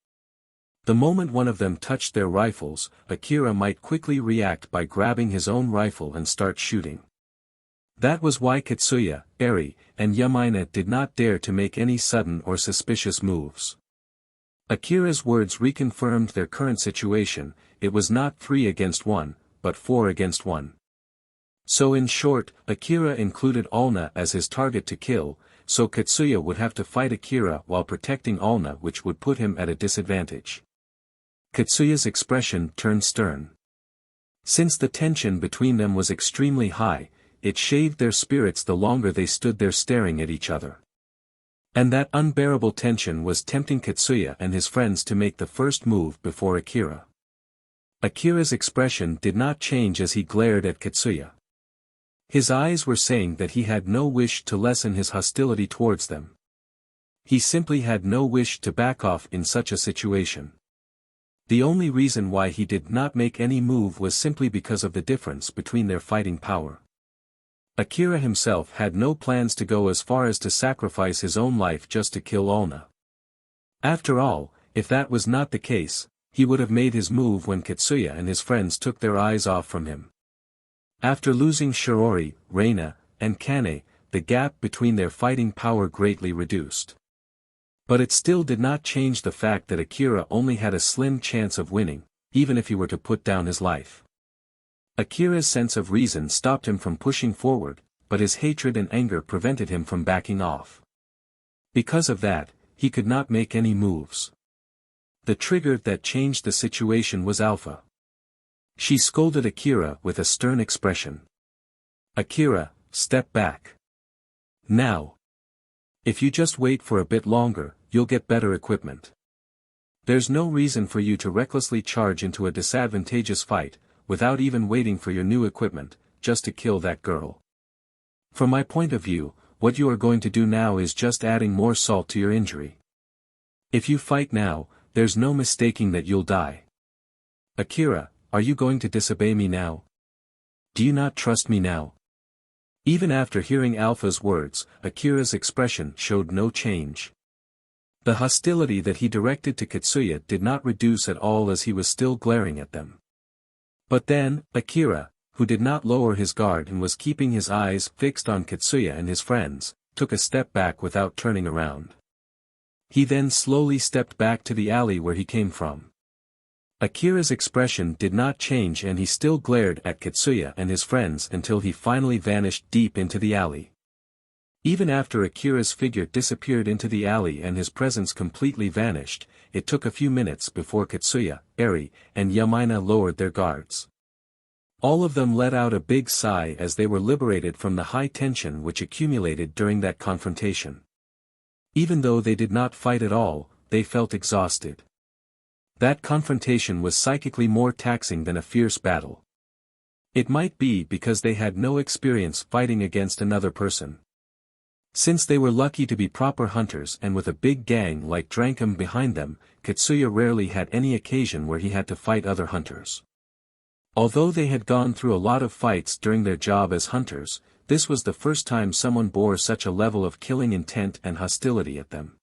The moment one of them touched their rifles, Akira might quickly react by grabbing his own rifle and start shooting. That was why Katsuya, Eri, and Yamaina did not dare to make any sudden or suspicious moves. Akira's words reconfirmed their current situation, it was not 3 against 1, but 4 against 1. So in short, Akira included Alna as his target to kill, so Katsuya would have to fight Akira while protecting Alna, which would put him at a disadvantage. Katsuya's expression turned stern. Since the tension between them was extremely high, it shaved their spirits the longer they stood there staring at each other. And that unbearable tension was tempting Katsuya and his friends to make the first move before Akira. Akira's expression did not change as he glared at Katsuya. His eyes were saying that he had no wish to lessen his hostility towards them. He simply had no wish to back off in such a situation. The only reason why he did not make any move was simply because of the difference between their fighting power. Akira himself had no plans to go as far as to sacrifice his own life just to kill Alna. After all, if that was not the case, he would have made his move when Katsuya and his friends took their eyes off from him. After losing Shiori, Reina, and Kane, the gap between their fighting power greatly reduced. But it still did not change the fact that Akira only had a slim chance of winning, even if he were to put down his life. Akira's sense of reason stopped him from pushing forward, but his hatred and anger prevented him from backing off. Because of that, he could not make any moves. The trigger that changed the situation was Alpha. She scolded Akira with a stern expression. Akira, step back. Now. If you just wait for a bit longer, you'll get better equipment. There's no reason for you to recklessly charge into a disadvantageous fight, without even waiting for your new equipment, just to kill that girl. From my point of view, what you are going to do now is just adding more salt to your injury. If you fight now, there's no mistaking that you'll die. Akira, are you going to disobey me now? Do you not trust me now? Even after hearing Alpha's words, Akira's expression showed no change. The hostility that he directed to Katsuya did not reduce at all as he was still glaring at them. But then, Akira, who did not lower his guard and was keeping his eyes fixed on Katsuya and his friends, took a step back without turning around. He then slowly stepped back to the alley where he came from. Akira's expression did not change and he still glared at Katsuya and his friends until he finally vanished deep into the alley. Even after Akira's figure disappeared into the alley and his presence completely vanished, it took a few minutes before Katsuya, Eri, and Yamaina lowered their guards. All of them let out a big sigh as they were liberated from the high tension which accumulated during that confrontation. Even though they did not fight at all, they felt exhausted. That confrontation was psychically more taxing than a fierce battle. It might be because they had no experience fighting against another person. Since they were lucky to be proper hunters and with a big gang like Drankum behind them, Katsuya rarely had any occasion where he had to fight other hunters. Although they had gone through a lot of fights during their job as hunters, this was the first time someone bore such a level of killing intent and hostility at them.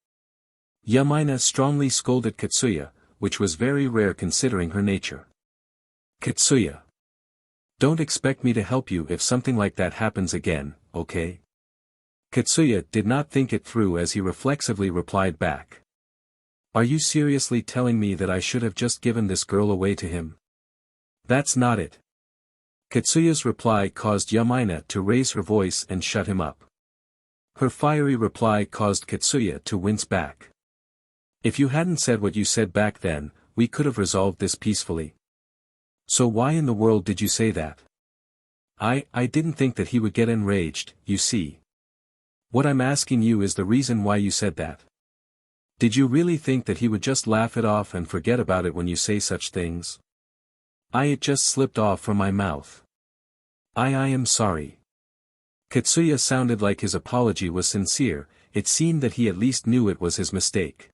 Yamaina strongly scolded Katsuya, which was very rare considering her nature. Katsuya. Don't expect me to help you if something like that happens again, okay? Katsuya did not think it through as he reflexively replied back. Are you seriously telling me that I should have just given this girl away to him? That's not it. Katsuya's reply caused Yamaina to raise her voice and shut him up. Her fiery reply caused Katsuya to wince back. If you hadn't said what you said back then, we could have resolved this peacefully. So why in the world did you say that? I didn't think that he would get enraged, you see. What I'm asking you is the reason why you said that. Did you really think that he would just laugh it off and forget about it when you say such things? It just slipped off from my mouth. I am sorry. Katsuya sounded like his apology was sincere, it seemed that he at least knew it was his mistake.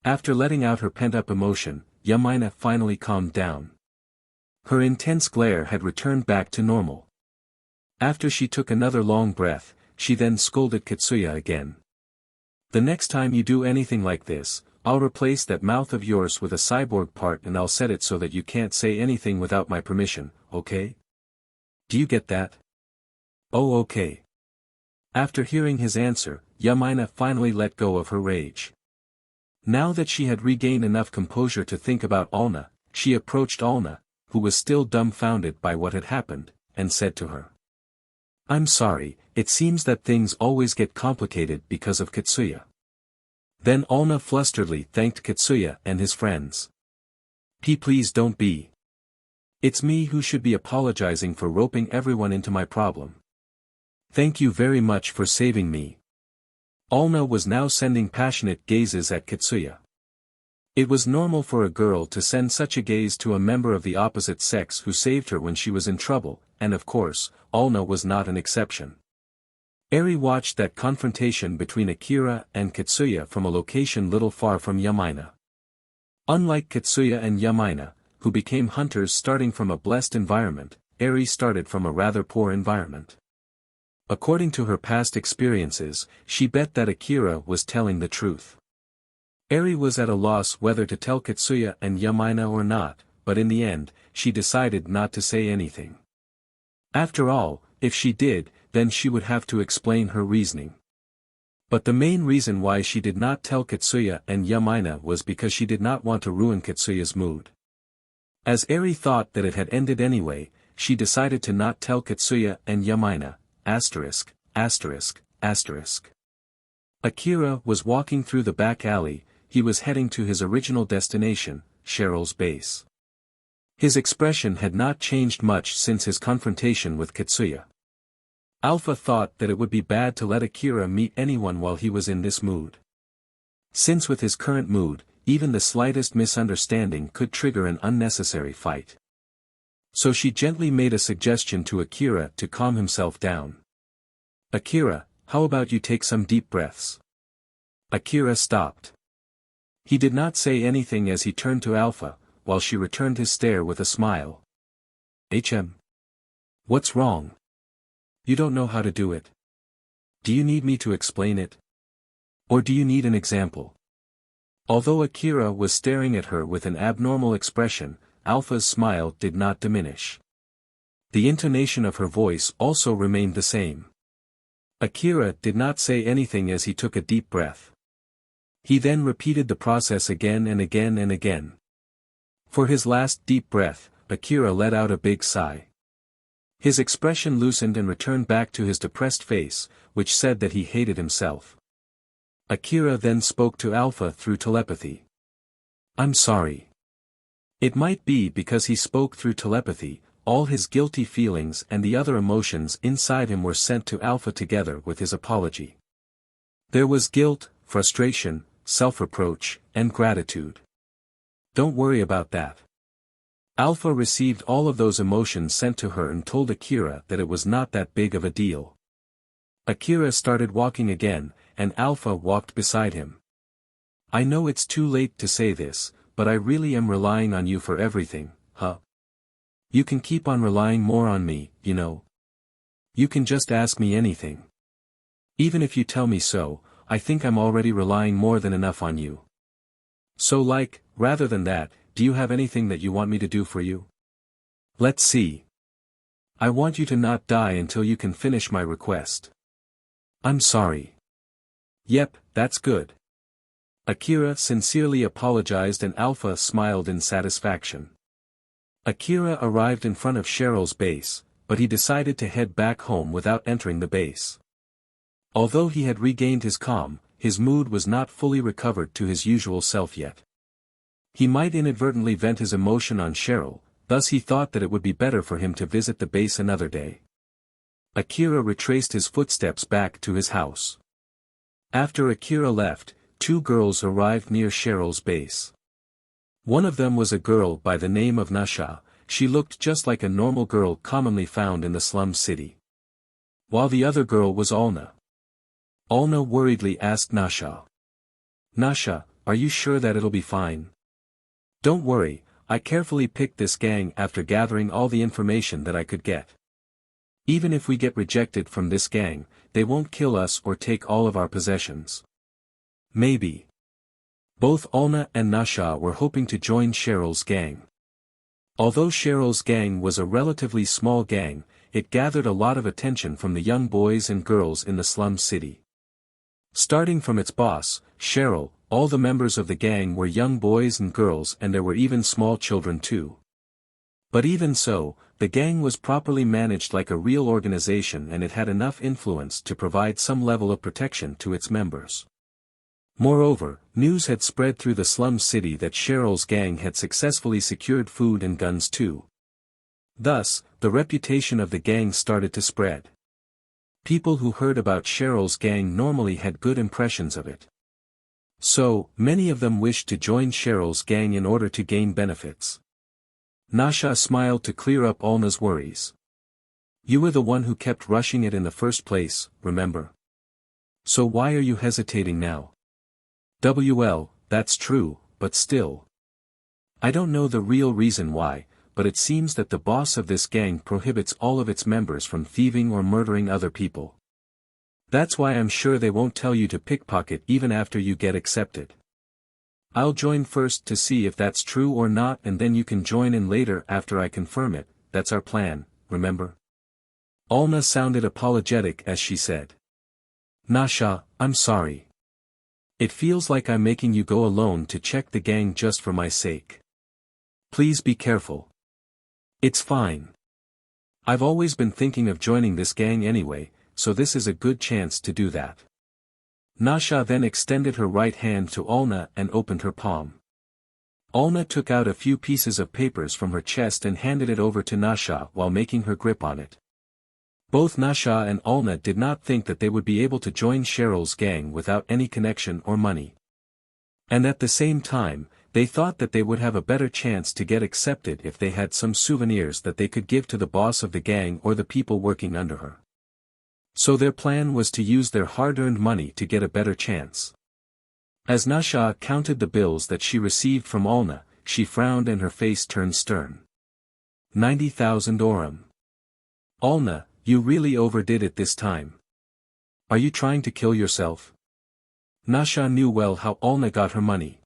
After letting out her pent-up emotion, Yamaina finally calmed down. Her intense glare had returned back to normal. After she took another long breath, she then scolded Katsuya again. The next time you do anything like this, I'll replace that mouth of yours with a cyborg part and I'll set it so that you can't say anything without my permission, okay? Do you get that? Oh, okay. After hearing his answer, Yamaina finally let go of her rage. Now that she had regained enough composure to think about Alna, she approached Alna, who was still dumbfounded by what had happened, and said to her. I'm sorry, it seems that things always get complicated because of Katsuya. Then Alna flusteredly thanked Katsuya and his friends. Please don't be. It's me who should be apologizing for roping everyone into my problem. Thank you very much for saving me. Alna was now sending passionate gazes at Katsuya. It was normal for a girl to send such a gaze to a member of the opposite sex who saved her when she was in trouble, and of course, Alna was not an exception. Eri watched that confrontation between Akira and Katsuya from a location little far from Yamaina. Unlike Katsuya and Yamaina, who became hunters starting from a blessed environment, Eri started from a rather poor environment. According to her past experiences, she bet that Akira was telling the truth. Eri was at a loss whether to tell Katsuya and Yamaina or not, but in the end, she decided not to say anything. After all, if she did, then she would have to explain her reasoning. But the main reason why she did not tell Katsuya and Yamaina was because she did not want to ruin Katsuya's mood. As Eri thought that it had ended anyway, she decided to not tell Katsuya and Yamaina, ******. Akira was walking through the back alley, he was heading to his original destination, Cheryl's base. His expression had not changed much since his confrontation with Katsuya. Alpha thought that it would be bad to let Akira meet anyone while he was in this mood. Since with his current mood, even the slightest misunderstanding could trigger an unnecessary fight. So she gently made a suggestion to Akira to calm himself down. Akira, how about you take some deep breaths? Akira stopped. He did not say anything as he turned to Alpha, while she returned his stare with a smile. What's wrong? You don't know how to do it. Do you need me to explain it? Or do you need an example? Although Akira was staring at her with an abnormal expression, Alpha's smile did not diminish. The intonation of her voice also remained the same. Akira did not say anything as he took a deep breath. He then repeated the process again and again and again. For his last deep breath, Akira let out a big sigh. His expression loosened and returned back to his depressed face, which said that he hated himself. Akira then spoke to Alpha through telepathy. I'm sorry. It might be because he spoke through telepathy, all his guilty feelings and the other emotions inside him were sent to Alpha together with his apology. There was guilt, frustration, self-reproach, and gratitude. Don't worry about that. Alpha received all of those emotions sent to her and told Akira that it was not that big of a deal. Akira started walking again, and Alpha walked beside him. I know it's too late to say this, but I really am relying on you for everything, huh? You can keep on relying more on me, you know. You can just ask me anything. Even if you tell me so, I think I'm already relying more than enough on you. So rather than that, do you have anything that you want me to do for you? Let's see. I want you to not die until you can finish my request. I'm sorry. Yep, that's good. Akira sincerely apologized and Alpha smiled in satisfaction. Akira arrived in front of Cheryl's base, but he decided to head back home without entering the base. Although he had regained his calm, his mood was not fully recovered to his usual self yet. He might inadvertently vent his emotion on Cheryl, thus he thought that it would be better for him to visit the base another day. Akira retraced his footsteps back to his house. After Akira left, two girls arrived near Cheryl's base. One of them was a girl by the name of Nasha. She looked just like a normal girl commonly found in the slum city. While the other girl was Alna. Alna worriedly asked Nasha. Nasha, are you sure that it'll be fine? Don't worry, I carefully picked this gang after gathering all the information that I could get. Even if we get rejected from this gang, they won't kill us or take all of our possessions. Maybe. Both Alna and Nasha were hoping to join Cheryl's gang. Although Cheryl's gang was a relatively small gang, it gathered a lot of attention from the young boys and girls in the slum city. Starting from its boss, Cheryl, all the members of the gang were young boys and girls and there were even small children too. But even so, the gang was properly managed like a real organization and it had enough influence to provide some level of protection to its members. Moreover, news had spread through the slum city that Cheryl's gang had successfully secured food and guns too. Thus, the reputation of the gang started to spread. People who heard about Cheryl's gang normally had good impressions of it. So, many of them wished to join Cheryl's gang in order to gain benefits. Nasha smiled to clear up Alna's worries. You were the one who kept rushing it in the first place, remember? So why are you hesitating now? That's true, but still. I don't know the real reason why, but it seems that the boss of this gang prohibits all of its members from thieving or murdering other people. That's why I'm sure they won't tell you to pickpocket even after you get accepted. I'll join first to see if that's true or not and then you can join in later after I confirm it. That's our plan, remember? Alna sounded apologetic as she said. Nasha, I'm sorry. It feels like I'm making you go alone to check the gang just for my sake. Please be careful. It's fine. I've always been thinking of joining this gang anyway, so this is a good chance to do that. Nasha then extended her right hand to Alna and opened her palm. Alna took out a few pieces of papers from her chest and handed it over to Nasha while making her grip on it. Both Nasha and Alna did not think that they would be able to join Cheryl's gang without any connection or money. And at the same time, they thought that they would have a better chance to get accepted if they had some souvenirs that they could give to the boss of the gang or the people working under her. So their plan was to use their hard-earned money to get a better chance. As Nasha counted the bills that she received from Alna, she frowned and her face turned stern. 90,000 orum. Alna, you really overdid it this time. Are you trying to kill yourself? Nasha knew well how Alna got her money.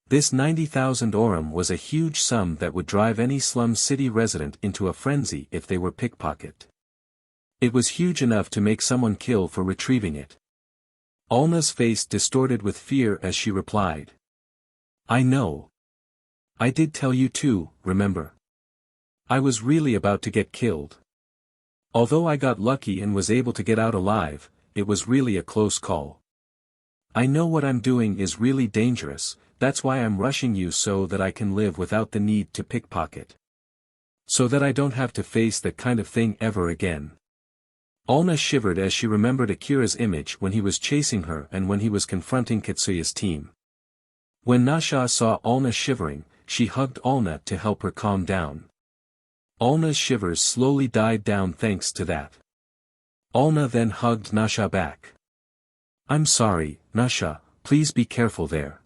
This 90,000 orum was a huge sum that would drive any slum city resident into a frenzy if they were pickpocketed. It was huge enough to make someone kill for retrieving it. Alna's face distorted with fear as she replied. I know. I did tell you too, remember? I was really about to get killed. Although I got lucky and was able to get out alive, it was really a close call. I know what I'm doing is really dangerous, that's why I'm rushing you so that I can live without the need to pickpocket. So that I don't have to face that kind of thing ever again. Alna shivered as she remembered Akira's image when he was chasing her and when he was confronting Kitsuya's team. When Nasha saw Alna shivering, she hugged Alna to help her calm down. Alna's shivers slowly died down thanks to that. Alna then hugged Nasha back. I'm sorry, Nasha, please be careful there.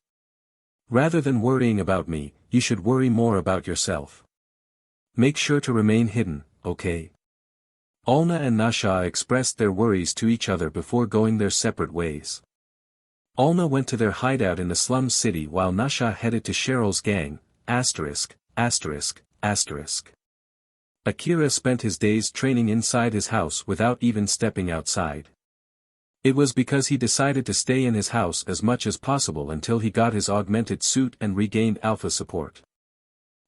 Rather than worrying about me, you should worry more about yourself. Make sure to remain hidden, okay? Alna and Nasha expressed their worries to each other before going their separate ways. Alna went to their hideout in the slum city while Nasha headed to Cheryl's gang, ******. Akira spent his days training inside his house without even stepping outside. It was because he decided to stay in his house as much as possible until he got his augmented suit and regained alpha support.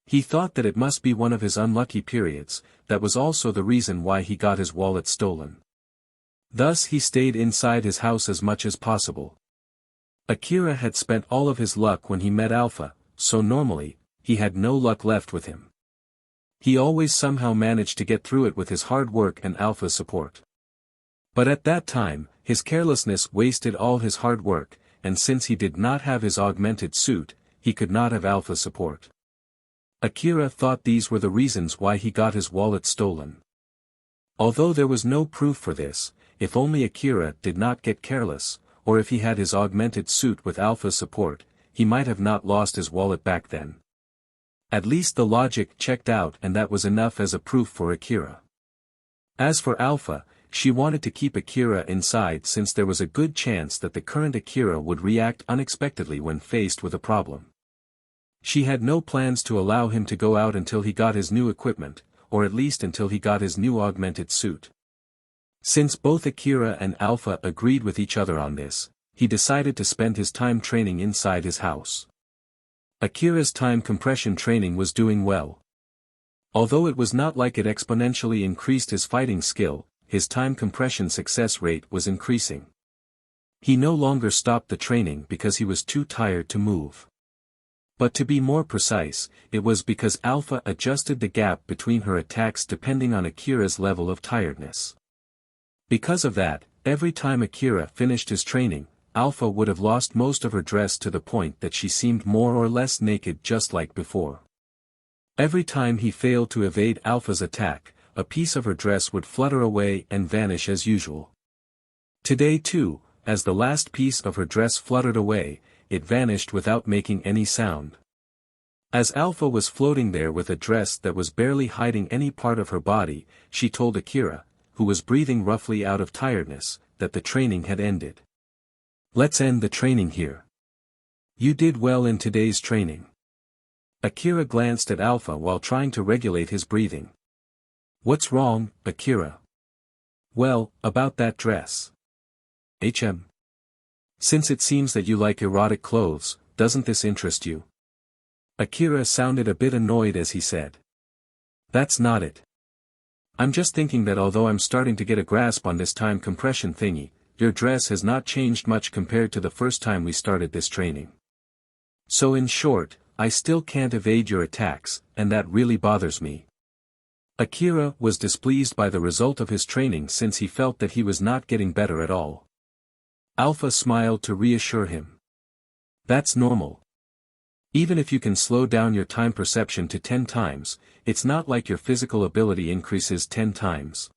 He thought that it must be one of his unlucky periods, that was also the reason why he got his wallet stolen. Thus he stayed inside his house as much as possible. Akira had spent all of his luck when he met Alpha, so normally, he had no luck left with him. He always somehow managed to get through it with his hard work and Alpha support. But at that time, his carelessness wasted all his hard work, and since he did not have his augmented suit, he could not have Alpha support. Akira thought these were the reasons why he got his wallet stolen. Although there was no proof for this, if only Akira did not get careless, or if he had his augmented suit with Alpha support, he might have not lost his wallet back then. At least the logic checked out and that was enough as a proof for Akira. As for Alpha, she wanted to keep Akira inside since there was a good chance that the current Akira would react unexpectedly when faced with a problem. She had no plans to allow him to go out until he got his new equipment, or at least until he got his new augmented suit. Since both Akira and Alpha agreed with each other on this, he decided to spend his time training inside his house. Akira's time compression training was doing well. Although it was not like it exponentially increased his fighting skill, his time compression success rate was increasing. He no longer stopped the training because he was too tired to move. But to be more precise, it was because Alpha adjusted the gap between her attacks depending on Akira's level of tiredness. Because of that, every time Akira finished his training, Alpha would have lost most of her dress to the point that she seemed more or less naked just like before. Every time he failed to evade Alpha's attack, a piece of her dress would flutter away and vanish as usual. Today too, as the last piece of her dress fluttered away, it vanished without making any sound. As Alpha was floating there with a dress that was barely hiding any part of her body, she told Akira, who was breathing roughly out of tiredness, that the training had ended. Let's end the training here. You did well in today's training. Akira glanced at Alpha while trying to regulate his breathing. What's wrong, Akira? Well, about that dress. Since it seems that you like erotic clothes, doesn't this interest you? Akira sounded a bit annoyed as he said. That's not it. I'm just thinking that although I'm starting to get a grasp on this time compression thingy, your dress has not changed much compared to the first time we started this training. So in short, I still can't evade your attacks, and that really bothers me. Akira was displeased by the result of his training since he felt that he was not getting better at all. Alpha smiled to reassure him. That's normal. Even if you can slow down your time perception to 10 times, it's not like your physical ability increases 10 times.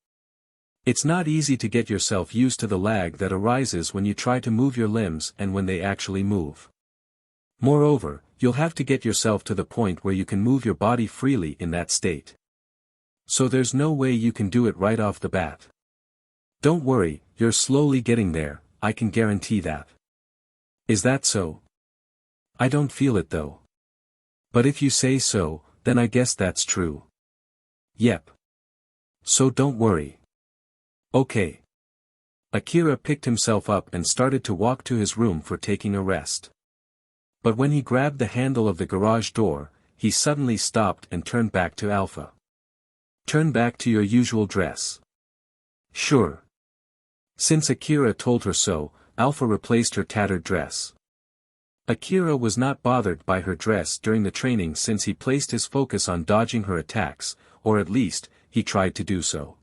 It's not easy to get yourself used to the lag that arises when you try to move your limbs and when they actually move. Moreover, you'll have to get yourself to the point where you can move your body freely in that state. So there's no way you can do it right off the bat. Don't worry, you're slowly getting there, I can guarantee that. Is that so? I don't feel it though. But if you say so, then I guess that's true. Yep. So don't worry. Okay. Akira picked himself up and started to walk to his room for taking a rest. But when he grabbed the handle of the garage door, he suddenly stopped and turned back to Alpha. Turn back to your usual dress. Sure. Since Akira told her so, Alpha replaced her tattered dress. Akira was not bothered by her dress during the training since he placed his focus on dodging her attacks, or at least, he tried to do so.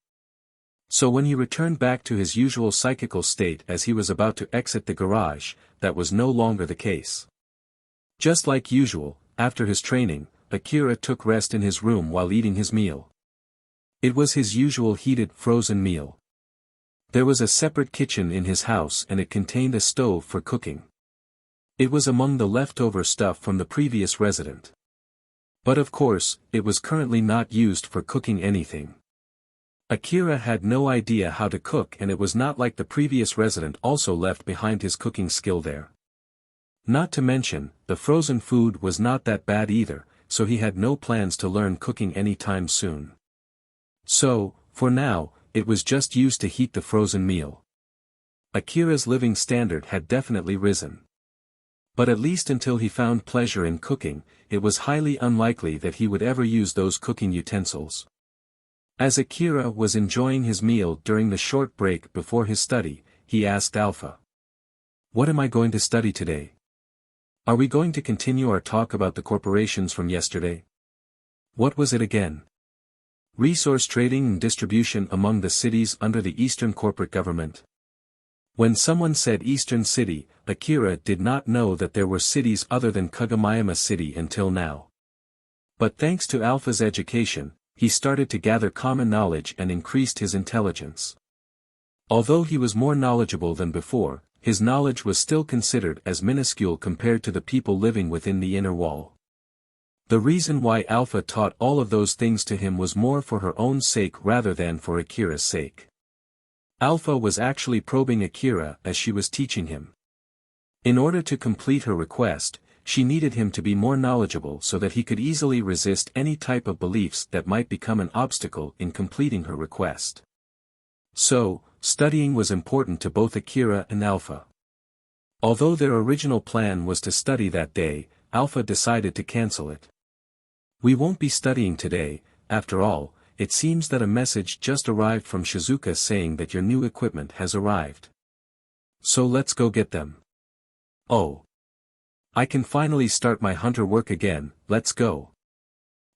So when he returned back to his usual psychical state as he was about to exit the garage, that was no longer the case. Just like usual, after his training, Akira took rest in his room while eating his meal. It was his usual heated frozen meal. There was a separate kitchen in his house and it contained a stove for cooking. It was among the leftover stuff from the previous resident. But of course, it was currently not used for cooking anything. Akira had no idea how to cook and it was not like the previous resident also left behind his cooking skill there. Not to mention, the frozen food was not that bad either, so he had no plans to learn cooking anytime soon. So, for now, it was just used to heat the frozen meal. Akira's living standard had definitely risen. But at least until he found pleasure in cooking, it was highly unlikely that he would ever use those cooking utensils. As Akira was enjoying his meal during the short break before his study, he asked Alpha. What am I going to study today? Are we going to continue our talk about the corporations from yesterday? What was it again? Resource trading and distribution among the cities under the Eastern corporate government. When someone said Eastern City, Akira did not know that there were cities other than Kagomayama City until now. But thanks to Alpha's education, he started to gather common knowledge and increased his intelligence. Although he was more knowledgeable than before, his knowledge was still considered as minuscule compared to the people living within the inner wall. The reason why Alpha taught all of those things to him was more for her own sake rather than for Akira's sake. Alpha was actually probing Akira as she was teaching him. In order to complete her request, she needed him to be more knowledgeable so that he could easily resist any type of beliefs that might become an obstacle in completing her request. So, studying was important to both Akira and Alpha. Although their original plan was to study that day, Alpha decided to cancel it. We won't be studying today, after all. It seems that a message just arrived from Shizuka saying that your new equipment has arrived. So let's go get them. Oh. I can finally start my hunter work again, let's go.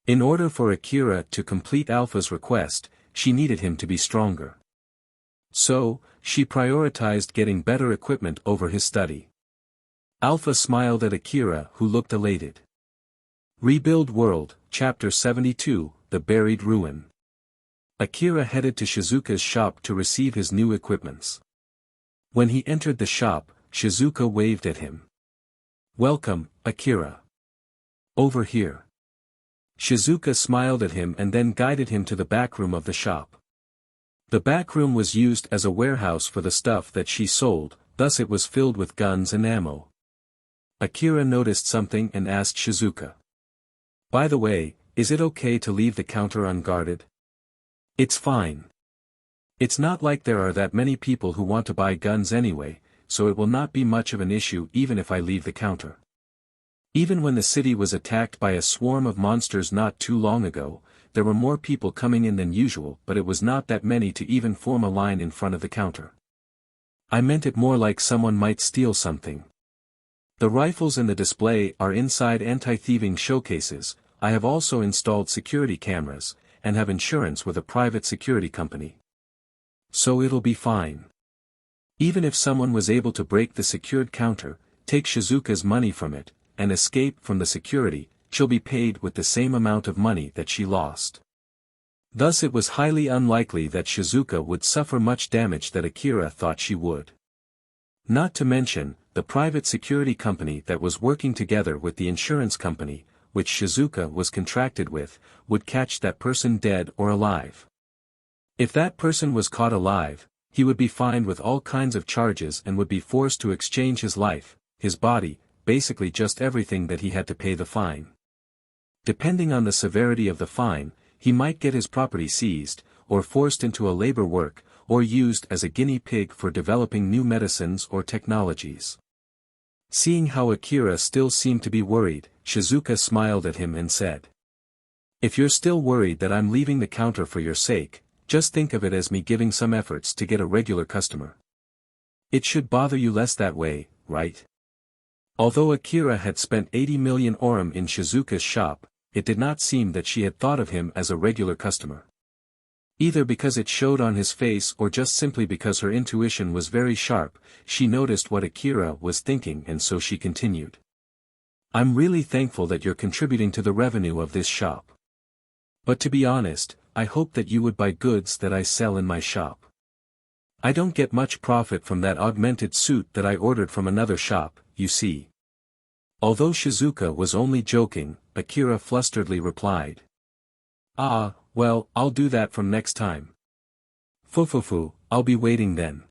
In order for Akira to complete Alpha's request, she needed him to be stronger. So, she prioritized getting better equipment over his study. Alpha smiled at Akira who looked elated. Rebuild World, Chapter 72, The Buried Ruin. Akira headed to Shizuka's shop to receive his new equipments. When he entered the shop, Shizuka waved at him. Welcome, Akira. Over here. Shizuka smiled at him and then guided him to the back room of the shop. The back room was used as a warehouse for the stuff that she sold, thus it was filled with guns and ammo. Akira noticed something and asked Shizuka. By the way, is it okay to leave the counter unguarded? It's fine. It's not like there are that many people who want to buy guns anyway, so it will not be much of an issue even if I leave the counter. Even when the city was attacked by a swarm of monsters not too long ago, there were more people coming in than usual but it was not that many to even form a line in front of the counter. I meant it more like someone might steal something. The rifles in the display are inside anti-thieving showcases. I have also installed security cameras, and have insurance with a private security company. So it'll be fine. Even if someone was able to break the secured counter, take Shizuka's money from it, and escape from the security, she'll be paid with the same amount of money that she lost. Thus it was highly unlikely that Shizuka would suffer much damage that Akira thought she would. Not to mention, the private security company that was working together with the insurance company, which Shizuka was contracted with, would catch that person dead or alive. If that person was caught alive, he would be fined with all kinds of charges and would be forced to exchange his life, his body, basically just everything that he had to pay the fine. Depending on the severity of the fine, he might get his property seized, or forced into a labor work, or used as a guinea pig for developing new medicines or technologies. Seeing how Akira still seemed to be worried, Shizuka smiled at him and said. If you're still worried that I'm leaving the counter for your sake, just think of it as me giving some efforts to get a regular customer. It should bother you less that way, right? Although Akira had spent 80 million orum in Shizuka's shop, it did not seem that she had thought of him as a regular customer. Either because it showed on his face or just simply because her intuition was very sharp, she noticed what Akira was thinking and so she continued. I'm really thankful that you're contributing to the revenue of this shop. But to be honest, I hope that you would buy goods that I sell in my shop. I don't get much profit from that augmented suit that I ordered from another shop, you see. Although Shizuka was only joking, Akira flusteredly replied. Ah, well, I'll do that from next time. Fufufu, I'll be waiting then.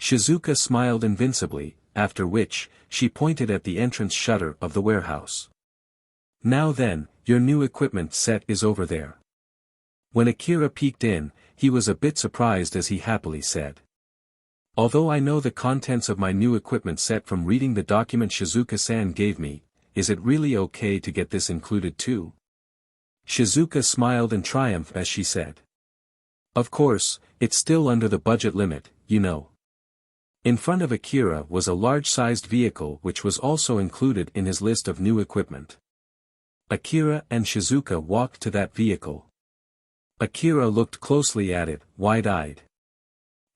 Shizuka smiled invincibly, after which, she pointed at the entrance shutter of the warehouse. Now then, your new equipment set is over there. When Akira peeked in, he was a bit surprised as he happily said. Although I know the contents of my new equipment set from reading the document Shizuka-san gave me, is it really okay to get this included too? Shizuka smiled in triumph as she said. Of course, it's still under the budget limit, you know. In front of Akira was a large-sized vehicle which was also included in his list of new equipment. Akira and Shizuka walked to that vehicle. Akira looked closely at it, wide-eyed.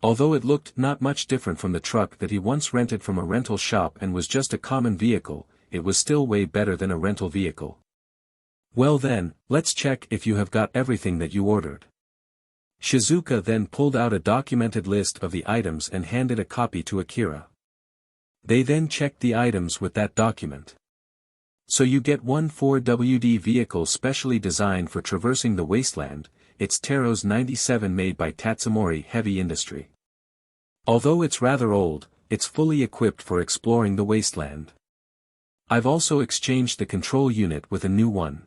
Although it looked not much different from the truck that he once rented from a rental shop and was just a common vehicle, it was still way better than a rental vehicle. Well then, let's check if you have got everything that you ordered. Shizuka then pulled out a documented list of the items and handed a copy to Akira. They then checked the items with that document. So you get one 4WD vehicle specially designed for traversing the wasteland, it's Taros 97 made by Tatsumori Heavy Industry. Although it's rather old, it's fully equipped for exploring the wasteland. I've also exchanged the control unit with a new one.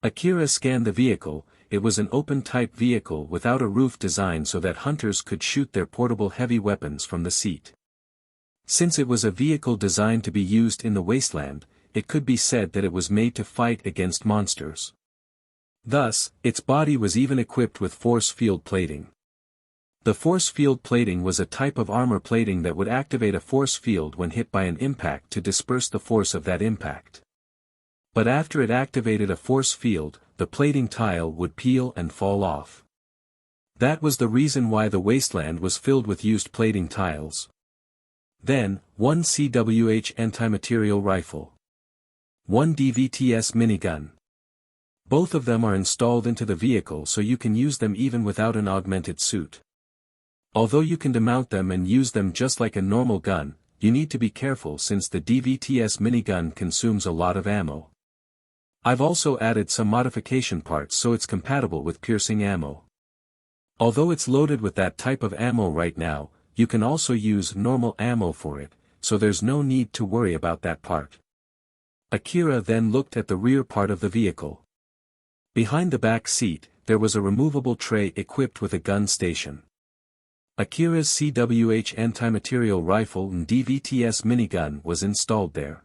Akira scanned the vehicle. It was an open-type vehicle without a roof designed so that hunters could shoot their portable heavy weapons from the seat. Since it was a vehicle designed to be used in the wasteland, it could be said that it was made to fight against monsters. Thus, its body was even equipped with force field plating. The force field plating was a type of armor plating that would activate a force field when hit by an impact to disperse the force of that impact. But after it activated a force field, the plating tile would peel and fall off. That was the reason why the wasteland was filled with used plating tiles. Then, one CWH anti-material rifle. One DVTS minigun. Both of them are installed into the vehicle so you can use them even without an augmented suit. Although you can demount them and use them just like a normal gun, you need to be careful since the DVTS minigun consumes a lot of ammo. I've also added some modification parts so it's compatible with piercing ammo. Although it's loaded with that type of ammo right now, you can also use normal ammo for it, so there's no need to worry about that part. Akira then looked at the rear part of the vehicle. Behind the back seat, there was a removable tray equipped with a gun station. Akira's CWH anti-material rifle and DVTS minigun was installed there.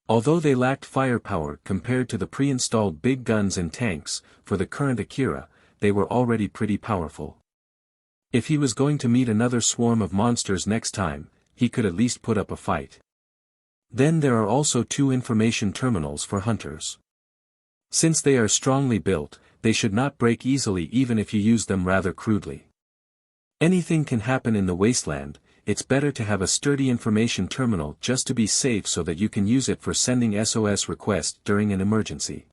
Although they lacked firepower compared to the pre-installed big guns and tanks, for the current Akira, they were already pretty powerful. If he was going to meet another swarm of monsters next time, he could at least put up a fight. Then there are also 2 information terminals for hunters. Since they are strongly built, they should not break easily even if you use them rather crudely. Anything can happen in the wasteland. It's better to have a sturdy information terminal just to be safe so that you can use it for sending SOS requests during an emergency.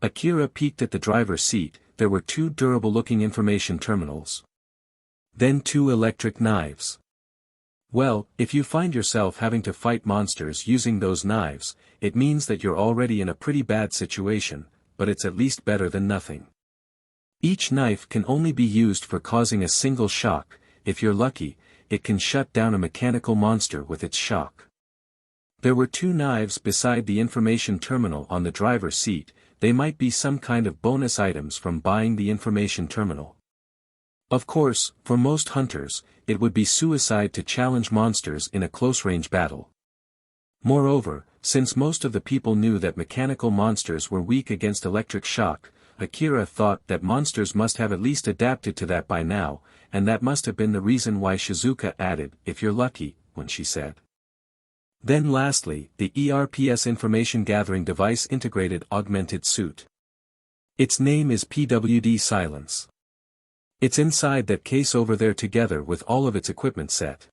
Akira peeked at the driver's seat. There were 2 durable-looking information terminals. Then 2 electric knives. Well, if you find yourself having to fight monsters using those knives, it means that you're already in a pretty bad situation, but it's at least better than nothing. Each knife can only be used for causing a single shock. If you're lucky, it can shut down a mechanical monster with its shock. There were 2 knives beside the information terminal on the driver's seat. They might be some kind of bonus items from buying the information terminal. Of course, for most hunters, it would be suicide to challenge monsters in a close-range battle. Moreover, since most of the people knew that mechanical monsters were weak against electric shock, Akira thought that monsters must have at least adapted to that by now, and that must have been the reason why Shizuka added, "if you're lucky," when she said. Then lastly, the ERPS Information Gathering Device Integrated Augmented Suit. Its name is PWD Silence. It's inside that case over there together with all of its equipment set.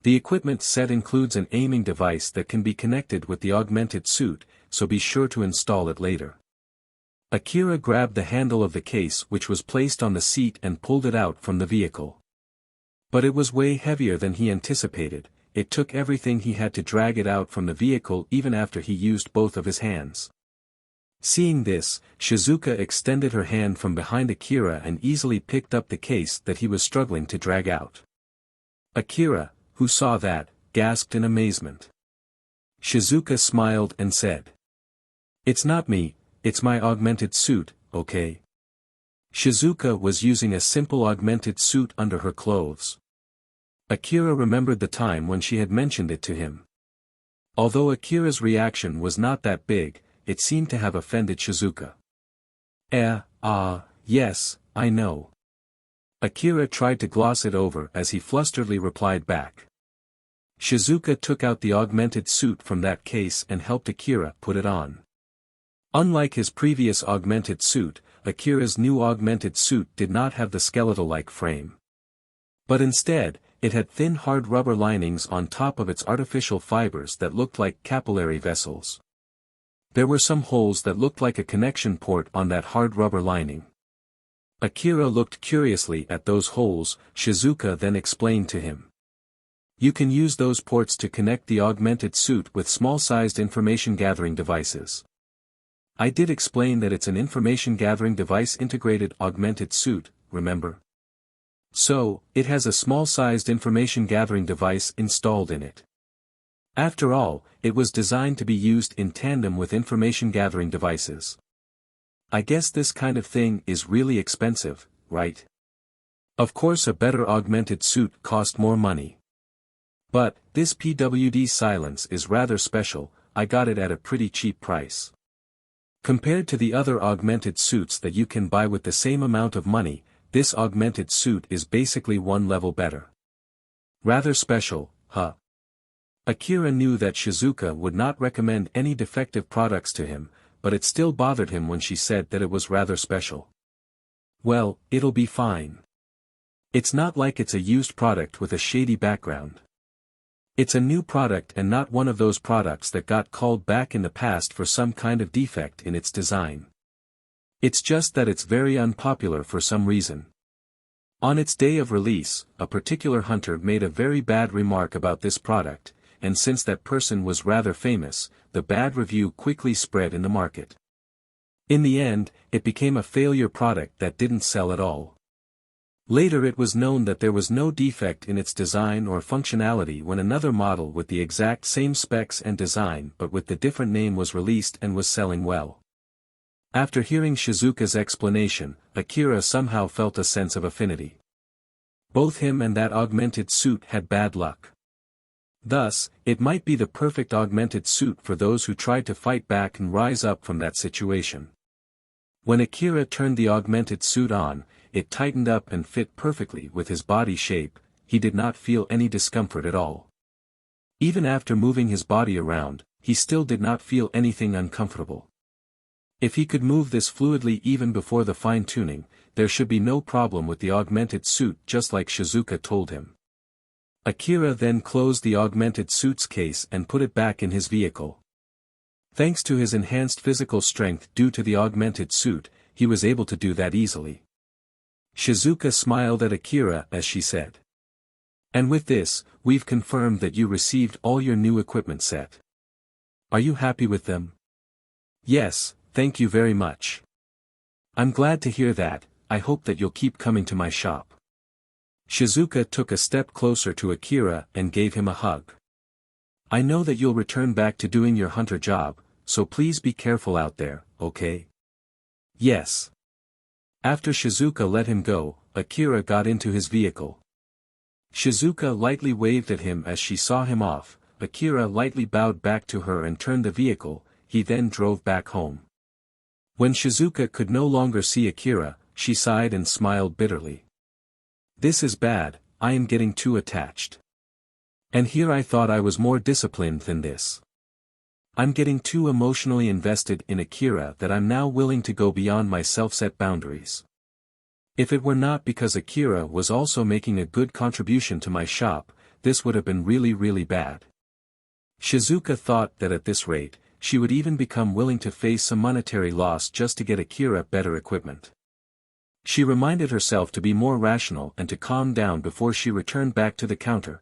The equipment set includes an aiming device that can be connected with the augmented suit, so be sure to install it later. Akira grabbed the handle of the case which was placed on the seat and pulled it out from the vehicle. But it was way heavier than he anticipated. It took everything he had to drag it out from the vehicle even after he used both of his hands. Seeing this, Shizuka extended her hand from behind Akira and easily picked up the case that he was struggling to drag out. Akira, who saw that, gasped in amazement. Shizuka smiled and said, "It's not me, it's my augmented suit, okay?" Shizuka was using a simple augmented suit under her clothes. Akira remembered the time when she had mentioned it to him. Although Akira's reaction was not that big, it seemed to have offended Shizuka. Yes, I know." Akira tried to gloss it over as he flusteredly replied back. Shizuka took out the augmented suit from that case and helped Akira put it on. Unlike his previous augmented suit, Akira's new augmented suit did not have the skeletal-like frame. But instead, it had thin hard rubber linings on top of its artificial fibers that looked like capillary vessels. There were some holes that looked like a connection port on that hard rubber lining. Akira looked curiously at those holes. Shizuka then explained to him. "You can use those ports to connect the augmented suit with small-sized information-gathering devices." I did explain that it's an information-gathering device integrated augmented suit, remember? So, it has a small-sized information-gathering device installed in it. After all, it was designed to be used in tandem with information-gathering devices. I guess this kind of thing is really expensive, right? Of course a better augmented suit cost more money. But, this PWD Silence is rather special. I got it at a pretty cheap price. Compared to the other augmented suits that you can buy with the same amount of money, this augmented suit is basically one level better. Rather special, huh? Akira knew that Shizuka would not recommend any defective products to him, but it still bothered him when she said that it was rather special. Well, it'll be fine. It's not like it's a used product with a shady background. It's a new product and not one of those products that got called back in the past for some kind of defect in its design. It's just that it's very unpopular for some reason. On its day of release, a particular hunter made a very bad remark about this product, and since that person was rather famous, the bad review quickly spread in the market. In the end, it became a failure product that didn't sell at all. Later it was known that there was no defect in its design or functionality when another model with the exact same specs and design but with the different name was released and was selling well. After hearing Shizuka's explanation, Akira somehow felt a sense of affinity. Both him and that augmented suit had bad luck. Thus, it might be the perfect augmented suit for those who tried to fight back and rise up from that situation. When Akira turned the augmented suit on, it tightened up and fit perfectly with his body shape. He did not feel any discomfort at all. Even after moving his body around, he still did not feel anything uncomfortable. If he could move this fluidly even before the fine-tuning, there should be no problem with the augmented suit just like Shizuka told him. Akira then closed the augmented suit's case and put it back in his vehicle. Thanks to his enhanced physical strength due to the augmented suit, he was able to do that easily. Shizuka smiled at Akira as she said. "And with this, we've confirmed that you received all your new equipment set. Are you happy with them?" "Yes, thank you very much. I'm glad to hear that. I hope that you'll keep coming to my shop." Shizuka took a step closer to Akira and gave him a hug. "I know that you'll return back to doing your hunter job, so please be careful out there, okay?" "Yes." After Shizuka let him go, Akira got into his vehicle. Shizuka lightly waved at him as she saw him off, Akira lightly bowed back to her and turned the vehicle. He then drove back home. When Shizuka could no longer see Akira, she sighed and smiled bitterly. This is bad, I am getting too attached. And here I thought I was more disciplined than this. I'm getting too emotionally invested in Akira that I'm now willing to go beyond my self-set boundaries. If it were not because Akira was also making a good contribution to my shop, this would have been really bad. Shizuka thought that at this rate, she would even become willing to face some monetary loss just to get Akira better equipment. She reminded herself to be more rational and to calm down before she returned back to the counter.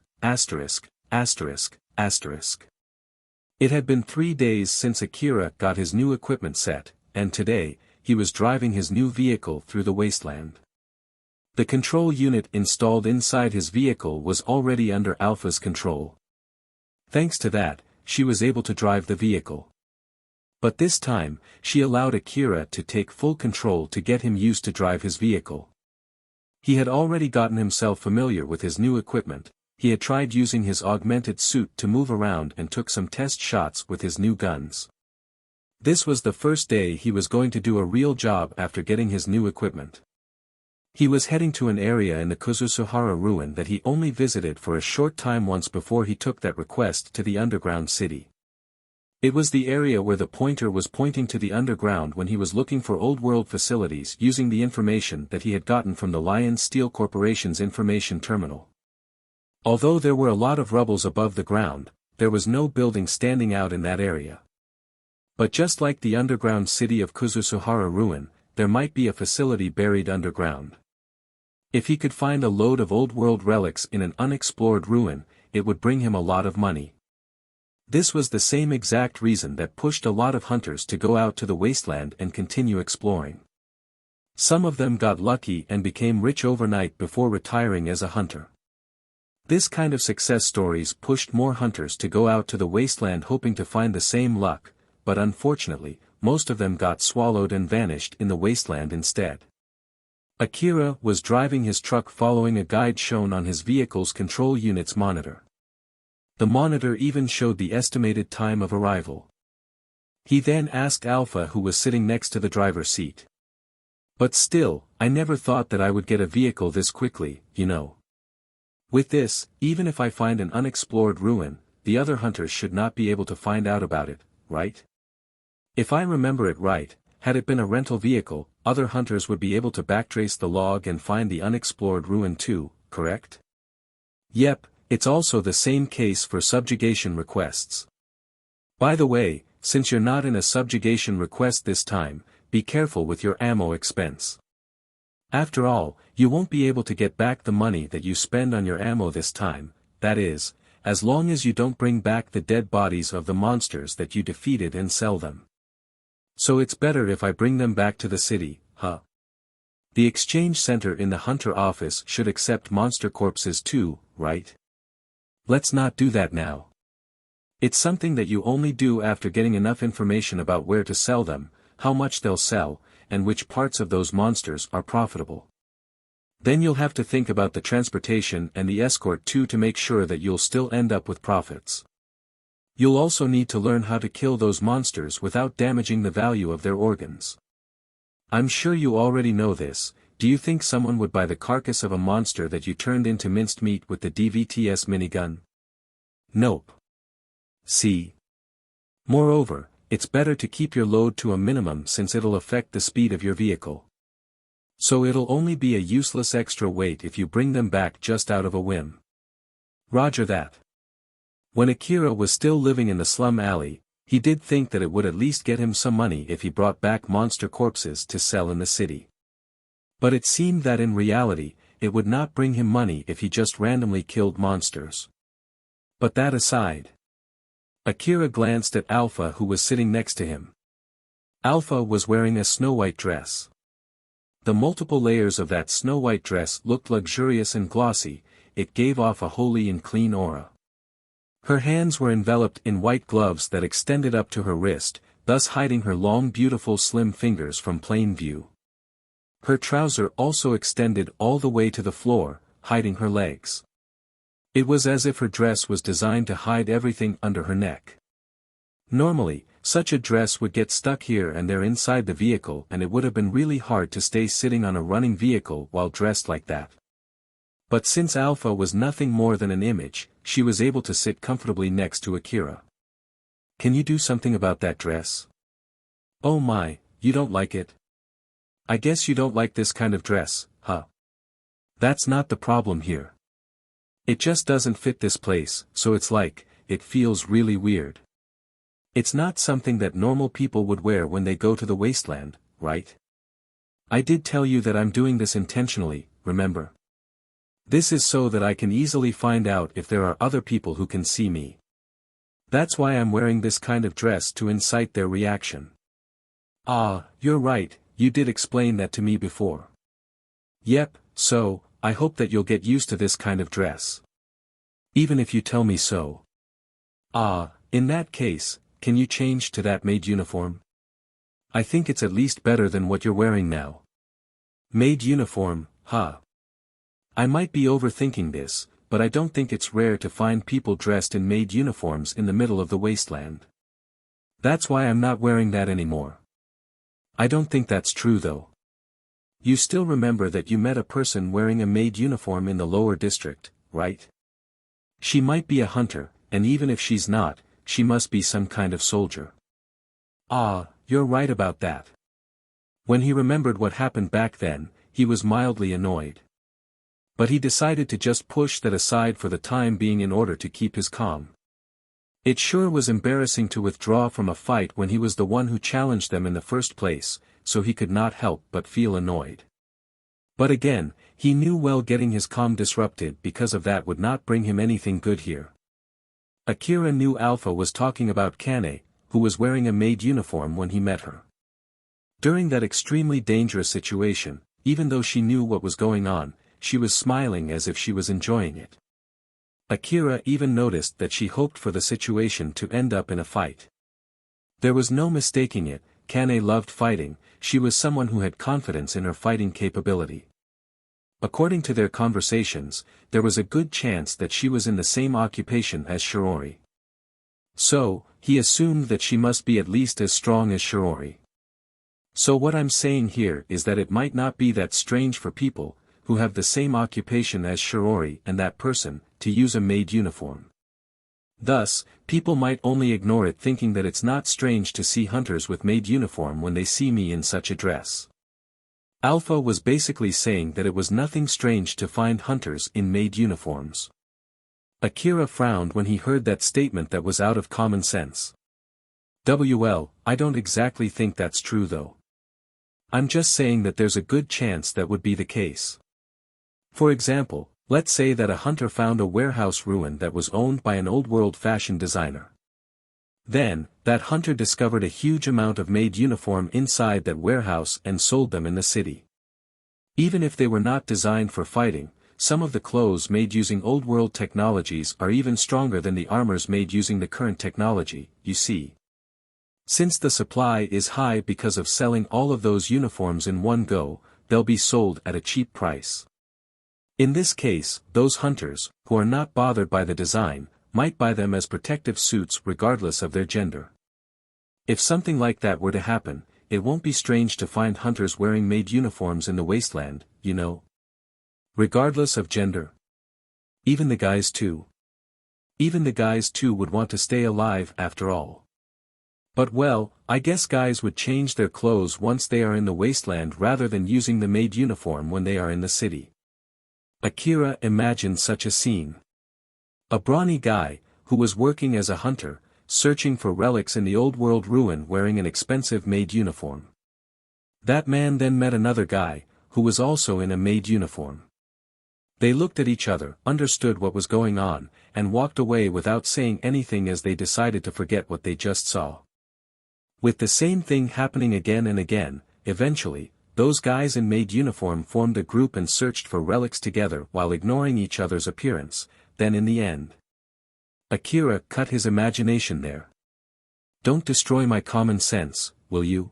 It had been 3 days since Akira got his new equipment set, and today, he was driving his new vehicle through the wasteland. The control unit installed inside his vehicle was already under Alpha's control. Thanks to that, she was able to drive the vehicle. But this time, she allowed Akira to take full control to get him used to drive his vehicle. He had already gotten himself familiar with his new equipment. He had tried using his augmented suit to move around and took some test shots with his new guns. This was the first day he was going to do a real job after getting his new equipment. He was heading to an area in the Kuzusuhara ruin that he only visited for a short time once before he took that request to the underground city. It was the area where the pointer was pointing to the underground when he was looking for old world facilities using the information that he had gotten from the Lion Steel Corporation's information terminal. Although there were a lot of rubbles above the ground, there was no building standing out in that area. But just like the underground city of Kuzusuhara ruin, there might be a facility buried underground. If he could find a load of old-world relics in an unexplored ruin, it would bring him a lot of money. This was the same exact reason that pushed a lot of hunters to go out to the wasteland and continue exploring. Some of them got lucky and became rich overnight before retiring as a hunter. This kind of success stories pushed more hunters to go out to the wasteland hoping to find the same luck, but unfortunately, most of them got swallowed and vanished in the wasteland instead. Akira was driving his truck following a guide shown on his vehicle's control unit's monitor. The monitor even showed the estimated time of arrival. He then asked Alpha, who was sitting next to the driver's seat. But still, I never thought that I would get a vehicle this quickly, you know. With this, even if I find an unexplored ruin, the other hunters should not be able to find out about it, right? If I remember it right, had it been a rental vehicle, other hunters would be able to backtrace the log and find the unexplored ruin too, correct? Yep, it's also the same case for subjugation requests. By the way, since you're not in a subjugation request this time, be careful with your ammo expense. After all, you won't be able to get back the money that you spend on your ammo this time, that is, as long as you don't bring back the dead bodies of the monsters that you defeated and sell them. So it's better if I bring them back to the city, huh? The exchange center in the hunter office should accept monster corpses too, right? Let's not do that now. It's something that you only do after getting enough information about where to sell them, how much they'll sell, and which parts of those monsters are profitable. Then you'll have to think about the transportation and the escort too to make sure that you'll still end up with profits. You'll also need to learn how to kill those monsters without damaging the value of their organs. I'm sure you already know this. Do you think someone would buy the carcass of a monster that you turned into minced meat with the DVTS minigun? Nope. See? Moreover, it's better to keep your load to a minimum since it'll affect the speed of your vehicle. So it'll only be a useless extra weight if you bring them back just out of a whim. Roger that. When Akira was still living in the slum alley, he did think that it would at least get him some money if he brought back monster corpses to sell in the city. But it seemed that in reality, it would not bring him money if he just randomly killed monsters. But that aside, Akira glanced at Alpha, who was sitting next to him. Alpha was wearing a snow-white dress. The multiple layers of that snow-white dress looked luxurious and glossy. It gave off a holy and clean aura. Her hands were enveloped in white gloves that extended up to her wrist, thus hiding her long beautiful slim fingers from plain view. Her trouser also extended all the way to the floor, hiding her legs. It was as if her dress was designed to hide everything under her neck. Normally, such a dress would get stuck here and there inside the vehicle, and it would have been really hard to stay sitting on a running vehicle while dressed like that. But since Alpha was nothing more than an image, she was able to sit comfortably next to Akira. Can you do something about that dress? Oh my, you don't like it? I guess you don't like this kind of dress, huh? That's not the problem here. It just doesn't fit this place, so it's like, it feels really weird. It's not something that normal people would wear when they go to the wasteland, right? I did tell you that I'm doing this intentionally, remember? This is so that I can easily find out if there are other people who can see me. That's why I'm wearing this kind of dress, to incite their reaction. Ah, you're right, you did explain that to me before. Yep, so, I hope that you'll get used to this kind of dress. Even if you tell me so. Ah, in that case, can you change to that maid uniform? I think it's at least better than what you're wearing now. Maid uniform, huh? I might be overthinking this, but I don't think it's rare to find people dressed in maid uniforms in the middle of the wasteland. That's why I'm not wearing that anymore. I don't think that's true though. You still remember that you met a person wearing a maid uniform in the lower district, right? She might be a hunter, and even if she's not, she must be some kind of soldier. Ah, you're right about that. When he remembered what happened back then, he was mildly annoyed. But he decided to just push that aside for the time being in order to keep his calm. It sure was embarrassing to withdraw from a fight when he was the one who challenged them in the first place, so he could not help but feel annoyed. But again, he knew well getting his calm disrupted because of that would not bring him anything good here. Akira knew Alpha was talking about Kane, who was wearing a maid uniform when he met her. During that extremely dangerous situation, even though she knew what was going on, she was smiling as if she was enjoying it. Akira even noticed that she hoped for the situation to end up in a fight. There was no mistaking it, Kane loved fighting, she was someone who had confidence in her fighting capability. According to their conversations, there was a good chance that she was in the same occupation as Shirori. So, he assumed that she must be at least as strong as Shirori. So what I'm saying here is that it might not be that strange for people, who have the same occupation as Shirori and that person, to use a maid uniform. Thus, people might only ignore it, thinking that it's not strange to see hunters with maid uniform when they see me in such a dress. Alpha was basically saying that it was nothing strange to find hunters in maid uniforms. Akira frowned when he heard that statement that was out of common sense. I don't exactly think that's true though. I'm just saying that there's a good chance that would be the case. For example, let's say that a hunter found a warehouse ruin that was owned by an old-world fashion designer. Then, that hunter discovered a huge amount of maid uniform inside that warehouse and sold them in the city. Even if they were not designed for fighting, some of the clothes made using old-world technologies are even stronger than the armors made using the current technology, you see. Since the supply is high because of selling all of those uniforms in one go, they'll be sold at a cheap price. In this case, those hunters, who are not bothered by the design, might buy them as protective suits regardless of their gender. If something like that were to happen, it won't be strange to find hunters wearing maid uniforms in the wasteland, you know. Regardless of gender. Even the guys too. Even the guys too would want to stay alive after all. But well, I guess guys would change their clothes once they are in the wasteland rather than using the maid uniform when they are in the city. Akira imagined such a scene. A brawny guy, who was working as a hunter, searching for relics in the old world ruin wearing an expensive maid uniform. That man then met another guy, who was also in a maid uniform. They looked at each other, understood what was going on, and walked away without saying anything as they decided to forget what they just saw. With the same thing happening again and again, eventually, those guys in maid uniform formed a group and searched for relics together while ignoring each other's appearance, then in the end. Akira cut his imagination there. Don't destroy my common sense, will you?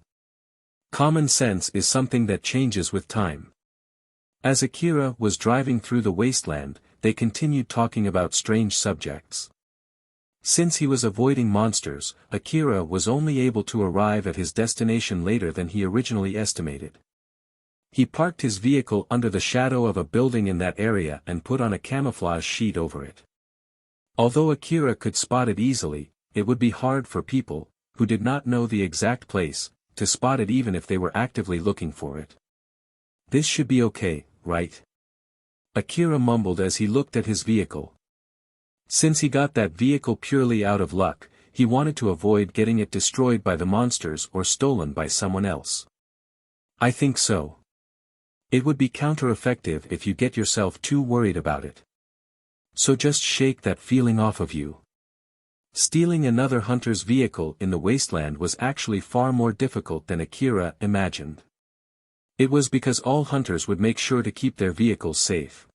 Common sense is something that changes with time. As Akira was driving through the wasteland, they continued talking about strange subjects. Since he was avoiding monsters, Akira was only able to arrive at his destination later than he originally estimated. He parked his vehicle under the shadow of a building in that area and put on a camouflage sheet over it. Although Akira could spot it easily, it would be hard for people, who did not know the exact place, to spot it even if they were actively looking for it. This should be okay, right? Akira mumbled as he looked at his vehicle. Since he got that vehicle purely out of luck, he wanted to avoid getting it destroyed by the monsters or stolen by someone else. I think so. It would be counter-effective if you get yourself too worried about it. So just shake that feeling off of you. Stealing another hunter's vehicle in the wasteland was actually far more difficult than Akira imagined. It was because all hunters would make sure to keep their vehicles safe.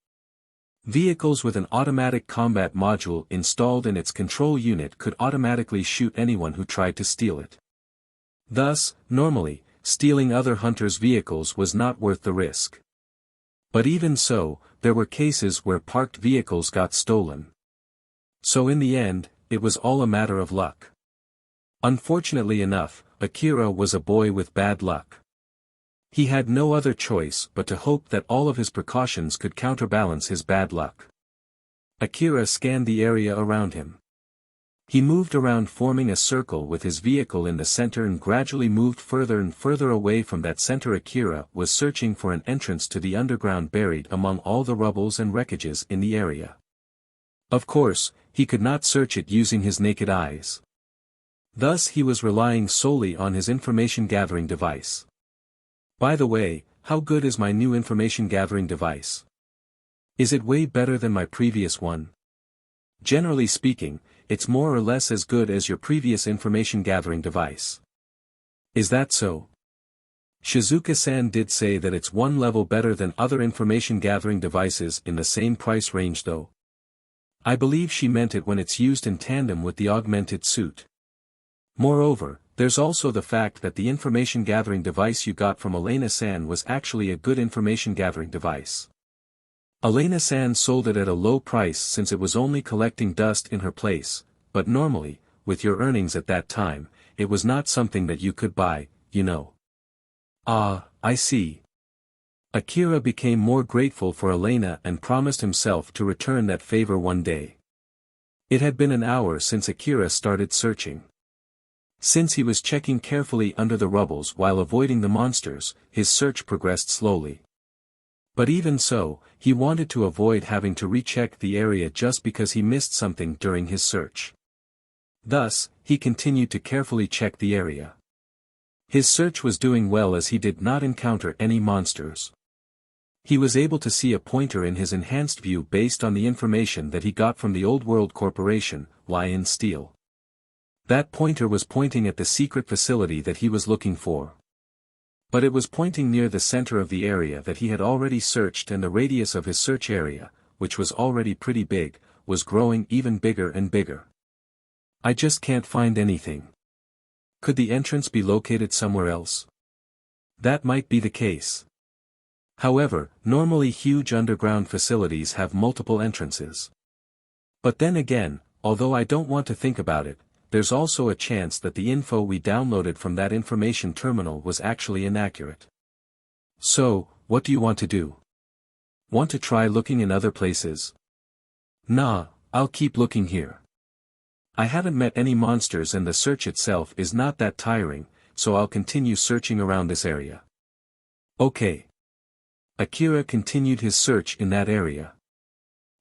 Vehicles with an automatic combat module installed in its control unit could automatically shoot anyone who tried to steal it. Thus, normally, stealing other hunters' vehicles was not worth the risk. But even so, there were cases where parked vehicles got stolen. So in the end, it was all a matter of luck. Unfortunately enough, Akira was a boy with bad luck. He had no other choice but to hope that all of his precautions could counterbalance his bad luck. Akira scanned the area around him. He moved around forming a circle with his vehicle in the center and gradually moved further and further away from that center. Akira was searching for an entrance to the underground buried among all the rubbles and wreckages in the area. Of course, he could not search it using his naked eyes. Thus he was relying solely on his information-gathering device. By the way, how good is my new information-gathering device? Is it way better than my previous one? Generally speaking, it's more or less as good as your previous information-gathering device. Is that so? Shizuka-san did say that it's one level better than other information-gathering devices in the same price range though. I believe she meant it when it's used in tandem with the augmented suit. Moreover, there's also the fact that the information-gathering device you got from Elena-san was actually a good information-gathering device. Elena-san sold it at a low price since it was only collecting dust in her place, but normally, with your earnings at that time, it was not something that you could buy, you know. Ah, I see. Akira became more grateful for Elena and promised himself to return that favor one day. It had been an hour since Akira started searching. Since he was checking carefully under the rubbles while avoiding the monsters, his search progressed slowly. But even so, he wanted to avoid having to recheck the area just because he missed something during his search. Thus, he continued to carefully check the area. His search was doing well as he did not encounter any monsters. He was able to see a pointer in his enhanced view based on the information that he got from the Old World Corporation, Lion Steel. That pointer was pointing at the secret facility that he was looking for. But it was pointing near the center of the area that he had already searched, and the radius of his search area, which was already pretty big, was growing even bigger and bigger. I just can't find anything. Could the entrance be located somewhere else? That might be the case. However, normally huge underground facilities have multiple entrances. But then again, although I don't want to think about it, there's also a chance that the info we downloaded from that information terminal was actually inaccurate. So, what do you want to do? Want to try looking in other places? Nah, I'll keep looking here. I haven't met any monsters and the search itself is not that tiring, so I'll continue searching around this area. Okay. Akira continued his search in that area.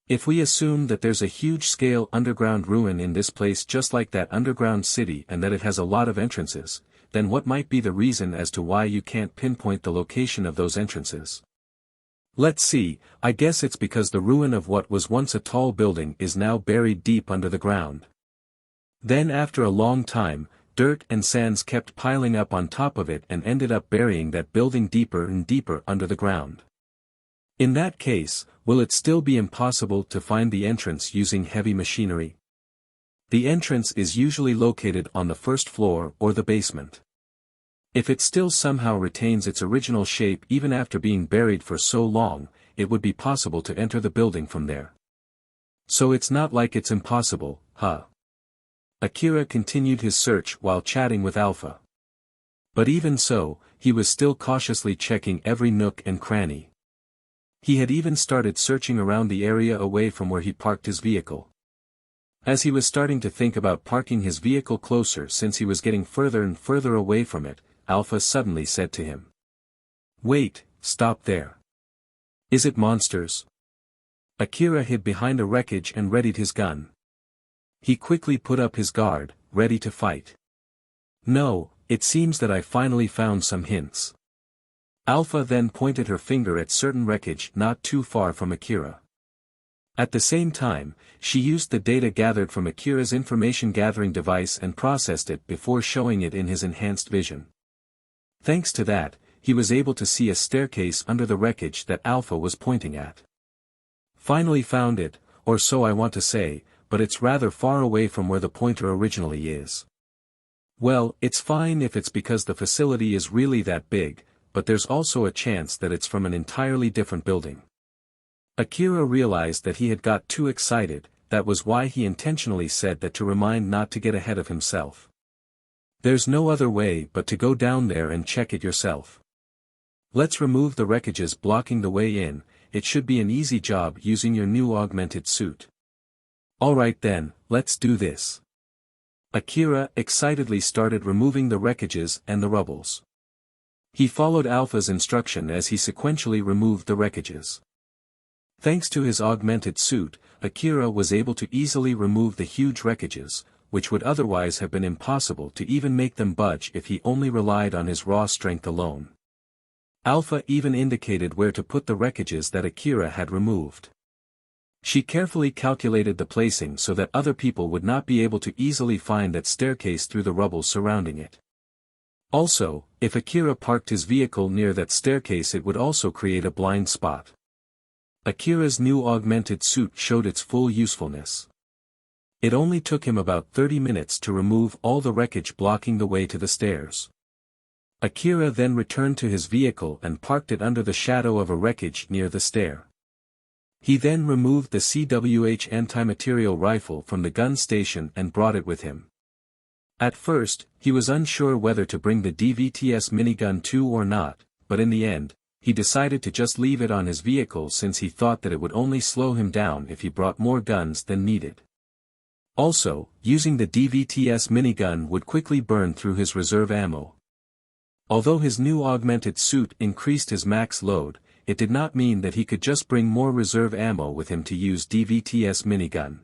If we assume that there's a huge-scale underground ruin in this place just like that underground city and that it has a lot of entrances, then what might be the reason as to why you can't pinpoint the location of those entrances? Let's see, I guess it's because the ruin of what was once a tall building is now buried deep under the ground. Then after a long time, dirt and sands kept piling up on top of it and ended up burying that building deeper and deeper under the ground. In that case, will it still be impossible to find the entrance using heavy machinery? The entrance is usually located on the first floor or the basement. If it still somehow retains its original shape even after being buried for so long, it would be possible to enter the building from there. So it's not like it's impossible, huh? Akira continued his search while chatting with Alpha. But even so, he was still cautiously checking every nook and cranny. He had even started searching around the area away from where he parked his vehicle. As he was starting to think about parking his vehicle closer since he was getting further and further away from it, Alpha suddenly said to him. "Wait, stop there. Is it monsters?" Akira hid behind a wreckage and readied his gun. He quickly put up his guard, ready to fight. "No, it seems that I finally found some hints." Alpha then pointed her finger at certain wreckage not too far from Akira. At the same time, she used the data gathered from Akira's information-gathering device and processed it before showing it in his enhanced vision. Thanks to that, he was able to see a staircase under the wreckage that Alpha was pointing at. "Finally found it, or so I want to say, but it's rather far away from where the pointer originally is." "Well, it's fine if it's because the facility is really that big, but there's also a chance that it's from an entirely different building." Akira realized that he had got too excited, that was why he intentionally said that to remind not to get ahead of himself. "There's no other way but to go down there and check it yourself. Let's remove the wreckages blocking the way in, it should be an easy job using your new augmented suit." "Alright then, let's do this." Akira excitedly started removing the wreckages and the rubbles. He followed Alpha's instruction as he sequentially removed the wreckages. Thanks to his augmented suit, Akira was able to easily remove the huge wreckages, which would otherwise have been impossible to even make them budge if he only relied on his raw strength alone. Alpha even indicated where to put the wreckages that Akira had removed. She carefully calculated the placing so that other people would not be able to easily find that staircase through the rubble surrounding it. Also, if Akira parked his vehicle near that staircase, it would also create a blind spot. Akira's new augmented suit showed its full usefulness. It only took him about 30 minutes to remove all the wreckage blocking the way to the stairs. Akira then returned to his vehicle and parked it under the shadow of a wreckage near the stair. He then removed the CWH anti-material rifle from the gun station and brought it with him. At first, he was unsure whether to bring the DVTS minigun too or not, but in the end, he decided to just leave it on his vehicle since he thought that it would only slow him down if he brought more guns than needed. Also, using the DVTS minigun would quickly burn through his reserve ammo. Although his new augmented suit increased his max load, it did not mean that he could just bring more reserve ammo with him to use DVTS minigun.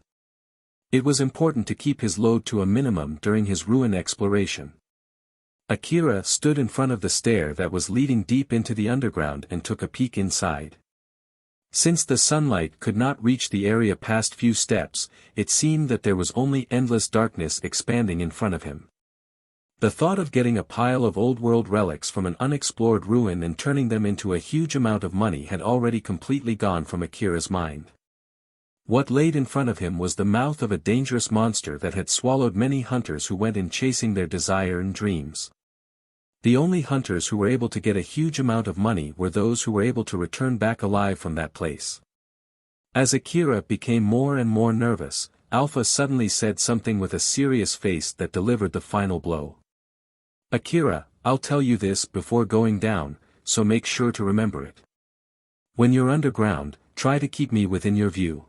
It was important to keep his load to a minimum during his ruin exploration. Akira stood in front of the stair that was leading deep into the underground and took a peek inside. Since the sunlight could not reach the area past few steps, it seemed that there was only endless darkness expanding in front of him. The thought of getting a pile of old-world relics from an unexplored ruin and turning them into a huge amount of money had already completely gone from Akira's mind. What laid in front of him was the mouth of a dangerous monster that had swallowed many hunters who went in chasing their desire and dreams. The only hunters who were able to get a huge amount of money were those who were able to return back alive from that place. As Akira became more and more nervous, Alpha suddenly said something with a serious face that delivered the final blow. "Akira, I'll tell you this before going down, so make sure to remember it. When you're underground, try to keep me within your view.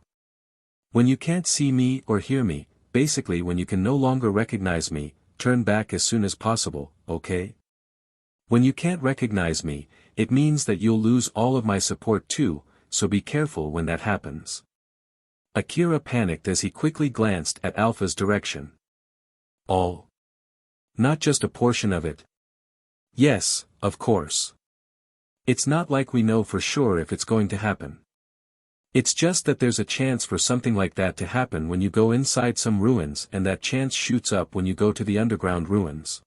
When you can't see me or hear me, basically when you can no longer recognize me, turn back as soon as possible, okay? When you can't recognize me, it means that you'll lose all of my support too, so be careful when that happens." Akira panicked as he quickly glanced at Alpha's direction. "All? Not just a portion of it?" "Yes, of course. It's not like we know for sure if it's going to happen. It's just that there's a chance for something like that to happen when you go inside some ruins, and that chance shoots up when you go to the underground ruins.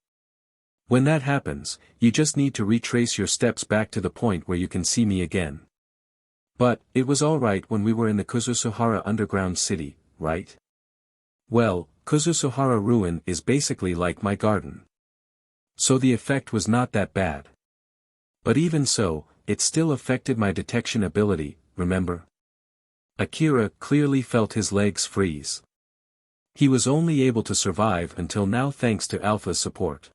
When that happens, you just need to retrace your steps back to the point where you can see me again. But, it was alright when we were in the Kuzusuhara underground city, right? Well, Kuzusuhara ruin is basically like my garden. So the effect was not that bad. But even so, it still affected my detection ability, remember? Akira clearly felt his legs freeze. He was only able to survive until now thanks to Alpha's support.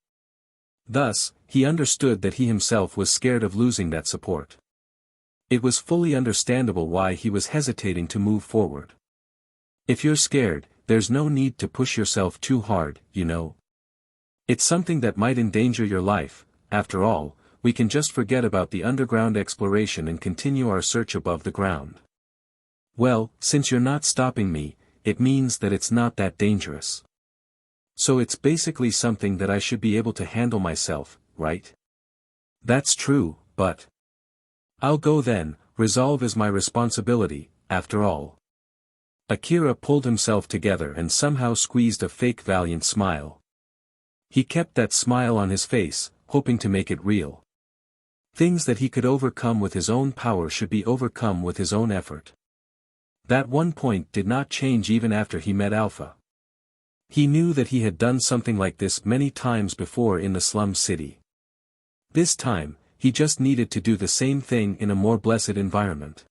Thus, he understood that he himself was scared of losing that support. It was fully understandable why he was hesitating to move forward. If you're scared, there's no need to push yourself too hard, you know. It's something that might endanger your life. After all, we can just forget about the underground exploration and continue our search above the ground. Well, since you're not stopping me, it means that it's not that dangerous. So it's basically something that I should be able to handle myself, right? That's true, but I'll go then. Resolve is my responsibility, after all. Akira pulled himself together and somehow squeezed a fake valiant smile. He kept that smile on his face, hoping to make it real. Things that he could overcome with his own power should be overcome with his own effort. That one point did not change even after he met Alpha. He knew that he had done something like this many times before in the slum city. This time, he just needed to do the same thing in a more blessed environment.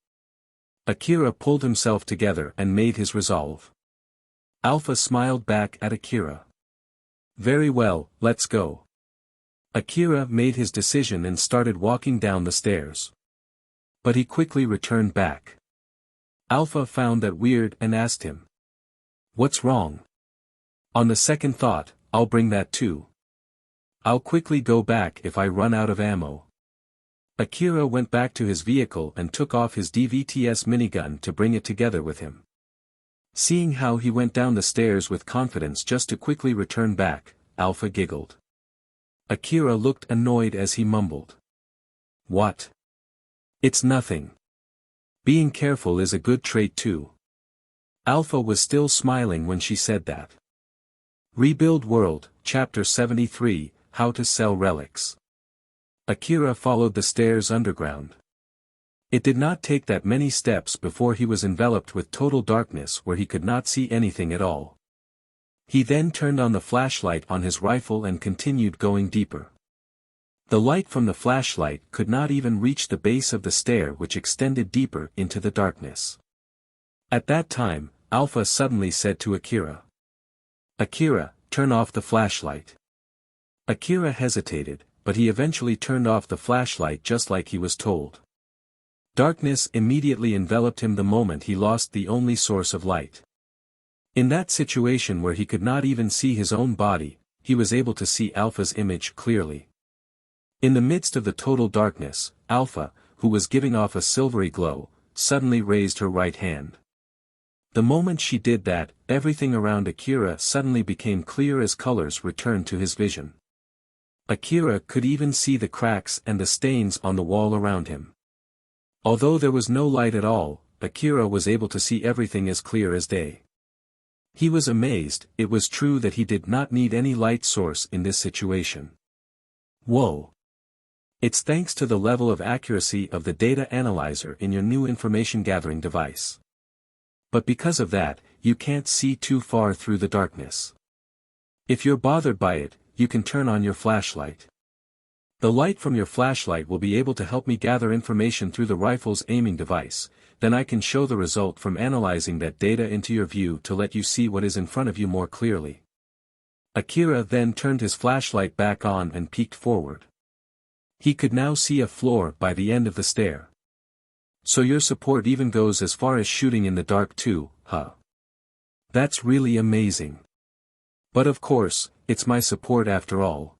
Akira pulled himself together and made his resolve. Alpha smiled back at Akira. Very well, let's go. Akira made his decision and started walking down the stairs. But he quickly returned back. Alpha found that weird and asked him. What's wrong? On the second thought, I'll bring that too. I'll quickly go back if I run out of ammo. Akira went back to his vehicle and took off his DVTS minigun to bring it together with him. Seeing how he went down the stairs with confidence just to quickly return back, Alpha giggled. Akira looked annoyed as he mumbled. What? It's nothing. Being careful is a good trait too. Alpha was still smiling when she said that. Rebuild World, Chapter 73, How to Sell Relics. Akira followed the stairs underground. It did not take that many steps before he was enveloped with total darkness where he could not see anything at all. He then turned on the flashlight on his rifle and continued going deeper. The light from the flashlight could not even reach the base of the stair which extended deeper into the darkness. At that time, Alpha suddenly said to Akira. Akira, turn off the flashlight. Akira hesitated, but he eventually turned off the flashlight just like he was told. Darkness immediately enveloped him the moment he lost the only source of light. In that situation where he could not even see his own body, he was able to see Alpha's image clearly. In the midst of the total darkness, Alpha, who was giving off a silvery glow, suddenly raised her right hand. The moment she did that, everything around Akira suddenly became clear as colors returned to his vision. Akira could even see the cracks and the stains on the wall around him. Although there was no light at all, Akira was able to see everything as clear as day. He was amazed. It was true that he did not need any light source in this situation. Whoa! It's thanks to the level of accuracy of the data analyzer in your new information gathering device. But because of that, you can't see too far through the darkness. If you're bothered by it, you can turn on your flashlight. The light from your flashlight will be able to help me gather information through the rifle's aiming device, then I can show the result from analyzing that data into your view to let you see what is in front of you more clearly. Akira then turned his flashlight back on and peeked forward. He could now see a floor by the end of the stair. So your support even goes as far as shooting in the dark too, huh? That's really amazing. But of course, it's my support after all.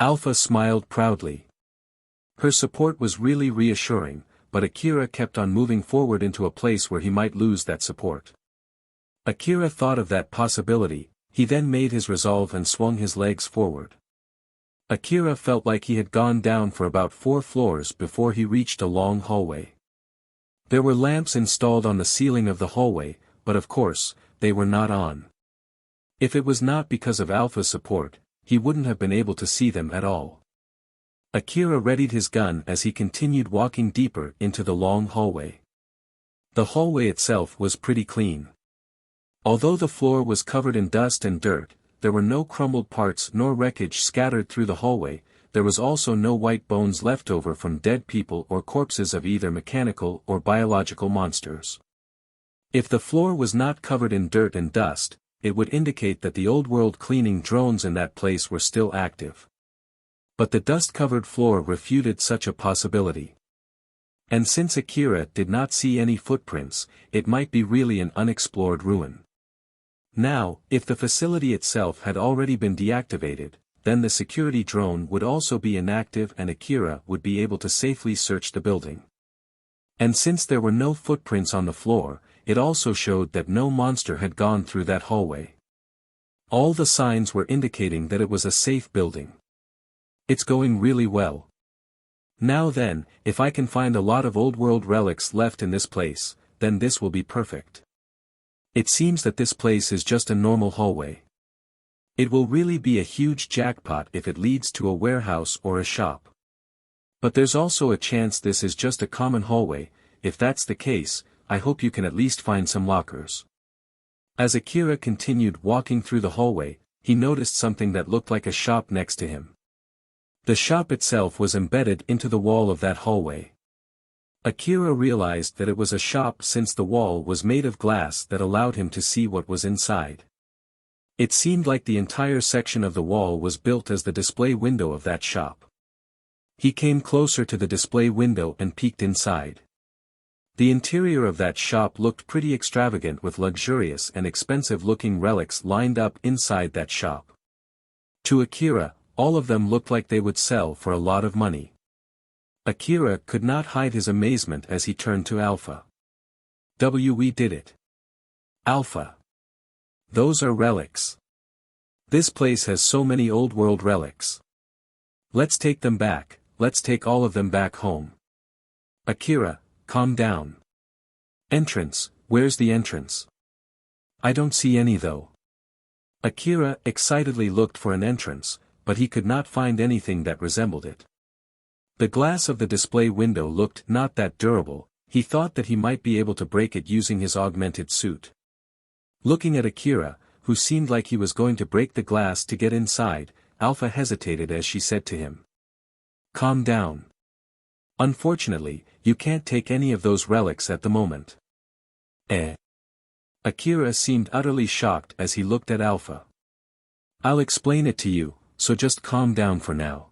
Alpha smiled proudly. Her support was really reassuring, but Akira kept on moving forward into a place where he might lose that support. Akira thought of that possibility. He then made his resolve and swung his legs forward. Akira felt like he had gone down for about 4 floors before he reached a long hallway. There were lamps installed on the ceiling of the hallway, but of course, they were not on. If it was not because of Alpha's support, he wouldn't have been able to see them at all. Akira readied his gun as he continued walking deeper into the long hallway. The hallway itself was pretty clean. Although the floor was covered in dust and dirt, there were no crumbled parts nor wreckage scattered through the hallway. There was also no white bones left over from dead people or corpses of either mechanical or biological monsters. If the floor was not covered in dirt and dust, it would indicate that the old-world cleaning drones in that place were still active. But the dust-covered floor refuted such a possibility. And since Akira did not see any footprints, it might be really an unexplored ruin. Now, if the facility itself had already been deactivated, then the security drone would also be inactive and Akira would be able to safely search the building. And since there were no footprints on the floor, it also showed that no monster had gone through that hallway. All the signs were indicating that it was a safe building. It's going really well. Now then, if I can find a lot of old-world relics left in this place, then this will be perfect. It seems that this place is just a normal hallway. It will really be a huge jackpot if it leads to a warehouse or a shop. But there's also a chance this is just a common hallway. If that's the case, I hope you can at least find some lockers. As Akira continued walking through the hallway, he noticed something that looked like a shop next to him. The shop itself was embedded into the wall of that hallway. Akira realized that it was a shop since the wall was made of glass that allowed him to see what was inside. It seemed like the entire section of the wall was built as the display window of that shop. He came closer to the display window and peeked inside. The interior of that shop looked pretty extravagant with luxurious and expensive-looking relics lined up inside that shop. To Akira, all of them looked like they would sell for a lot of money. Akira could not hide his amazement as he turned to Alpha. We did it. Alpha. Those are relics. This place has so many old-world relics. Let's take them back, let's take all of them back home. Akira, calm down. Entrance, where's the entrance? I don't see any though. Akira excitedly looked for an entrance, but he could not find anything that resembled it. The glass of the display window looked not that durable. He thought that he might be able to break it using his augmented suit. Looking at Akira, who seemed like he was going to break the glass to get inside, Alpha hesitated as she said to him. Calm down. Unfortunately, you can't take any of those relics at the moment. Akira seemed utterly shocked as he looked at Alpha. I'll explain it to you, so just calm down for now.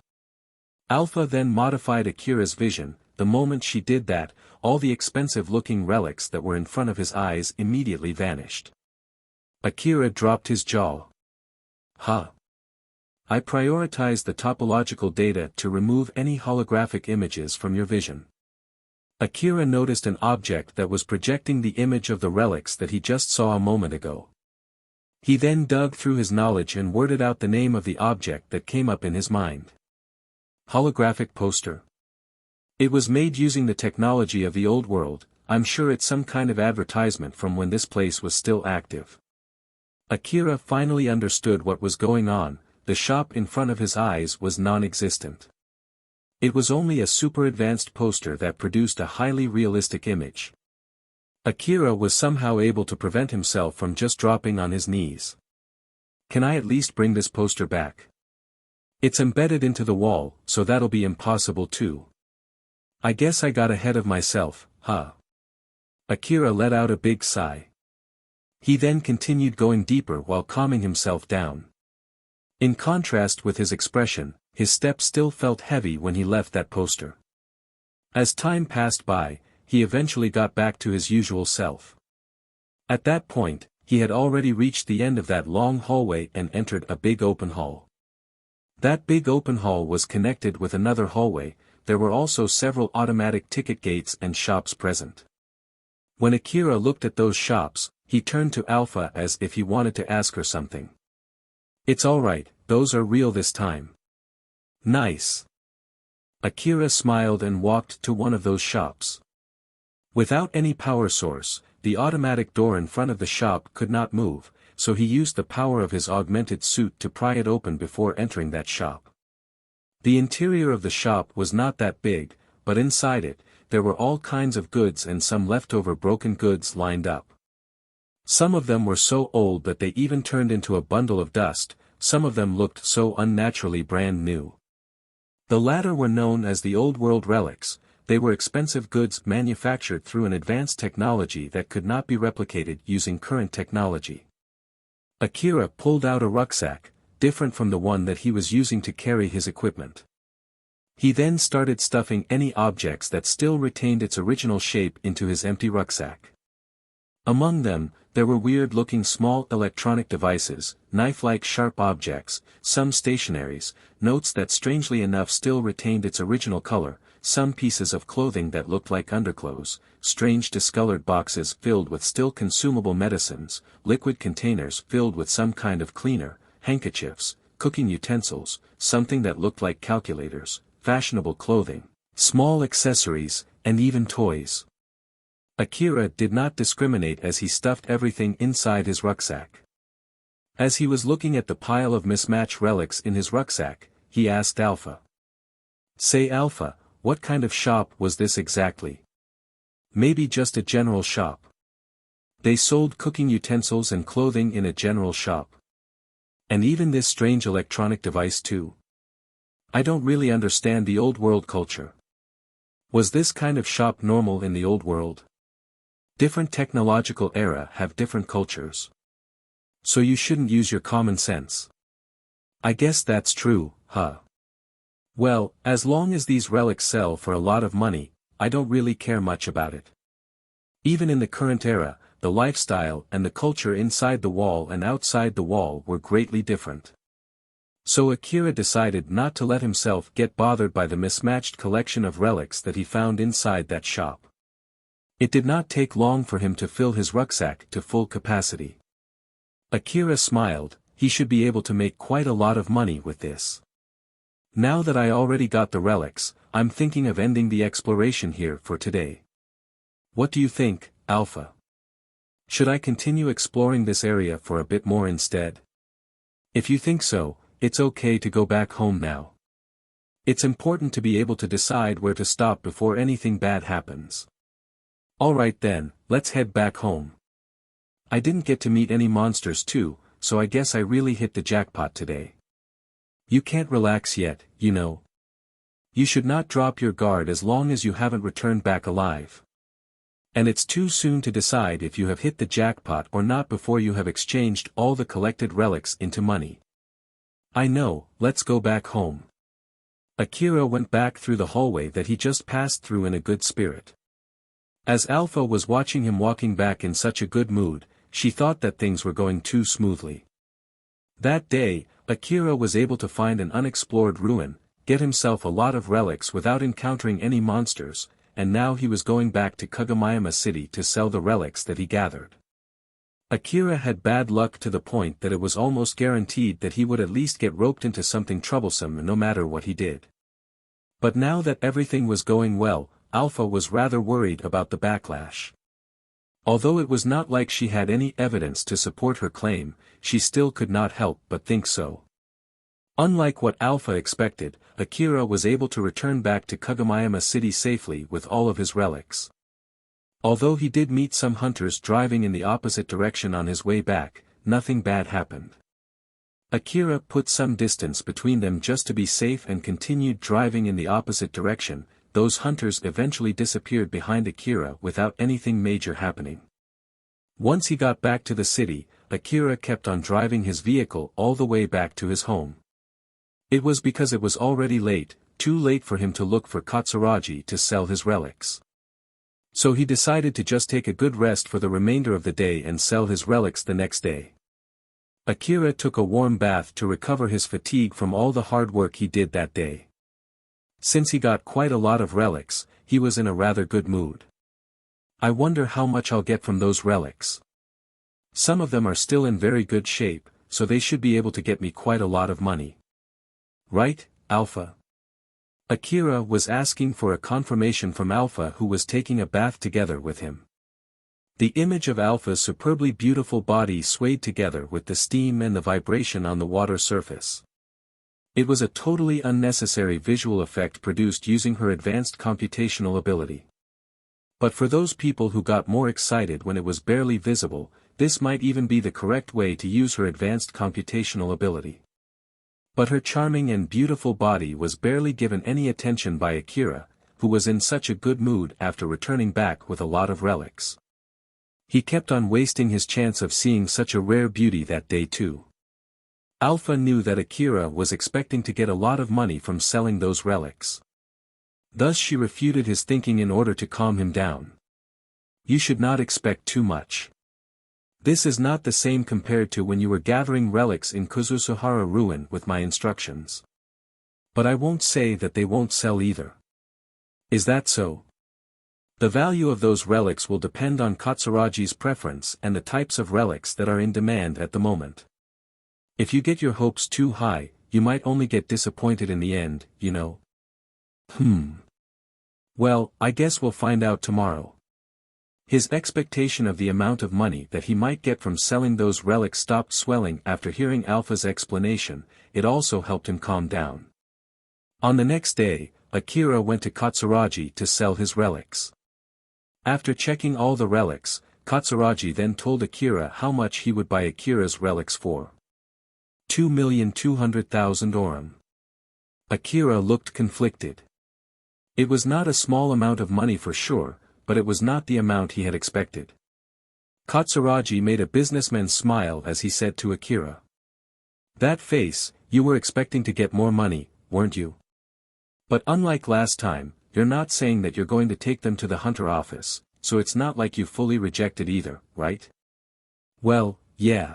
Alpha then modified Akira's vision. The moment she did that, all the expensive-looking relics that were in front of his eyes immediately vanished. Akira dropped his jaw. Huh. I prioritized the topological data to remove any holographic images from your vision. Akira noticed an object that was projecting the image of the relics that he just saw a moment ago. He then dug through his knowledge and worded out the name of the object that came up in his mind. Holographic poster. It was made using the technology of the old world. I'm sure it's some kind of advertisement from when this place was still active. Akira finally understood what was going on. The shop in front of his eyes was non-existent. It was only a super advanced poster that produced a highly realistic image. Akira was somehow able to prevent himself from just dropping on his knees. Can I at least bring this poster back? It's embedded into the wall, so that'll be impossible too. I guess I got ahead of myself, huh? Akira let out a big sigh. He then continued going deeper while calming himself down. In contrast with his expression, his step still felt heavy when he left that poster. As time passed by, he eventually got back to his usual self. At that point, he had already reached the end of that long hallway and entered a big open hall. That big open hall was connected with another hallway. There were also several automatic ticket gates and shops present. When Akira looked at those shops, he turned to Alpha as if he wanted to ask her something. It's alright, those are real this time. Nice. Akira smiled and walked to one of those shops. Without any power source, the automatic door in front of the shop could not move, so he used the power of his augmented suit to pry it open before entering that shop. The interior of the shop was not that big, but inside it, there were all kinds of goods and some leftover broken goods lined up. Some of them were so old that they even turned into a bundle of dust, some of them looked so unnaturally brand new. The latter were known as the old world relics. they were expensive goods manufactured through an advanced technology that could not be replicated using current technology. Akira pulled out a rucksack, different from the one that he was using to carry his equipment. He then started stuffing any objects that still retained its original shape into his empty rucksack. Among them, there were weird-looking small electronic devices, knife-like sharp objects, some stationaries, notes that strangely enough still retained its original color, some pieces of clothing that looked like underclothes, strange discolored boxes filled with still consumable medicines, liquid containers filled with some kind of cleaner, handkerchiefs, cooking utensils, something that looked like calculators, fashionable clothing, small accessories, and even toys. Akira did not discriminate as he stuffed everything inside his rucksack. As he was looking at the pile of mismatched relics in his rucksack, he asked Alpha. "Say Alpha, what kind of shop was this exactly?" "Maybe just a general shop." They sold cooking utensils and clothing in a general shop. And even this strange electronic device too? I don't really understand the old world culture. Was this kind of shop normal in the old world? Different technological era have different cultures. So you shouldn't use your common sense. I guess that's true, huh? Well, as long as these relics sell for a lot of money, I don't really care much about it. Even in the current era, the lifestyle and the culture inside the wall and outside the wall were greatly different. So Akira decided not to let himself get bothered by the mismatched collection of relics that he found inside that shop. It did not take long for him to fill his rucksack to full capacity. Akira smiled, he should be able to make quite a lot of money with this. Now that I already got the relics, I'm thinking of ending the exploration here for today. What do you think, Alpha? Should I continue exploring this area for a bit more instead? If you think so, it's okay to go back home now. It's important to be able to decide where to stop before anything bad happens. Alright then, let's head back home. I didn't get to meet any monsters too, so I guess I really hit the jackpot today. You can't relax yet, you know. You should not drop your guard as long as you haven't returned back alive. And it's too soon to decide if you have hit the jackpot or not before you have exchanged all the collected relics into money. I know, let's go back home. Akira went back through the hallway that he just passed through in a good spirit. As Alpha was watching him walking back in such a good mood, she thought that things were going too smoothly. That day, Akira was able to find an unexplored ruin, get himself a lot of relics without encountering any monsters, and now he was going back to Kagomayama City to sell the relics that he gathered. Akira had bad luck to the point that it was almost guaranteed that he would at least get roped into something troublesome no matter what he did. But now that everything was going well, Alpha was rather worried about the backlash. Although it was not like she had any evidence to support her claim, she still could not help but think so. Unlike what Alpha expected, Akira was able to return back to Kagomayama City safely with all of his relics. Although he did meet some hunters driving in the opposite direction on his way back, nothing bad happened. Akira put some distance between them just to be safe and continued driving in the opposite direction. Those hunters eventually disappeared behind Akira without anything major happening. Once he got back to the city, Akira kept on driving his vehicle all the way back to his home. It was because it was already late, too late for him to look for Katsuragi to sell his relics. So he decided to just take a good rest for the remainder of the day and sell his relics the next day. Akira took a warm bath to recover his fatigue from all the hard work he did that day. Since he got quite a lot of relics, he was in a rather good mood. I wonder how much I'll get from those relics. Some of them are still in very good shape, so they should be able to get me quite a lot of money. Right, Alpha? Akira was asking for a confirmation from Alpha, who was taking a bath together with him. The image of Alpha's superbly beautiful body swayed together with the steam and the vibration on the water surface. It was a totally unnecessary visual effect produced using her advanced computational ability. But for those people who got more excited when it was barely visible, this might even be the correct way to use her advanced computational ability. But her charming and beautiful body was barely given any attention by Akira, who was in such a good mood after returning back with a lot of relics. He kept on wasting his chance of seeing such a rare beauty that day too. Alpha knew that Akira was expecting to get a lot of money from selling those relics. Thus she refuted his thinking in order to calm him down. You should not expect too much. This is not the same compared to when you were gathering relics in Kuzusuhara ruin with my instructions. But I won't say that they won't sell either. Is that so? The value of those relics will depend on Katsuragi's preference and the types of relics that are in demand at the moment. If you get your hopes too high, you might only get disappointed in the end, you know. Well, I guess we'll find out tomorrow. His expectation of the amount of money that he might get from selling those relics stopped swelling after hearing Alpha's explanation. It also helped him calm down. On the next day, Akira went to Katsuragi to sell his relics. After checking all the relics, Katsuragi then told Akira how much he would buy Akira's relics for. 2,200,000 orum. Akira looked conflicted. It was not a small amount of money for sure, but it was not the amount he had expected. Katsuragi made a businessman smile as he said to Akira. That face, you were expecting to get more money, weren't you? But unlike last time, you're not saying that you're going to take them to the hunter office, so it's not like you fully rejected either, right? Well, yeah.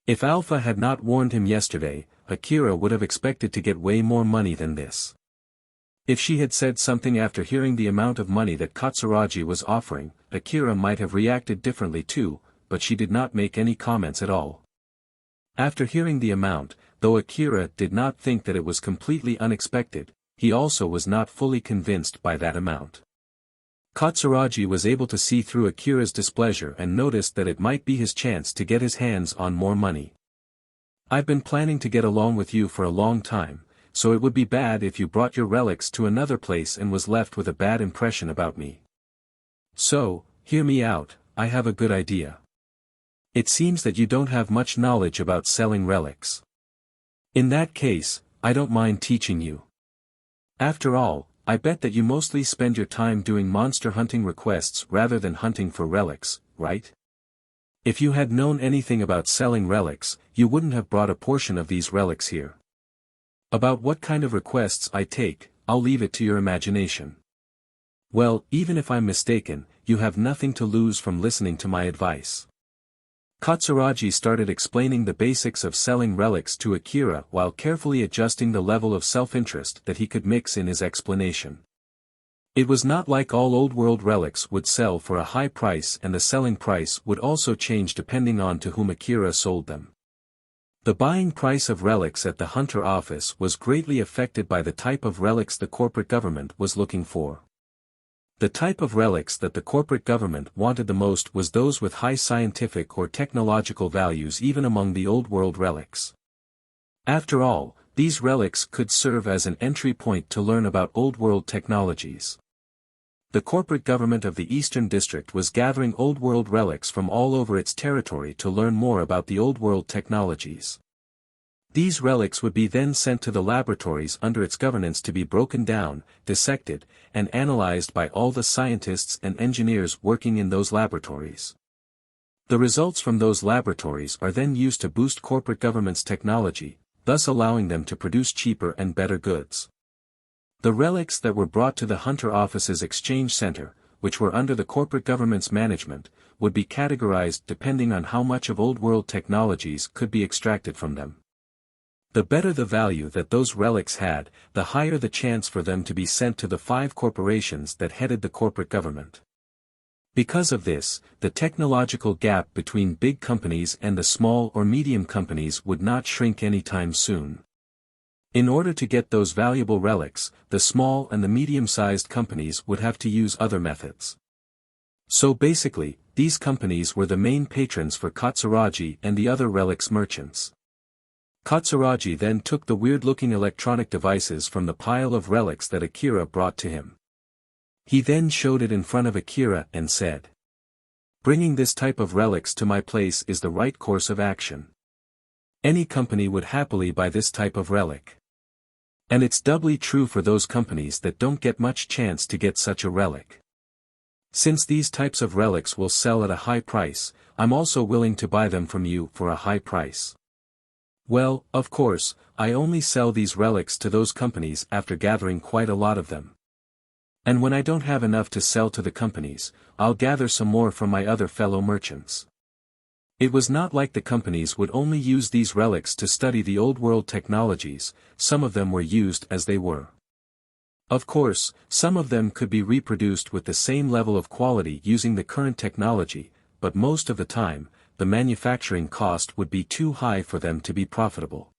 If Alpha had not warned him yesterday, Akira would have expected to get way more money than this. If she had said something after hearing the amount of money that Katsuragi was offering, Akira might have reacted differently too, but she did not make any comments at all. After hearing the amount, though Akira did not think that it was completely unexpected, he also was not fully convinced by that amount. Katsuragi was able to see through Akira's displeasure and noticed that it might be his chance to get his hands on more money. I've been planning to get along with you for a long time, so it would be bad if you brought your relics to another place and was left with a bad impression about me. So, hear me out, I have a good idea. It seems that you don't have much knowledge about selling relics. In that case, I don't mind teaching you. After all, I bet that you mostly spend your time doing monster hunting requests rather than hunting for relics, right? If you had known anything about selling relics, you wouldn't have brought a portion of these relics here. About what kind of requests I take, I'll leave it to your imagination. Well, even if I'm mistaken, you have nothing to lose from listening to my advice. Katsuragi started explaining the basics of selling relics to Akira while carefully adjusting the level of self-interest that he could mix in his explanation. It was not like all old world relics would sell for a high price, and the selling price would also change depending on to whom Akira sold them. The buying price of relics at the hunter office was greatly affected by the type of relics the corporate government was looking for. The type of relics that the corporate government wanted the most was those with high scientific or technological values, even among the old world relics. After all, these relics could serve as an entry point to learn about old world technologies. The corporate government of the Eastern District was gathering old world relics from all over its territory to learn more about the old world technologies. These relics would be then sent to the laboratories under its governance to be broken down, dissected, and analyzed by all the scientists and engineers working in those laboratories. The results from those laboratories are then used to boost corporate government's technology, thus allowing them to produce cheaper and better goods. The relics that were brought to the hunter office's exchange center, which were under the corporate government's management, would be categorized depending on how much of old world technologies could be extracted from them. The better the value that those relics had, the higher the chance for them to be sent to the 5 corporations that headed the corporate government. Because of this, the technological gap between big companies and the small or medium companies would not shrink anytime soon. In order to get those valuable relics, the small and the medium-sized companies would have to use other methods. So basically, these companies were the main patrons for Katsuragi and the other relics merchants. Katsuragi then took the weird-looking electronic devices from the pile of relics that Akira brought to him. He then showed it in front of Akira and said, "Bringing this type of relics to my place is the right course of action. Any company would happily buy this type of relic. And it's doubly true for those companies that don't get much chance to get such a relic. Since these types of relics will sell at a high price, I'm also willing to buy them from you for a high price. Well, of course, I only sell these relics to those companies after gathering quite a lot of them. And when I don't have enough to sell to the companies, I'll gather some more from my other fellow merchants. It was not like the companies would only use these relics to study the old world technologies, some of them were used as they were. Of course, some of them could be reproduced with the same level of quality using the current technology, but most of the time, the manufacturing cost would be too high for them to be profitable.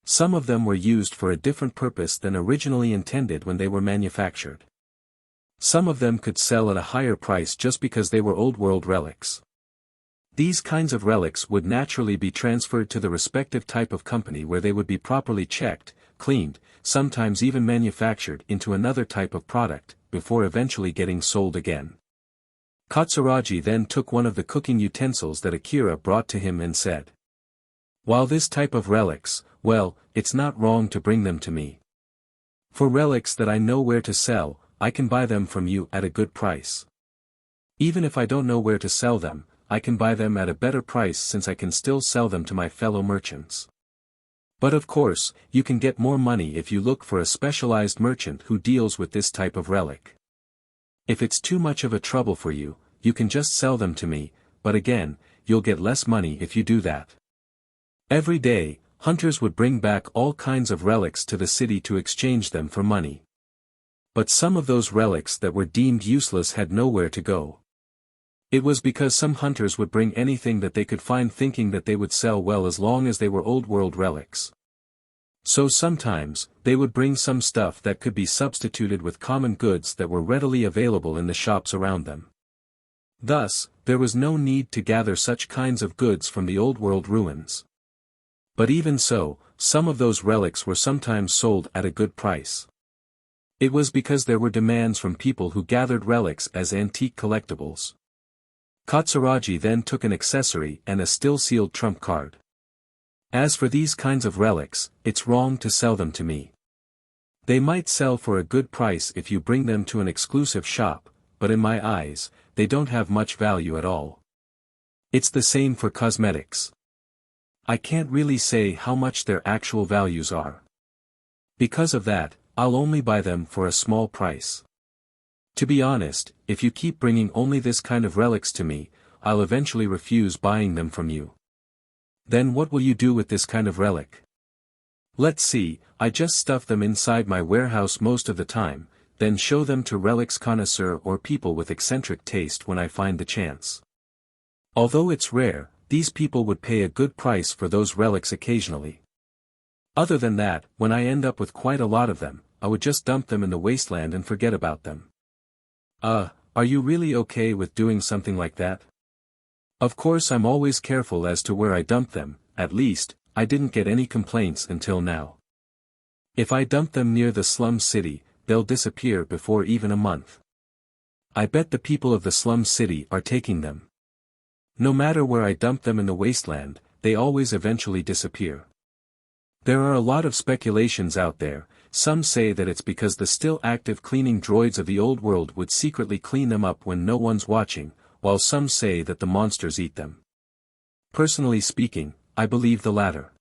Some of them were used for a different purpose than originally intended when they were manufactured. Some of them could sell at a higher price just because they were old world relics. These kinds of relics would naturally be transferred to the respective type of company where they would be properly checked, cleaned, sometimes even manufactured into another type of product, before eventually getting sold again. Katsuragi then took one of the cooking utensils that Akira brought to him and said, "While this type of relics, well, it's not wrong to bring them to me. For relics that I know where to sell, I can buy them from you at a good price. Even if I don't know where to sell them, I can buy them at a better price since I can still sell them to my fellow merchants. But of course, you can get more money if you look for a specialized merchant who deals with this type of relic. If it's too much of a trouble for you, you can just sell them to me, but again, you'll get less money if you do that." Every day, hunters would bring back all kinds of relics to the city to exchange them for money. But some of those relics that were deemed useless had nowhere to go. It was because some hunters would bring anything that they could find thinking that they would sell well as long as they were old world relics. So sometimes, they would bring some stuff that could be substituted with common goods that were readily available in the shops around them. Thus, there was no need to gather such kinds of goods from the old world ruins. But even so, some of those relics were sometimes sold at a good price. It was because there were demands from people who gathered relics as antique collectibles. Katsuragi then took an accessory and a still-sealed trump card. "As for these kinds of relics, it's wrong to sell them to me. They might sell for a good price if you bring them to an exclusive shop, but in my eyes, they don't have much value at all. It's the same for cosmetics. I can't really say how much their actual values are. Because of that, I'll only buy them for a small price. To be honest, if you keep bringing only this kind of relics to me, I'll eventually refuse buying them from you." "Then what will you do with this kind of relic?" "Let's see, I just stuff them inside my warehouse most of the time, then show them to relics connoisseur or people with eccentric taste when I find the chance. Although it's rare, these people would pay a good price for those relics occasionally. Other than that, when I end up with quite a lot of them, I would just dump them in the wasteland and forget about them." Are you really okay with doing something like that?" "Of course I'm always careful as to where I dump them, at least, I didn't get any complaints until now. If I dump them near the slum city, they'll disappear before even a month. I bet the people of the slum city are taking them. No matter where I dump them in the wasteland, they always eventually disappear. There are a lot of speculations out there. Some say that it's because the still active cleaning droids of the old world would secretly clean them up when no one's watching, while some say that the monsters eat them. Personally speaking, I believe the latter.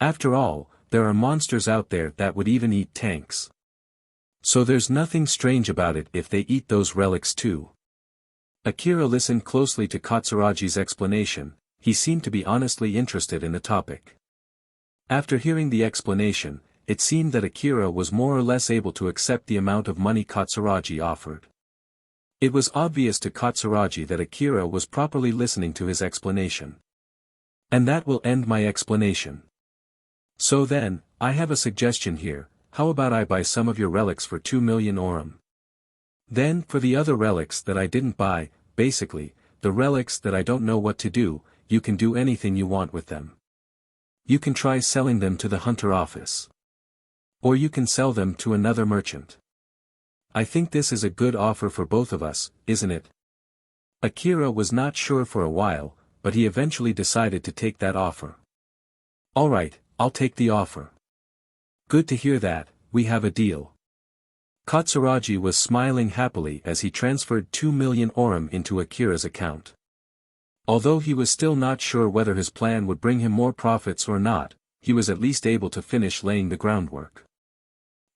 After all, there are monsters out there that would even eat tanks. So there's nothing strange about it if they eat those relics too." Akira listened closely to Katsuragi's explanation. He seemed to be honestly interested in the topic. After hearing the explanation, it seemed that Akira was more or less able to accept the amount of money Katsuragi offered. It was obvious to Katsuragi that Akira was properly listening to his explanation. "And that will end my explanation. So then, I have a suggestion here. How about I buy some of your relics for 2 million orum? Then for the other relics that I didn't buy, basically, the relics that I don't know what to do, you can do anything you want with them. You can try selling them to the hunter office. Or you can sell them to another merchant. I think this is a good offer for both of us, isn't it?" Akira was not sure for a while, but he eventually decided to take that offer. "Alright, I'll take the offer. Good to hear that, we have a deal. Katsuragi was smiling happily as he transferred 2 million orum into Akira's account. Although he was still not sure whether his plan would bring him more profits or not, he was at least able to finish laying the groundwork.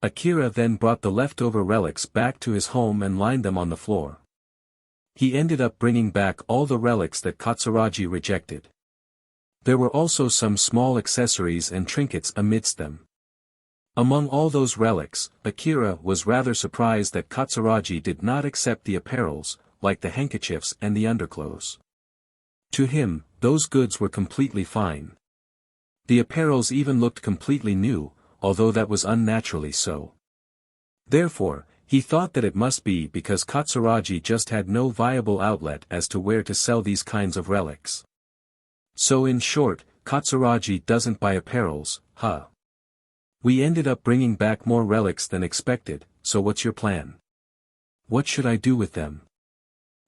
Akira then brought the leftover relics back to his home and lined them on the floor. He ended up bringing back all the relics that Katsuragi rejected. There were also some small accessories and trinkets amidst them. Among all those relics, Akira was rather surprised that Katsuragi did not accept the apparels, like the handkerchiefs and the underclothes. To him, those goods were completely fine. The apparels even looked completely new, although that was unnaturally so. Therefore, he thought that it must be because Katsuragi just had no viable outlet as to where to sell these kinds of relics. So in short, Katsuragi doesn't buy apparels, huh? We ended up bringing back more relics than expected, so what's your plan? What should I do with them?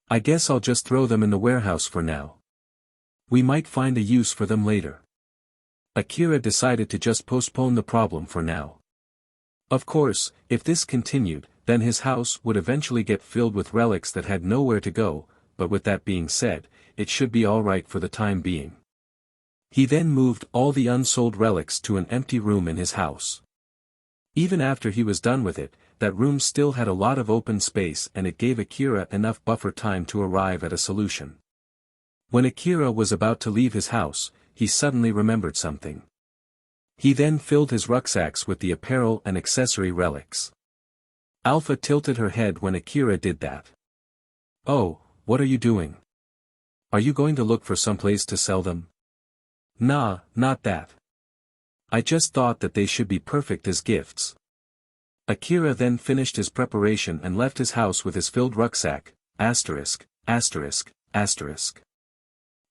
I guess I'll just throw them in the warehouse for now. We might find a use for them later. Akira decided to just postpone the problem for now. Of course, if this continued, then his house would eventually get filled with relics that had nowhere to go, but with that being said, it should be alright for the time being. He then moved all the unsold relics to an empty room in his house. Even after he was done with it, that room still had a lot of open space and it gave Akira enough buffer time to arrive at a solution. When Akira was about to leave his house, he suddenly remembered something. He then filled his rucksacks with the apparel and accessory relics. Alpha tilted her head when Akira did that. Oh, what are you doing? Are you going to look for someplace to sell them? Nah, not that. I just thought that they should be perfect as gifts. Akira then finished his preparation and left his house with his filled rucksack, asterisk, asterisk, asterisk.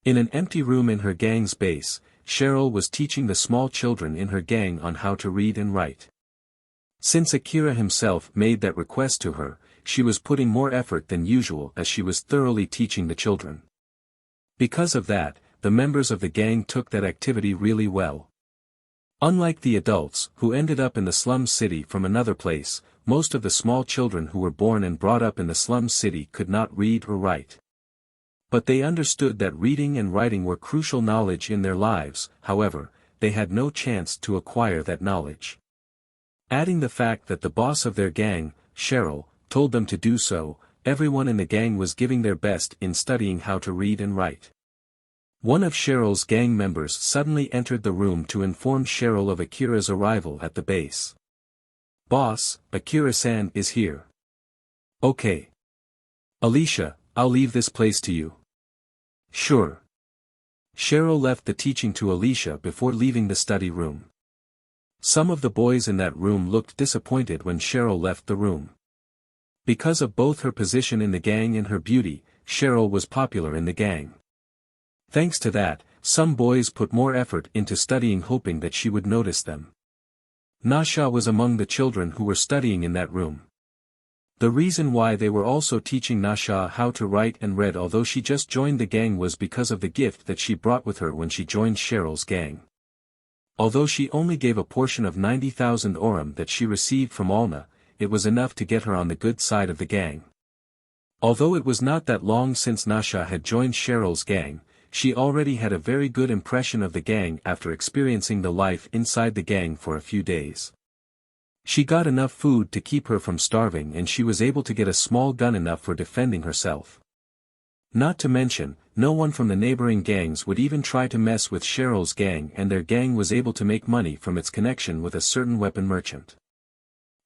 In an empty room in her gang's base, Cheryl was teaching the small children in her gang on how to read and write. Since Akira himself made that request to her, she was putting more effort than usual as she was thoroughly teaching the children. Because of that, the members of the gang took that activity really well. Unlike the adults, who ended up in the slum city from another place, most of the small children who were born and brought up in the slum city could not read or write. But they understood that reading and writing were crucial knowledge in their lives, however, they had no chance to acquire that knowledge. Adding the fact that the boss of their gang, Cheryl, told them to do so, everyone in the gang was giving their best in studying how to read and write. One of Cheryl's gang members suddenly entered the room to inform Cheryl of Akira's arrival at the base. Boss, Akira-san is here. Okay. Alicia, I'll leave this place to you. Sure. Cheryl left the teaching to Alicia before leaving the study room. Some of the boys in that room looked disappointed when Cheryl left the room. Because of both her position in the gang and her beauty, Cheryl was popular in the gang. Thanks to that, some boys put more effort into studying hoping that she would notice them. Nasha was among the children who were studying in that room. The reason why they were also teaching Nasha how to write and read although she just joined the gang was because of the gift that she brought with her when she joined Cheryl's gang. Although she only gave a portion of 90,000 orum that she received from Alna, it was enough to get her on the good side of the gang. Although it was not that long since Nasha had joined Cheryl's gang, she already had a very good impression of the gang after experiencing the life inside the gang for a few days. She got enough food to keep her from starving and she was able to get a small gun enough for defending herself. Not to mention, no one from the neighboring gangs would even try to mess with Cheryl's gang and their gang was able to make money from its connection with a certain weapon merchant.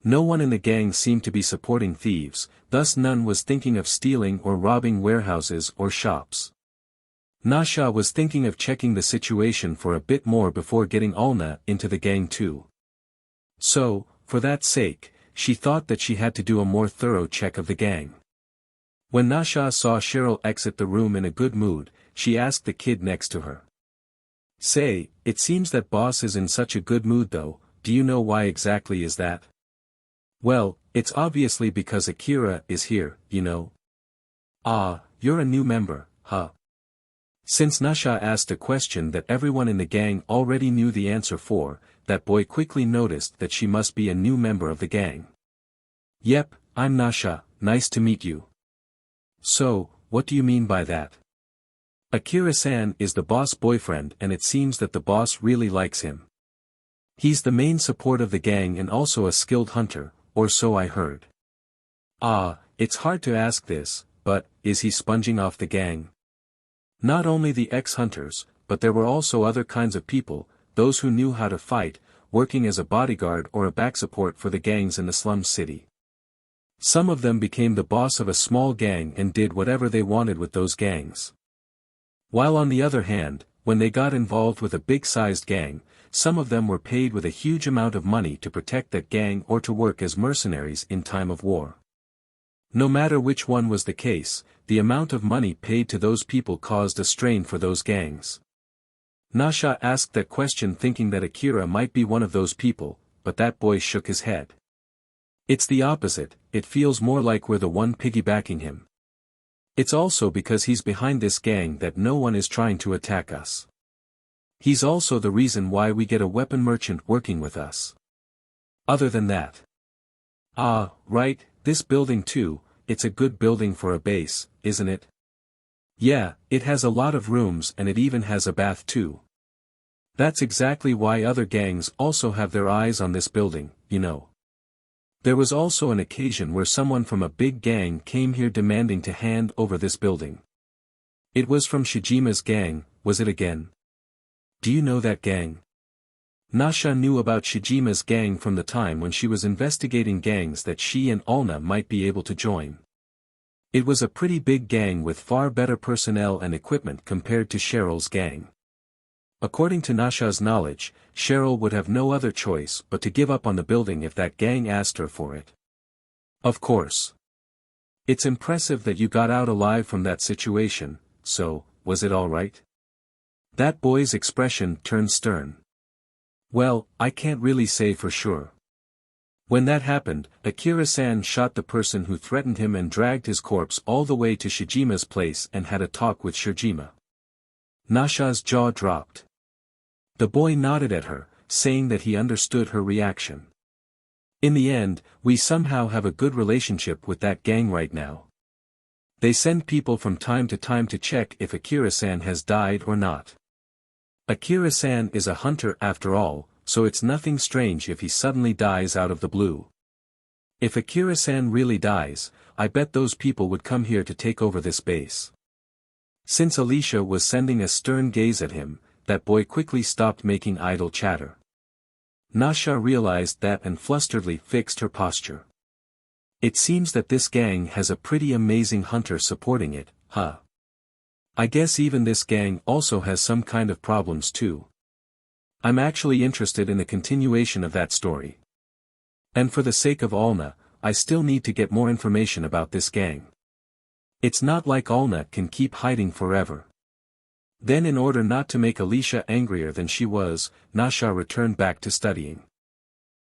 No one in the gang seemed to be supporting thieves, thus none was thinking of stealing or robbing warehouses or shops. Nasha was thinking of checking the situation for a bit more before getting Alna into the gang too. So, for that sake, she thought that she had to do a more thorough check of the gang. When Nasha saw Cheryl exit the room in a good mood, she asked the kid next to her. Say, it seems that boss is in such a good mood though, do you know why exactly is that? Well, it's obviously because Akira is here, you know. Ah, you're a new member, huh? Since Nasha asked a question that everyone in the gang already knew the answer for, that boy quickly noticed that she must be a new member of the gang. "Yep, I'm Nasha, nice to meet you." "So, what do you mean by that?" "Akira-san is the boss boyfriend and it seems that the boss really likes him. He's the main support of the gang and also a skilled hunter, or so I heard." "Ah, it's hard to ask this, but, is he sponging off the gang?" "Not only the ex-hunters, but there were also other kinds of people, those who knew how to fight, working as a bodyguard or a back support for the gangs in the slum city. Some of them became the boss of a small gang and did whatever they wanted with those gangs. While on the other hand, when they got involved with a big-sized gang, some of them were paid with a huge amount of money to protect that gang or to work as mercenaries in time of war. No matter which one was the case, the amount of money paid to those people caused a strain for those gangs." Nasha asked that question thinking that Akira might be one of those people, but that boy shook his head. "It's the opposite, it feels more like we're the one piggybacking him. It's also because he's behind this gang that no one is trying to attack us. He's also the reason why we get a weapon merchant working with us. Other than that." "Ah, right, this building too, it's a good building for a base, isn't it?" "Yeah, it has a lot of rooms and it even has a bath too. That's exactly why other gangs also have their eyes on this building, you know. There was also an occasion where someone from a big gang came here demanding to hand over this building. It was from Shijima's gang, was it again? Do you know that gang?" Nasha knew about Shijima's gang from the time when she was investigating gangs that she and Alna might be able to join. It was a pretty big gang with far better personnel and equipment compared to Cheryl's gang. According to Nasha's knowledge, Cheryl would have no other choice but to give up on the building if that gang asked her for it. "Of course. It's impressive that you got out alive from that situation, so, was it all right?" That boy's expression turned stern. "Well, I can't really say for sure. When that happened, Akira-san shot the person who threatened him and dragged his corpse all the way to Shijima's place and had a talk with Shijima." Nasha's jaw dropped. The boy nodded at her, saying that he understood her reaction. "In the end, we somehow have a good relationship with that gang right now. They send people from time to check if Akira-san has died or not. Akira-san is a hunter after all, so it's nothing strange if he suddenly dies out of the blue. If Akira-san really dies, I bet those people would come here to take over this base." Since Alicia was sending a stern gaze at him, that boy quickly stopped making idle chatter. Nasha realized that and flusteredly fixed her posture. "It seems that this gang has a pretty amazing hunter supporting it, huh? I guess even this gang also has some kind of problems too. I'm actually interested in the continuation of that story. And for the sake of Alna, I still need to get more information about this gang. It's not like Alna can keep hiding forever." Then in order not to make Alicia angrier than she was, Nasha returned back to studying.